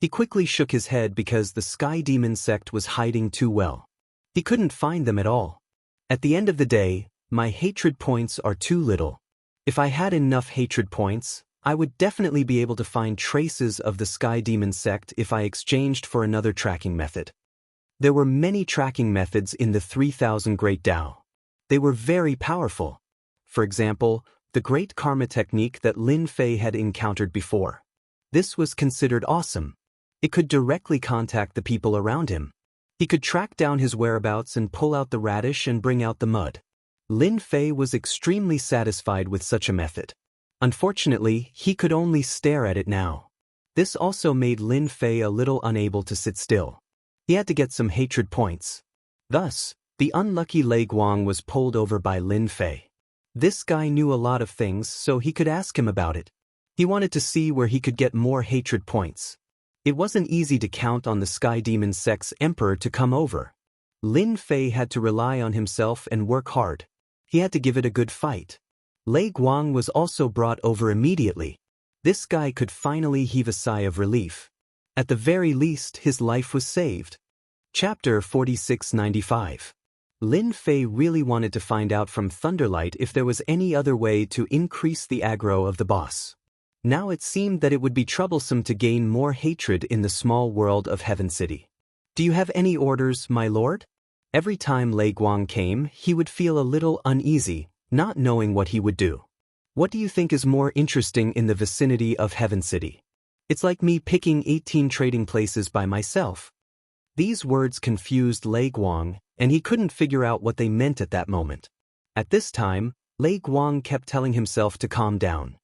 He quickly shook his head because the Sky Demon sect was hiding too well. He couldn't find them at all. At the end of the day, my hatred points are too little. If I had enough hatred points, I would definitely be able to find traces of the Sky Demon sect if I exchanged for another tracking method. There were many tracking methods in the 3000 Great Tao. They were very powerful. For example, the Great Karma technique that Lin Fei had encountered before. This was considered awesome. It could directly contact the people around him. He could track down his whereabouts and pull out the radish and bring out the mud. Lin Fei was extremely satisfied with such a method. Unfortunately, he could only stare at it now. This also made Lin Fei a little unable to sit still. He had to get some hatred points. Thus, the unlucky Lei Guang was pulled over by Lin Fei. This guy knew a lot of things, so he could ask him about it. He wanted to see where he could get more hatred points. It wasn't easy to count on the Sky Demon sect's emperor to come over. Lin Fei had to rely on himself and work hard. He had to give it a good fight. Lei Guang was also brought over immediately. This guy could finally heave a sigh of relief. At the very least, his life was saved. Chapter 4695. Lin Fei really wanted to find out from Thunderlight if there was any other way to increase the aggro of the boss. Now it seemed that it would be troublesome to gain more hatred in the small world of Heaven City. Do you have any orders, my lord? Every time Lei Guang came, he would feel a little uneasy, not knowing what he would do. What do you think is more interesting in the vicinity of Heaven City? It's like me picking 18 trading places by myself. These words confused Lei Guang, and he couldn't figure out what they meant at that moment. At this time, Lei Guang kept telling himself to calm down.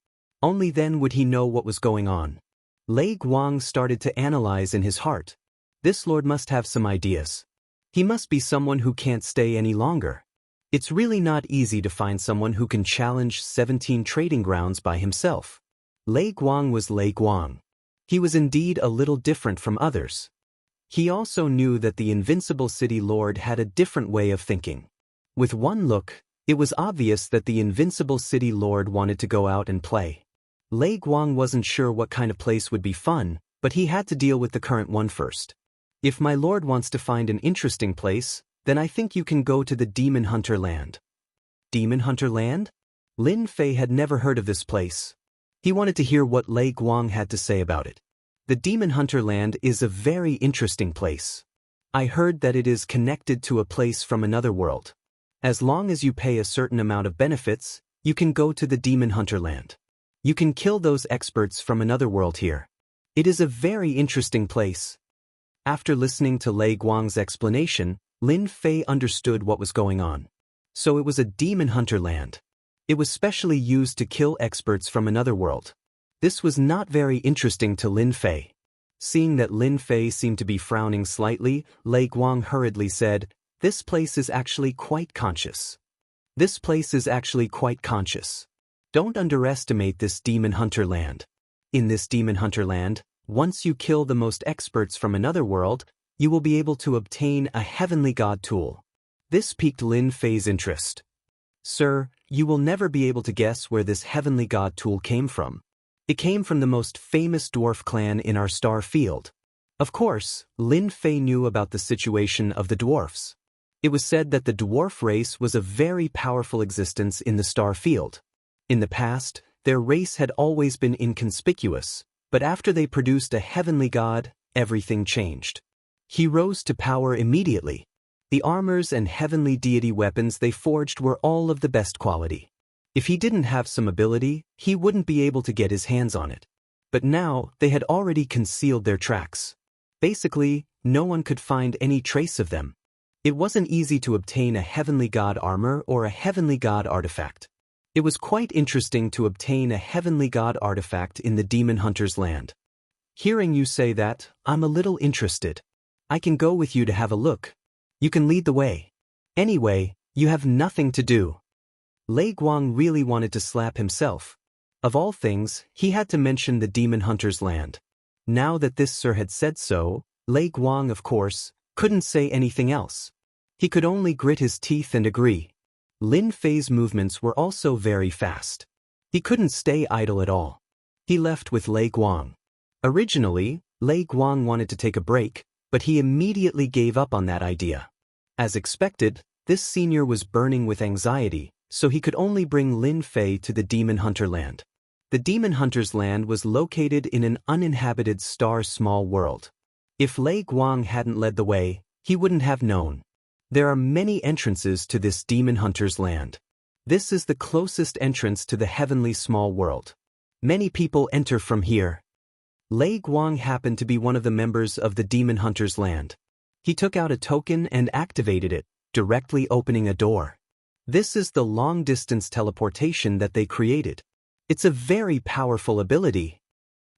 Only then would he know what was going on. Lei Guang started to analyze in his heart. This lord must have some ideas. He must be someone who can't stay any longer. It's really not easy to find someone who can challenge 17 trading grounds by himself. Lei Guang was Lei Guang. He was indeed a little different from others. He also knew that the Invincible City Lord had a different way of thinking. With one look, it was obvious that the Invincible City Lord wanted to go out and play. Lei Guang wasn't sure what kind of place would be fun, but he had to deal with the current one first. If my lord wants to find an interesting place, then I think you can go to the Demon Hunter Land. Demon Hunter Land? Lin Fei had never heard of this place. He wanted to hear what Lei Guang had to say about it. The Demon Hunter Land is a very interesting place. I heard that it is connected to a place from another world. As long as you pay a certain amount of benefits, you can go to the Demon Hunter land. You can kill those experts from another world here. It is a very interesting place. After listening to Lei Guang's explanation, Lin Fei understood what was going on. So it was a Demon Hunter land. It was specially used to kill experts from another world. This was not very interesting to Lin Fei. Seeing that Lin Fei seemed to be frowning slightly, Lei Guang hurriedly said, "This place is actually quite conscious. This place is actually quite conscious. Don't underestimate this Demon Hunter land. In this Demon Hunter land, once you kill the most experts from another world, you will be able to obtain a heavenly god tool." This piqued Lin Fei's interest. "Sir, you will never be able to guess where this heavenly god tool came from. It came from the most famous dwarf clan in our star field." Of course, Lin Fei knew about the situation of the dwarfs. It was said that the dwarf race was a very powerful existence in the star field. In the past, their race had always been inconspicuous, but after they produced a heavenly god, everything changed. He rose to power immediately. The armors and heavenly deity weapons they forged were all of the best quality. If he didn't have some ability, he wouldn't be able to get his hands on it. But now, they had already concealed their tracks. Basically, no one could find any trace of them. It wasn't easy to obtain a heavenly god armor or a heavenly god artifact. It was quite interesting to obtain a heavenly god artifact in the Demon Hunter's land. Hearing you say that, I'm a little interested. I can go with you to have a look. You can lead the way. Anyway, you have nothing to do. Lei Guang really wanted to slap himself. Of all things, he had to mention the Demon Hunter's land. Now that this sir had said so, Lei Guang, of course, couldn't say anything else. He could only grit his teeth and agree. Lin Fei's movements were also very fast. He couldn't stay idle at all. He left with Lei Guang. Originally, Lei Guang wanted to take a break, but he immediately gave up on that idea. As expected, this senior was burning with anxiety, so he could only bring Lin Fei to the Demon Hunter land. The Demon Hunter's land was located in an uninhabited star-small world. If Lei Guang hadn't led the way, he wouldn't have known. There are many entrances to this Demon Hunter's land. This is the closest entrance to the heavenly small world. Many people enter from here. Lei Guang happened to be one of the members of the Demon Hunter's land. He took out a token and activated it, directly opening a door. This is the long-distance teleportation that they created. It's a very powerful ability.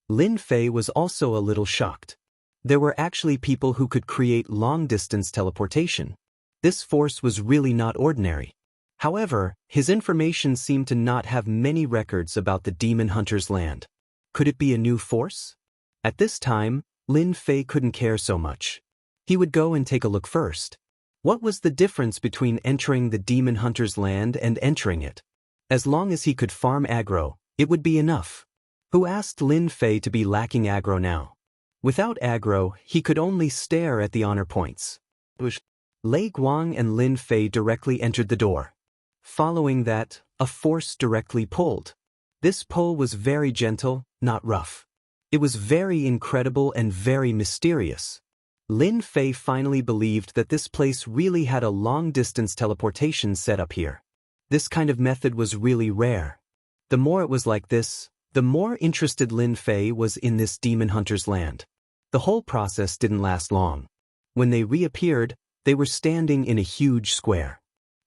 Lin Fei was also a little shocked. There were actually people who could create long-distance teleportation. This force was really not ordinary. However, his information seemed to not have many records about the Demon Hunter's land. Could it be a new force? At this time, Lin Fei couldn't care so much. He would go and take a look first. What was the difference between entering the Demon Hunter's land and entering it? As long as he could farm aggro, it would be enough. Who asked Lin Fei to be lacking aggro now? Without aggro, he could only stare at the honor points. Lei Guang and Lin Fei directly entered the door. Following that, a force directly pulled. This pull was very gentle, not rough. It was very incredible and very mysterious. Lin Fei finally believed that this place really had a long-distance teleportation set up here. This kind of method was really rare. The more it was like this, the more interested Lin Fei was in this Demon Hunter's land. The whole process didn't last long. When they reappeared, they were standing in a huge square.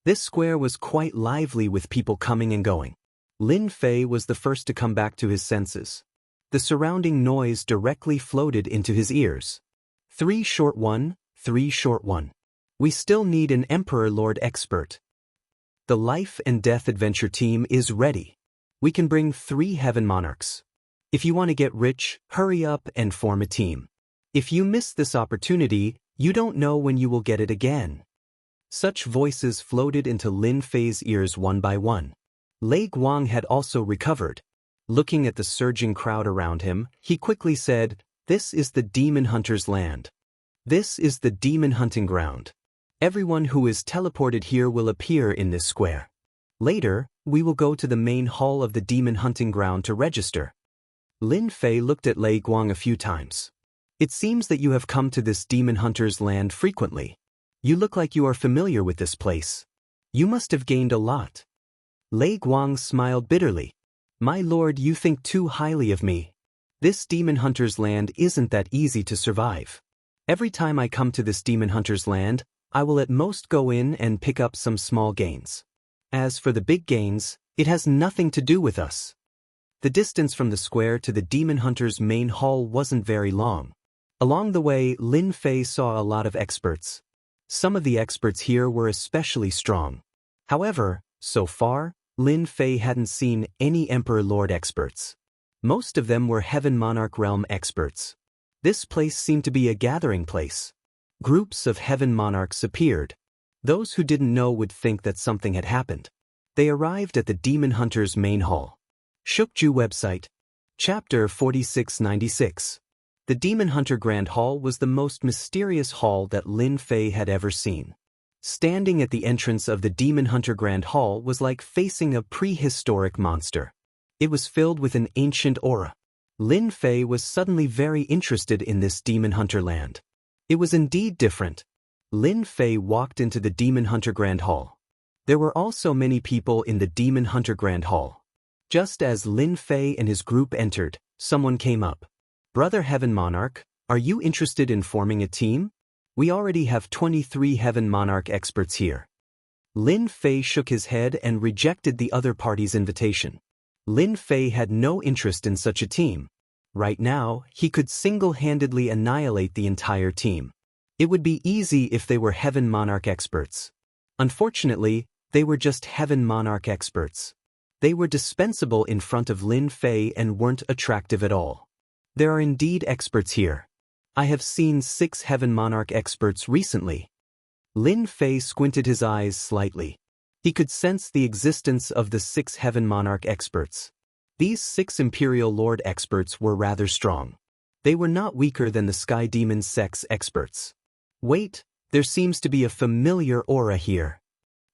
This square was quite lively with people coming and going. Lin Fei was the first to come back to his senses. The surrounding noise directly floated into his ears. 3 short 1, 3 short 1. We still need an Emperor Lord expert. The Life and Death Adventure team is ready. We can bring 3 Heaven Monarchs. If you want to get rich, hurry up and form a team. If you miss this opportunity, you don't know when you will get it again. Such voices floated into Lin Fei's ears one by one. Lei Guang had also recovered. Looking at the surging crowd around him, he quickly said, "This is the Demon Hunter's land. This is the demon hunting ground. Everyone who is teleported here will appear in this square. Later, we will go to the main hall of the demon hunting ground to register." Lin Fei looked at Lei Guang a few times. It seems that you have come to this demon hunter's land frequently. You look like you are familiar with this place. You must have gained a lot. Lei Guang smiled bitterly. My lord, you think too highly of me. This demon hunter's land isn't that easy to survive. Every time I come to this demon hunter's land, I will at most go in and pick up some small gains. As for the big gains, it has nothing to do with us. The distance from the square to the demon hunter's main hall wasn't very long. Along the way, Lin Fei saw a lot of experts. Some of the experts here were especially strong. However, so far, Lin Fei hadn't seen any Emperor Lord experts. Most of them were Heaven Monarch Realm experts. This place seemed to be a gathering place. Groups of Heaven Monarchs appeared. Those who didn't know would think that something had happened. They arrived at the Demon Hunter's main hall. Shukju website. Chapter 4696. The Demon Hunter Grand Hall was the most mysterious hall that Lin Fei had ever seen. Standing at the entrance of the Demon Hunter Grand Hall was like facing a prehistoric monster. It was filled with an ancient aura. Lin Fei was suddenly very interested in this Demon Hunter land. It was indeed different. Lin Fei walked into the Demon Hunter Grand Hall. There were also many people in the Demon Hunter Grand Hall. Just as Lin Fei and his group entered, someone came up. Brother Heaven Monarch, are you interested in forming a team? We already have 23 Heaven Monarch experts here. Lin Fei shook his head and rejected the other party's invitation. Lin Fei had no interest in such a team. Right now, he could single-handedly annihilate the entire team. It would be easy if they were Heaven Monarch experts. Unfortunately, they were just Heaven Monarch experts. They were dispensable in front of Lin Fei and weren't attractive at all. There are indeed experts here. I have seen 6 Heaven Monarch experts recently. Lin Fei squinted his eyes slightly. He could sense the existence of the 6 Heaven Monarch experts. These 6 Imperial Lord experts were rather strong. They were not weaker than the Sky Demon sects experts. Wait, there seems to be a familiar aura here.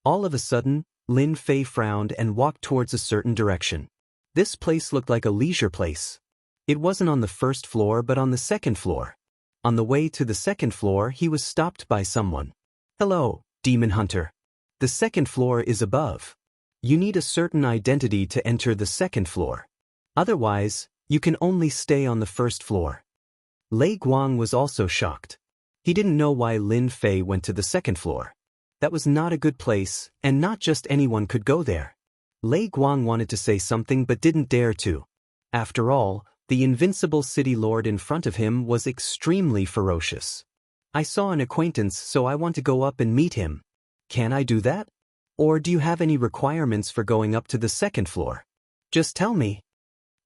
All of a sudden, Lin Fei frowned and walked towards a certain direction. This place looked like a leisure place. It wasn't on the first floor but on the second floor. On the way to the second floor, he was stopped by someone. Hello, Demon Hunter. The second floor is above. You need a certain identity to enter the second floor. Otherwise, you can only stay on the first floor. Lei Guang was also shocked. He didn't know why Lin Fei went to the second floor. That was not a good place, and not just anyone could go there. Lei Guang wanted to say something but didn't dare to. After all, the invincible city lord in front of him was extremely ferocious. I saw an acquaintance, so I want to go up and meet him. Can I do that? Or do you have any requirements for going up to the second floor? Just tell me.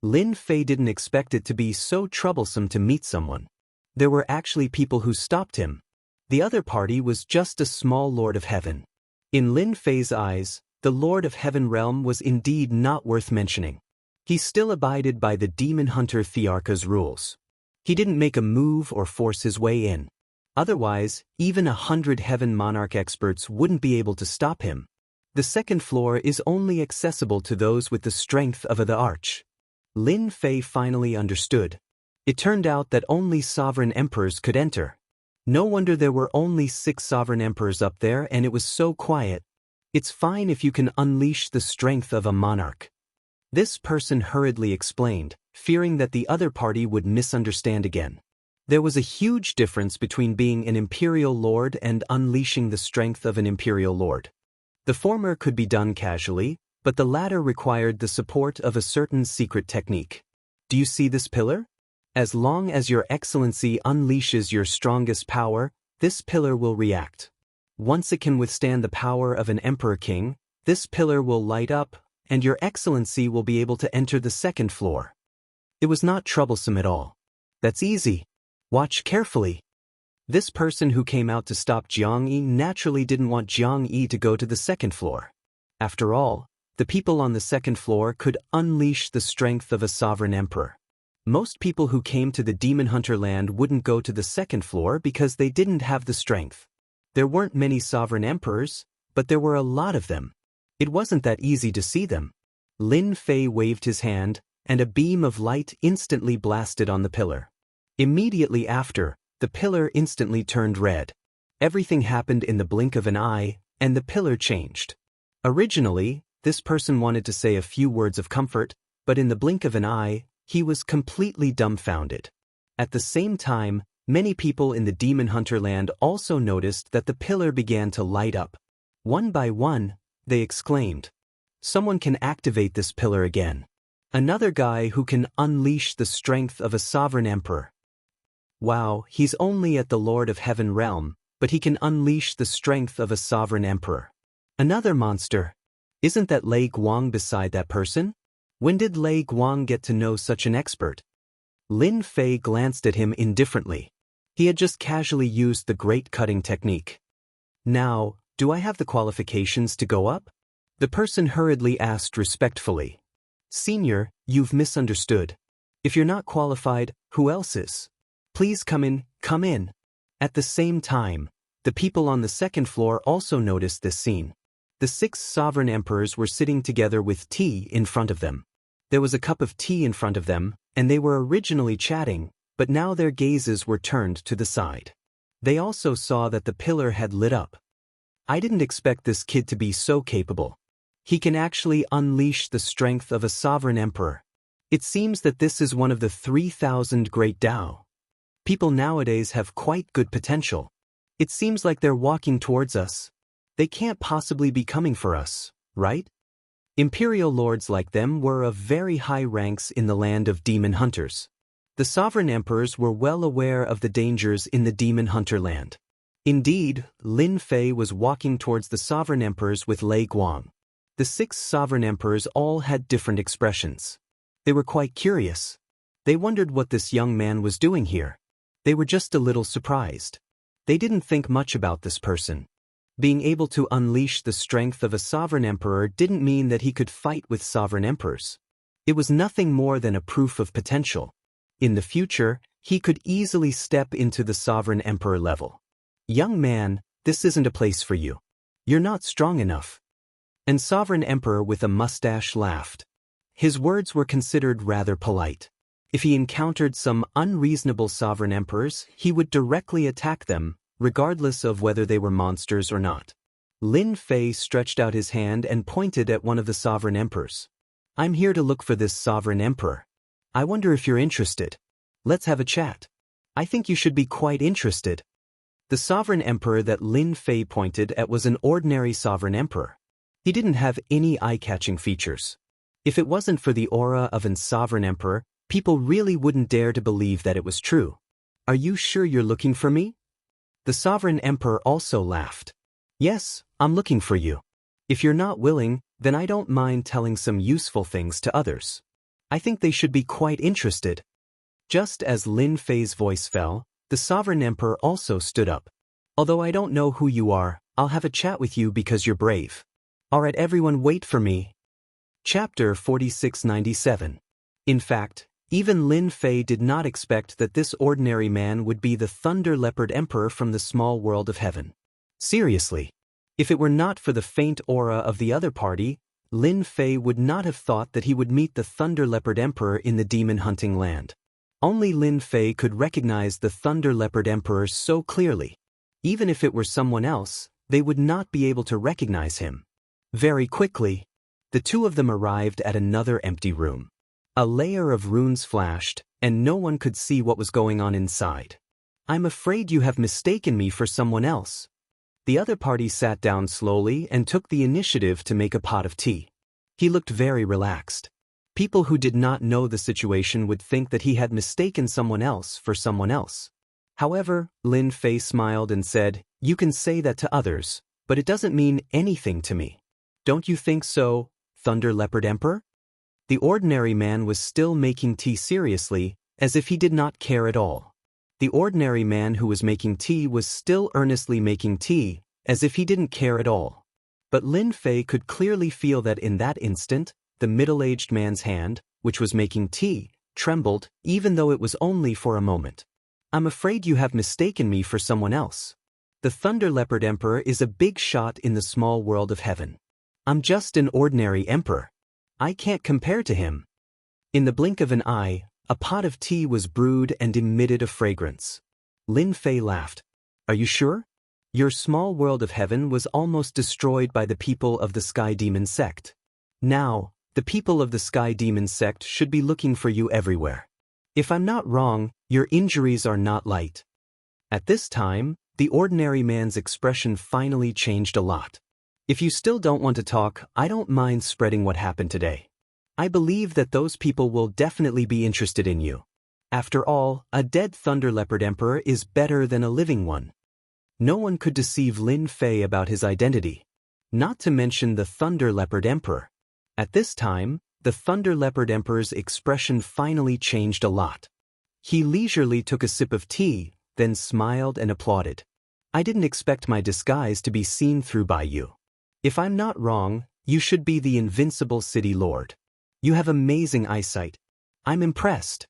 Lin Fei didn't expect it to be so troublesome to meet someone. There were actually people who stopped him. The other party was just a small Lord of Heaven. In Lin Fei's eyes, the Lord of Heaven realm was indeed not worth mentioning. He still abided by the Demon Hunter Thearka's rules. He didn't make a move or force his way in. Otherwise, even 100 Heaven Monarch experts wouldn't be able to stop him. The second floor is only accessible to those with the strength of the Arch. Lin Fei finally understood. It turned out that only sovereign emperors could enter. No wonder there were only 6 sovereign emperors up there and it was so quiet. It's fine if you can unleash the strength of a monarch. This person hurriedly explained, fearing that the other party would misunderstand again. There was a huge difference between being an Imperial Lord and unleashing the strength of an Imperial Lord. The former could be done casually, but the latter required the support of a certain secret technique. Do you see this pillar? As long as your Excellency unleashes your strongest power, this pillar will react. Once it can withstand the power of an Emperor King, this pillar will light up, and your Excellency will be able to enter the second floor. It was not troublesome at all. That's easy. Watch carefully. This person who came out to stop Jiang Yi naturally didn't want Jiang Yi to go to the second floor. After all, the people on the second floor could unleash the strength of a sovereign emperor. Most people who came to the Demon Hunter land wouldn't go to the second floor because they didn't have the strength. There weren't many sovereign emperors, but there were a lot of them. It wasn't that easy to see them. Lin Fei waved his hand, and a beam of light instantly blasted on the pillar. Immediately after, the pillar instantly turned red. Everything happened in the blink of an eye, and the pillar changed. Originally, this person wanted to say a few words of comfort, but in the blink of an eye, he was completely dumbfounded. At the same time, many people in the Demon Hunter land also noticed that the pillar began to light up. One by one, they exclaimed, "Someone can activate this pillar again. Another guy who can unleash the strength of a sovereign emperor. Wow, he's only at the Lord of Heaven realm, but he can unleash the strength of a sovereign emperor. Another monster. Isn't that Lei Guang beside that person? When did Lei Guang get to know such an expert?" Lin Fei glanced at him indifferently. He had just casually used the great cutting technique. "Now, do I have the qualifications to go up?" The person hurriedly asked respectfully. "Senior, you've misunderstood. If you're not qualified, who else is? Please come in, come in." At the same time, the people on the second floor also noticed this scene. The 6 sovereign emperors were sitting together with tea in front of them. There was a cup of tea in front of them, and they were originally chatting, but now their gazes were turned to the side. They also saw that the pillar had lit up. "I didn't expect this kid to be so capable. He can actually unleash the strength of a sovereign emperor. It seems that this is one of the 3,000 great Dao. People nowadays have quite good potential. It seems like they're walking towards us. They can't possibly be coming for us, right?" Imperial lords like them were of very high ranks in the land of demon hunters. The sovereign emperors were well aware of the dangers in the demon hunter land. Indeed, Lin Fei was walking towards the sovereign emperors with Lei Guang. The 6 sovereign emperors all had different expressions. They were quite curious. They wondered what this young man was doing here. They were just a little surprised. They didn't think much about this person. Being able to unleash the strength of a sovereign emperor didn't mean that he could fight with sovereign emperors. It was nothing more than a proof of potential. In the future, he could easily step into the sovereign emperor level. "Young man, this isn't a place for you. You're not strong enough." And sovereign emperor with a mustache laughed. His words were considered rather polite. If he encountered some unreasonable sovereign emperors, he would directly attack them, regardless of whether they were monsters or not. Lin Fei stretched out his hand and pointed at one of the sovereign emperors. "I'm here to look for this sovereign emperor. I wonder if you're interested. Let's have a chat. I think you should be quite interested." The sovereign emperor that Lin Fei pointed at was an ordinary sovereign emperor. He didn't have any eye-catching features. If it wasn't for the aura of a sovereign emperor, people really wouldn't dare to believe that it was true. "Are you sure you're looking for me?" The sovereign emperor also laughed. "Yes, I'm looking for you. If you're not willing, then I don't mind telling some useful things to others. I think they should be quite interested." Just as Lin Fei's voice fell, the sovereign emperor also stood up. "Although I don't know who you are, I'll have a chat with you because you're brave. Alright, everyone, wait for me." Chapter 4697. In fact, even Lin Fei did not expect that this ordinary man would be the Thunder Leopard Emperor from the small world of heaven. Seriously. If it were not for the faint aura of the other party, Lin Fei would not have thought that he would meet the Thunder Leopard Emperor in the demon hunting land. Only Lin Fei could recognize the Thunder Leopard Emperor so clearly. Even if it were someone else, they would not be able to recognize him. Very quickly, the two of them arrived at another empty room. A layer of runes flashed, and no one could see what was going on inside. "I'm afraid you have mistaken me for someone else." The other party sat down slowly and took the initiative to make a pot of tea. He looked very relaxed. People who did not know the situation would think that he had mistaken someone else for someone else. However, Lin Fei smiled and said, "You can say that to others, but it doesn't mean anything to me. Don't you think so, Thunder Leopard Emperor?" The ordinary man was still making tea seriously, as if he did not care at all. The ordinary man who was making tea was still earnestly making tea, as if he didn't care at all. But Lin Fei could clearly feel that in that instant, the middle-aged man's hand, which was making tea, trembled, even though it was only for a moment. "I'm afraid you have mistaken me for someone else. The Thunder Leopard Emperor is a big shot in the small world of heaven. I'm just an ordinary emperor. I can't compare to him." In the blink of an eye, a pot of tea was brewed and emitted a fragrance. Lin Fei laughed. Are you sure? Your small world of heaven was almost destroyed by the people of the Sky Demon sect. Now, the people of the Sky Demon sect should be looking for you everywhere. If I'm not wrong, your injuries are not light. At this time, the ordinary man's expression finally changed a lot. If you still don't want to talk, I don't mind spreading what happened today. I believe that those people will definitely be interested in you. After all, a dead Thunder Leopard Emperor is better than a living one. No one could deceive Lin Fei about his identity. Not to mention the Thunder Leopard Emperor. At this time, the Thunder Leopard Emperor's expression finally changed a lot. He leisurely took a sip of tea, then smiled and applauded. I didn't expect my disguise to be seen through by you. If I'm not wrong, you should be the Invincible City Lord. You have amazing eyesight. I'm impressed.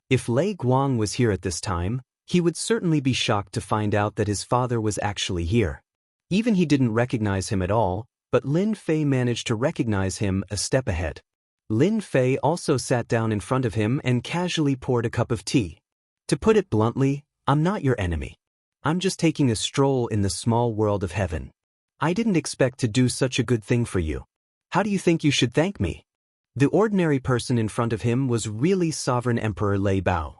If Lei Guang was here at this time, he would certainly be shocked to find out that his father was actually here. Even he didn't recognize him at all, but Lin Fei managed to recognize him a step ahead. Lin Fei also sat down in front of him and casually poured a cup of tea. To put it bluntly, I'm not your enemy. I'm just taking a stroll in the small world of heaven. I didn't expect to do such a good thing for you. How do you think you should thank me? The ordinary person in front of him was really Sovereign Emperor Lei Bao.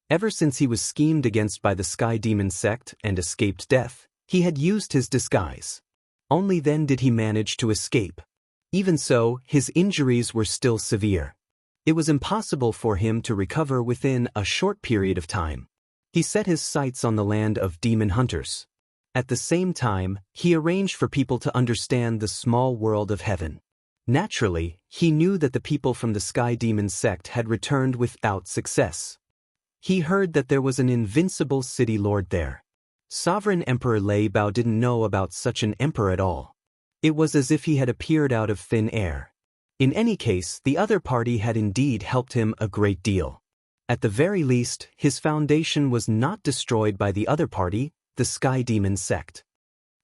Ever since he was schemed against by the Sky Demon sect and escaped death, he had used his disguise. Only then did he manage to escape. Even so, his injuries were still severe. It was impossible for him to recover within a short period of time. He set his sights on the land of demon hunters. At the same time, he arranged for people to understand the small world of heaven. Naturally, he knew that the people from the Sky Demon sect had returned without success. He heard that there was an invincible city lord there. Sovereign Emperor Lei Bao didn't know about such an emperor at all. It was as if he had appeared out of thin air. In any case, the other party had indeed helped him a great deal. At the very least, his foundation was not destroyed by the other party, the Sky Demon sect.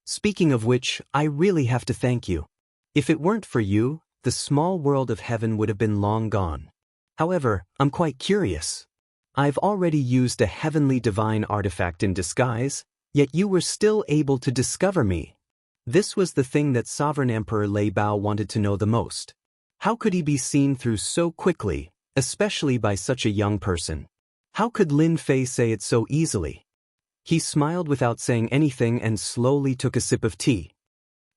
Speaking of which, I really have to thank you. If it weren't for you, the small world of heaven would have been long gone. However, I'm quite curious. I've already used a heavenly divine artifact in disguise, yet you were still able to discover me. This was the thing that Sovereign Emperor Lei Bao wanted to know the most. How could he be seen through so quickly, especially by such a young person? How could Lin Fei say it so easily? He smiled without saying anything and slowly took a sip of tea.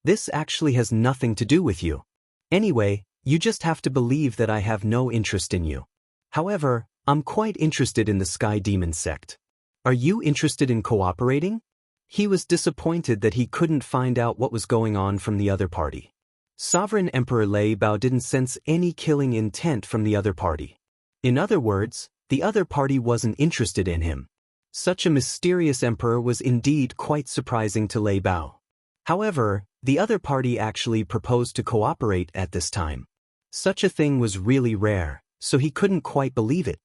This actually has nothing to do with you. Anyway, you just have to believe that I have no interest in you. However, I'm quite interested in the Sky Demon sect. Are you interested in cooperating? He was disappointed that he couldn't find out what was going on from the other party. Sovereign Emperor Lei Bao didn't sense any killing intent from the other party. In other words, the other party wasn't interested in him. Such a mysterious emperor was indeed quite surprising to Lei Bao. However, the other party actually proposed to cooperate at this time. Such a thing was really rare, so he couldn't quite believe it.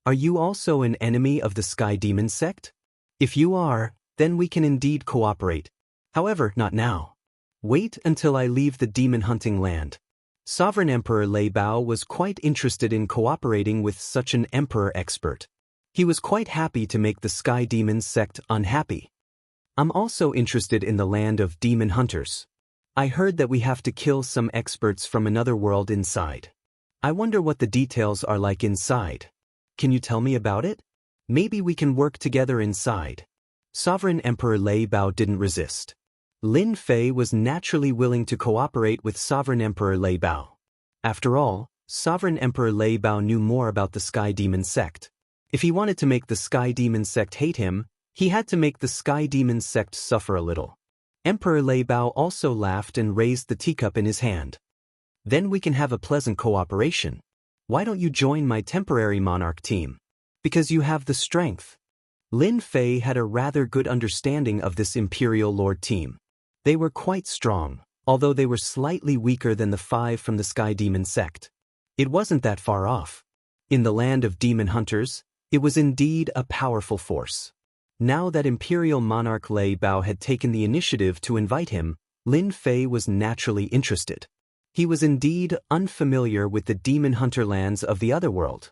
Are you also an enemy of the Sky Demon sect? If you are, then we can indeed cooperate. However, not now. Wait until I leave the demon hunting land. Sovereign Emperor Lei Bao was quite interested in cooperating with such an emperor expert. He was quite happy to make the Sky Demon sect unhappy. I'm also interested in the land of demon hunters. I heard that we have to kill some experts from another world inside. I wonder what the details are like inside. Can you tell me about it? Maybe we can work together inside. Sovereign Emperor Lei Bao didn't resist. Lin Fei was naturally willing to cooperate with Sovereign Emperor Lei Bao. After all, Sovereign Emperor Lei Bao knew more about the Sky Demon sect. If he wanted to make the Sky Demon sect hate him, he had to make the Sky Demon sect suffer a little. Emperor Lei Bao also laughed and raised the teacup in his hand. Then we can have a pleasant cooperation. Why don't you join my temporary monarch team? Because you have the strength. Lin Fei had a rather good understanding of this Imperial Lord team. They were quite strong, although they were slightly weaker than the 5 from the Sky Demon sect. It wasn't that far off. In the land of demon hunters, it was indeed a powerful force. Now that Imperial Monarch Lei Bao had taken the initiative to invite him, Lin Fei was naturally interested. He was indeed unfamiliar with the demon hunter lands of the other world.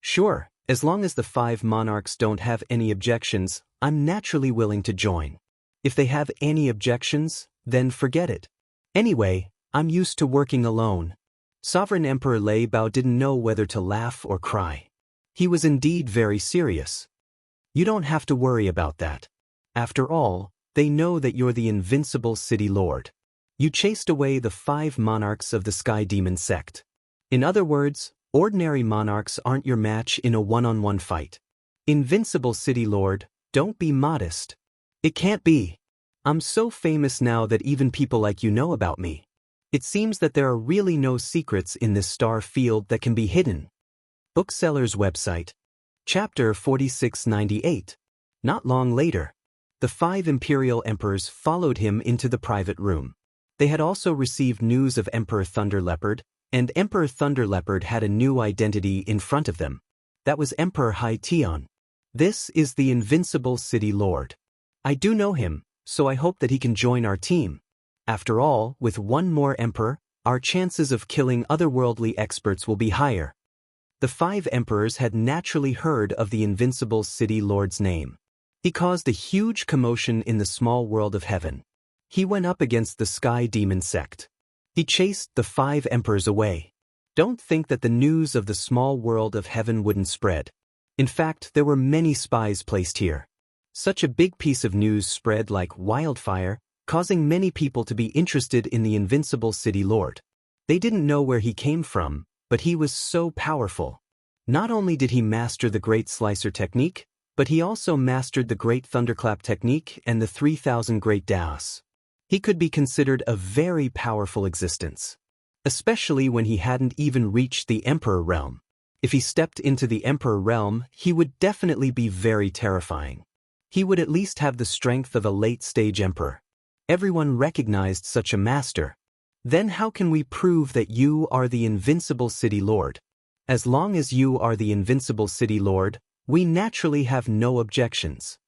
Sure, as long as the 5 monarchs don't have any objections, I'm naturally willing to join. If they have any objections, then forget it. Anyway, I'm used to working alone. Sovereign Emperor Lei Bao didn't know whether to laugh or cry. He was indeed very serious. You don't have to worry about that. After all, they know that you're the invincible city lord. You chased away the 5 monarchs of the Sky Demon sect. In other words, ordinary monarchs aren't your match in a one-on-one fight. Invincible city lord, don't be modest. It can't be. I'm so famous now that even people like you know about me. It seems that there are really no secrets in this star field that can be hidden. Bookseller's website. Chapter 4698. Not long later, the 5 imperial emperors followed him into the private room. They had also received news of Emperor Thunder Leopard, and Emperor Thunder Leopard had a new identity in front of them. That was Emperor Hai Tian. This is the invincible city lord. I do know him, so I hope that he can join our team. After all, with one more emperor, our chances of killing otherworldly experts will be higher. The 5 emperors had naturally heard of the invincible city lord's name. He caused a huge commotion in the small world of heaven. He went up against the Sky Demon sect. He chased the 5 emperors away. Don't think that the news of the small world of heaven wouldn't spread. In fact, there were many spies placed here. Such a big piece of news spread like wildfire, causing many people to be interested in the invincible city lord. They didn't know where he came from, but he was so powerful. Not only did he master the Great Slicer technique, but he also mastered the Great Thunderclap technique and the 3000 Great Daos. He could be considered a very powerful existence. Especially when he hadn't even reached the Emperor realm. If he stepped into the Emperor realm, he would definitely be very terrifying. He would at least have the strength of a late-stage emperor. Everyone recognized such a master. Then how can we prove that you are the invincible city lord? As long as you are the invincible city lord, we naturally have no objections.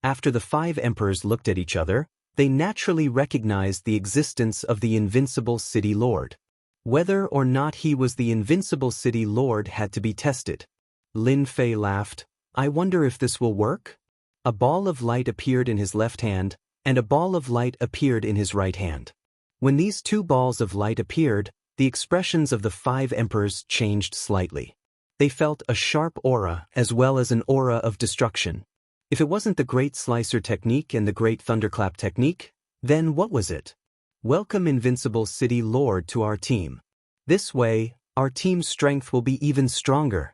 After the 5 emperors looked at each other, they naturally recognized the existence of the invincible city lord. Whether or not he was the invincible city lord had to be tested. Lin Fei laughed. I wonder if this will work? A ball of light appeared in his left hand, and a ball of light appeared in his right hand. When these 2 balls of light appeared, the expressions of the 5 emperors changed slightly. They felt a sharp aura as well as an aura of destruction. If it wasn't the Great Slicer technique and the Great Thunderclap technique, then what was it? Welcome Invincible City Lord to our team. This way, our team's strength will be even stronger.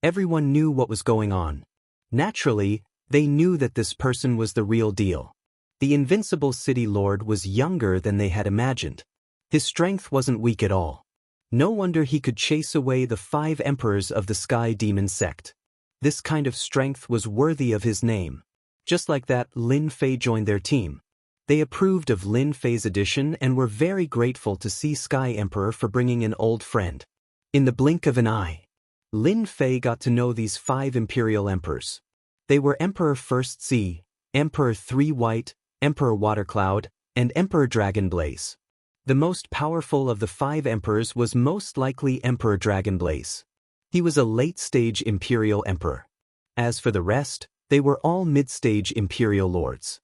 Everyone knew what was going on. Naturally, they knew that this person was the real deal. The Invincible City Lord was younger than they had imagined. His strength wasn't weak at all. No wonder he could chase away the 5 emperors of the Sky Demon sect. This kind of strength was worthy of his name. Just like that, Lin Fei joined their team. They approved of Lin Fei's addition and were very grateful to see Sky Emperor for bringing an old friend. In the blink of an eye, Lin Fei got to know these 5 imperial emperors. They were Emperor First Sea, Emperor 3 White, Emperor Watercloud, and Emperor Dragonblaze. The most powerful of the 5 emperors was most likely Emperor Dragonblaze. He was a late-stage imperial emperor. As for the rest, they were all mid-stage imperial lords.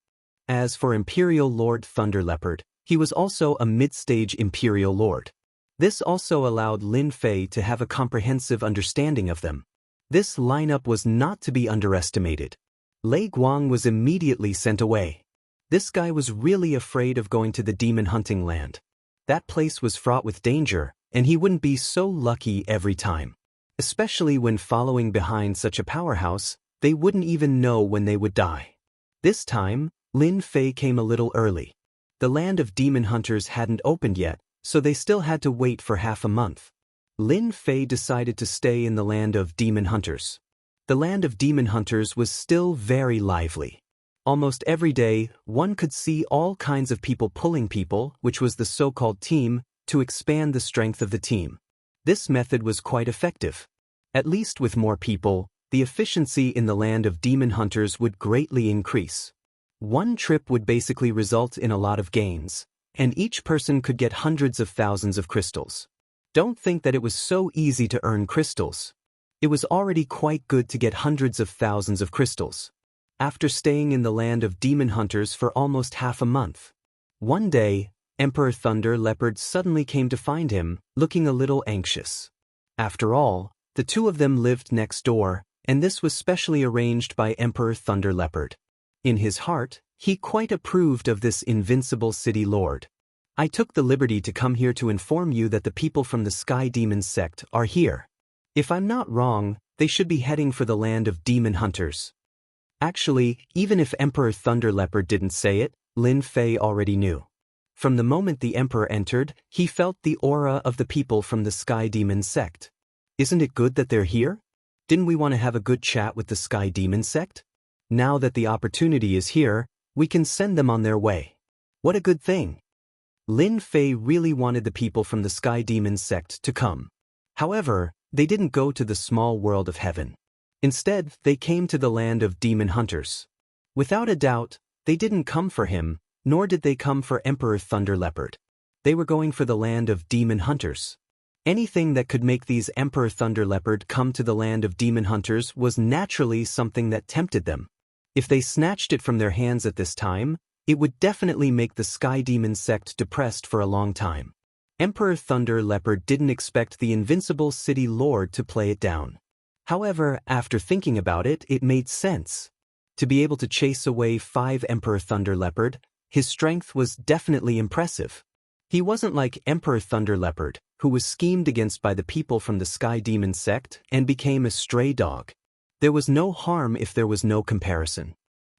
As for Imperial Lord Thunder Leopard, he was also a mid-stage imperial lord. This also allowed Lin Fei to have a comprehensive understanding of them. This lineup was not to be underestimated. Lei Guang was immediately sent away. This guy was really afraid of going to the demon hunting land. That place was fraught with danger, and he wouldn't be so lucky every time. Especially when following behind such a powerhouse, they wouldn't even know when they would die. This time, Lin Fei came a little early. The land of demon hunters hadn't opened yet, so they still had to wait for half a month. Lin Fei decided to stay in the land of demon hunters. The land of demon hunters was still very lively. Almost every day, one could see all kinds of people pulling people, which was the so-called team, to expand the strength of the team. This method was quite effective. At least with more people, the efficiency in the land of demon hunters would greatly increase. One trip would basically result in a lot of gains, and each person could get hundreds of thousands of crystals. Don't think that it was so easy to earn crystals. It was already quite good to get hundreds of thousands of crystals. After staying in the land of demon hunters for almost half a month. One day, Emperor Thunder Leopard suddenly came to find him, looking a little anxious. After all, the two of them lived next door, and this was specially arranged by Emperor Thunder Leopard. In his heart, he quite approved of this invincible city lord. I took the liberty to come here to inform you that the people from the Sky Demon sect are here. If I'm not wrong, they should be heading for the land of demon hunters. Actually, even if Emperor Thunder Leopard didn't say it, Lin Fei already knew. From the moment the Emperor entered, he felt the aura of the people from the Sky Demon sect. Isn't it good that they're here? Didn't we want to have a good chat with the Sky Demon sect? Now that the opportunity is here, we can send them on their way. What a good thing. Lin Fei really wanted the people from the Sky Demon sect to come. However, they didn't go to the small world of heaven. Instead, they came to the land of demon hunters. Without a doubt, they didn't come for him, nor did they come for Emperor Thunder Leopard. They were going for the land of demon hunters. Anything that could make these Emperor Thunder Leopard come to the land of demon hunters was naturally something that tempted them. If they snatched it from their hands at this time, it would definitely make the Sky Demon sect depressed for a long time. Emperor Thunder Leopard didn't expect the invincible city lord to play it down. However, after thinking about it, it made sense. To be able to chase away 5 Emperor Thunder Leopard, his strength was definitely impressive. He wasn't like Emperor Thunder Leopard, who was schemed against by the people from the Sky Demon sect and became a stray dog. There was no harm if there was no comparison.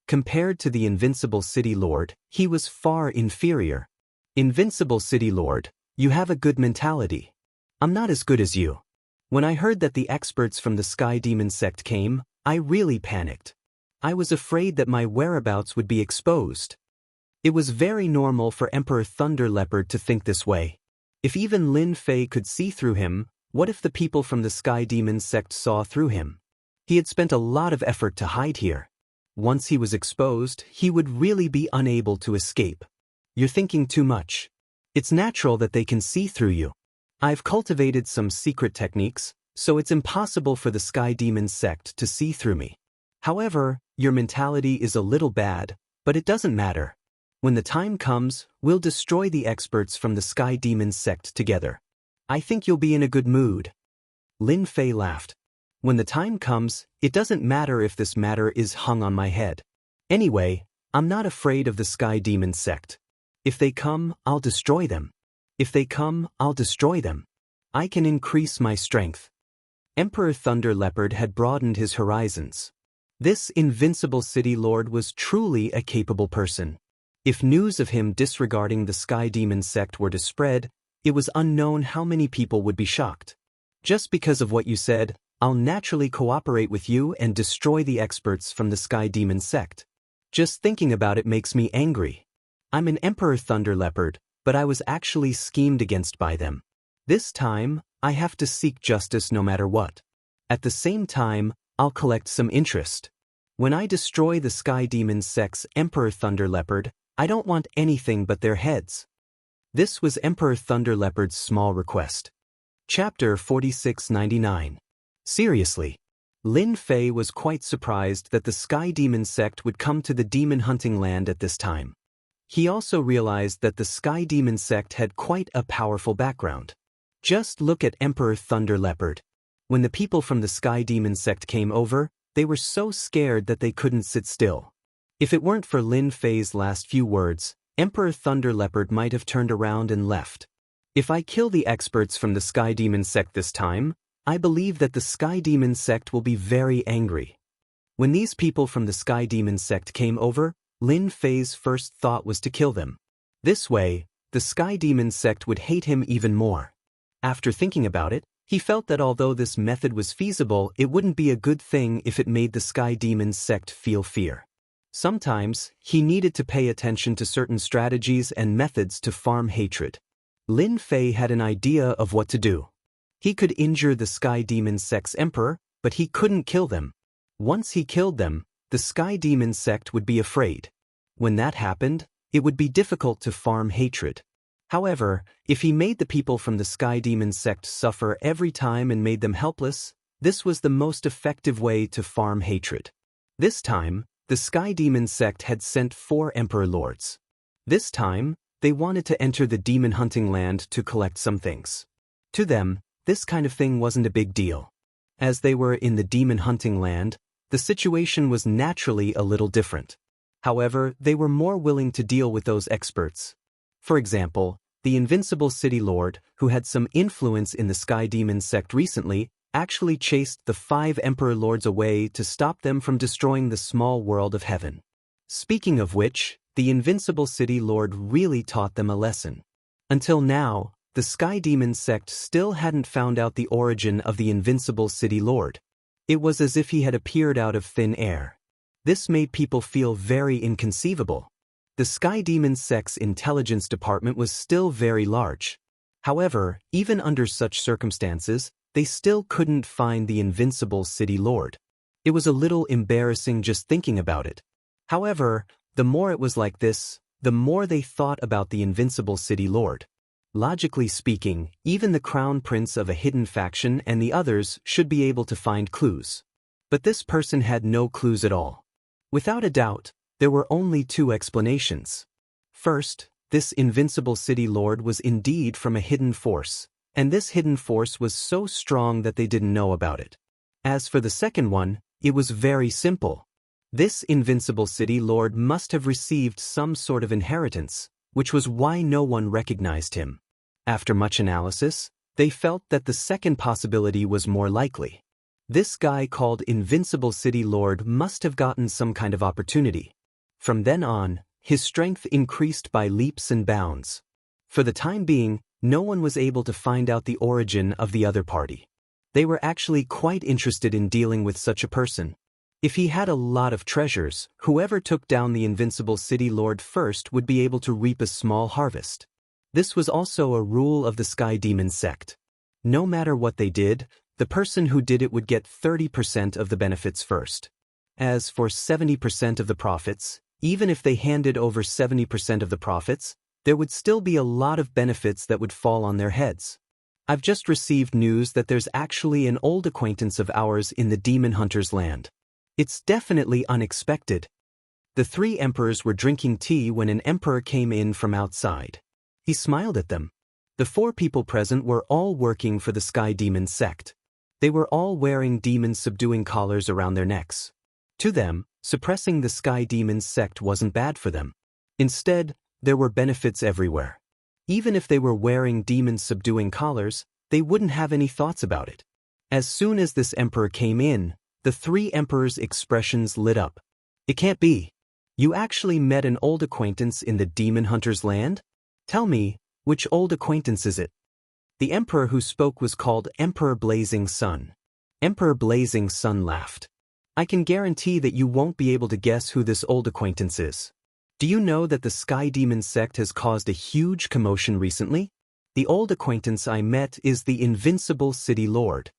Compared to the invincible city lord, he was far inferior. Invincible city lord, you have a good mentality. I'm not as good as you. When I heard that the experts from the Sky Demon sect came, I really panicked. I was afraid that my whereabouts would be exposed. It was very normal for Emperor Thunder Leopard to think this way. If even Lin Fei could see through him, what if the people from the Sky Demon sect saw through him? He had spent a lot of effort to hide here. Once he was exposed, he would really be unable to escape. You're thinking too much. It's natural that they can see through you. I've cultivated some secret techniques, so it's impossible for the Sky Demon sect to see through me. However, your mentality is a little bad, but it doesn't matter. When the time comes, we'll destroy the experts from the Sky Demon sect together. I think you'll be in a good mood. Lin Fei laughed. When the time comes, it doesn't matter if this matter is hung on my head. Anyway, I'm not afraid of the Sky Demon sect. If they come, I'll destroy them. If they come, I'll destroy them. I can increase my strength. Emperor Thunder Leopard had broadened his horizons. This invincible city lord was truly a capable person. If news of him disregarding the Sky Demon sect were to spread, it was unknown how many people would be shocked. Just because of what you said, I'll naturally cooperate with you and destroy the experts from the Sky Demon sect. Just thinking about it makes me angry. I'm an Emperor Thunder Leopard, but I was actually schemed against by them. This time, I have to seek justice no matter what. At the same time, I'll collect some interest. When I destroy the Sky Demon sect's Emperor Thunder Leopard, I don't want anything but their heads. This was Emperor Thunder Leopard's small request. Chapter 4699. Seriously. Lin Fei was quite surprised that the Sky Demon sect would come to the demon hunting land at this time. He also realized that the Sky Demon sect had quite a powerful background. Just look at Emperor Thunder Leopard. When the people from the Sky Demon sect came over, they were so scared that they couldn't sit still. If it weren't for Lin Fei's last few words, Emperor Thunder Leopard might have turned around and left. If I kill the experts from the Sky Demon sect this time, I believe that the Sky Demon sect will be very angry. When these people from the Sky Demon sect came over, Lin Fei's first thought was to kill them. This way, the Sky Demon sect would hate him even more. After thinking about it, he felt that although this method was feasible, it wouldn't be a good thing if it made the Sky Demon sect feel fear. Sometimes, he needed to pay attention to certain strategies and methods to farm hatred. Lin Fei had an idea of what to do. He could injure the Sky Demon sect's emperor, but he couldn't kill them. Once he killed them, the Sky Demon sect would be afraid. When that happened, it would be difficult to farm hatred. However, if he made the people from the Sky Demon sect suffer every time and made them helpless, This was the most effective way to farm hatred. This time, the Sky Demon sect had sent 4 Emperor Lords. This time, they wanted to enter the demon hunting land to collect some things. To them, this kind of thing wasn't a big deal. As they were in the demon hunting land, the situation was naturally a little different. However, they were more willing to deal with those experts. For example, the Invincible City Lord, who had some influence in the Sky Demon sect recently, actually chased the 5 Emperor Lords away to stop them from destroying the small world of heaven. Speaking of which, the Invincible City Lord really taught them a lesson. Until now, the Sky Demon sect still hadn't found out the origin of the Invincible City Lord. It was as if he had appeared out of thin air. This made people feel very inconceivable. The Sky Demon sect's intelligence department was still very large. However, even under such circumstances, they still couldn't find the Invincible City Lord. It was a little embarrassing just thinking about it. However, the more it was like this, the more they thought about the Invincible City Lord. Logically speaking, even the Crown Prince of a hidden faction and the others should be able to find clues. But this person had no clues at all. Without a doubt, there were only 2 explanations. First, this Invincible City Lord was indeed from a hidden force, and this hidden force was so strong that they didn't know about it. As for the second one, it was very simple. This Invincible City Lord must have received some sort of inheritance, which was why no one recognized him. After much analysis, they felt that the second possibility was more likely. This guy called Invincible City Lord must have gotten some kind of opportunity. From then on, his strength increased by leaps and bounds. For the time being, no one was able to find out the origin of the other party. They were actually quite interested in dealing with such a person. If he had a lot of treasures, whoever took down the Invincible City Lord first would be able to reap a small harvest. This was also a rule of the Sky Demon sect. No matter what they did, the person who did it would get 30% of the benefits first. As for 70% of the profits, even if they handed over 70% of the profits, there would still be a lot of benefits that would fall on their heads. I've just received news that there's actually an old acquaintance of ours in the Demon Hunter's land. It's definitely unexpected. The 3 emperors were drinking tea when an emperor came in from outside. He smiled at them. The 4 people present were all working for the Sky Demon sect. They were all wearing demon-subduing collars around their necks. To them, suppressing the Sky Demon sect wasn't bad for them. Instead, there were benefits everywhere. Even if they were wearing demon-subduing collars, they wouldn't have any thoughts about it. As soon as this emperor came in, the 3 emperors' expressions lit up. It can't be. You actually met an old acquaintance in the Demon Hunter's land? Tell me, which old acquaintance is it? The emperor who spoke was called Emperor Blazing Sun. Emperor Blazing Sun laughed. I can guarantee that you won't be able to guess who this old acquaintance is. Do you know that the Sky Demon sect has caused a huge commotion recently? The old acquaintance I met is the Invincible City Lord.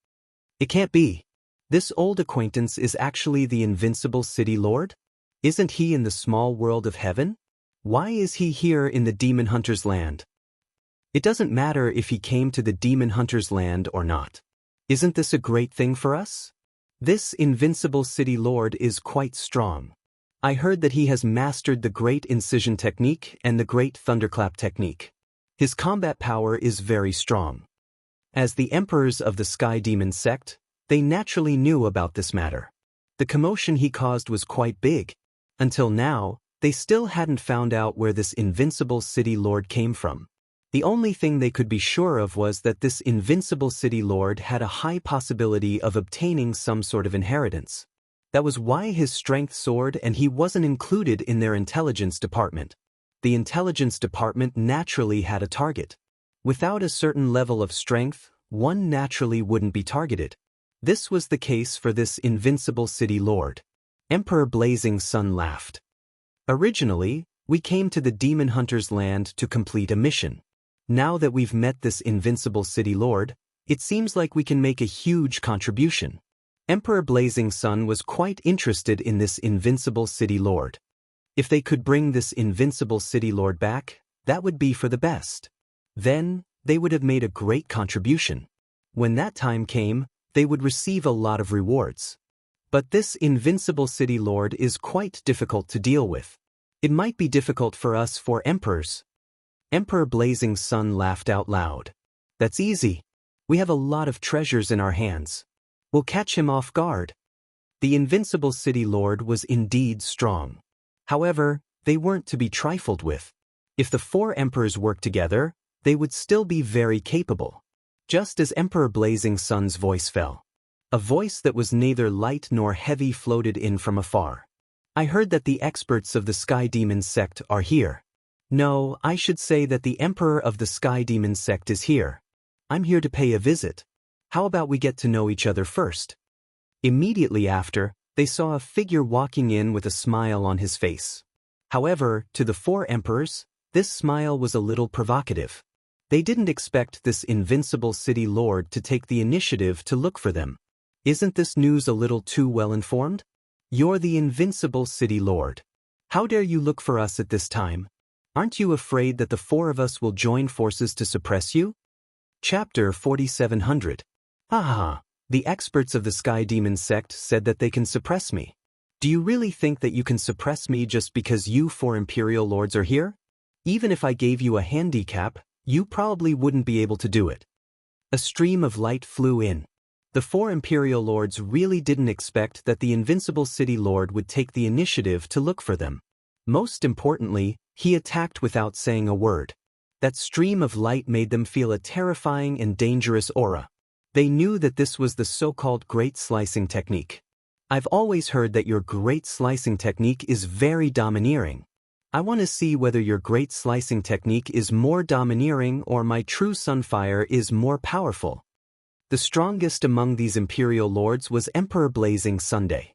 It can't be. This old acquaintance is actually the Invincible City Lord? Isn't he in the small world of heaven? Why is he here in the Demon Hunter's land? It doesn't matter if he came to the Demon Hunter's land or not. Isn't this a great thing for us? This Invincible City Lord is quite strong. I heard that he has mastered the Great Incision technique and the Great Thunderclap technique. His combat power is very strong. As the emperors of the Sky Demon sect, they naturally knew about this matter. The commotion he caused was quite big. Until now, they still hadn't found out where this Invincible City Lord came from. The only thing they could be sure of was that this Invincible City Lord had a high possibility of obtaining some sort of inheritance. That was why his strength soared and he wasn't included in their intelligence department. The intelligence department naturally had a target. Without a certain level of strength, one naturally wouldn't be targeted. This was the case for this Invincible City Lord. Emperor Blazing Sun laughed. Originally, we came to the Demon Hunter's land to complete a mission. Now that we've met this Invincible City Lord, it seems like we can make a huge contribution. Emperor Blazing Sun was quite interested in this Invincible City Lord. If they could bring this Invincible City Lord back, that would be for the best. Then, they would have made a great contribution. When that time came, they would receive a lot of rewards. But this invincible city lord is quite difficult to deal with. It might be difficult for us four emperors. Emperor Blazing Sun laughed out loud. That's easy. We have a lot of treasures in our hands. We'll catch him off guard. The invincible city lord was indeed strong. However, they weren't to be trifled with. If the four emperors worked together, they would still be very capable. Just as Emperor Blazing Sun's voice fell. A voice that was neither light nor heavy floated in from afar. I heard that the experts of the Sky Demon sect are here. No, I should say that the Emperor of the Sky Demon sect is here. I'm here to pay a visit. How about we get to know each other first? Immediately after, they saw a figure walking in with a smile on his face. However, to the four emperors, this smile was a little provocative. They didn't expect this invincible city lord to take the initiative to look for them. Isn't this news a little too well informed? You're the invincible city lord. How dare you look for us at this time? Aren't you afraid that the four of us will join forces to suppress you? Chapter 4700. Ah, the experts of the Sky Demon sect said that they can suppress me. Do you really think that you can suppress me just because you four imperial lords are here? Even if I gave you a handicap, you probably wouldn't be able to do it. A stream of light flew in. The four imperial lords really didn't expect that the invincible city lord would take the initiative to look for them. Most importantly, he attacked without saying a word. That stream of light made them feel a terrifying and dangerous aura. They knew that this was the so-called great slicing technique. I've always heard that your great slicing technique is very domineering. I want to see whether your great slicing technique is more domineering or my true sunfire is more powerful. The strongest among these imperial lords was Emperor Blazing Sunday.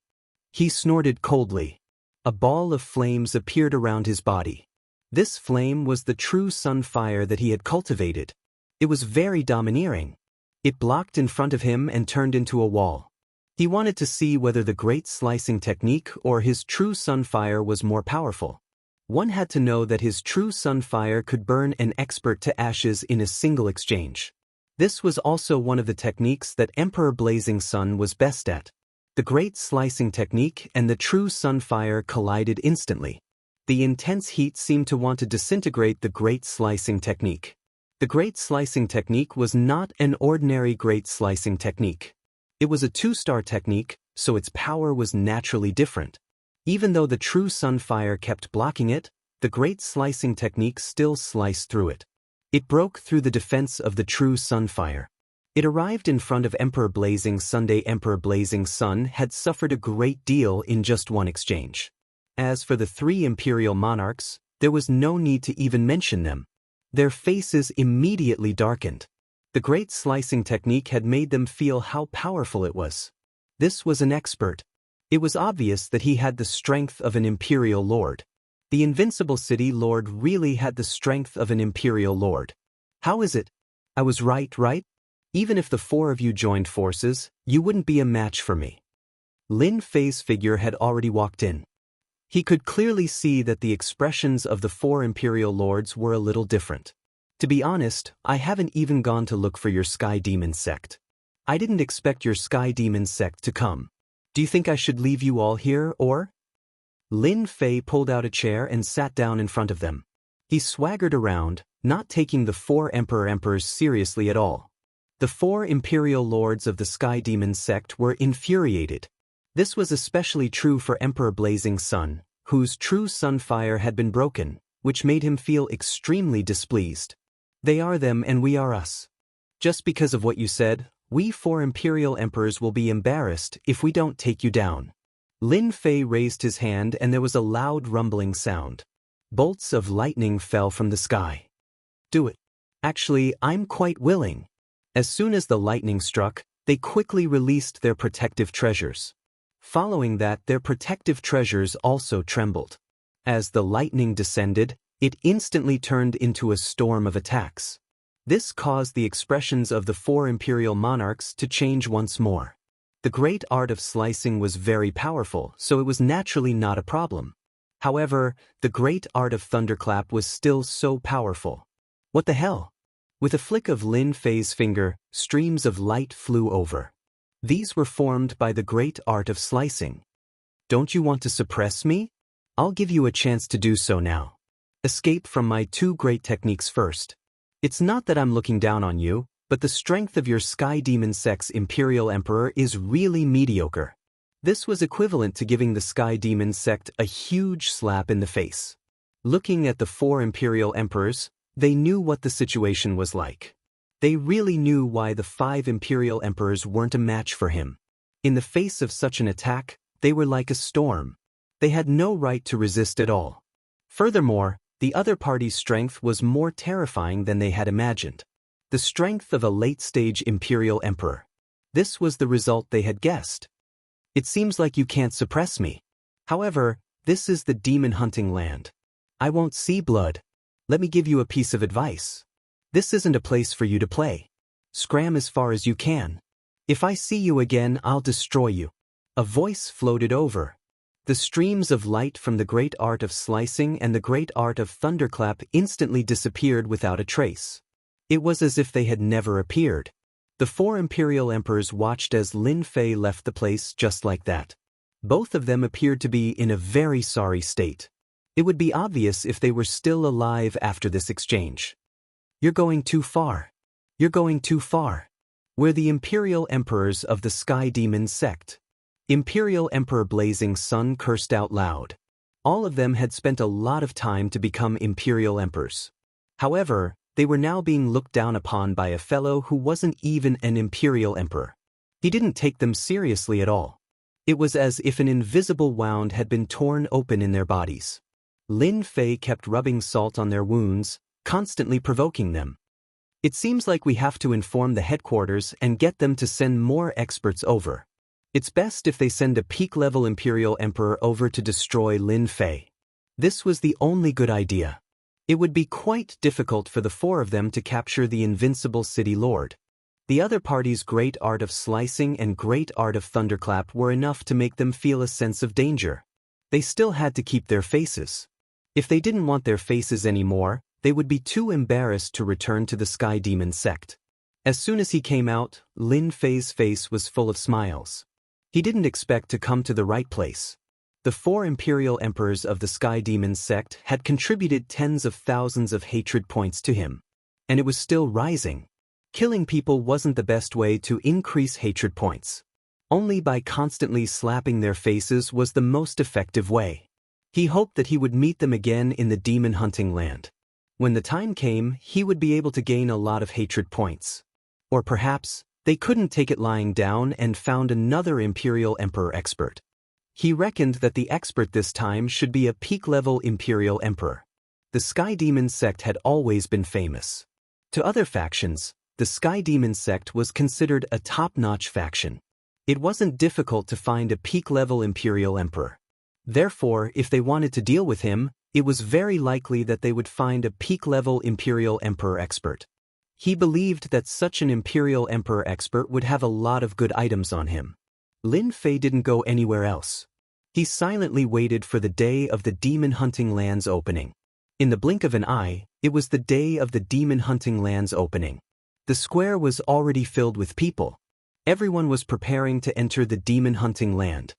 He snorted coldly. A ball of flames appeared around his body. This flame was the true sunfire that he had cultivated. It was very domineering. It blocked in front of him and turned into a wall. He wanted to see whether the great slicing technique or his true sunfire was more powerful. One had to know that his true sunfire could burn an expert to ashes in a single exchange. This was also one of the techniques that Emperor Blazing Sun was best at. The great slicing technique and the true sunfire collided instantly. The intense heat seemed to want to disintegrate the great slicing technique. The great slicing technique was not an ordinary great slicing technique. It was a 2-star technique, so its power was naturally different. Even though the true sunfire kept blocking it, the great slicing technique still sliced through it. It broke through the defense of the true sunfire. It arrived in front of Emperor Blazing Sunday. Emperor Blazing Sun had suffered a great deal in just one exchange. As for the 3 imperial monarchs, there was no need to even mention them. Their faces immediately darkened. The great slicing technique had made them feel how powerful it was. This was an expert. It was obvious that he had the strength of an imperial lord. The invincible city lord really had the strength of an imperial lord. How is it? I was right? Even if the 4 of you joined forces, you wouldn't be a match for me. Lin Fei's figure had already walked in. He could clearly see that the expressions of the 4 imperial lords were a little different. To be honest, I haven't even gone to look for your Sky Demon sect. I didn't expect your Sky Demon sect to come. Do you think I should leave you all here, or? Lin Fei pulled out a chair and sat down in front of them. He swaggered around, not taking the 4 emperors seriously at all. The 4 imperial lords of the Sky Demon sect were infuriated. This was especially true for Emperor Blazing Sun, whose true sunfire had been broken, which made him feel extremely displeased. They are them and we are us. Just because of what you said, we 4 imperial emperors will be embarrassed if we don't take you down. Lin Fei raised his hand and there was a loud rumbling sound. Bolts of lightning fell from the sky. Do it. Actually, I'm quite willing. As soon as the lightning struck, they quickly released their protective treasures. Following that, their protective treasures also trembled. As the lightning descended, it instantly turned into a storm of attacks. This caused the expressions of the 4 imperial monarchs to change once more. The great art of slicing was very powerful, so it was naturally not a problem. However, the great art of thunderclap was still so powerful. What the hell? With a flick of Lin Fei's finger, streams of light flew over. These were formed by the great art of slicing. Don't you want to suppress me? I'll give you a chance to do so now. Escape from my two great techniques first. It's not that I'm looking down on you, but the strength of your Sky Demon Sect's Imperial Emperor is really mediocre. This was equivalent to giving the Sky Demon Sect a huge slap in the face. Looking at the 4 Imperial Emperors, they knew what the situation was like. They really knew why the 5 Imperial Emperors weren't a match for him. In the face of such an attack, they were like a storm. They had no right to resist at all. Furthermore, the other party's strength was more terrifying than they had imagined. The strength of a late-stage Imperial Emperor. This was the result they had guessed. It seems like you can't suppress me. However, this is the demon hunting land. I won't see blood. Let me give you a piece of advice. This isn't a place for you to play. Scram as far as you can. If I see you again, I'll destroy you. A voice floated over. The streams of light from the great art of slicing and the great art of thunderclap instantly disappeared without a trace. It was as if they had never appeared. The 4 Imperial Emperors watched as Lin Fei left the place just like that. Both of them appeared to be in a very sorry state. It would be obvious if they were still alive after this exchange. You're going too far. You're going too far. We're the Imperial Emperors of the Sky Demon Sect. Imperial Emperor Blazing Sun cursed out loud. All of them had spent a lot of time to become Imperial Emperors. However, they were now being looked down upon by a fellow who wasn't even an Imperial Emperor. He didn't take them seriously at all. It was as if an invisible wound had been torn open in their bodies. Lin Fei kept rubbing salt on their wounds, constantly provoking them. It seems like we have to inform the headquarters and get them to send more experts over. It's best if they send a peak-level Imperial Emperor over to destroy Lin Fei. This was the only good idea. It would be quite difficult for the 4 of them to capture the invincible City Lord. The other party's great art of slicing and great art of thunderclap were enough to make them feel a sense of danger. They still had to keep their faces. If they didn't want their faces anymore, they would be too embarrassed to return to the Sky Demon Sect. As soon as he came out, Lin Fei's face was full of smiles. He didn't expect to come to the right place. The 4 Imperial Emperors of the Sky Demon Sect had contributed tens of thousands of hatred points to him. And it was still rising. Killing people wasn't the best way to increase hatred points. Only by constantly slapping their faces was the most effective way. He hoped that he would meet them again in the demon hunting land. When the time came, he would be able to gain a lot of hatred points. Or perhaps, they couldn't take it lying down and found another Imperial Emperor expert. He reckoned that the expert this time should be a peak-level Imperial Emperor. The Sky Demon Sect had always been famous. To other factions, the Sky Demon Sect was considered a top-notch faction. It wasn't difficult to find a peak-level Imperial Emperor. Therefore, if they wanted to deal with him, it was very likely that they would find a peak-level Imperial Emperor expert. He believed that such an Imperial Emperor expert would have a lot of good items on him. Lin Fei didn't go anywhere else. He silently waited for the day of the demon hunting land's opening. In the blink of an eye, it was the day of the demon hunting land's opening. The square was already filled with people. Everyone was preparing to enter the demon hunting land.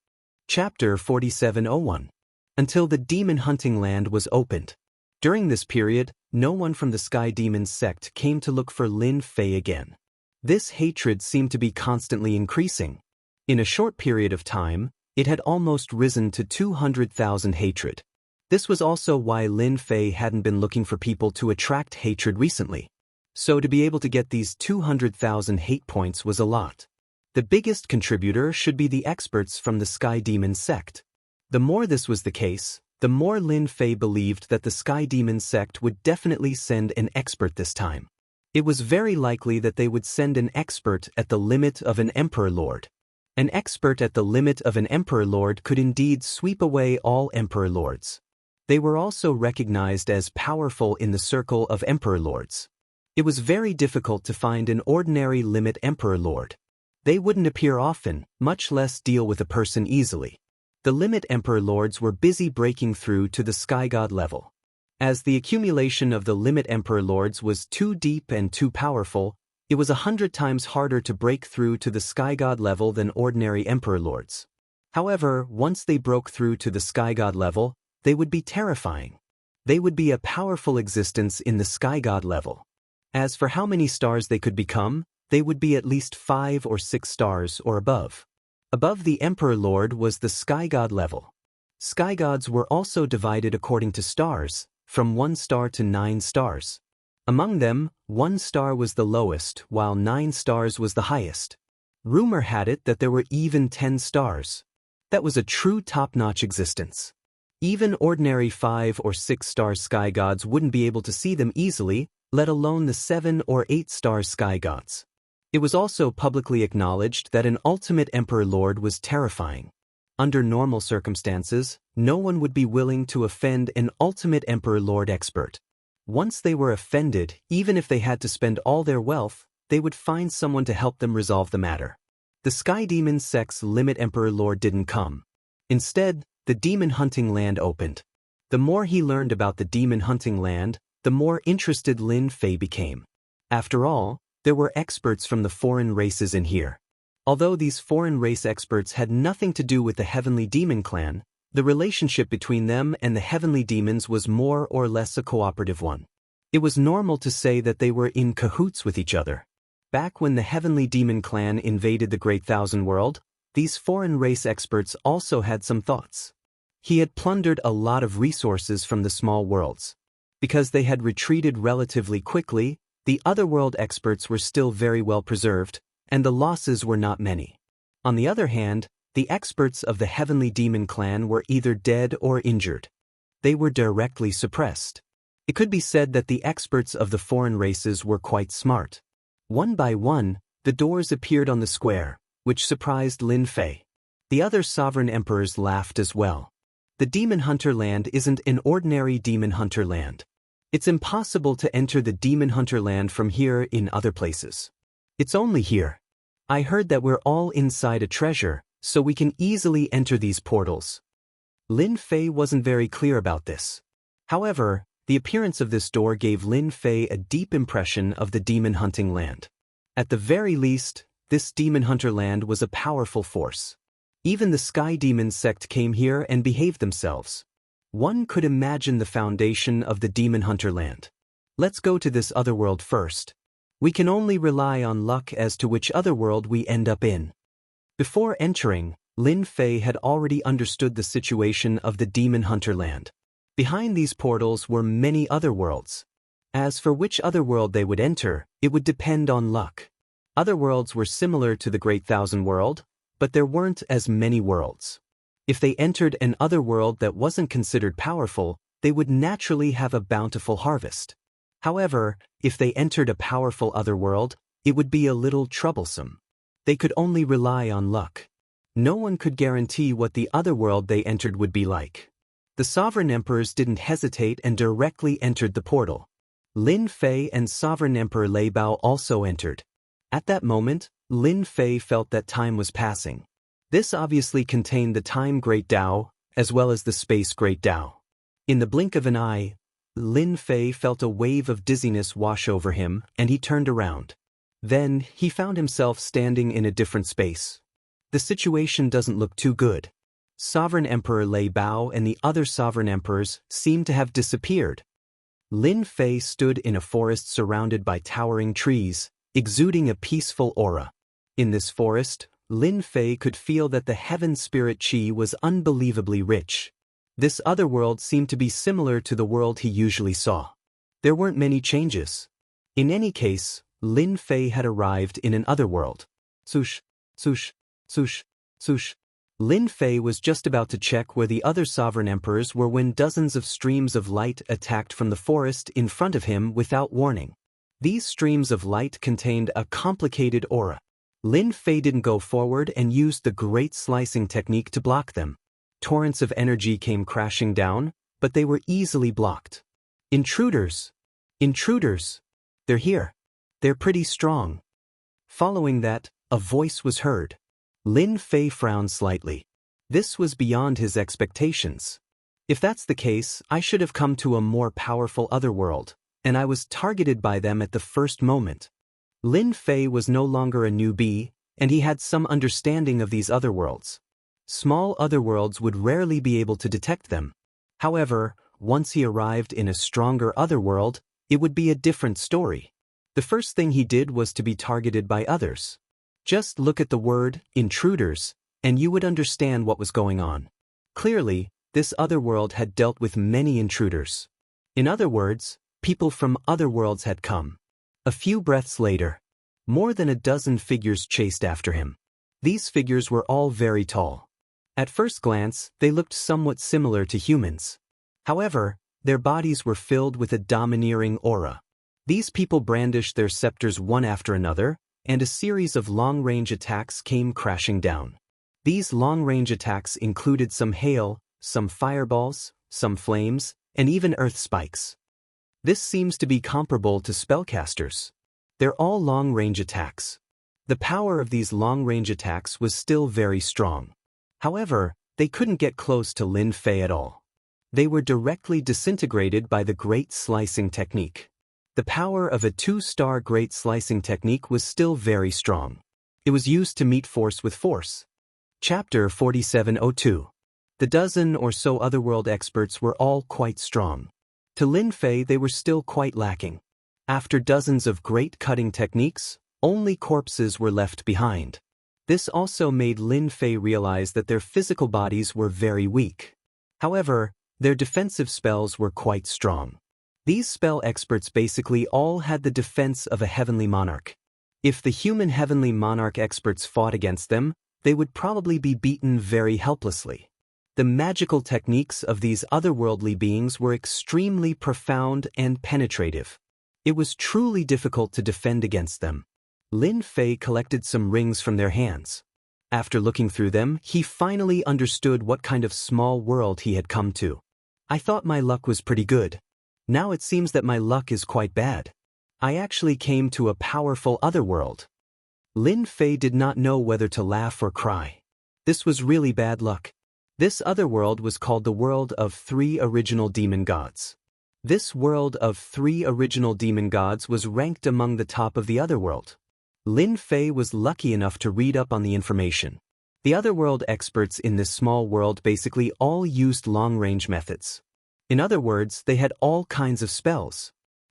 Chapter 4701. Until the demon hunting land was opened. During this period, no one from the Sky Demon Sect came to look for Lin Fei again. This hatred seemed to be constantly increasing. In a short period of time, it had almost risen to 200,000 hatred. This was also why Lin Fei hadn't been looking for people to attract hatred recently. So to be able to get these 200,000 hate points was a lot. The biggest contributor should be the experts from the Sky Demon Sect. The more this was the case, the more Lin Fei believed that the Sky Demon Sect would definitely send an expert this time. It was very likely that they would send an expert at the limit of an Emperor Lord. An expert at the limit of an Emperor Lord could indeed sweep away all Emperor Lords. They were also recognized as powerful in the circle of Emperor Lords. It was very difficult to find an ordinary limit Emperor Lord. They wouldn't appear often, much less deal with a person easily. The limit Emperor Lords were busy breaking through to the Sky God level. As the accumulation of the limit Emperor Lords was too deep and too powerful, It was 100 times harder to break through to the sky god level than ordinary emperor lords. However, once they broke through to the sky god level, they would be terrifying. They would be a powerful existence in the sky god level. As for how many stars they could become, they would be at least 5 or 6 stars or above. Above the emperor lord was the sky god level. Sky gods were also divided according to stars, from 1 star to 9 stars. Among them, 1 star was the lowest, while 9 stars was the highest. Rumor had it that there were even 10 stars. That was a true top-notch existence. Even ordinary 5 or 6 star sky gods wouldn't be able to see them easily, let alone the 7 or 8 star sky gods. It was also publicly acknowledged that an ultimate emperor lord was terrifying. Under normal circumstances, no one would be willing to offend an ultimate emperor lord expert. Once they were offended, even if they had to spend all their wealth, they would find someone to help them resolve the matter. The Sky Demon sect's limit emperor lord didn't come. Instead, the demon hunting land opened. The more he learned about the demon hunting land, the more interested Lin Fei became. After all, there were experts from the foreign races in here. Although these foreign race experts had nothing to do with the Heavenly Demon clan, the relationship between them and the Heavenly Demons was more or less a cooperative one. It was normal to say that they were in cahoots with each other. Back when the Heavenly Demon clan invaded the Great Thousand World, these foreign race experts also had some thoughts. He had plundered a lot of resources from the small worlds. Because they had retreated relatively quickly, the otherworld experts were still very well preserved, and the losses were not many. On the other hand, the experts of the Heavenly Demon clan were either dead or injured. They were directly suppressed. It could be said that the experts of the foreign races were quite smart. One by one, the doors appeared on the square, which surprised Lin Fei. The other sovereign emperors laughed as well. The Demon Hunter land isn't an ordinary Demon Hunter land. It's impossible to enter the Demon Hunter land from here in other places. It's only here. I heard that we're all inside a treasure, so we can easily enter these portals. Lin Fei wasn't very clear about this. However, the appearance of this door gave Lin Fei a deep impression of the demon hunting land. At the very least, this demon hunter land was a powerful force. Even the Sky Demon sect came here and behaved themselves. One could imagine the foundation of the demon hunter land. Let's go to this other world first. We can only rely on luck as to which other world we end up in. Before entering, Lin Fei had already understood the situation of the Demon Hunter land. Behind these portals were many other worlds. As for which other world they would enter, it would depend on luck. Other worlds were similar to the Great Thousand World, but there weren't as many worlds. If they entered an other world that wasn't considered powerful, they would naturally have a bountiful harvest. However, if they entered a powerful other world, it would be a little troublesome. They could only rely on luck. No one could guarantee what the other world they entered would be like. The sovereign emperors didn't hesitate and directly entered the portal. Lin Fei and sovereign emperor Lei Bao also entered. At that moment, Lin Fei felt that time was passing. This obviously contained the time Great Tao, as well as the space Great Tao. In the blink of an eye, Lin Fei felt a wave of dizziness wash over him, and he turned around. Then, he found himself standing in a different space. The situation doesn't look too good. Sovereign Emperor Lei Bao and the other sovereign emperors seemed to have disappeared. Lin Fei stood in a forest surrounded by towering trees, exuding a peaceful aura. In this forest, Lin Fei could feel that the heaven spirit chi was unbelievably rich. This other world seemed to be similar to the world he usually saw. There weren't many changes. In any case, Lin Fei had arrived in an other world. Swoosh, swoosh, swoosh, swoosh. Lin Fei was just about to check where the other sovereign emperors were when dozens of streams of light attacked from the forest in front of him without warning. These streams of light contained a complicated aura. Lin Fei didn't go forward and used the great slicing technique to block them. Torrents of energy came crashing down, but they were easily blocked. Intruders! Intruders! They're here. They're pretty strong. Following that, a voice was heard. Lin Fei frowned slightly. This was beyond his expectations. If that's the case, I should have come to a more powerful otherworld, and I was targeted by them at the first moment. Lin Fei was no longer a newbie, and he had some understanding of these otherworlds. Small otherworlds would rarely be able to detect them. However, once he arrived in a stronger otherworld, it would be a different story. The first thing he did was to be targeted by others. Just look at the word, intruders, and you would understand what was going on. Clearly, this otherworld had dealt with many intruders. In other words, people from other worlds had come. A few breaths later, more than a dozen figures chased after him. These figures were all very tall. At first glance, they looked somewhat similar to humans. However, their bodies were filled with a domineering aura. These people brandished their scepters one after another, and a series of long-range attacks came crashing down. These long-range attacks included some hail, some fireballs, some flames, and even earth spikes. This seems to be comparable to spellcasters. They're all long-range attacks. The power of these long-range attacks was still very strong. However, they couldn't get close to Lin Fei at all. They were directly disintegrated by the Great Slicing Technique. The power of a 2-star Great Slicing Technique was still very strong. It was used to meet force with force. Chapter 4702. The dozen or so otherworld experts were all quite strong. To Lin Fei they were still quite lacking. After dozens of great cutting techniques, only corpses were left behind. This also made Lin Fei realize that their physical bodies were very weak. However, their defensive spells were quite strong. These spell experts basically all had the defense of a heavenly monarch. If the human heavenly monarch experts fought against them, they would probably be beaten very helplessly. The magical techniques of these otherworldly beings were extremely profound and penetrative. It was truly difficult to defend against them. Lin Fei collected some rings from their hands. After looking through them, he finally understood what kind of small world he had come to. I thought my luck was pretty good. Now it seems that my luck is quite bad. I actually came to a powerful otherworld. Lin Fei did not know whether to laugh or cry. This was really bad luck. This otherworld was called the world of 3 original demon gods. This world of 3 original demon gods was ranked among the top of the otherworld. Lin Fei was lucky enough to read up on the information. The otherworld experts in this small world basically all used long-range methods. In other words, they had all kinds of spells.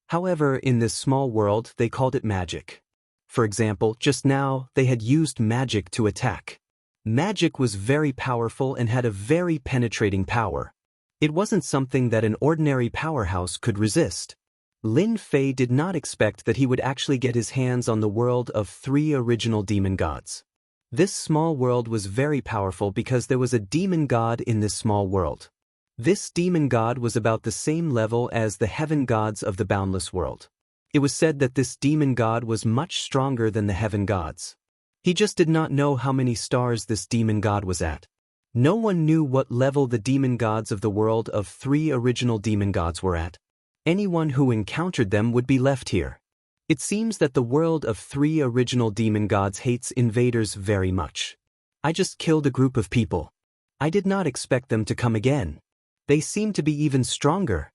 However, in this small world, they called it magic. For example, just now, they had used magic to attack. Magic was very powerful and had a very penetrating power. It wasn't something that an ordinary powerhouse could resist. Lin Fei did not expect that he would actually get his hands on the world of 3 original demon gods. This small world was very powerful because there was a demon god in this small world. This demon god was about the same level as the heaven gods of the boundless world. It was said that this demon god was much stronger than the heaven gods. He just did not know how many stars this demon god was at. No one knew what level the demon gods of the world of 3 original demon gods were at. Anyone who encountered them would be left here. It seems that the world of 3 original demon gods hates invaders very much. I just killed a group of people. I did not expect them to come again. They seem to be even stronger.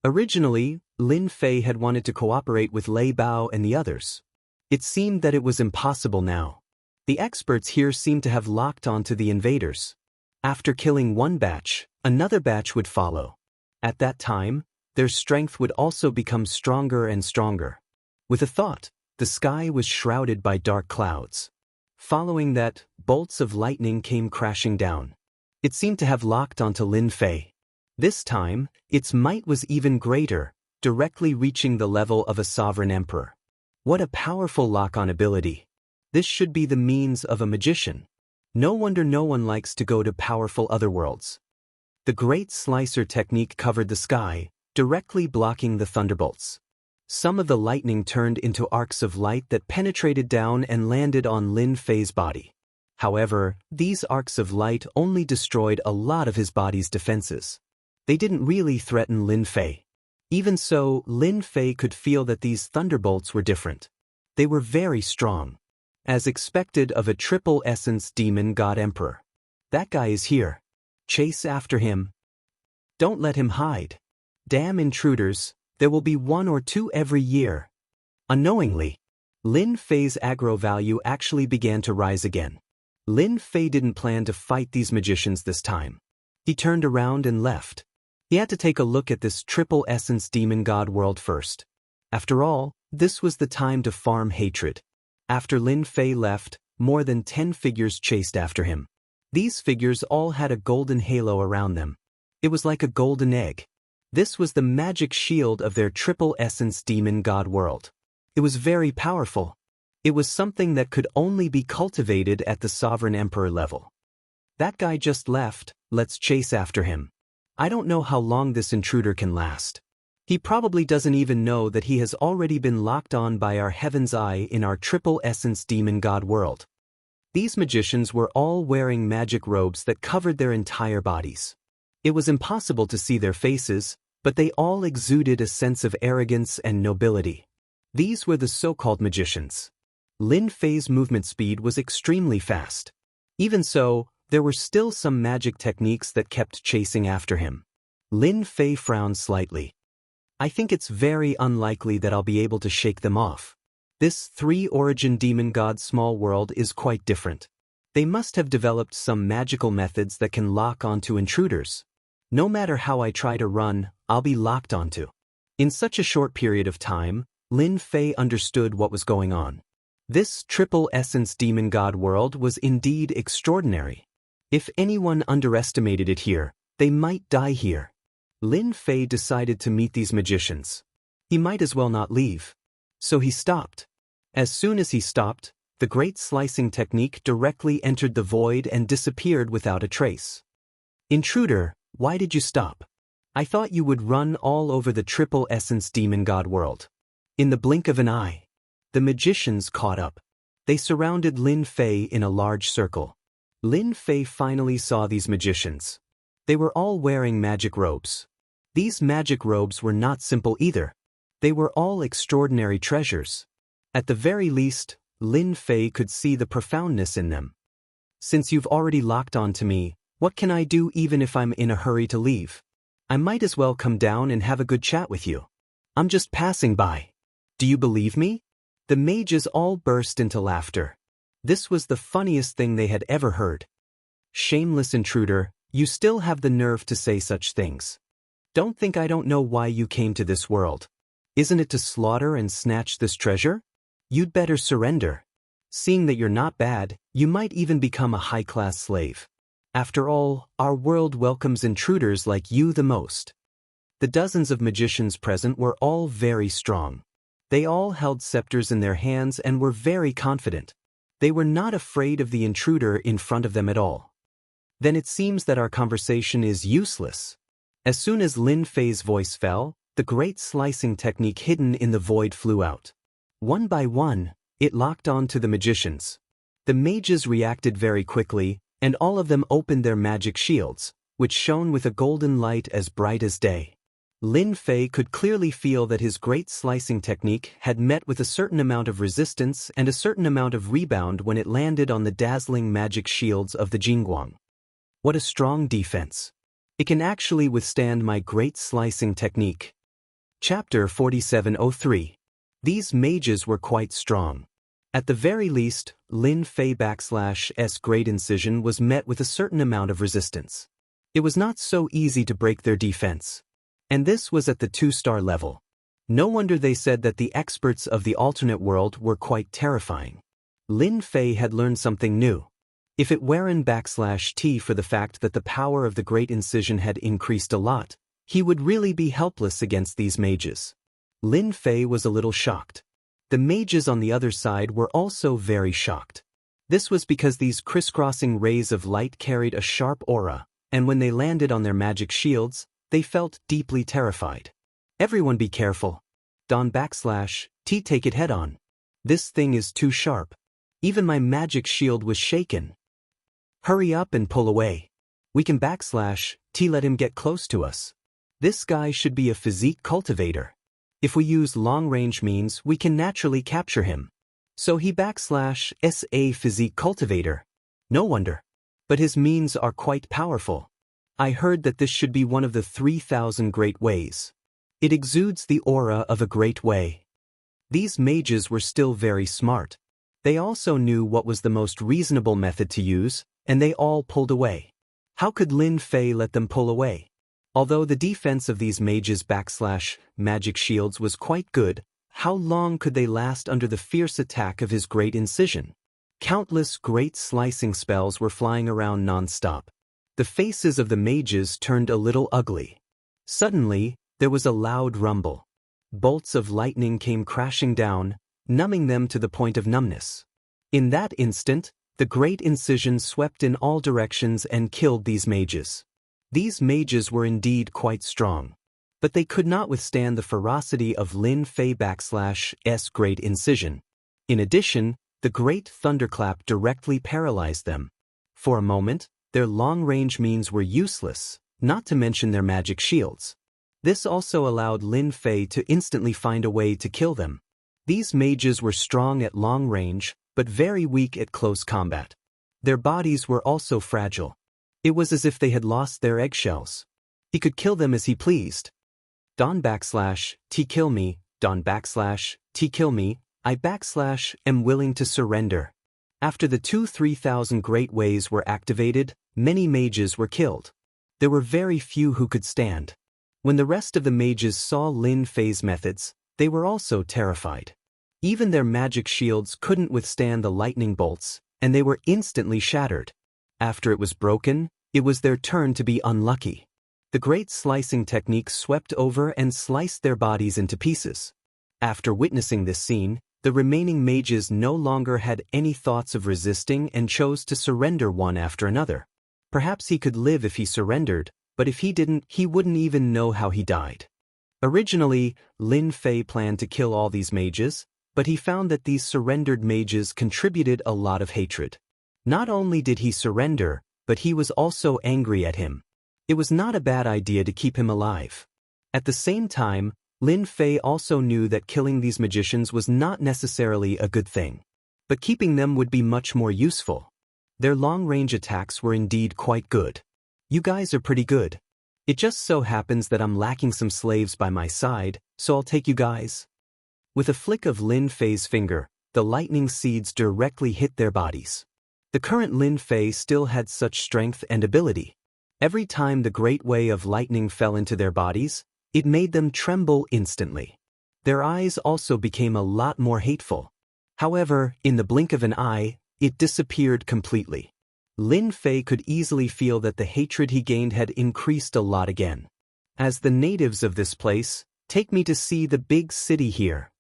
Originally, Lin Fei had wanted to cooperate with Lei Bao and the others. It seemed that it was impossible now. The experts here seemed to have locked onto the invaders. After killing one batch, another batch would follow. At that time, their strength would also become stronger and stronger. With a thought, the sky was shrouded by dark clouds. Following that, bolts of lightning came crashing down. It seemed to have locked onto Lin Fei. This time, its might was even greater, directly reaching the level of a sovereign emperor. What a powerful lock-on ability. This should be the means of a magician. No wonder no one likes to go to powerful otherworlds. The Great Slicer technique covered the sky, directly blocking the thunderbolts. Some of the lightning turned into arcs of light that penetrated down and landed on Lin Fei's body. However, these arcs of light only destroyed a lot of his body's defenses. They didn't really threaten Lin Fei. Even so, Lin Fei could feel that these thunderbolts were different. They were very strong. As expected of a triple essence demon god emperor. That guy is here. Chase after him. Don't let him hide. Damn intruders, there will be 1 or 2 every year. Unknowingly, Lin Fei's aggro value actually began to rise again. Lin Fei didn't plan to fight these magicians this time. He turned around and left. He had to take a look at this triple essence demon god world first. After all, this was the time to farm hatred. After Lin Fei left, more than 10 figures chased after him. These figures all had a golden halo around them. It was like a golden egg. This was the magic shield of their triple essence demon god world. It was very powerful. It was something that could only be cultivated at the sovereign emperor level. That guy just left, let's chase after him. I don't know how long this intruder can last. He probably doesn't even know that he has already been locked on by our heaven's eye in our triple essence demon god world. These magicians were all wearing magic robes that covered their entire bodies. It was impossible to see their faces, but they all exuded a sense of arrogance and nobility. These were the so-called magicians. Lin Fei's movement speed was extremely fast. Even so, there were still some magic techniques that kept chasing after him. Lin Fei frowned slightly. I think it's very unlikely that I'll be able to shake them off. This three-origin demon god small world is quite different. They must have developed some magical methods that can lock onto intruders. No matter how I try to run, I'll be locked onto. In such a short period of time, Lin Fei understood what was going on. This triple essence demon god world was indeed extraordinary. If anyone underestimated it here, they might die here. Lin Fei decided to meet these magicians. He might as well not leave. So he stopped. As soon as he stopped, the great slicing technique directly entered the void and disappeared without a trace. Intruder, why did you stop? I thought you would run all over the triple essence demon god world. In the blink of an eye, the magicians caught up. They surrounded Lin Fei in a large circle. Lin Fei finally saw these magicians. They were all wearing magic robes. These magic robes were not simple either. They were all extraordinary treasures. At the very least, Lin Fei could see the profoundness in them. Since you've already locked on to me, what can I do even if I'm in a hurry to leave? I might as well come down and have a good chat with you. I'm just passing by. Do you believe me? The mages all burst into laughter. This was the funniest thing they had ever heard. Shameless intruder, you still have the nerve to say such things. Don't think I don't know why you came to this world. Isn't it to slaughter and snatch this treasure? You'd better surrender. Seeing that you're not bad, you might even become a high-class slave. After all, our world welcomes intruders like you the most. The dozens of magicians present were all very strong. They all held scepters in their hands and were very confident. They were not afraid of the intruder in front of them at all. Then it seems that our conversation is useless. As soon as Lin Fei's voice fell, the great slicing technique hidden in the void flew out. One by one, it locked on to the magicians. The mages reacted very quickly, and all of them opened their magic shields, which shone with a golden light as bright as day. Lin Fei could clearly feel that his great slicing technique had met with a certain amount of resistance and a certain amount of rebound when it landed on the dazzling magic shields of the Jingguang. What a strong defense. It can actually withstand my great slicing technique. Chapter 4703. These mages were quite strong. At the very least, Lin Fei/S great incision was met with a certain amount of resistance. It was not so easy to break their defense. And this was at the 2-star level. No wonder they said that the experts of the alternate world were quite terrifying. Lin Fei had learned something new. If it weren't/T for the fact that the power of the great incision had increased a lot, he would really be helpless against these mages. Lin Fei was a little shocked. The mages on the other side were also very shocked. This was because these crisscrossing rays of light carried a sharp aura, and when they landed on their magic shields, they felt deeply terrified. Everyone be careful. Don/T take it head on. This thing is too sharp. Even my magic shield was shaken. Hurry up and pull away. We can /T let him get close to us. This guy should be a physique cultivator. If we use long-range means, we can naturally capture him. So he /S a physique cultivator. No wonder. But his means are quite powerful. I heard that this should be one of the 3,000 great ways. It exudes the aura of a great way. These mages were still very smart. They also knew what was the most reasonable method to use, and they all pulled away. How could Lin Fei let them pull away? Although the defense of these mages / magic shields was quite good, how long could they last under the fierce attack of his great incision? Countless great slicing spells were flying around non-stop. The faces of the mages turned a little ugly. Suddenly, there was a loud rumble. Bolts of lightning came crashing down, numbing them to the point of numbness. In that instant, the great incision swept in all directions and killed these mages. These mages were indeed quite strong. But they could not withstand the ferocity of Lin Fei / great incision. In addition, the great thunderclap directly paralyzed them. For a moment, their long-range means were useless, not to mention their magic shields. This also allowed Lin Fei to instantly find a way to kill them. These mages were strong at long range, but very weak at close combat. Their bodies were also fragile. It was as if they had lost their eggshells. He could kill them as he pleased. Don / T kill me, Don / T kill me, I / am willing to surrender. After the 3,000 great ways were activated, many mages were killed. There were very few who could stand. When the rest of the mages saw Lin Fei's methods, they were also terrified. Even their magic shields couldn't withstand the lightning bolts, and they were instantly shattered. After it was broken, it was their turn to be unlucky. The great slicing technique swept over and sliced their bodies into pieces. After witnessing this scene, the remaining mages no longer had any thoughts of resisting and chose to surrender one after another. Perhaps he could live if he surrendered, but if he didn't, he wouldn't even know how he died. Originally, Lin Fei planned to kill all these mages, but he found that these surrendered mages contributed a lot of hatred. Not only did he surrender, but he was also angry at him. It was not a bad idea to keep him alive. At the same time, Lin Fei also knew that killing these magicians was not necessarily a good thing. But keeping them would be much more useful. Their long-range attacks were indeed quite good. You guys are pretty good. It just so happens that I'm lacking some slaves by my side, so I'll take you guys. With a flick of Lin Fei's finger, the lightning seeds directly hit their bodies. The current Lin Fei still had such strength and ability. Every time the great way of lightning fell into their bodies, it made them tremble instantly. Their eyes also became a lot more hateful. However, in the blink of an eye, it disappeared completely. Lin Fei could easily feel that the hatred he gained had increased a lot again. As the natives of this place, take me to see the big city here.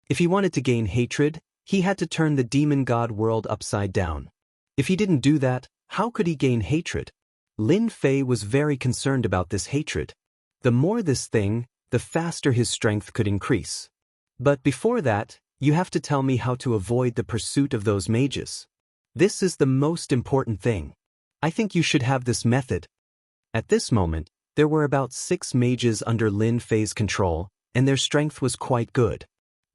If he wanted to gain hatred, he had to turn the demon god world upside down. If he didn't do that, how could he gain hatred? Lin Fei was very concerned about this hatred. The more this thing, the faster his strength could increase. But before that, you have to tell me how to avoid the pursuit of those mages. This is the most important thing. I think you should have this method. At this moment, there were about 6 mages under Lin Fei's control, and their strength was quite good.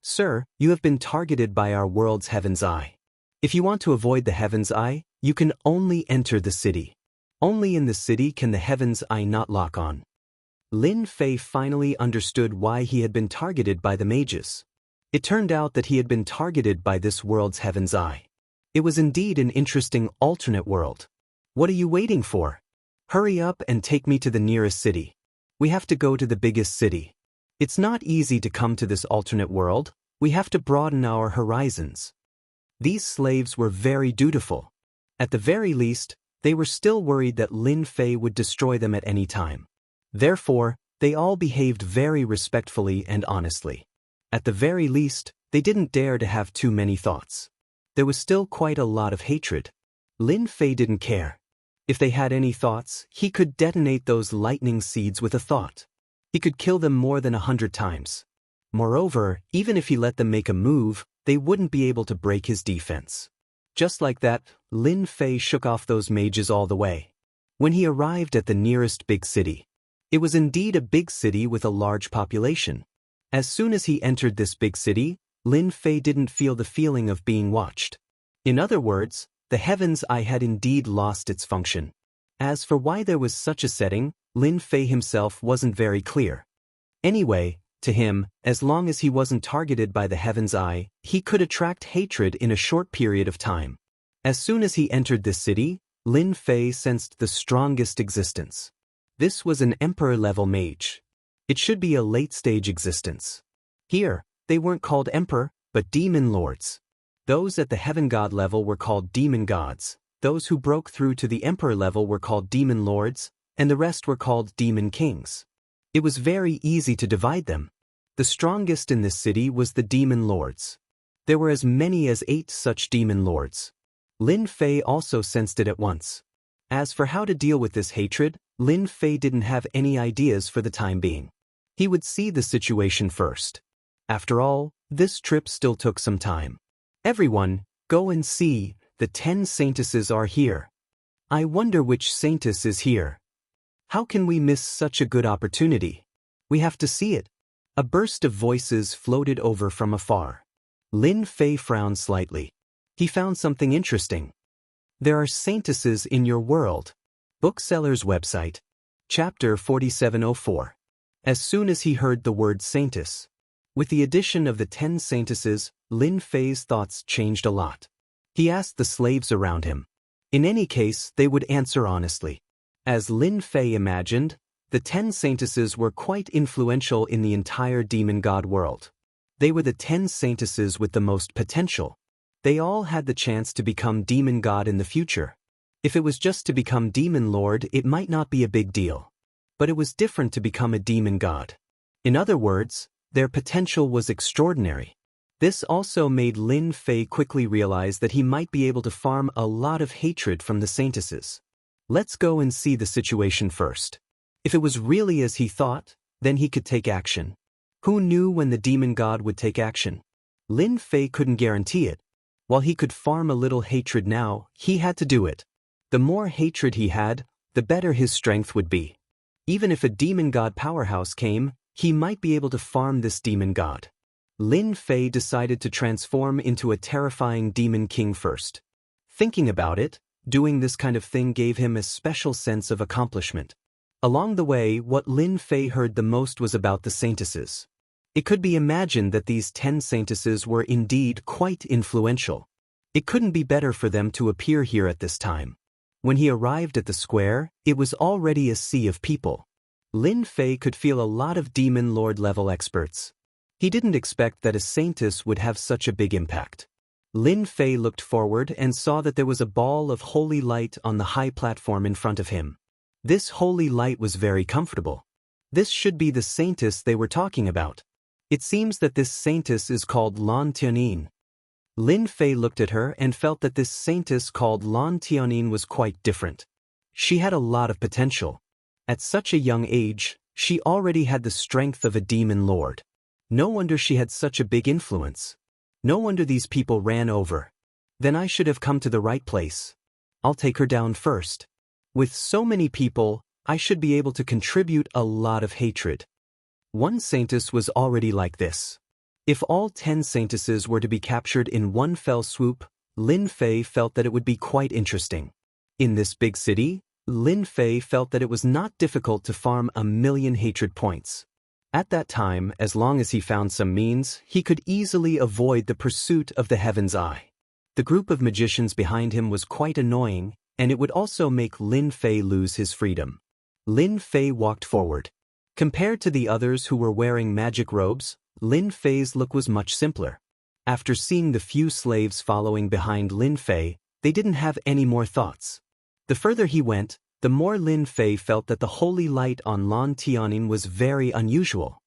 Sir, you have been targeted by our world's Heaven's Eye. If you want to avoid the Heaven's Eye, you can only enter the city. Only in the city can the Heaven's Eye not lock on. Lin Fei finally understood why he had been targeted by the mages. It turned out that he had been targeted by this world's Heaven's Eye. It was indeed an interesting alternate world. What are you waiting for? Hurry up and take me to the nearest city. We have to go to the biggest city. It's not easy to come to this alternate world. We have to broaden our horizons. These slaves were very dutiful. At the very least, they were still worried that Lin Fei would destroy them at any time. Therefore, they all behaved very respectfully and honestly. At the very least, they didn't dare to have too many thoughts. There was still quite a lot of hatred. Lin Fei didn't care. If they had any thoughts, he could detonate those lightning seeds with a thought. He could kill them more than 100 times. Moreover, even if he let them make a move, they wouldn't be able to break his defense. Just like that, Lin Fei shook off those mages all the way. When he arrived at the nearest big city, it was indeed a big city with a large population. As soon as he entered this big city, Lin Fei didn't feel the feeling of being watched. In other words, the Heaven's Eye had indeed lost its function. As for why there was such a setting, Lin Fei himself wasn't very clear. Anyway, To him, as long as he wasn't targeted by the Heaven's Eye, he could attract hatred in a short period of time. As soon as he entered this city, Lin Fei sensed the strongest existence. This was an emperor-level mage. It should be a late-stage existence. Here, they weren't called emperor, but demon lords. Those at the heaven god level were called demon gods, those who broke through to the emperor level were called demon lords, and the rest were called demon kings. It was very easy to divide them. The strongest in this city was the demon lords. There were as many as 8 such demon lords. Lin Fei also sensed it at once. As for how to deal with this hatred, Lin Fei didn't have any ideas for the time being. He would see the situation first. After all, this trip still took some time. Everyone, go and see, the 10 saintesses are here. I wonder which saintess is here. How can we miss such a good opportunity? We have to see it. A burst of voices floated over from afar. Lin Fei frowned slightly. He found something interesting. There are saintesses in your world. Bookseller's website. Chapter 4704. As soon as he heard the word saintess, with the addition of the 10 saintesses, Lin Fei's thoughts changed a lot. He asked the slaves around him. In any case, they would answer honestly. As Lin Fei imagined, the 10 saintesses were quite influential in the entire demon god world. They were the 10 saintesses with the most potential. They all had the chance to become demon god in the future. If it was just to become demon lord, it might not be a big deal. But it was different to become a demon god. In other words, their potential was extraordinary. This also made Lin Fei quickly realize that he might be able to farm a lot of hatred from the saintesses. Let's go and see the situation first. If it was really as he thought, then he could take action. Who knew when the demon god would take action? Lin Fei couldn't guarantee it. While he could farm a little hatred now, he had to do it. The more hatred he had, the better his strength would be. Even if a demon god powerhouse came, he might be able to farm this demon god. Lin Fei decided to transform into a terrifying demon king first. Thinking about it, doing this kind of thing gave him a special sense of accomplishment. Along the way, what Lin Fei heard the most was about the saintesses. It could be imagined that these 10 saintesses were indeed quite influential. It couldn't be better for them to appear here at this time. When he arrived at the square, it was already a sea of people. Lin Fei could feel a lot of demon lord level experts. He didn't expect that a saintess would have such a big impact. Lin Fei looked forward and saw that there was a ball of holy light on the high platform in front of him. This holy light was very comfortable. This should be the saintess they were talking about. It seems that this saintess is called Lan Tianin. Lin Fei looked at her and felt that this saintess called Lan Tianin was quite different. She had a lot of potential. At such a young age, she already had the strength of a demon lord. No wonder she had such a big influence. No wonder these people ran over. Then I should have come to the right place. I'll take her down first. With so many people, I should be able to contribute a lot of hatred. One saintess was already like this. If all 10 saintesses were to be captured in one fell swoop, Lin Fei felt that it would be quite interesting. In this big city, Lin Fei felt that it was not difficult to farm 1,000,000 hatred points. At that time, as long as he found some means, he could easily avoid the pursuit of the Heaven's Eye. The group of magicians behind him was quite annoying, and it would also make Lin Fei lose his freedom. Lin Fei walked forward. Compared to the others who were wearing magic robes, Lin Fei's look was much simpler. After seeing the few slaves following behind Lin Fei, they didn't have any more thoughts. The further he went, the more Lin Fei felt that the holy light on Lan Tianin was very unusual.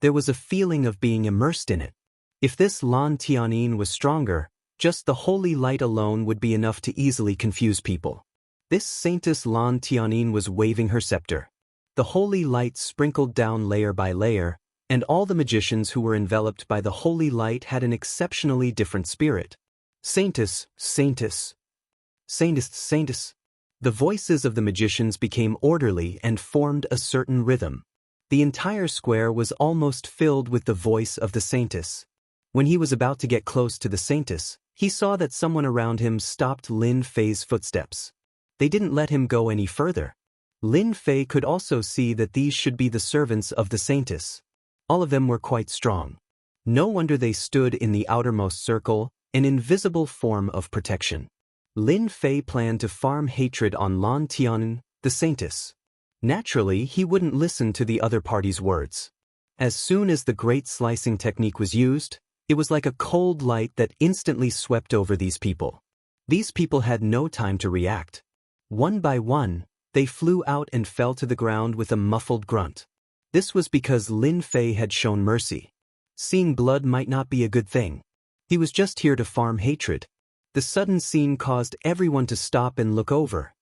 There was a feeling of being immersed in it. If this Lan Tianin was stronger, just the holy light alone would be enough to easily confuse people. This saintess Lan Tianin was waving her scepter. The holy light sprinkled down layer by layer, and all the magicians who were enveloped by the holy light had an exceptionally different spirit. Saintess, saintess, saintess, saintess. The voices of the magicians became orderly and formed a certain rhythm. The entire square was almost filled with the voice of the saintess. When he was about to get close to the saintess, he saw that someone around him stopped Lin Fei's footsteps. They didn't let him go any further. Lin Fei could also see that these should be the servants of the saintess. All of them were quite strong. No wonder they stood in the outermost circle, an invisible form of protection. Lin Fei planned to farm hatred on Lan Tianin, the saintess. Naturally, he wouldn't listen to the other party's words. As soon as the great slicing technique was used, it was like a cold light that instantly swept over these people. These people had no time to react. One by one, they flew out and fell to the ground with a muffled grunt. This was because Lin Fei had shown mercy. Seeing blood might not be a good thing. He was just here to farm hatred. The sudden scene caused everyone to stop and look over.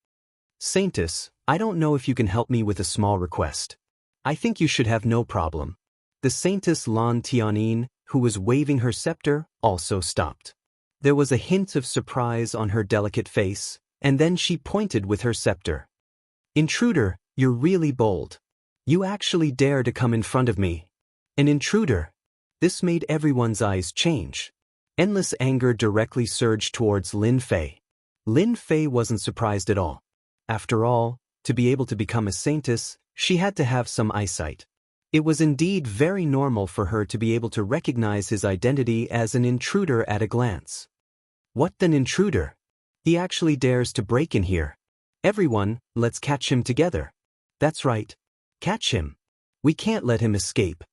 Saintess, I don't know if you can help me with a small request. I think you should have no problem. The Saintess Lan Tianin, who was waving her scepter, also stopped. There was a hint of surprise on her delicate face, and then she pointed with her scepter. Intruder, you're really bold. You actually dare to come in front of me. An intruder. This made everyone's eyes change. Endless anger directly surged towards Lin Fei. Lin Fei wasn't surprised at all. After all, to be able to become a saintess, she had to have some eyesight. It was indeed very normal for her to be able to recognize his identity as an intruder at a glance. What an intruder! He actually dares to break in here. Everyone, let's catch him together. That's right. Catch him. We can't let him escape.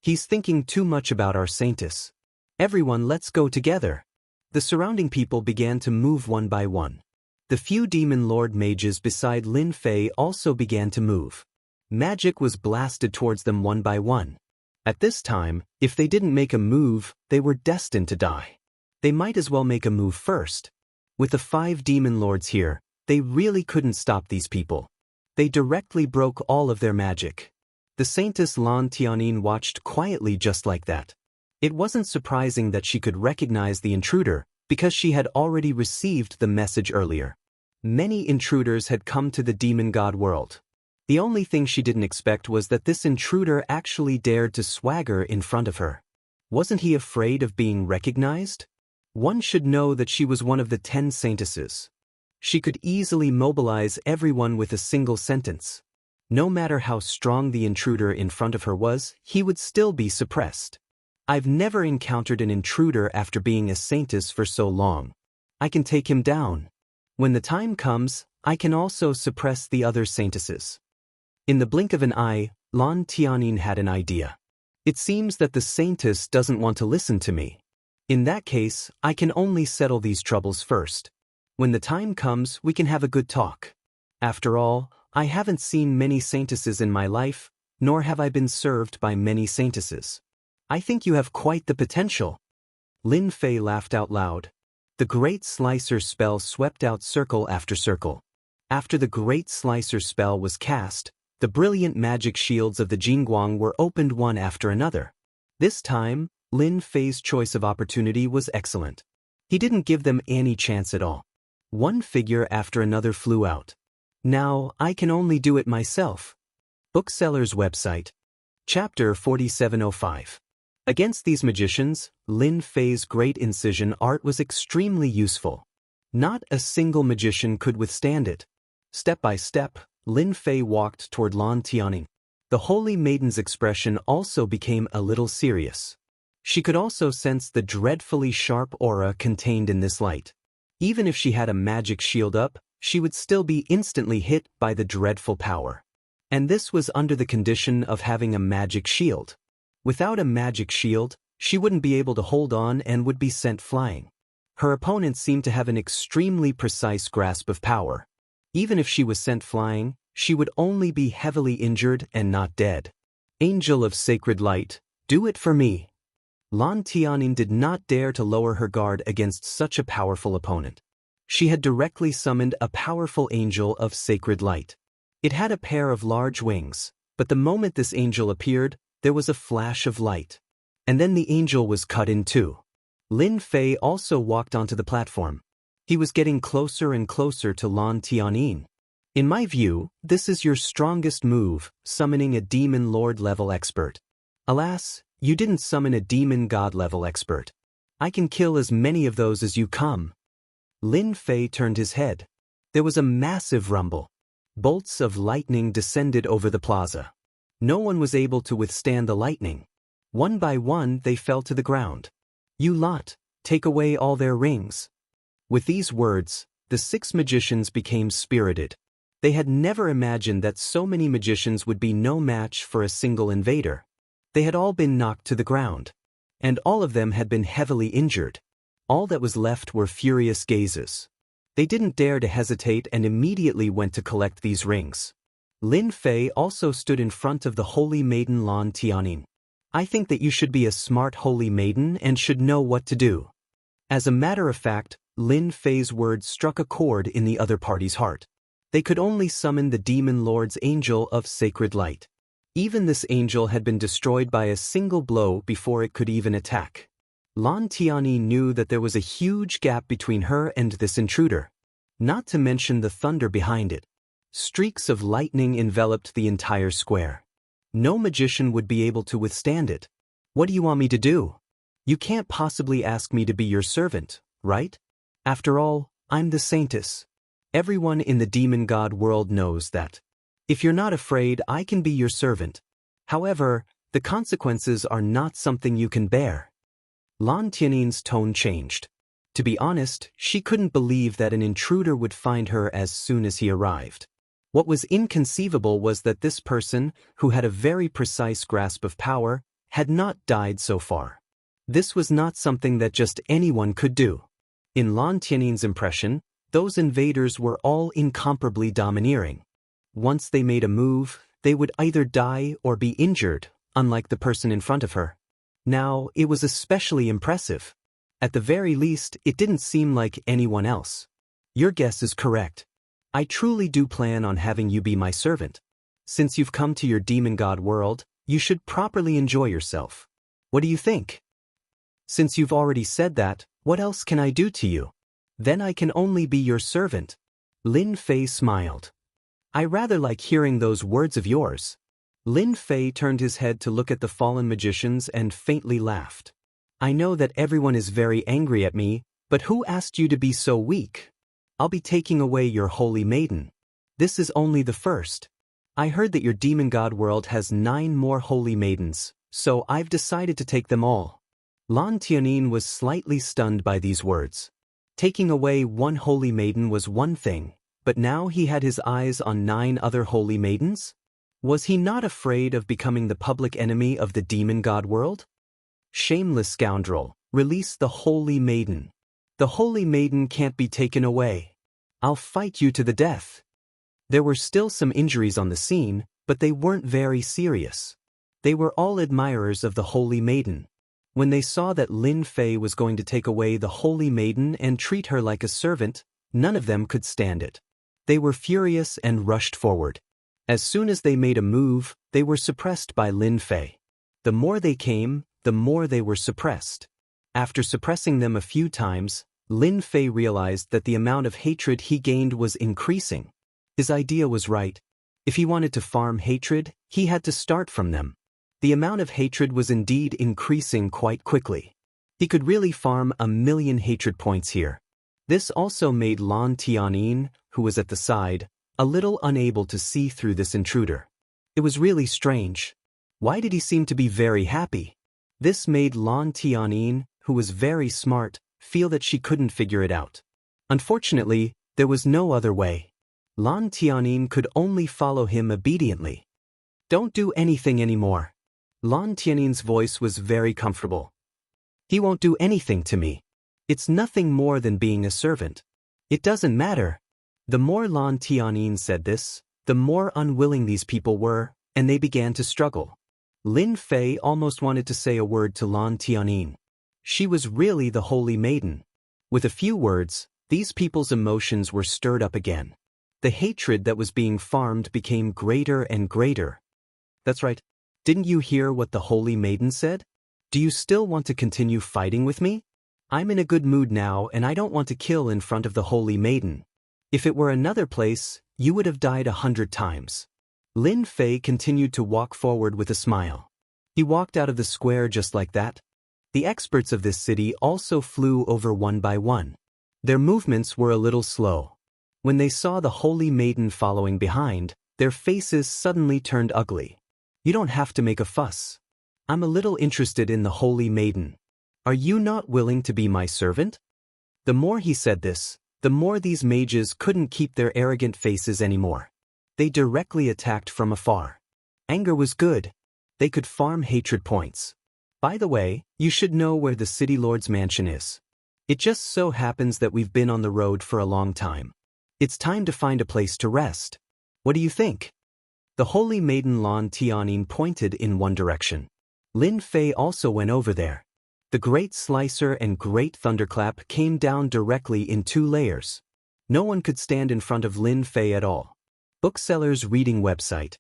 He's thinking too much about our saintess. Everyone, let's go together. The surrounding people began to move one by one. The few demon lord mages beside Lin Fei also began to move. Magic was blasted towards them one by one. At this time, if they didn't make a move, they were destined to die. They might as well make a move first. With the 5 demon lords here, they really couldn't stop these people. They directly broke all of their magic. The Saintess Lan Tianin watched quietly just like that. It wasn't surprising that she could recognize the intruder, because she had already received the message earlier. Many intruders had come to the demon god world. The only thing she didn't expect was that this intruder actually dared to swagger in front of her. Wasn't he afraid of being recognized? One should know that she was one of the 10 saintesses. She could easily mobilize everyone with a single sentence. No matter how strong the intruder in front of her was, he would still be suppressed. I've never encountered an intruder after being a saintess for so long. I can take him down. When the time comes, I can also suppress the other saintesses. In the blink of an eye, Lan Tianin had an idea. It seems that the saintess doesn't want to listen to me. In that case, I can only settle these troubles first. When the time comes, we can have a good talk. After all, I haven't seen many saintesses in my life, nor have I been served by many saintesses. I think you have quite the potential. Lin Fei laughed out loud. The Great Slicer spell swept out circle after circle. After the Great Slicer spell was cast, the brilliant magic shields of the Jingguang were opened one after another. This time, Lin Fei's choice of opportunity was excellent. He didn't give them any chance at all. One figure after another flew out. Now, I can only do it myself. Bookseller's website. Chapter 4705. Against these magicians, Lin Fei's great incision art was extremely useful. Not a single magician could withstand it. Step by step, Lin Fei walked toward Lan Tianin. The holy maiden's expression also became a little serious. She could also sense the dreadfully sharp aura contained in this light. Even if she had a magic shield up, she would still be instantly hit by the dreadful power. And this was under the condition of having a magic shield. Without a magic shield, she wouldn't be able to hold on and would be sent flying. Her opponent seemed to have an extremely precise grasp of power. Even if she was sent flying, she would only be heavily injured and not dead. Angel of Sacred Light, do it for me. Lan Tianin did not dare to lower her guard against such a powerful opponent. She had directly summoned a powerful angel of sacred light. It had a pair of large wings, but the moment this angel appeared, there was a flash of light. And then the angel was cut in two. Lin Fei also walked onto the platform. He was getting closer and closer to Lan Tianin. In my view, this is your strongest move, summoning a demon lord level expert. Alas, you didn't summon a demon god level expert. I can kill as many of those as you come. Lin Fei turned his head. There was a massive rumble. Bolts of lightning descended over the plaza. No one was able to withstand the lightning. One by one they fell to the ground. "You lot, take away all their rings." With these words, the 6 magicians became spirited. They had never imagined that so many magicians would be no match for a single invader. They had all been knocked to the ground. And all of them had been heavily injured. All that was left were furious gazes. They didn't dare to hesitate and immediately went to collect these rings. Lin Fei also stood in front of the holy maiden Lan Tianin. "I think that you should be a smart holy maiden and should know what to do." As a matter of fact, Lin Fei's words struck a chord in the other party's heart. They could only summon the demon lord's angel of sacred light. Even this angel had been destroyed by a single blow before it could even attack. Lan Tianin knew that there was a huge gap between her and this intruder. Not to mention the thunder behind it. Streaks of lightning enveloped the entire square. No magician would be able to withstand it. "What do you want me to do? You can't possibly ask me to be your servant, right? After all, I'm the saintess. Everyone in the demon god world knows that. If you're not afraid, I can be your servant. However, the consequences are not something you can bear." Lan Tianin's tone changed. To be honest, she couldn't believe that an intruder would find her as soon as he arrived. What was inconceivable was that this person, who had a very precise grasp of power, had not died so far. This was not something that just anyone could do. In Lan Tianin's impression, those invaders were all incomparably domineering. Once they made a move, they would either die or be injured, unlike the person in front of her. Now, it was especially impressive. At the very least, it didn't seem like anyone else. "Your guess is correct. I truly do plan on having you be my servant. Since you've come to your demon god world, you should properly enjoy yourself. What do you think?" "Since you've already said that, what else can I do to you? Then I can only be your servant." Lin Fei smiled. "I rather like hearing those words of yours." Lin Fei turned his head to look at the fallen magicians and faintly laughed. "I know that everyone is very angry at me, but who asked you to be so weak? I'll be taking away your holy maiden. This is only the first. I heard that your demon god world has 9 more holy maidens, so I've decided to take them all." Lan Tianin was slightly stunned by these words. Taking away 1 holy maiden was one thing, but now he had his eyes on 9 other holy maidens? Was he not afraid of becoming the public enemy of the demon god world? "Shameless scoundrel, release the holy maiden. The holy maiden can't be taken away. I'll fight you to the death." There were still some injuries on the scene, but they weren't very serious. They were all admirers of the holy maiden. When they saw that Lin Fei was going to take away the holy maiden and treat her like a servant, none of them could stand it. They were furious and rushed forward. As soon as they made a move, they were suppressed by Lin Fei. The more they came, the more they were suppressed. After suppressing them a few times, Lin Fei realized that the amount of hatred he gained was increasing. His idea was right. If he wanted to farm hatred, he had to start from them. The amount of hatred was indeed increasing quite quickly. He could really farm 1,000,000 hatred points here. This also made Lan Tianin, who was at the side, a little unable to see through this intruder. It was really strange. Why did he seem to be very happy? This made Lan Tianin, who was very smart, feel that she couldn't figure it out. Unfortunately, there was no other way. Lan Tianin could only follow him obediently. "Don't do anything anymore." Lan Tianin's voice was very comfortable. "He won't do anything to me. It's nothing more than being a servant. It doesn't matter." The more Lan Tianin said this, the more unwilling these people were, and they began to struggle. Lin Fei almost wanted to say a word to Lan Tianin. She was really the holy maiden. With a few words, these people's emotions were stirred up again. The hatred that was being farmed became greater and greater. "That's right. Didn't you hear what the holy maiden said? Do you still want to continue fighting with me? I'm in a good mood now and I don't want to kill in front of the holy maiden. If it were another place, you would have died 100 times. Lin Fei continued to walk forward with a smile. He walked out of the square just like that. The experts of this city also flew over one by one. Their movements were a little slow. When they saw the holy maiden following behind, their faces suddenly turned ugly. You don't have to make a fuss. I'm a little interested in the holy maiden. Are you not willing to be my servant? The more he said this, the more these mages couldn't keep their arrogant faces anymore. They directly attacked from afar. Anger was good. They could farm hatred points. By the way, you should know where the city lord's mansion is. It just so happens that we've been on the road for a long time. It's time to find a place to rest. What do you think? The holy maiden Lan Tianyin pointed in one direction. Lin Fei also went over there. The Great Slicer and Great Thunderclap came down directly in 2 layers. No one could stand in front of Lin Fei at all. Bookseller's Reading Website.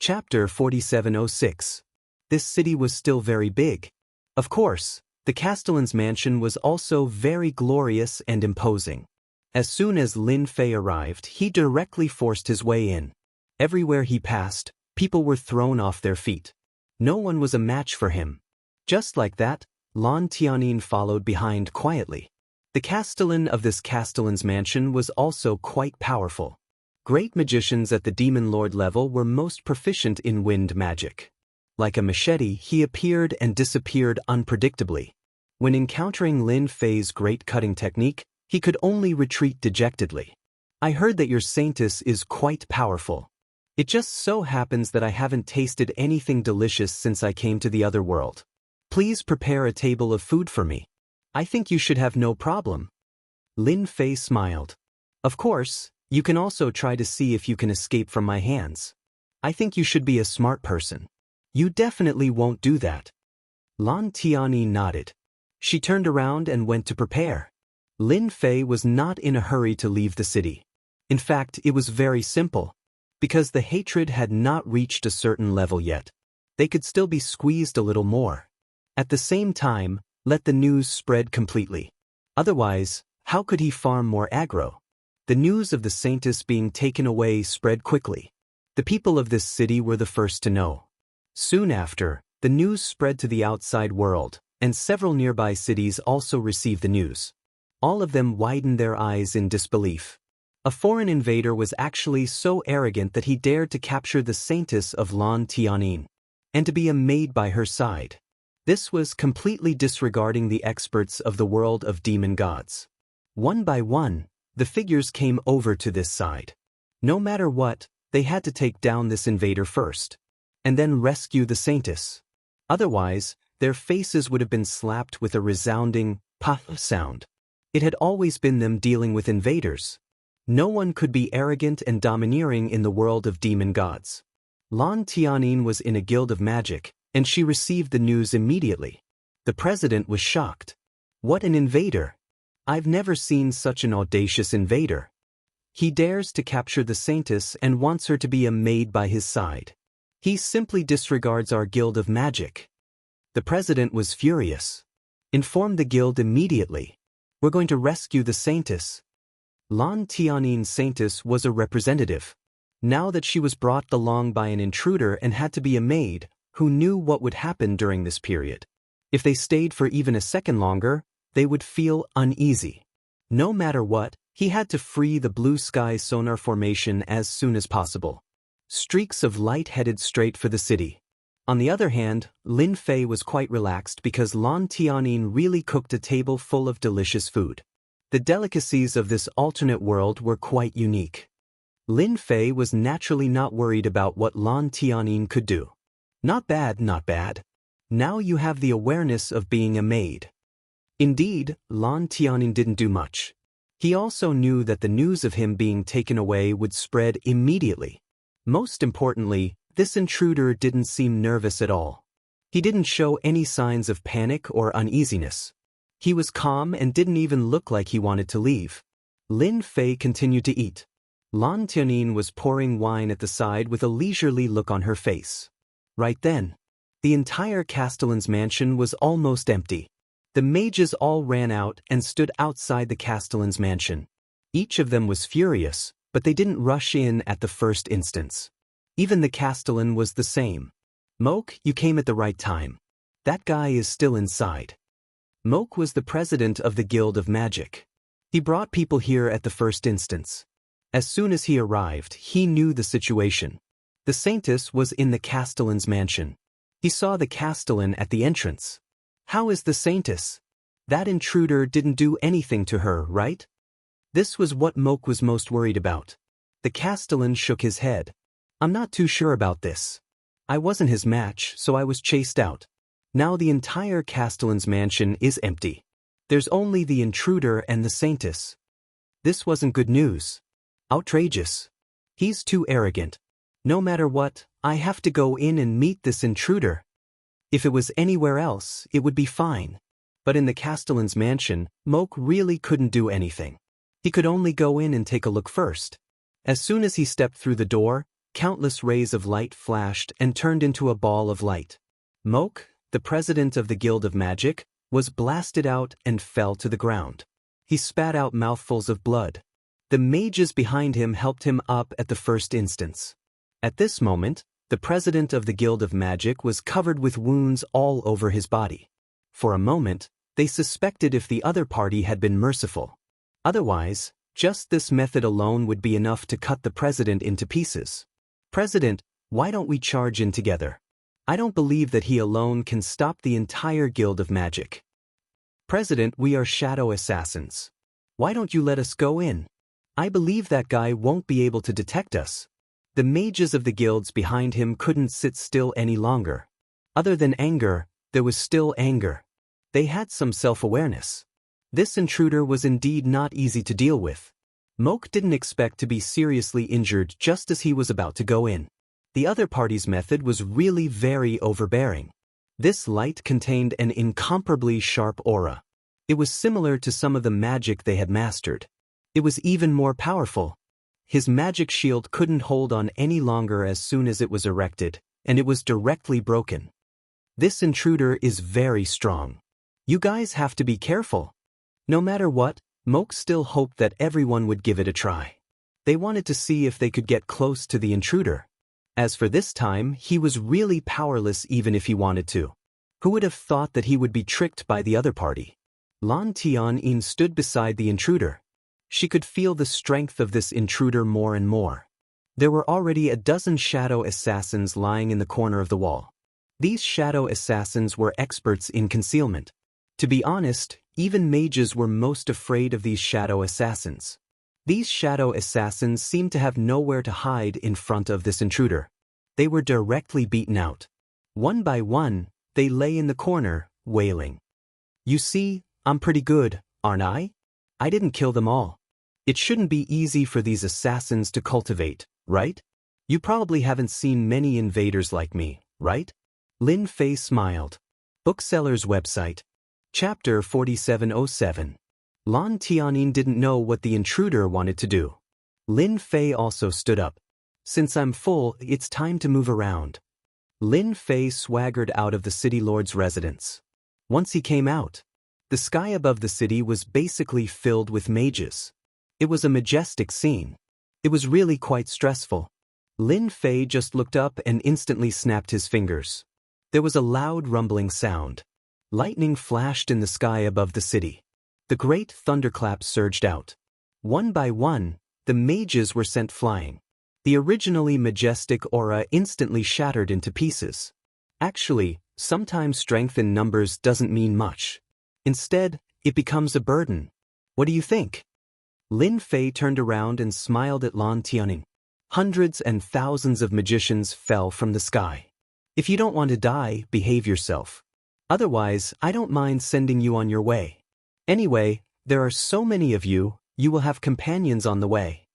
Chapter 4706. This city was still very big. Of course, the Castellan's mansion was also very glorious and imposing. As soon as Lin Fei arrived, he directly forced his way in. Everywhere he passed, people were thrown off their feet. No one was a match for him. Just like that, Lan Tianyin followed behind quietly. The Castellan of this Castellan's mansion was also quite powerful. Great magicians at the Demon Lord level were most proficient in wind magic. Like a machete, he appeared and disappeared unpredictably. When encountering Lin Fei's great cutting technique, he could only retreat dejectedly. I heard that your saintess is quite powerful. It just so happens that I haven't tasted anything delicious since I came to the other world. Please prepare a table of food for me. I think you should have no problem. Lin Fei smiled. Of course, you can also try to see if you can escape from my hands. I think you should be a smart person. You definitely won't do that. Lan Tianyin nodded. She turned around and went to prepare. Lin Fei was not in a hurry to leave the city. In fact, it was very simple. Because the hatred had not reached a certain level yet. They could still be squeezed a little more. At the same time, let the news spread completely. Otherwise, how could he farm more aggro? The news of the saintess being taken away spread quickly. The people of this city were the first to know. Soon after, the news spread to the outside world, and several nearby cities also received the news. All of them widened their eyes in disbelief. A foreign invader was actually so arrogant that he dared to capture the saintess of Lan Tianyin, and to be a maid by her side. This was completely disregarding the experts of the world of demon gods. One by one, the figures came over to this side. No matter what, they had to take down this invader first, and then rescue the saintess. Otherwise, their faces would have been slapped with a resounding "pah" sound. It had always been them dealing with invaders. No one could be arrogant and domineering in the world of demon gods. Lan Tianyin was in a guild of magic, and she received the news immediately. The president was shocked. What an invader! I've never seen such an audacious invader. He dares to capture the saintess and wants her to be a maid by his side. He simply disregards our guild of magic. The president was furious. Inform the guild immediately. We're going to rescue the saintess. Lan Tianyin's saintess was a representative. Now that she was brought along by an intruder and had to be a maid, who knew what would happen during this period? If they stayed for even a second longer, they would feel uneasy. No matter what, he had to free the blue sky sonar formation as soon as possible. Streaks of light headed straight for the city. On the other hand, Lin Fei was quite relaxed because Lan Tianyin really cooked a table full of delicious food. The delicacies of this alternate world were quite unique. Lin Fei was naturally not worried about what Lan Tianyin could do. Not bad, not bad. Now you have the awareness of being a maid. Indeed, Lan Tianyin didn't do much. He also knew that the news of him being taken away would spread immediately. Most importantly, this intruder didn't seem nervous at all. He didn't show any signs of panic or uneasiness. He was calm and didn't even look like he wanted to leave. Lin Fei continued to eat. Lan Tianyin was pouring wine at the side with a leisurely look on her face. Right then, the entire Castellan's mansion was almost empty. The mages all ran out and stood outside the Castellan's mansion. Each of them was furious, but they didn't rush in at the first instance. Even the Castellan was the same. Moke, you came at the right time. That guy is still inside. Moke was the president of the Guild of Magic. He brought people here at the first instance. As soon as he arrived, he knew the situation. The Saintess was in the Castellan's mansion. He saw the Castellan at the entrance. How is the Saintess? That intruder didn't do anything to her, right? This was what Moke was most worried about. The Castellan shook his head. I'm not too sure about this. I wasn't his match, so I was chased out. Now the entire Castellan's mansion is empty. There's only the intruder and the Saintess. This wasn't good news. Outrageous. He's too arrogant. No matter what, I have to go in and meet this intruder. If it was anywhere else, it would be fine. But in the Castellan's mansion, Moke really couldn't do anything. He could only go in and take a look first. As soon as he stepped through the door, countless rays of light flashed and turned into a ball of light. Moke, the president of the Guild of Magic, was blasted out and fell to the ground. He spat out mouthfuls of blood. The mages behind him helped him up at the first instance. At this moment, the president of the Guild of Magic was covered with wounds all over his body. For a moment, they suspected if the other party had been merciful. Otherwise, just this method alone would be enough to cut the president into pieces. President, why don't we charge in together? I don't believe that he alone can stop the entire Guild of Magic. President, we are shadow assassins. Why don't you let us go in? I believe that guy won't be able to detect us. The mages of the guilds behind him couldn't sit still any longer. Other than anger, there was still anger. They had some self-awareness. This intruder was indeed not easy to deal with. Moke didn't expect to be seriously injured just as he was about to go in. The other party's method was really very overbearing. This light contained an incomparably sharp aura. It was similar to some of the magic they had mastered. It was even more powerful. His magic shield couldn't hold on any longer as soon as it was erected, and it was directly broken. This intruder is very strong. You guys have to be careful. No matter what, Moke still hoped that everyone would give it a try. They wanted to see if they could get close to the intruder. As for this time, he was really powerless even if he wanted to. Who would have thought that he would be tricked by the other party? Lan Tianyin stood beside the intruder. She could feel the strength of this intruder more and more. There were already a dozen shadow assassins lying in the corner of the wall. These shadow assassins were experts in concealment. To be honest, even mages were most afraid of these shadow assassins. These shadow assassins seemed to have nowhere to hide in front of this intruder. They were directly beaten out. One by one, they lay in the corner, wailing. You see, I'm pretty good, aren't I? I didn't kill them all. It shouldn't be easy for these assassins to cultivate, right? You probably haven't seen many invaders like me, right? Lin Fei smiled. Bookseller's website. Chapter 4707. Lan Tianyin didn't know what the intruder wanted to do. Lin Fei also stood up. Since I'm full, it's time to move around. Lin Fei swaggered out of the city lord's residence. Once he came out, the sky above the city was basically filled with mages. It was a majestic scene. It was really quite stressful. Lin Fei just looked up and instantly snapped his fingers. There was a loud rumbling sound. Lightning flashed in the sky above the city. The great thunderclap surged out. One by one, the mages were sent flying. The originally majestic aura instantly shattered into pieces. Actually, sometimes strength in numbers doesn't mean much. Instead, it becomes a burden. What do you think? Lin Fei turned around and smiled at Lan Tianyin. Hundreds and thousands of magicians fell from the sky. If you don't want to die, behave yourself. Otherwise, I don't mind sending you on your way. Anyway, there are so many of you, you will have companions on the way.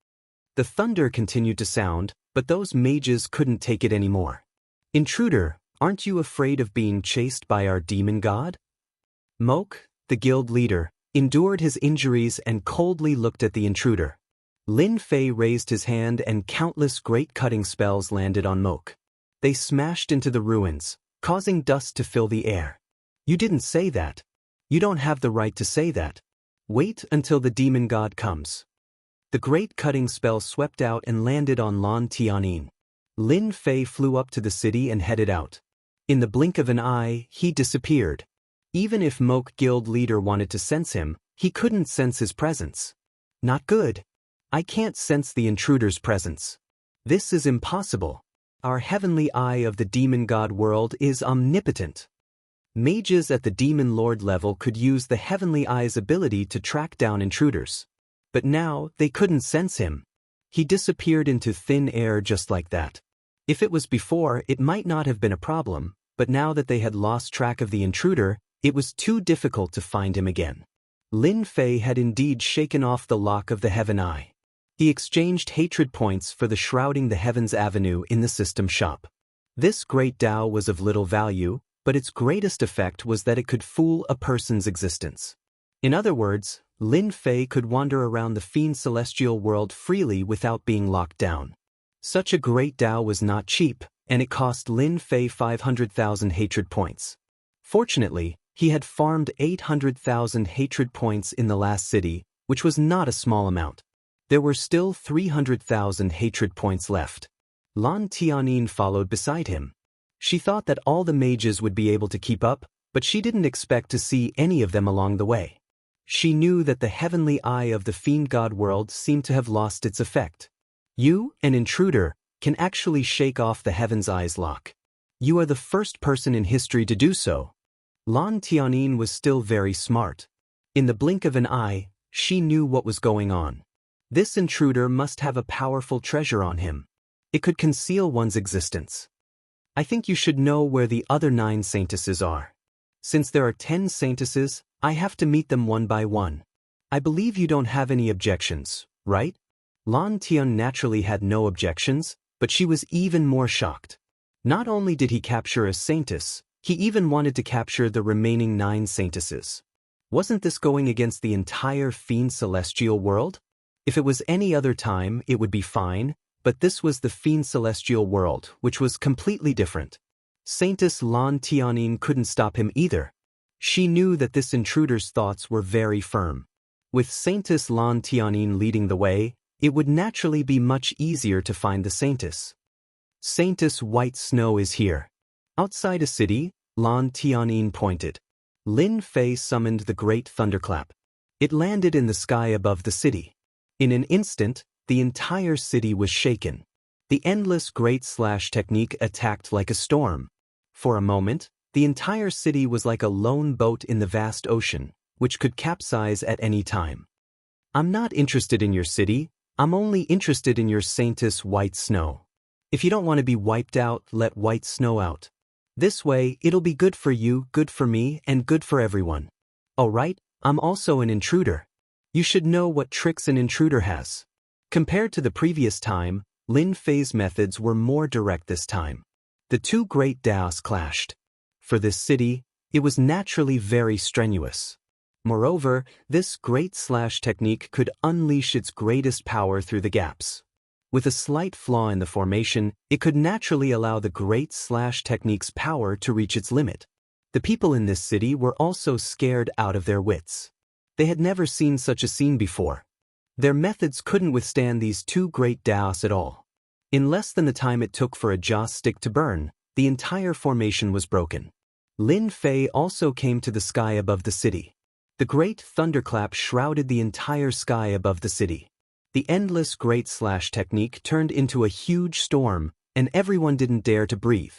The thunder continued to sound, but those mages couldn't take it anymore. Intruder, aren't you afraid of being chased by our demon god? Moke, the guild leader, endured his injuries and coldly looked at the intruder. Lin Fei raised his hand and countless great cutting spells landed on Moke. They smashed into the ruins, causing dust to fill the air. You didn't say that. You don't have the right to say that. Wait until the demon god comes. The great cutting spell swept out and landed on Lan Tianyin. Lin Fei flew up to the city and headed out. In the blink of an eye, he disappeared. Even if Moke guild leader wanted to sense him, he couldn't sense his presence. Not good. I can't sense the intruder's presence. This is impossible. our heavenly eye of the demon god world is omnipotent. Mages at the demon lord level could use the heavenly eye's ability to track down intruders. But now, they couldn't sense him. He disappeared into thin air just like that. If it was before, it might not have been a problem, but now that they had lost track of the intruder, it was too difficult to find him again. Lin Fei had indeed shaken off the lock of the heaven eye. He exchanged hatred points for the shrouding the heavens avenue in the system shop. This great Tao was of little value, but its greatest effect was that it could fool a person's existence. In other words, Lin Fei could wander around the fiend celestial world freely without being locked down. Such a great Tao was not cheap, and it cost Lin Fei 500,000 hatred points. Fortunately, he had farmed 800,000 hatred points in the last city, which was not a small amount. There were still 300,000 hatred points left. Lan Tianin followed beside him. She thought that all the mages would be able to keep up, but she didn't expect to see any of them along the way. She knew that the heavenly eye of the fiend god world seemed to have lost its effect. You, an intruder, can actually shake off the heaven's eye's lock. You are the first person in history to do so. Lan Tianin was still very smart. In the blink of an eye, she knew what was going on. This intruder must have a powerful treasure on him. It could conceal one's existence. I think you should know where the other 9 saintesses are. Since there are 10 saintesses, I have to meet them one by one. I believe you don't have any objections, right? Lan Tian naturally had no objections, but she was even more shocked. Not only did he capture a saintess, he even wanted to capture the remaining 9 saintesses. Wasn't this going against the entire fiend celestial world? If it was any other time, it would be fine, but this was the fiend celestial world, which was completely different. Saintess Lan Tianin couldn't stop him either. She knew that this intruder's thoughts were very firm. With Saintess Lan Tianin leading the way, it would naturally be much easier to find the saintess. Saintess White Snow is here. Outside a city, Lan Tianin pointed. Lin Fei summoned the great thunderclap. It landed in the sky above the city. In an instant, the entire city was shaken. The endless great slash technique attacked like a storm. For a moment, the entire city was like a lone boat in the vast ocean, which could capsize at any time. I'm not interested in your city, I'm only interested in your saintess White Snow. If you don't want to be wiped out, let White Snow out. This way, it'll be good for you, good for me, and good for everyone. Alright, I'm also an intruder. You should know what tricks an intruder has. Compared to the previous time, Lin Fei's methods were more direct this time. The two great Daos clashed. For this city, it was naturally very strenuous. Moreover, this great slash technique could unleash its greatest power through the gaps. With a slight flaw in the formation, it could naturally allow the great slash technique's power to reach its limit. The people in this city were also scared out of their wits. They had never seen such a scene before. Their methods couldn't withstand these two great Daos at all. In less than the time it took for a joss stick to burn, the entire formation was broken. Lin Fei also came to the sky above the city. The great thunderclap shrouded the entire sky above the city. The endless great slash technique turned into a huge storm, and everyone didn't dare to breathe.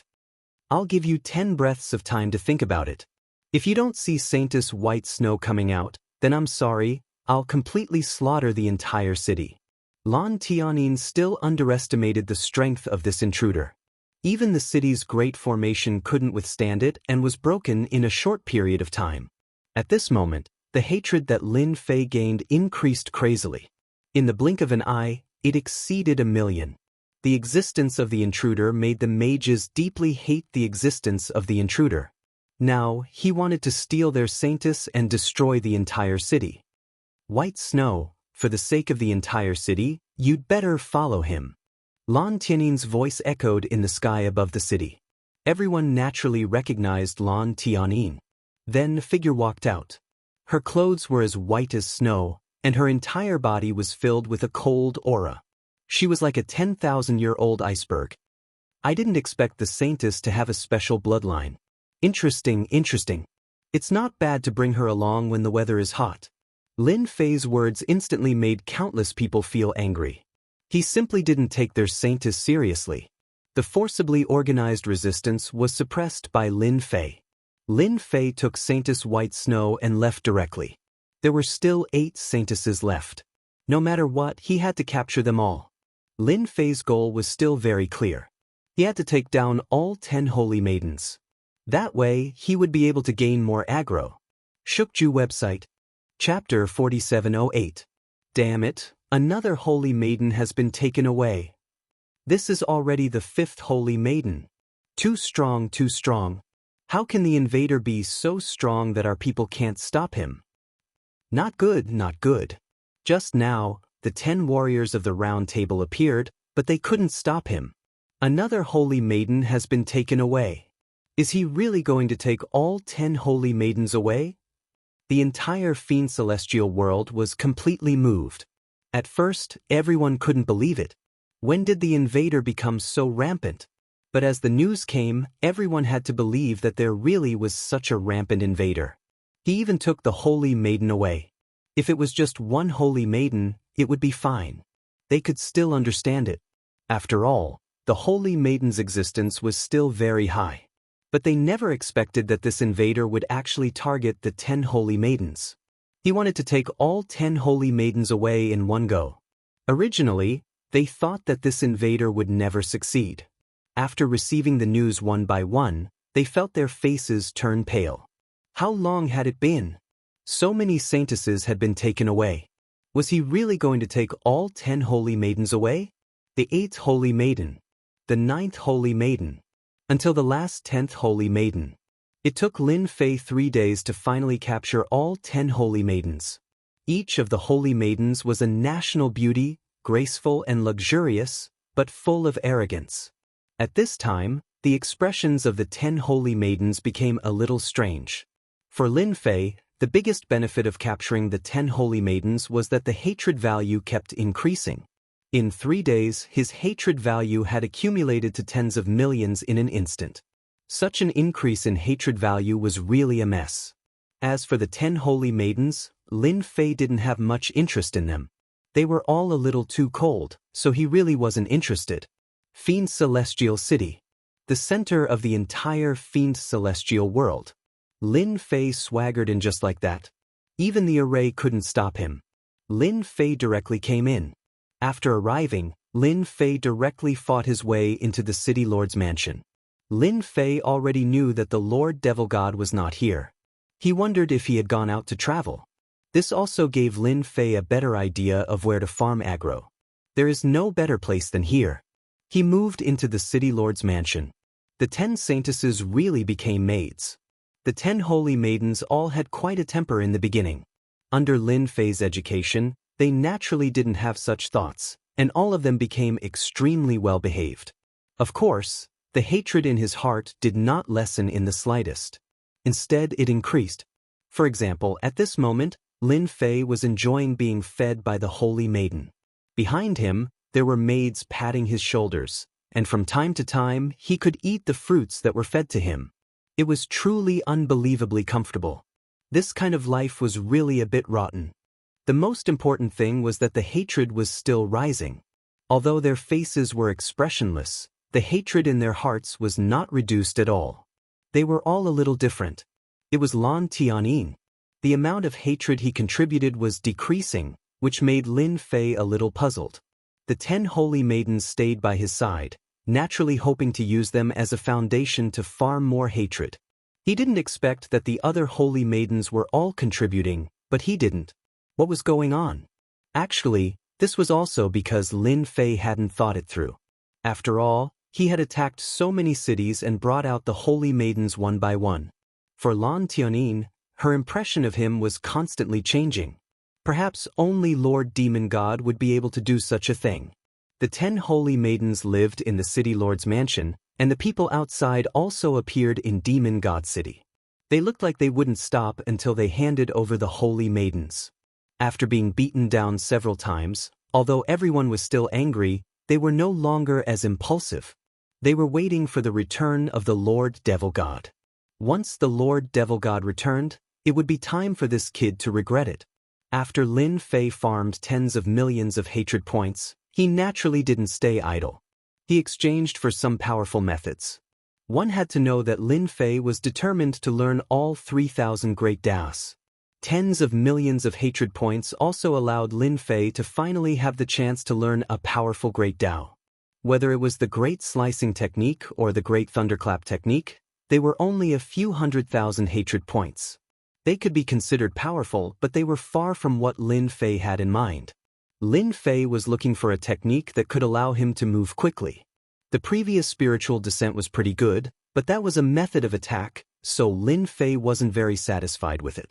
I'll give you 10 breaths of time to think about it. If you don't see Saintess White Snow coming out, then I'm sorry, I'll completely slaughter the entire city. Lan Tianin still underestimated the strength of this intruder. Even the city's great formation couldn't withstand it and was broken in a short period of time. At this moment, the hatred that Lin Fei gained increased crazily. In the blink of an eye, it exceeded 1,000,000. The existence of the intruder made the mages deeply hate the existence of the intruder. Now, he wanted to steal their saintess and destroy the entire city. White Snow, for the sake of the entire city, you'd better follow him. Lan Tianin's voice echoed in the sky above the city. Everyone naturally recognized Lan Tianin. Then a figure walked out. Her clothes were as white as snow, and her entire body was filled with a cold aura. She was like a 10,000-year-old iceberg. I didn't expect the saintess to have a special bloodline. Interesting. It's not bad to bring her along when the weather is hot. Lin Fei's words instantly made countless people feel angry. He simply didn't take their saintess seriously. The forcibly organized resistance was suppressed by Lin Fei. Lin Fei took Saintess White Snow and left directly. There were still 8 Saintesses left. No matter what, he had to capture them all. Lin Fei's goal was still very clear. He had to take down all 10 holy maidens. That way, he would be able to gain more aggro. Shukju website. Chapter 4708. Damn it, another holy maiden has been taken away. This is already the 5th holy maiden. Too strong, too strong. How can the invader be so strong that our people can't stop him? Not good, not good. Just now, the 10 warriors of the Round Table appeared, but they couldn't stop him. Another holy maiden has been taken away. Is he really going to take all 10 holy maidens away? The entire Fiend Celestial world was completely moved. At first, everyone couldn't believe it. When did the invader become so rampant? But as the news came, everyone had to believe that there really was such a rampant invader. He even took the holy maiden away. If it was just one holy maiden, it would be fine. They could still understand it. After all, the holy maiden's existence was still very high. But they never expected that this invader would actually target the 10 holy maidens. He wanted to take all 10 holy maidens away in one go. Originally, they thought that this invader would never succeed. After receiving the news one by one, they felt their faces turn pale. How long had it been? So many saintesses had been taken away. Was he really going to take all 10 holy maidens away? The 8th holy maiden. The 9th holy maiden. Until the last 10th holy maiden. It took Lin Fei 3 days to finally capture all 10 holy maidens. Each of the holy maidens was a national beauty, graceful and luxurious, but full of arrogance. At this time, the expressions of the 10 holy maidens became a little strange. For Lin Fei, the biggest benefit of capturing the 10 holy maidens was that the hatred value kept increasing. In 3 days, his hatred value had accumulated to tens of millions in an instant. Such an increase in hatred value was really a mess. As for the 10 holy maidens, Lin Fei didn't have much interest in them. They were all a little too cold, so he really wasn't interested. Fiend Celestial City. The center of the entire Fiend Celestial world. Lin Fei swaggered in just like that. Even the array couldn't stop him. Lin Fei directly came in. After arriving, Lin Fei directly fought his way into the City Lord's mansion. Lin Fei already knew that the Lord Devil God was not here. He wondered if he had gone out to travel. This also gave Lin Fei a better idea of where to farm aggro. There is no better place than here. He moved into the City Lord's mansion. The 10 saintesses really became maids. The 10 holy maidens all had quite a temper in the beginning. Under Lin Fei's education, they naturally didn't have such thoughts, and all of them became extremely well-behaved. Of course, the hatred in his heart did not lessen in the slightest. Instead, it increased. For example, at this moment, Lin Fei was enjoying being fed by the holy maiden. Behind him, there were maids patting his shoulders, and from time to time, he could eat the fruits that were fed to him. It was truly unbelievably comfortable. This kind of life was really a bit rotten. The most important thing was that the hatred was still rising. Although their faces were expressionless, the hatred in their hearts was not reduced at all. They were all a little different. It was Lan Tianyin. The amount of hatred he contributed was decreasing, which made Lin Fei a little puzzled. The 10 holy maidens stayed by his side, naturally hoping to use them as a foundation to farm more hatred. He didn't expect that the other holy maidens were all contributing, but he didn't. What was going on? Actually, this was also because Lin Fei hadn't thought it through. After all, he had attacked so many cities and brought out the holy maidens one by one. For Lan Tianyin, her impression of him was constantly changing. Perhaps only Lord Demon God would be able to do such a thing. The 10 holy maidens lived in the City Lord's mansion, and the people outside also appeared in Demon God City. They looked like they wouldn't stop until they handed over the holy maidens. After being beaten down several times, although everyone was still angry, they were no longer as impulsive. They were waiting for the return of the Lord Devil God. Once the Lord Devil God returned, it would be time for this kid to regret it. After Lin Fei farmed tens of millions of hatred points, he naturally didn't stay idle. He exchanged for some powerful methods. One had to know that Lin Fei was determined to learn all 3,000 great Daos. Tens of millions of hatred points also allowed Lin Fei to finally have the chance to learn a powerful great Dao. Whether it was the Great Slicing Technique or the Great Thunderclap Technique, they were only a few 100,000 hatred points. They could be considered powerful, but they were far from what Lin Fei had in mind. Lin Fei was looking for a technique that could allow him to move quickly. The previous spiritual descent was pretty good, but that was a method of attack, so Lin Fei wasn't very satisfied with it.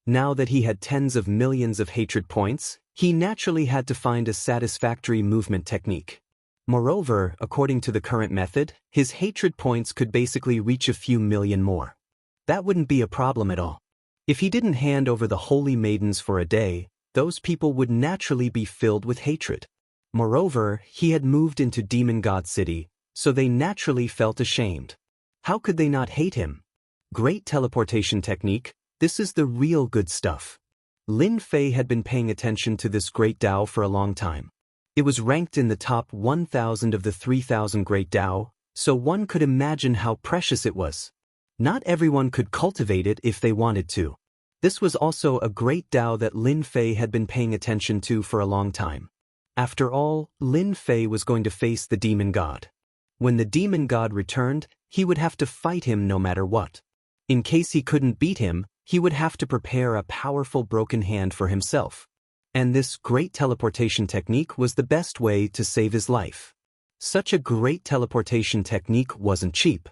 Now that he had tens of millions of hatred points, he naturally had to find a satisfactory movement technique. Moreover, according to the current method, his hatred points could basically reach a few million more. That wouldn't be a problem at all. If he didn't hand over the holy maidens for a day, those people would naturally be filled with hatred. Moreover, he had moved into Demon God City, so they naturally felt ashamed. How could they not hate him? Great teleportation technique, this is the real good stuff. Lin Fei had been paying attention to this great Dao for a long time. It was ranked in the top 1,000 of the 3,000 great Dao, so one could imagine how precious it was. Not everyone could cultivate it if they wanted to. This was also a great Dao that Lin Fei had been paying attention to for a long time. After all, Lin Fei was going to face the demon god. When the demon god returned, he would have to fight him no matter what. In case he couldn't beat him, he would have to prepare a powerful broken hand for himself. And this great teleportation technique was the best way to save his life. Such a great teleportation technique wasn't cheap.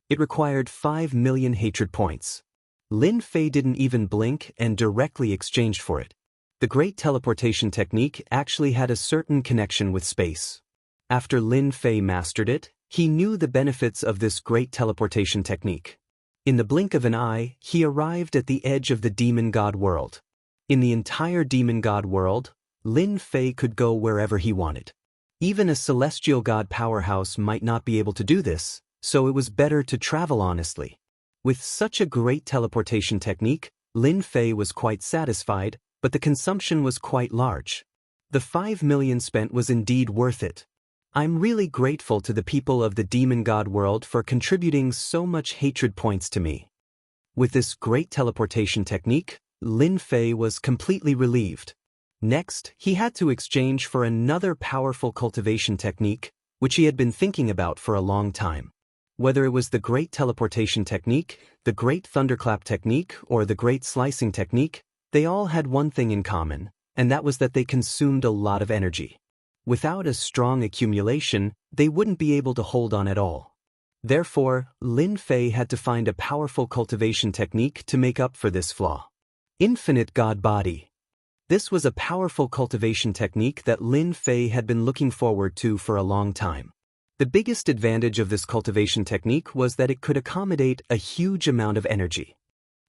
It required 5 million hatred points. Lin Fei didn't even blink and directly exchanged for it. The great teleportation technique actually had a certain connection with space. After Lin Fei mastered it, he knew the benefits of this great teleportation technique. In the blink of an eye, he arrived at the edge of the demon god world. In the entire demon god world, Lin Fei could go wherever he wanted. Even a celestial god powerhouse might not be able to do this, so it was better to travel honestly. With such a great teleportation technique, Lin Fei was quite satisfied, but the consumption was quite large. The 5 million spent was indeed worth it. I'm really grateful to the people of the demon god world for contributing so much hatred points to me. With this great teleportation technique, Lin Fei was completely relieved. Next, he had to exchange for another powerful cultivation technique, which he had been thinking about for a long time. Whether it was the great teleportation technique, the great thunderclap technique, or the great slicing technique, they all had one thing in common, and that was that they consumed a lot of energy. Without a strong accumulation, they wouldn't be able to hold on at all. Therefore, Lin Fei had to find a powerful cultivation technique to make up for this flaw. Infinite God Body. This was a powerful cultivation technique that Lin Fei had been looking forward to for a long time. The biggest advantage of this cultivation technique was that it could accommodate a huge amount of energy.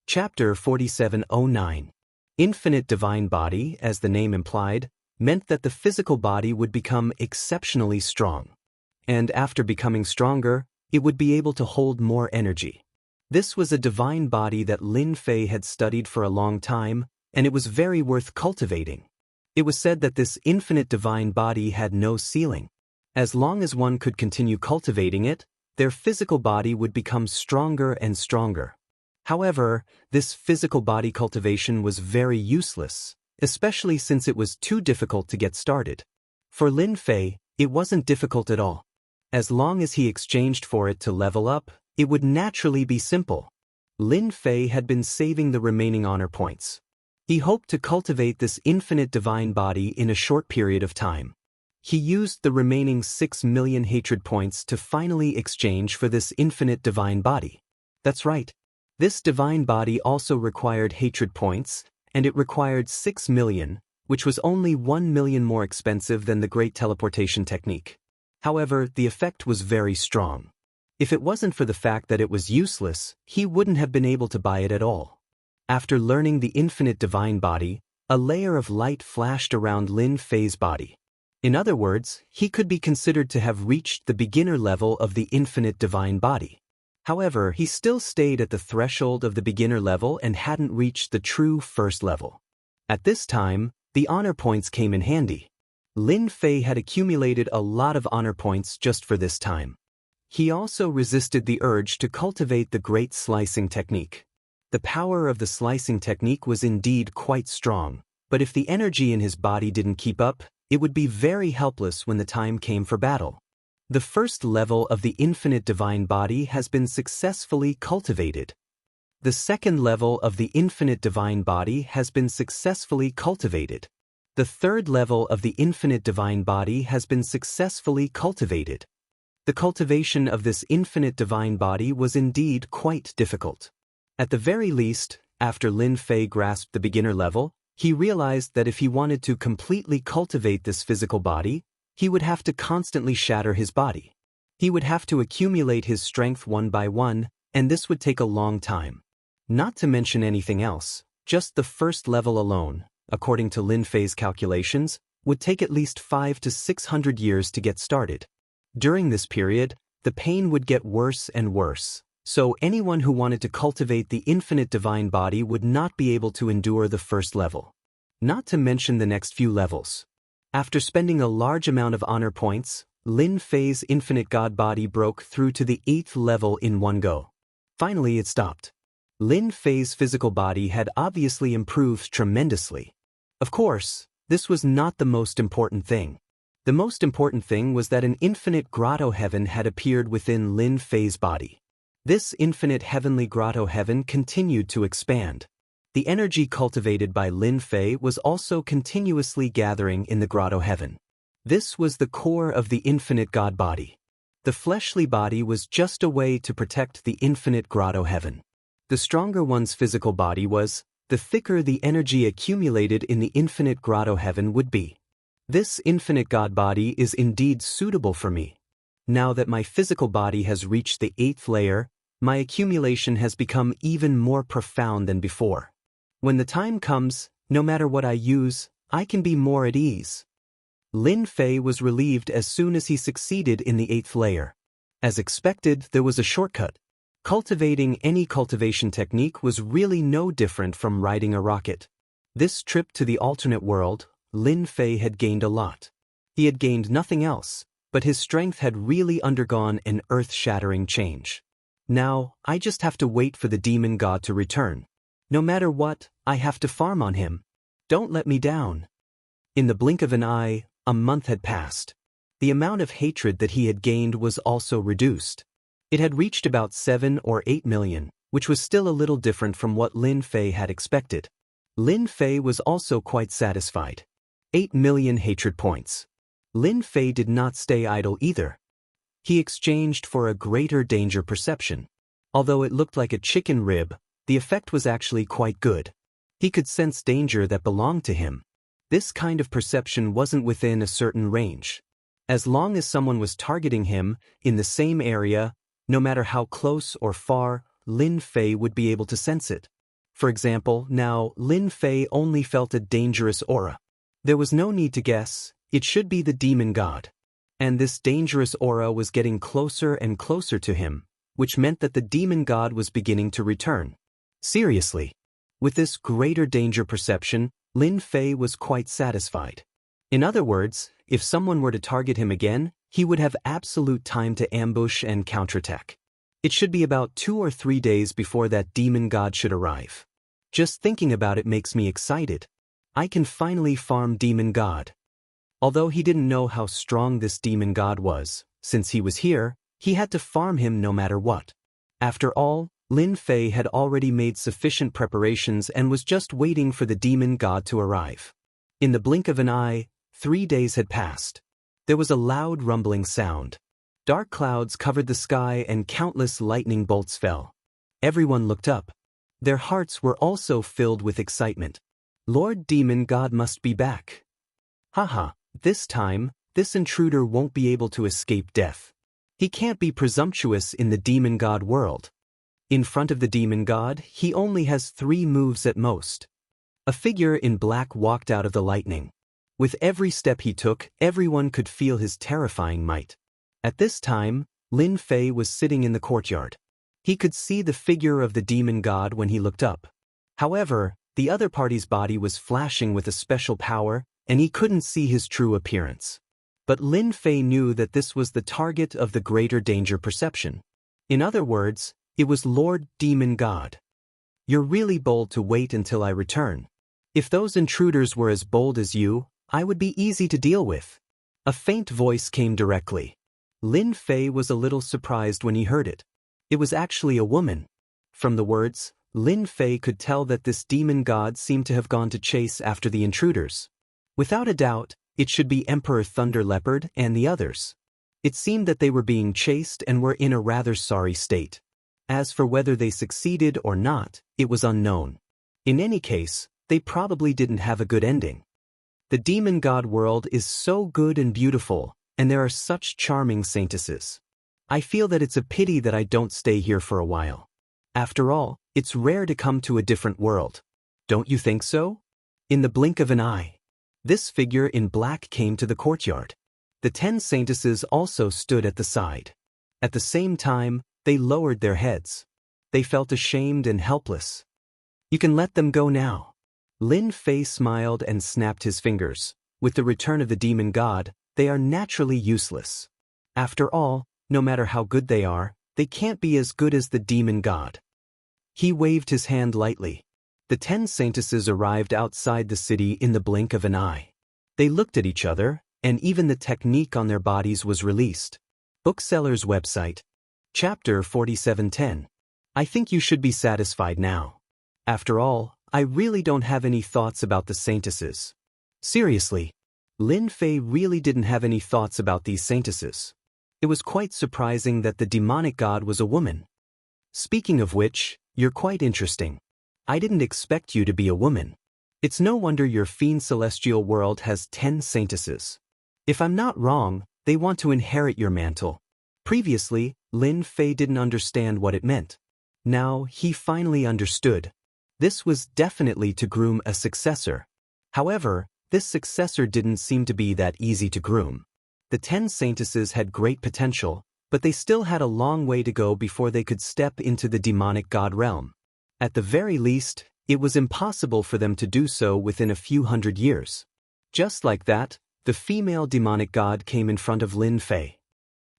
Chapter 4709. Infinite Divine Body, as the name implied, meant that the physical body would become exceptionally strong. And after becoming stronger, it would be able to hold more energy. This was a divine body that Lin Fei had studied for a long time, and it was very worth cultivating. It was said that this infinite divine body had no ceiling. As long as one could continue cultivating it, their physical body would become stronger and stronger. However, this physical body cultivation was very useless, especially since it was too difficult to get started. For Lin Fei, it wasn't difficult at all. As long as he exchanged for it to level up, it would naturally be simple. Lin Fei had been saving the remaining honor points. He hoped to cultivate this infinite divine body in a short period of time. He used the remaining 6 million hatred points to finally exchange for this infinite divine body. That's right. This divine body also required hatred points, and it required 6 million, which was only 1 million more expensive than the great teleportation technique. However, the effect was very strong. If it wasn't for the fact that it was useless, he wouldn't have been able to buy it at all. After learning the infinite divine body, a layer of light flashed around Lin Fei's body. In other words, he could be considered to have reached the beginner level of the infinite divine body. However, he still stayed at the threshold of the beginner level and hadn't reached the true first level. At this time, the honor points came in handy. Lin Fei had accumulated a lot of honor points just for this time. He also resisted the urge to cultivate the great slicing technique. The power of the slicing technique was indeed quite strong, but if the energy in his body didn't keep up, it would be very helpless when the time came for battle. The first level of the infinite divine body has been successfully cultivated. The second level of the infinite divine body has been successfully cultivated. The third level of the infinite divine body has been successfully cultivated. The cultivation of this infinite divine body was indeed quite difficult. At the very least, after Lin Fei grasped the beginner level, he realized that if he wanted to completely cultivate this physical body, he would have to constantly shatter his body. He would have to accumulate his strength one by one, and this would take a long time. Not to mention anything else, just the first level alone, according to Lin Fei's calculations, would take at least 500 to 600 years to get started. During this period, the pain would get worse and worse, so anyone who wanted to cultivate the infinite divine body would not be able to endure the first level. Not to mention the next few levels. After spending a large amount of honor points, Lin Fei's infinite god body broke through to the 8th level in one go. Finally it stopped. Lin Fei's physical body had obviously improved tremendously. Of course, this was not the most important thing. The most important thing was that an infinite grotto heaven had appeared within Lin Fei's body. This infinite heavenly grotto heaven continued to expand. The energy cultivated by Lin Fei was also continuously gathering in the grotto heaven. This was the core of the infinite god body. The fleshly body was just a way to protect the infinite grotto heaven. The stronger one's physical body was, the thicker the energy accumulated in the infinite grotto heaven would be. This infinite god body is indeed suitable for me. Now that my physical body has reached the 8th layer, my accumulation has become even more profound than before. When the time comes, no matter what I use, I can be more at ease. Lin Fei was relieved as soon as he succeeded in the 8th layer. As expected, there was a shortcut. Cultivating any cultivation technique was really no different from riding a rocket. This trip to the alternate world, Lin Fei had gained a lot. He had gained nothing else, but his strength had really undergone an earth-shattering change. Now, I just have to wait for the demon god to return. No matter what, I have to farm on him. Don't let me down. In the blink of an eye, a month had passed. The amount of hatred that he had gained was also reduced. It had reached about 7 or 8 million, which was still a little different from what Lin Fei had expected. Lin Fei was also quite satisfied. 8 million hatred points. Lin Fei did not stay idle either. He exchanged for a greater danger perception. Although it looked like a chicken rib, the effect was actually quite good. He could sense danger that belonged to him. This kind of perception wasn't within a certain range. As long as someone was targeting him, in the same area, no matter how close or far, Lin Fei would be able to sense it. For example, now Lin Fei only felt a dangerous aura. There was no need to guess, it should be the demon god. And this dangerous aura was getting closer and closer to him, which meant that the demon god was beginning to return. Seriously. With this greater danger perception, Lin Fei was quite satisfied. In other words, if someone were to target him again, he would have absolute time to ambush and counterattack. It should be about 2 or 3 days before that demon god should arrive. Just thinking about it makes me excited. I can finally farm demon god. Although he didn't know how strong this demon god was, since he was here, he had to farm him no matter what. After all, Lin Fei had already made sufficient preparations and was just waiting for the demon god to arrive. In the blink of an eye, 3 days had passed. There was a loud rumbling sound. Dark clouds covered the sky and countless lightning bolts fell. Everyone looked up. Their hearts were also filled with excitement. Lord Demon God must be back. Haha, this time, this intruder won't be able to escape death. He can't be presumptuous in the Demon God world. In front of the Demon God, he only has 3 moves at most. A figure in black walked out of the lightning. With every step he took, everyone could feel his terrifying might. At this time, Lin Fei was sitting in the courtyard. He could see the figure of the demon god when he looked up. However, the other party's body was flashing with a special power, and he couldn't see his true appearance. But Lin Fei knew that this was the target of the greater danger perception. In other words, it was Lord Demon God. You're really bold to wait until I return. If those intruders were as bold as you, I would be easy to deal with. A faint voice came directly. Lin Fei was a little surprised when he heard it. It was actually a woman. From the words, Lin Fei could tell that this demon god seemed to have gone to chase after the intruders. Without a doubt, it should be Emperor Thunder Leopard and the others. It seemed that they were being chased and were in a rather sorry state. As for whether they succeeded or not, it was unknown. In any case, they probably didn't have a good ending. The demon god world is so good and beautiful, and there are such charming saintesses. I feel that it's a pity that I don't stay here for a while. After all, it's rare to come to a different world. Don't you think so? In the blink of an eye, this figure in black came to the courtyard. The 10 saintesses also stood at the side. At the same time, they lowered their heads. They felt ashamed and helpless. You can let them go now. Lin Fei smiled and snapped his fingers. With the return of the demon god, they are naturally useless. After all, no matter how good they can't be as good as the demon god. He waved his hand lightly. The 10 saintesses arrived outside the city in the blink of an eye. They looked at each other, and even the technique on their bodies was released. Bookseller's website. Chapter 4710. I think you should be satisfied now. After all, I really don't have any thoughts about the saintesses. Seriously, Lin Fei really didn't have any thoughts about these saintesses. It was quite surprising that the demonic god was a woman. Speaking of which, you're quite interesting. I didn't expect you to be a woman. It's no wonder your fiend celestial world has 10 saintesses. If I'm not wrong, they want to inherit your mantle. Previously, Lin Fei didn't understand what it meant. Now, he finally understood. This was definitely to groom a successor. However, this successor didn't seem to be that easy to groom. The 10 saintesses had great potential, but they still had a long way to go before they could step into the demonic god realm. At the very least, it was impossible for them to do so within a few hundred years. Just like that, the female demonic god came in front of Lin Fei.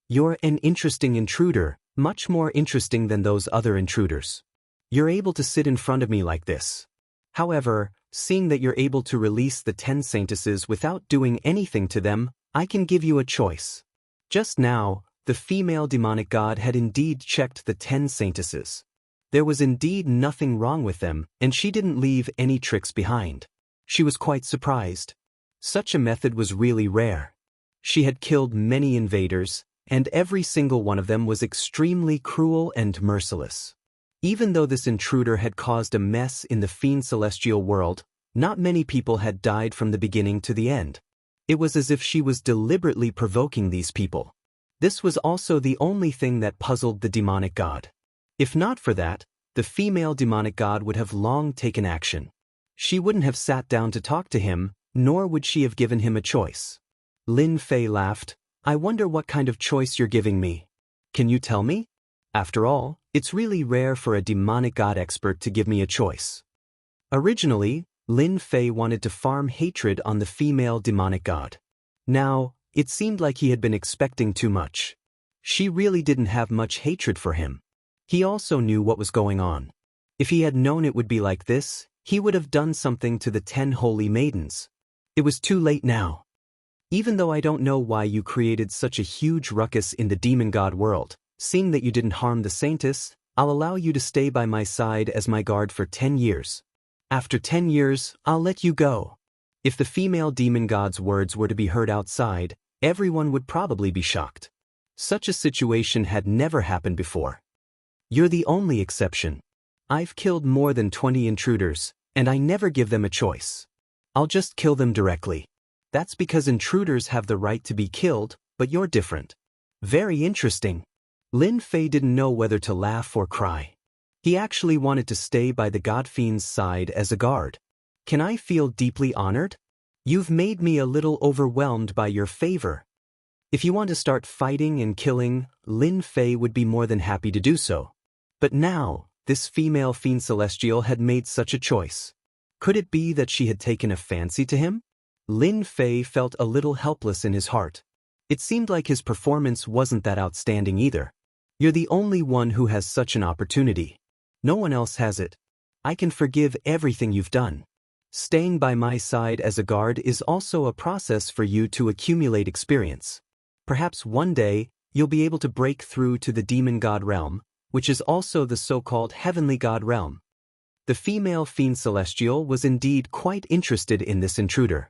You're an interesting intruder, much more interesting than those other intruders. You're able to sit in front of me like this. However, seeing that you're able to release the 10 saintesses without doing anything to them, I can give you a choice. Just now, the female demonic god had indeed checked the 10 saintesses. There was indeed nothing wrong with them, and she didn't leave any tricks behind. She was quite surprised. Such a method was really rare. She had killed many invaders, and every single one of them was extremely cruel and merciless. Even though this intruder had caused a mess in the fiend celestial world, not many people had died from the beginning to the end. It was as if she was deliberately provoking these people. This was also the only thing that puzzled the demonic god. If not for that, the female demonic god would have long taken action. She wouldn't have sat down to talk to him, nor would she have given him a choice. Lin Fei laughed. I wonder what kind of choice you're giving me. Can you tell me? After all, it's really rare for a demonic god expert to give me a choice. Originally, Lin Fei wanted to farm hatred on the female demonic god. Now, it seemed like he had been expecting too much. She really didn't have much hatred for him. He also knew what was going on. If he had known it would be like this, he would have done something to the 10 holy maidens. It was too late now. Even though I don't know why you created such a huge ruckus in the demon god world, seeing that you didn't harm the saintess, I'll allow you to stay by my side as my guard for 10 years. After 10 years, I'll let you go. If the female demon god's words were to be heard outside, everyone would probably be shocked. Such a situation had never happened before. You're the only exception. I've killed more than 20 intruders, and I never give them a choice. I'll just kill them directly. That's because intruders have the right to be killed, but you're different. Very interesting. Lin Fei didn't know whether to laugh or cry. He actually wanted to stay by the god fiend's side as a guard. Can I feel deeply honored? You've made me a little overwhelmed by your favor. If you want to start fighting and killing, Lin Fei would be more than happy to do so. But now, this female fiend celestial had made such a choice. Could it be that she had taken a fancy to him? Lin Fei felt a little helpless in his heart. It seemed like his performance wasn't that outstanding either. You're the only one who has such an opportunity. No one else has it. I can forgive everything you've done. Staying by my side as a guard is also a process for you to accumulate experience. Perhaps one day, you'll be able to break through to the demon god realm, which is also the so-called heavenly god realm. The female fiend celestial was indeed quite interested in this intruder.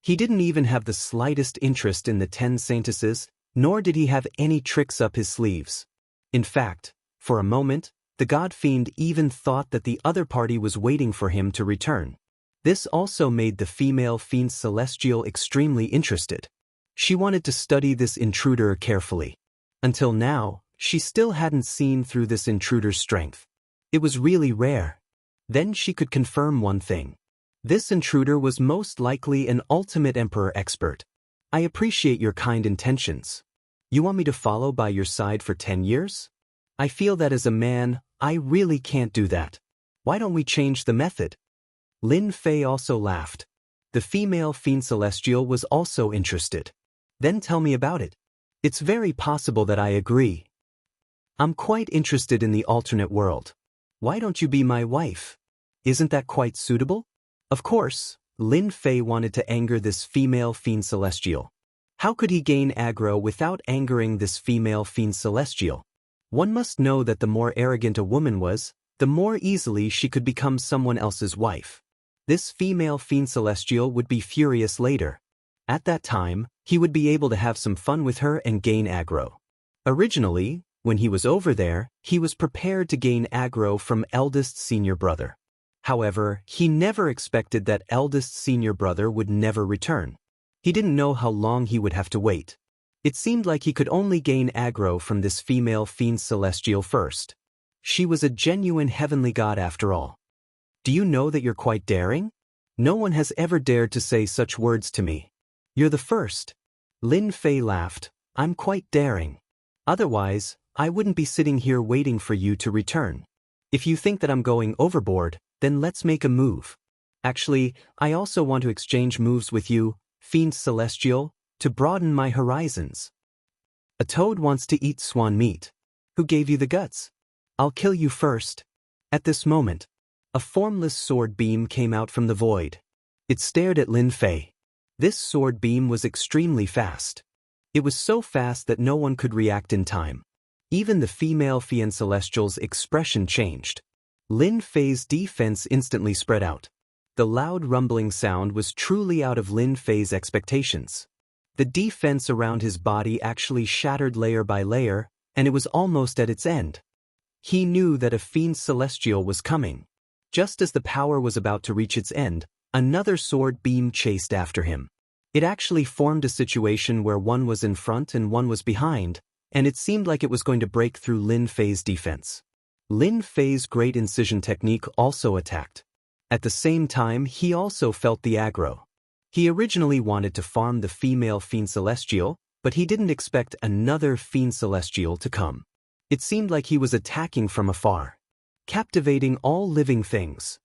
He didn't even have the slightest interest in the 10 saintesses, nor did he have any tricks up his sleeves. In fact, for a moment, the god fiend even thought that the other party was waiting for him to return. This also made the female fiend celestial extremely interested. She wanted to study this intruder carefully. Until now, she still hadn't seen through this intruder's strength. It was really rare. Then she could confirm one thing. This intruder was most likely an ultimate emperor expert. I appreciate your kind intentions. You want me to follow by your side for 10 years? I feel that as a man, I really can't do that. Why don't we change the method? Lin Fei also laughed. The female fiend celestial was also interested. Then tell me about it. It's very possible that I agree. I'm quite interested in the alternate world. Why don't you be my wife? Isn't that quite suitable? Of course, Lin Fei wanted to anger this female fiend celestial. How could he gain aggro without angering this female fiend celestial? One must know that the more arrogant a woman was, the more easily she could become someone else's wife. This female fiend celestial would be furious later. At that time, he would be able to have some fun with her and gain aggro. Originally, when he was over there, he was prepared to gain aggro from eldest senior brother. However, he never expected that eldest senior brother would never return. He didn't know how long he would have to wait. It seemed like he could only gain aggro from this female fiend celestial first. She was a genuine heavenly god after all. Do you know that you're quite daring? No one has ever dared to say such words to me. You're the first. Lin Fei laughed. I'm quite daring. Otherwise, I wouldn't be sitting here waiting for you to return. If you think that I'm going overboard, then let's make a move. Actually, I also want to exchange moves with you, Fiend Celestial, to broaden my horizons. A toad wants to eat swan meat. Who gave you the guts? I'll kill you first. At this moment, a formless sword beam came out from the void. It stared at Lin Fei. This sword beam was extremely fast. It was so fast that no one could react in time. Even the female Fiend Celestial's expression changed. Lin Fei's defense instantly spread out. The loud rumbling sound was truly out of Lin Fei's expectations. The defense around his body actually shattered layer by layer, and it was almost at its end. He knew that a Fiend Celestial was coming. Just as the power was about to reach its end, another sword beam chased after him. It actually formed a situation where one was in front and one was behind, and it seemed like it was going to break through Lin Fei's defense. Lin Fei's great incision technique also attacked. At the same time, he also felt the aggro. He originally wanted to farm the female Fiend Celestial, but he didn't expect another Fiend Celestial to come. It seemed like he was attacking from afar, captivating all living things.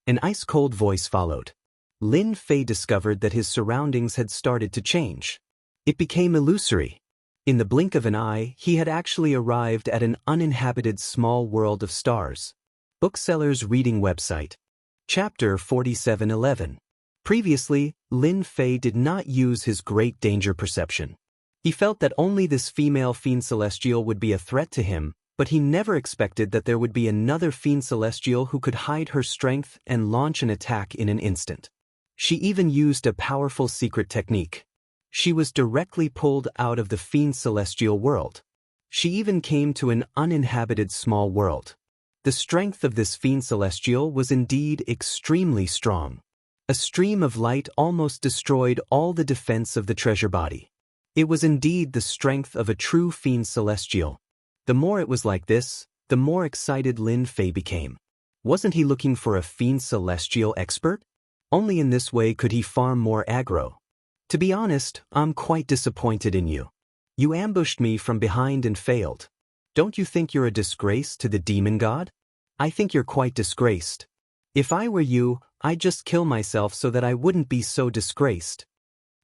An ice-cold voice followed. Lin Fei discovered that his surroundings had started to change. It became illusory. In the blink of an eye, he had actually arrived at an uninhabited small world of stars. Bookseller's reading website. Chapter 4711. Previously, Lin Fei did not use his great danger perception. He felt that only this female Fiend Celestial would be a threat to him, but he never expected that there would be another Fiend Celestial who could hide her strength and launch an attack in an instant. She even used a powerful secret technique. She was directly pulled out of the Fiend Celestial world. She even came to an uninhabited small world. The strength of this Fiend Celestial was indeed extremely strong. A stream of light almost destroyed all the defense of the treasure body. It was indeed the strength of a true Fiend Celestial. The more it was like this, the more excited Lin Fei became. Wasn't he looking for a Fiend Celestial expert? Only in this way could he farm more aggro. To be honest, I'm quite disappointed in you. You ambushed me from behind and failed. Don't you think you're a disgrace to the demon god? I think you're quite disgraced. If I were you, I'd just kill myself so that I wouldn't be so disgraced.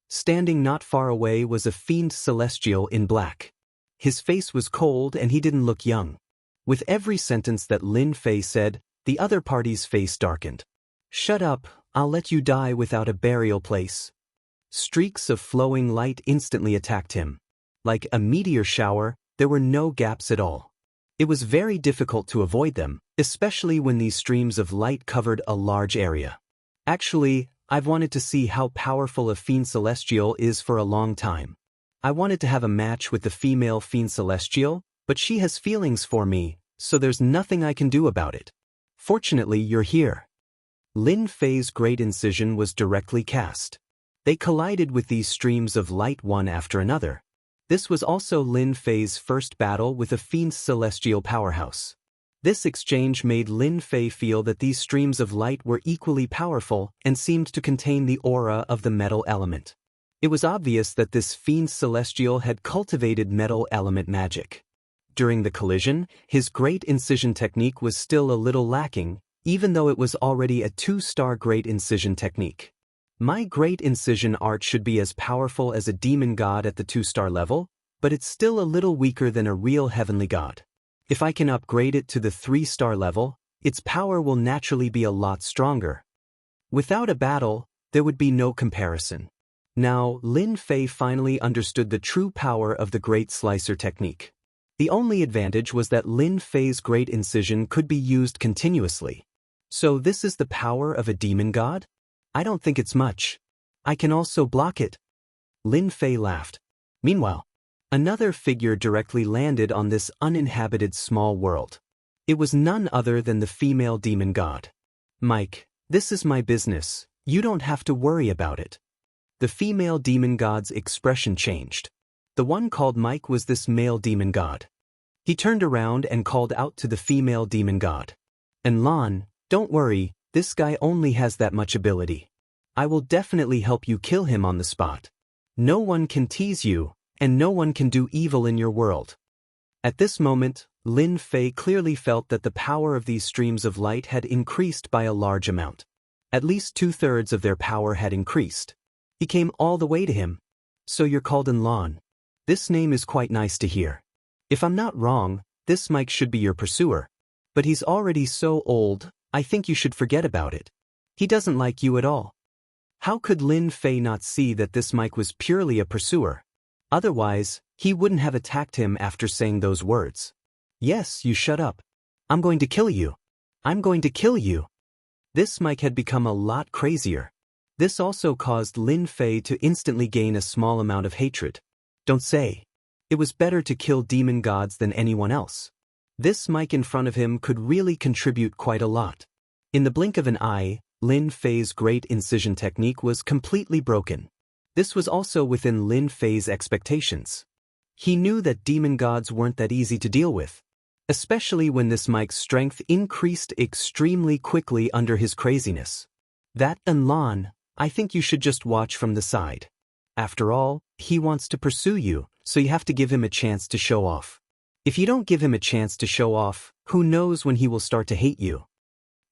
Standing not far away was a fiend celestial in black. His face was cold and he didn't look young. With every sentence that Lin Fei said, the other party's face darkened. "Shut up, I'll let you die without a burial place." Streaks of flowing light instantly attacked him. Like a meteor shower, there were no gaps at all. It was very difficult to avoid them, especially when these streams of light covered a large area. Actually, I've wanted to see how powerful a Fiend Celestial is for a long time. I wanted to have a match with the female Fiend Celestial, but she has feelings for me, so there's nothing I can do about it. Fortunately, you're here. Lin Fei's great incision was directly cast. They collided with these streams of light one after another. This was also Lin Fei's first battle with a Fiend Celestial powerhouse. This exchange made Lin Fei feel that these streams of light were equally powerful and seemed to contain the aura of the metal element. It was obvious that this Fiend Celestial had cultivated metal element magic. During the collision, his great incision technique was still a little lacking, even though it was already a 2-star great incision technique. My great incision art should be as powerful as a demon god at the 2-star level, but it's still a little weaker than a real heavenly god. If I can upgrade it to the 3-star level, its power will naturally be a lot stronger. Without a battle, there would be no comparison. Now, Lin Fei finally understood the true power of the Great Slicer technique. The only advantage was that Lin Fei's great incision could be used continuously. So this is the power of a demon god? I don't think it's much. I can also block it. Lin Fei laughed. Meanwhile, another figure directly landed on this uninhabited small world. It was none other than the female demon god. Mike, this is my business. You don't have to worry about it. The female demon god's expression changed. The one called Mike was this male demon god. He turned around and called out to the female demon god. And Lan, don't worry, this guy only has that much ability. I will definitely help you kill him on the spot. No one can tease you, and no one can do evil in your world. At this moment, Lin Fei clearly felt that the power of these streams of light had increased by a large amount. At least 2/3 of their power had increased. He came all the way to him. So you're called Lan. This name is quite nice to hear. If I'm not wrong, this Mike should be your pursuer. But he's already so old, I think you should forget about it. He doesn't like you at all. How could Lin Fei not see that this Mike was purely a pursuer? Otherwise, he wouldn't have attacked him after saying those words. Yes, you shut up. I'm going to kill you. I'm going to kill you. This Mike had become a lot crazier. This also caused Lin Fei to instantly gain a small amount of hatred. Don't say. It was better to kill demon gods than anyone else. This Mike in front of him could really contribute quite a lot. In the blink of an eye, Lin Fei's great incision technique was completely broken. This was also within Lin Fei's expectations. He knew that demon gods weren't that easy to deal with, especially when this Mike's strength increased extremely quickly under his craziness. That and Lan, I think you should just watch from the side. After all, he wants to pursue you, so you have to give him a chance to show off. If you don't give him a chance to show off, who knows when he will start to hate you.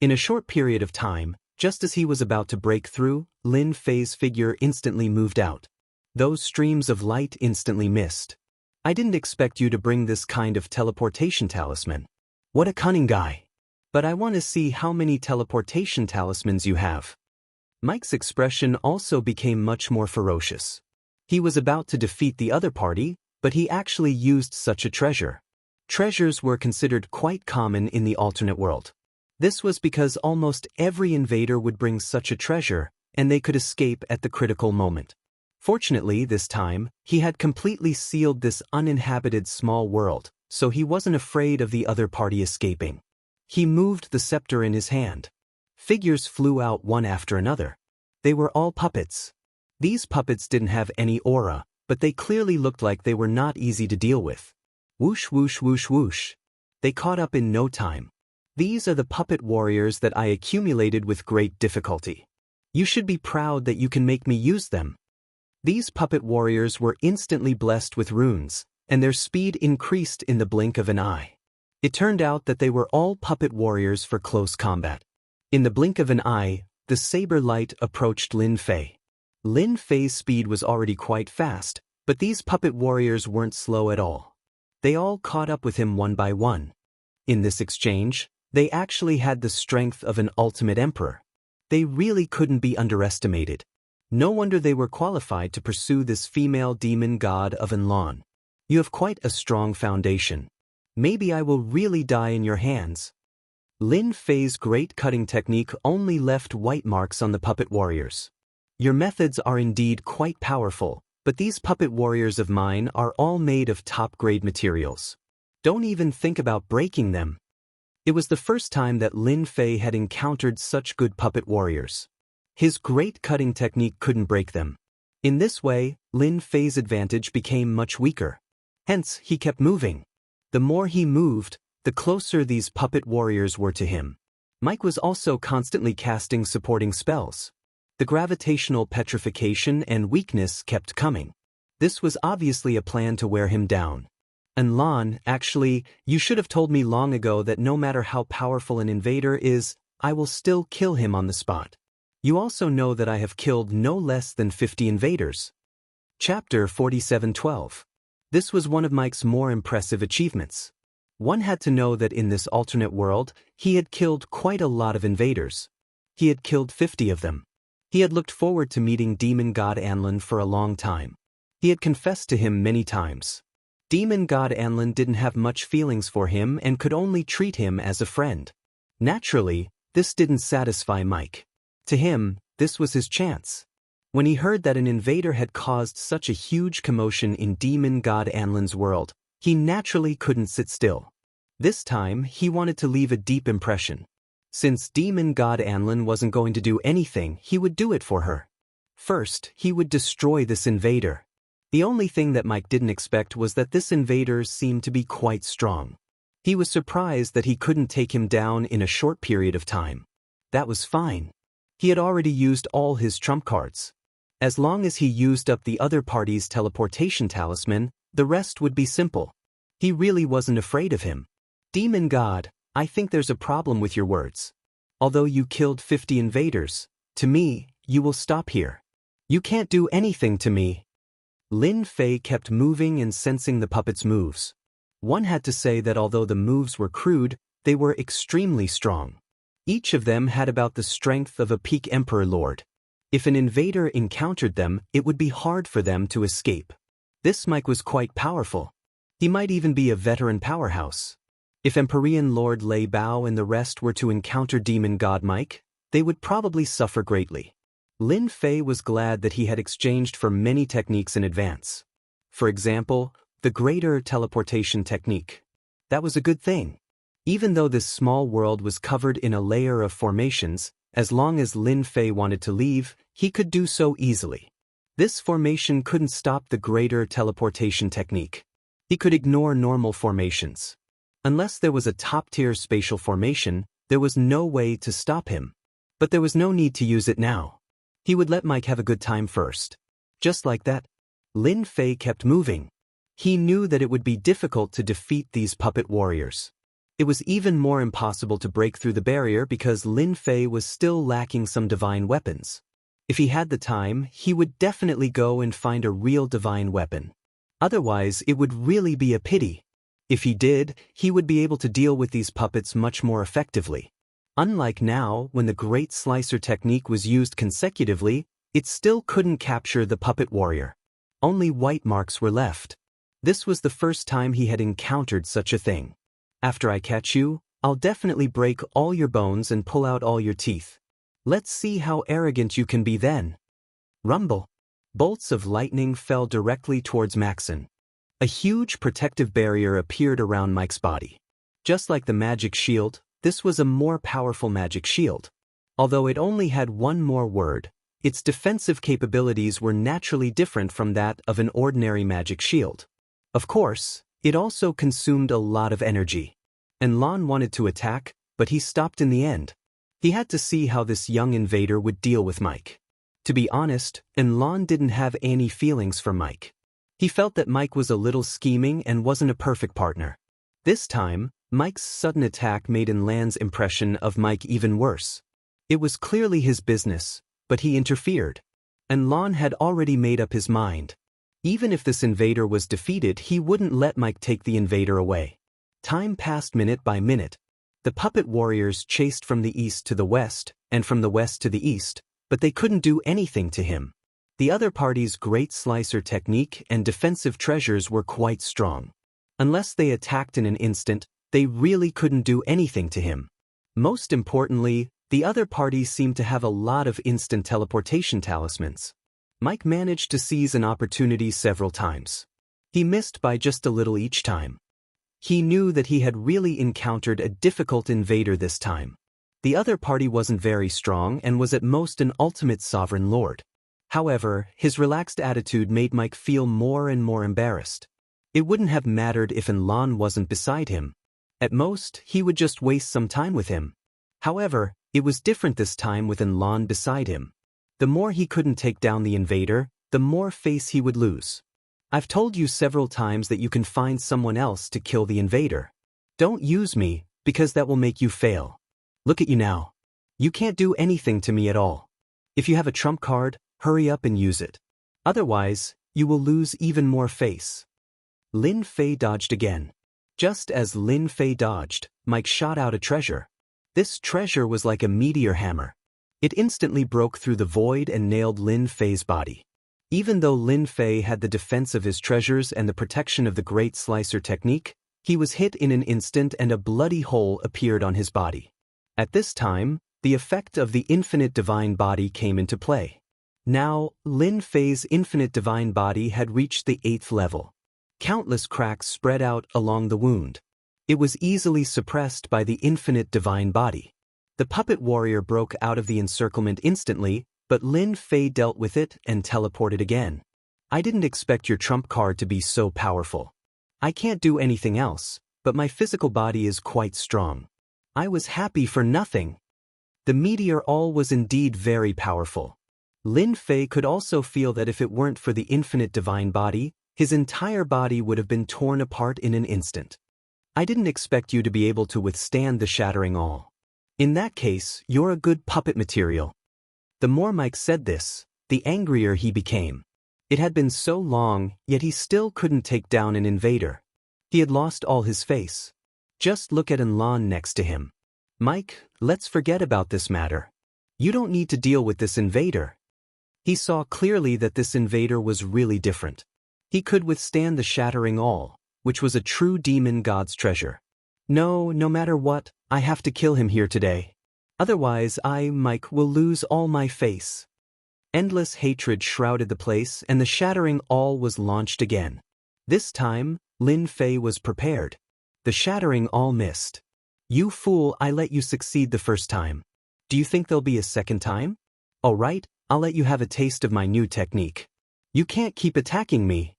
In a short period of time, just as he was about to break through, Lin Fei's figure instantly moved out. Those streams of light instantly missed. I didn't expect you to bring this kind of teleportation talisman. What a cunning guy. But I want to see how many teleportation talismans you have. Mike's expression also became much more ferocious. He was about to defeat the other party, but he actually used such a treasure. Treasures were considered quite common in the alternate world. This was because almost every invader would bring such a treasure, and they could escape at the critical moment. Fortunately, this time, he had completely sealed this uninhabited small world, so he wasn't afraid of the other party escaping. He moved the scepter in his hand. Figures flew out one after another. They were all puppets. These puppets didn't have any aura, but they clearly looked like they were not easy to deal with. Whoosh whoosh whoosh whoosh. They caught up in no time. These are the puppet warriors that I accumulated with great difficulty. You should be proud that you can make me use them. These puppet warriors were instantly blessed with runes, and their speed increased in the blink of an eye. It turned out that they were all puppet warriors for close combat. In the blink of an eye, the saber light approached Lin Fei. Lin Fei's speed was already quite fast, but these puppet warriors weren't slow at all. They all caught up with him one by one. In this exchange, they actually had the strength of an ultimate emperor. They really couldn't be underestimated. No wonder they were qualified to pursue this female demon god of Enlon. You have quite a strong foundation. Maybe I will really die in your hands. Lin Fei's great cutting technique only left white marks on the puppet warriors. Your methods are indeed quite powerful, but these puppet warriors of mine are all made of top-grade materials. Don't even think about breaking them. It was the first time that Lin Fei had encountered such good puppet warriors. His great cutting technique couldn't break them. In this way, Lin Fei's advantage became much weaker. Hence, he kept moving. The more he moved, the closer these puppet warriors were to him. Mike was also constantly casting supporting spells. The gravitational petrification and weakness kept coming. This was obviously a plan to wear him down. Enlon, actually, you should have told me long ago that no matter how powerful an invader is, I will still kill him on the spot. You also know that I have killed no less than 50 invaders. Chapter 47:12. This was one of Mike's more impressive achievements. One had to know that in this alternate world, he had killed quite a lot of invaders. He had killed 50 of them. He had looked forward to meeting demon god Anlin for a long time. He had confessed to him many times. Demon god Anlin didn't have much feelings for him and could only treat him as a friend. Naturally, this didn't satisfy Mike. To him, this was his chance. When he heard that an invader had caused such a huge commotion in demon god Anlin's world, he naturally couldn't sit still. This time, he wanted to leave a deep impression. Since demon god Anlin wasn't going to do anything, he would do it for her. First, he would destroy this invader. The only thing that Mike didn't expect was that this invader seemed to be quite strong. He was surprised that he couldn't take him down in a short period of time. That was fine. He had already used all his trump cards. As long as he used up the other party's teleportation talisman, the rest would be simple. He really wasn't afraid of him. Demon God, I think there's a problem with your words. Although you killed 50 invaders, to me, you will stop here. You can't do anything to me. Lin Fei kept moving and sensing the puppet's moves. One had to say that although the moves were crude, they were extremely strong. Each of them had about the strength of a peak emperor lord. If an invader encountered them, it would be hard for them to escape. This Mike was quite powerful. He might even be a veteran powerhouse. If Empyrean Lord Lei Bao and the rest were to encounter Demon God Mike, they would probably suffer greatly. Lin Fei was glad that he had exchanged for many techniques in advance. For example, the greater teleportation technique. That was a good thing. Even though this small world was covered in a layer of formations, as long as Lin Fei wanted to leave, he could do so easily. This formation couldn't stop the greater teleportation technique. He could ignore normal formations. Unless there was a top-tier spatial formation, there was no way to stop him. But there was no need to use it now. He would let Mike have a good time first. Just like that, Lin Fei kept moving. He knew that it would be difficult to defeat these puppet warriors. It was even more impossible to break through the barrier because Lin Fei was still lacking some divine weapons. If he had the time, he would definitely go and find a real divine weapon. Otherwise, it would really be a pity. If he did, he would be able to deal with these puppets much more effectively. Unlike now, when the Great Slicer technique was used consecutively, it still couldn't capture the puppet warrior. Only white marks were left. This was the first time he had encountered such a thing. After I catch you, I'll definitely break all your bones and pull out all your teeth. Let's see how arrogant you can be then. Rumble. Bolts of lightning fell directly towards Maxon. A huge protective barrier appeared around Mike's body. Just like the magic shield, this was a more powerful magic shield. Although it only had one more word, its defensive capabilities were naturally different from that of an ordinary magic shield. Of course, it also consumed a lot of energy. Enlon wanted to attack, but he stopped in the end. He had to see how this young invader would deal with Mike. To be honest, Enlon didn't have any feelings for Mike. He felt that Mike was a little scheming and wasn't a perfect partner. This time, Mike's sudden attack made Enlan's impression of Mike even worse. It was clearly his business, but he interfered. And Lon had already made up his mind. Even if this invader was defeated, he wouldn't let Mike take the invader away. Time passed minute by minute. The puppet warriors chased from the east to the west, and from the west to the east, but they couldn't do anything to him. The other party's great slicer technique and defensive treasures were quite strong. Unless they attacked in an instant, they really couldn't do anything to him. Most importantly, the other party seemed to have a lot of instant teleportation talismans. Mike managed to seize an opportunity several times. He missed by just a little each time. He knew that he had really encountered a difficult invader this time. The other party wasn't very strong and was at most an ultimate sovereign lord. However, his relaxed attitude made Mike feel more and more embarrassed. It wouldn't have mattered if Lon wasn't beside him. At most, he would just waste some time with him. However, it was different this time with Lon beside him. The more he couldn't take down the invader, the more face he would lose. I've told you several times that you can find someone else to kill the invader. Don't use me, because that will make you fail. Look at you now. You can't do anything to me at all. If you have a trump card, hurry up and use it. Otherwise, you will lose even more face. Lin Fei dodged again. Just as Lin Fei dodged, Mike shot out a treasure. This treasure was like a meteor hammer. It instantly broke through the void and nailed Lin Fei's body. Even though Lin Fei had the defense of his treasures and the protection of the great slicer technique, he was hit in an instant and a bloody hole appeared on his body. At this time, the effect of the infinite divine body came into play. Now, Lin Fei's infinite divine body had reached the 8th level. Countless cracks spread out along the wound. It was easily suppressed by the infinite divine body. The puppet warrior broke out of the encirclement instantly, but Lin Fei dealt with it and teleported again. I didn't expect your trump card to be so powerful. I can't do anything else, but my physical body is quite strong. I was happy for nothing. The meteor all was indeed very powerful. Lin Fei could also feel that if it weren't for the infinite divine body, his entire body would have been torn apart in an instant. I didn't expect you to be able to withstand the shattering all. In that case, you're a good puppet material. The more Mike said this, the angrier he became. It had been so long, yet he still couldn't take down an invader. He had lost all his face. Just look at Lon next to him. Mike, let's forget about this matter. You don't need to deal with this invader. He saw clearly that this invader was really different. He could withstand the shattering all, which was a true demon god's treasure. No matter what, I have to kill him here today. Otherwise I, Mike, will lose all my face. Endless hatred shrouded the place and the shattering all was launched again. This time, Lin Fei was prepared. The shattering all missed. You fool, I let you succeed the first time. Do you think there'll be a second time? All right, I'll let you have a taste of my new technique. You can't keep attacking me.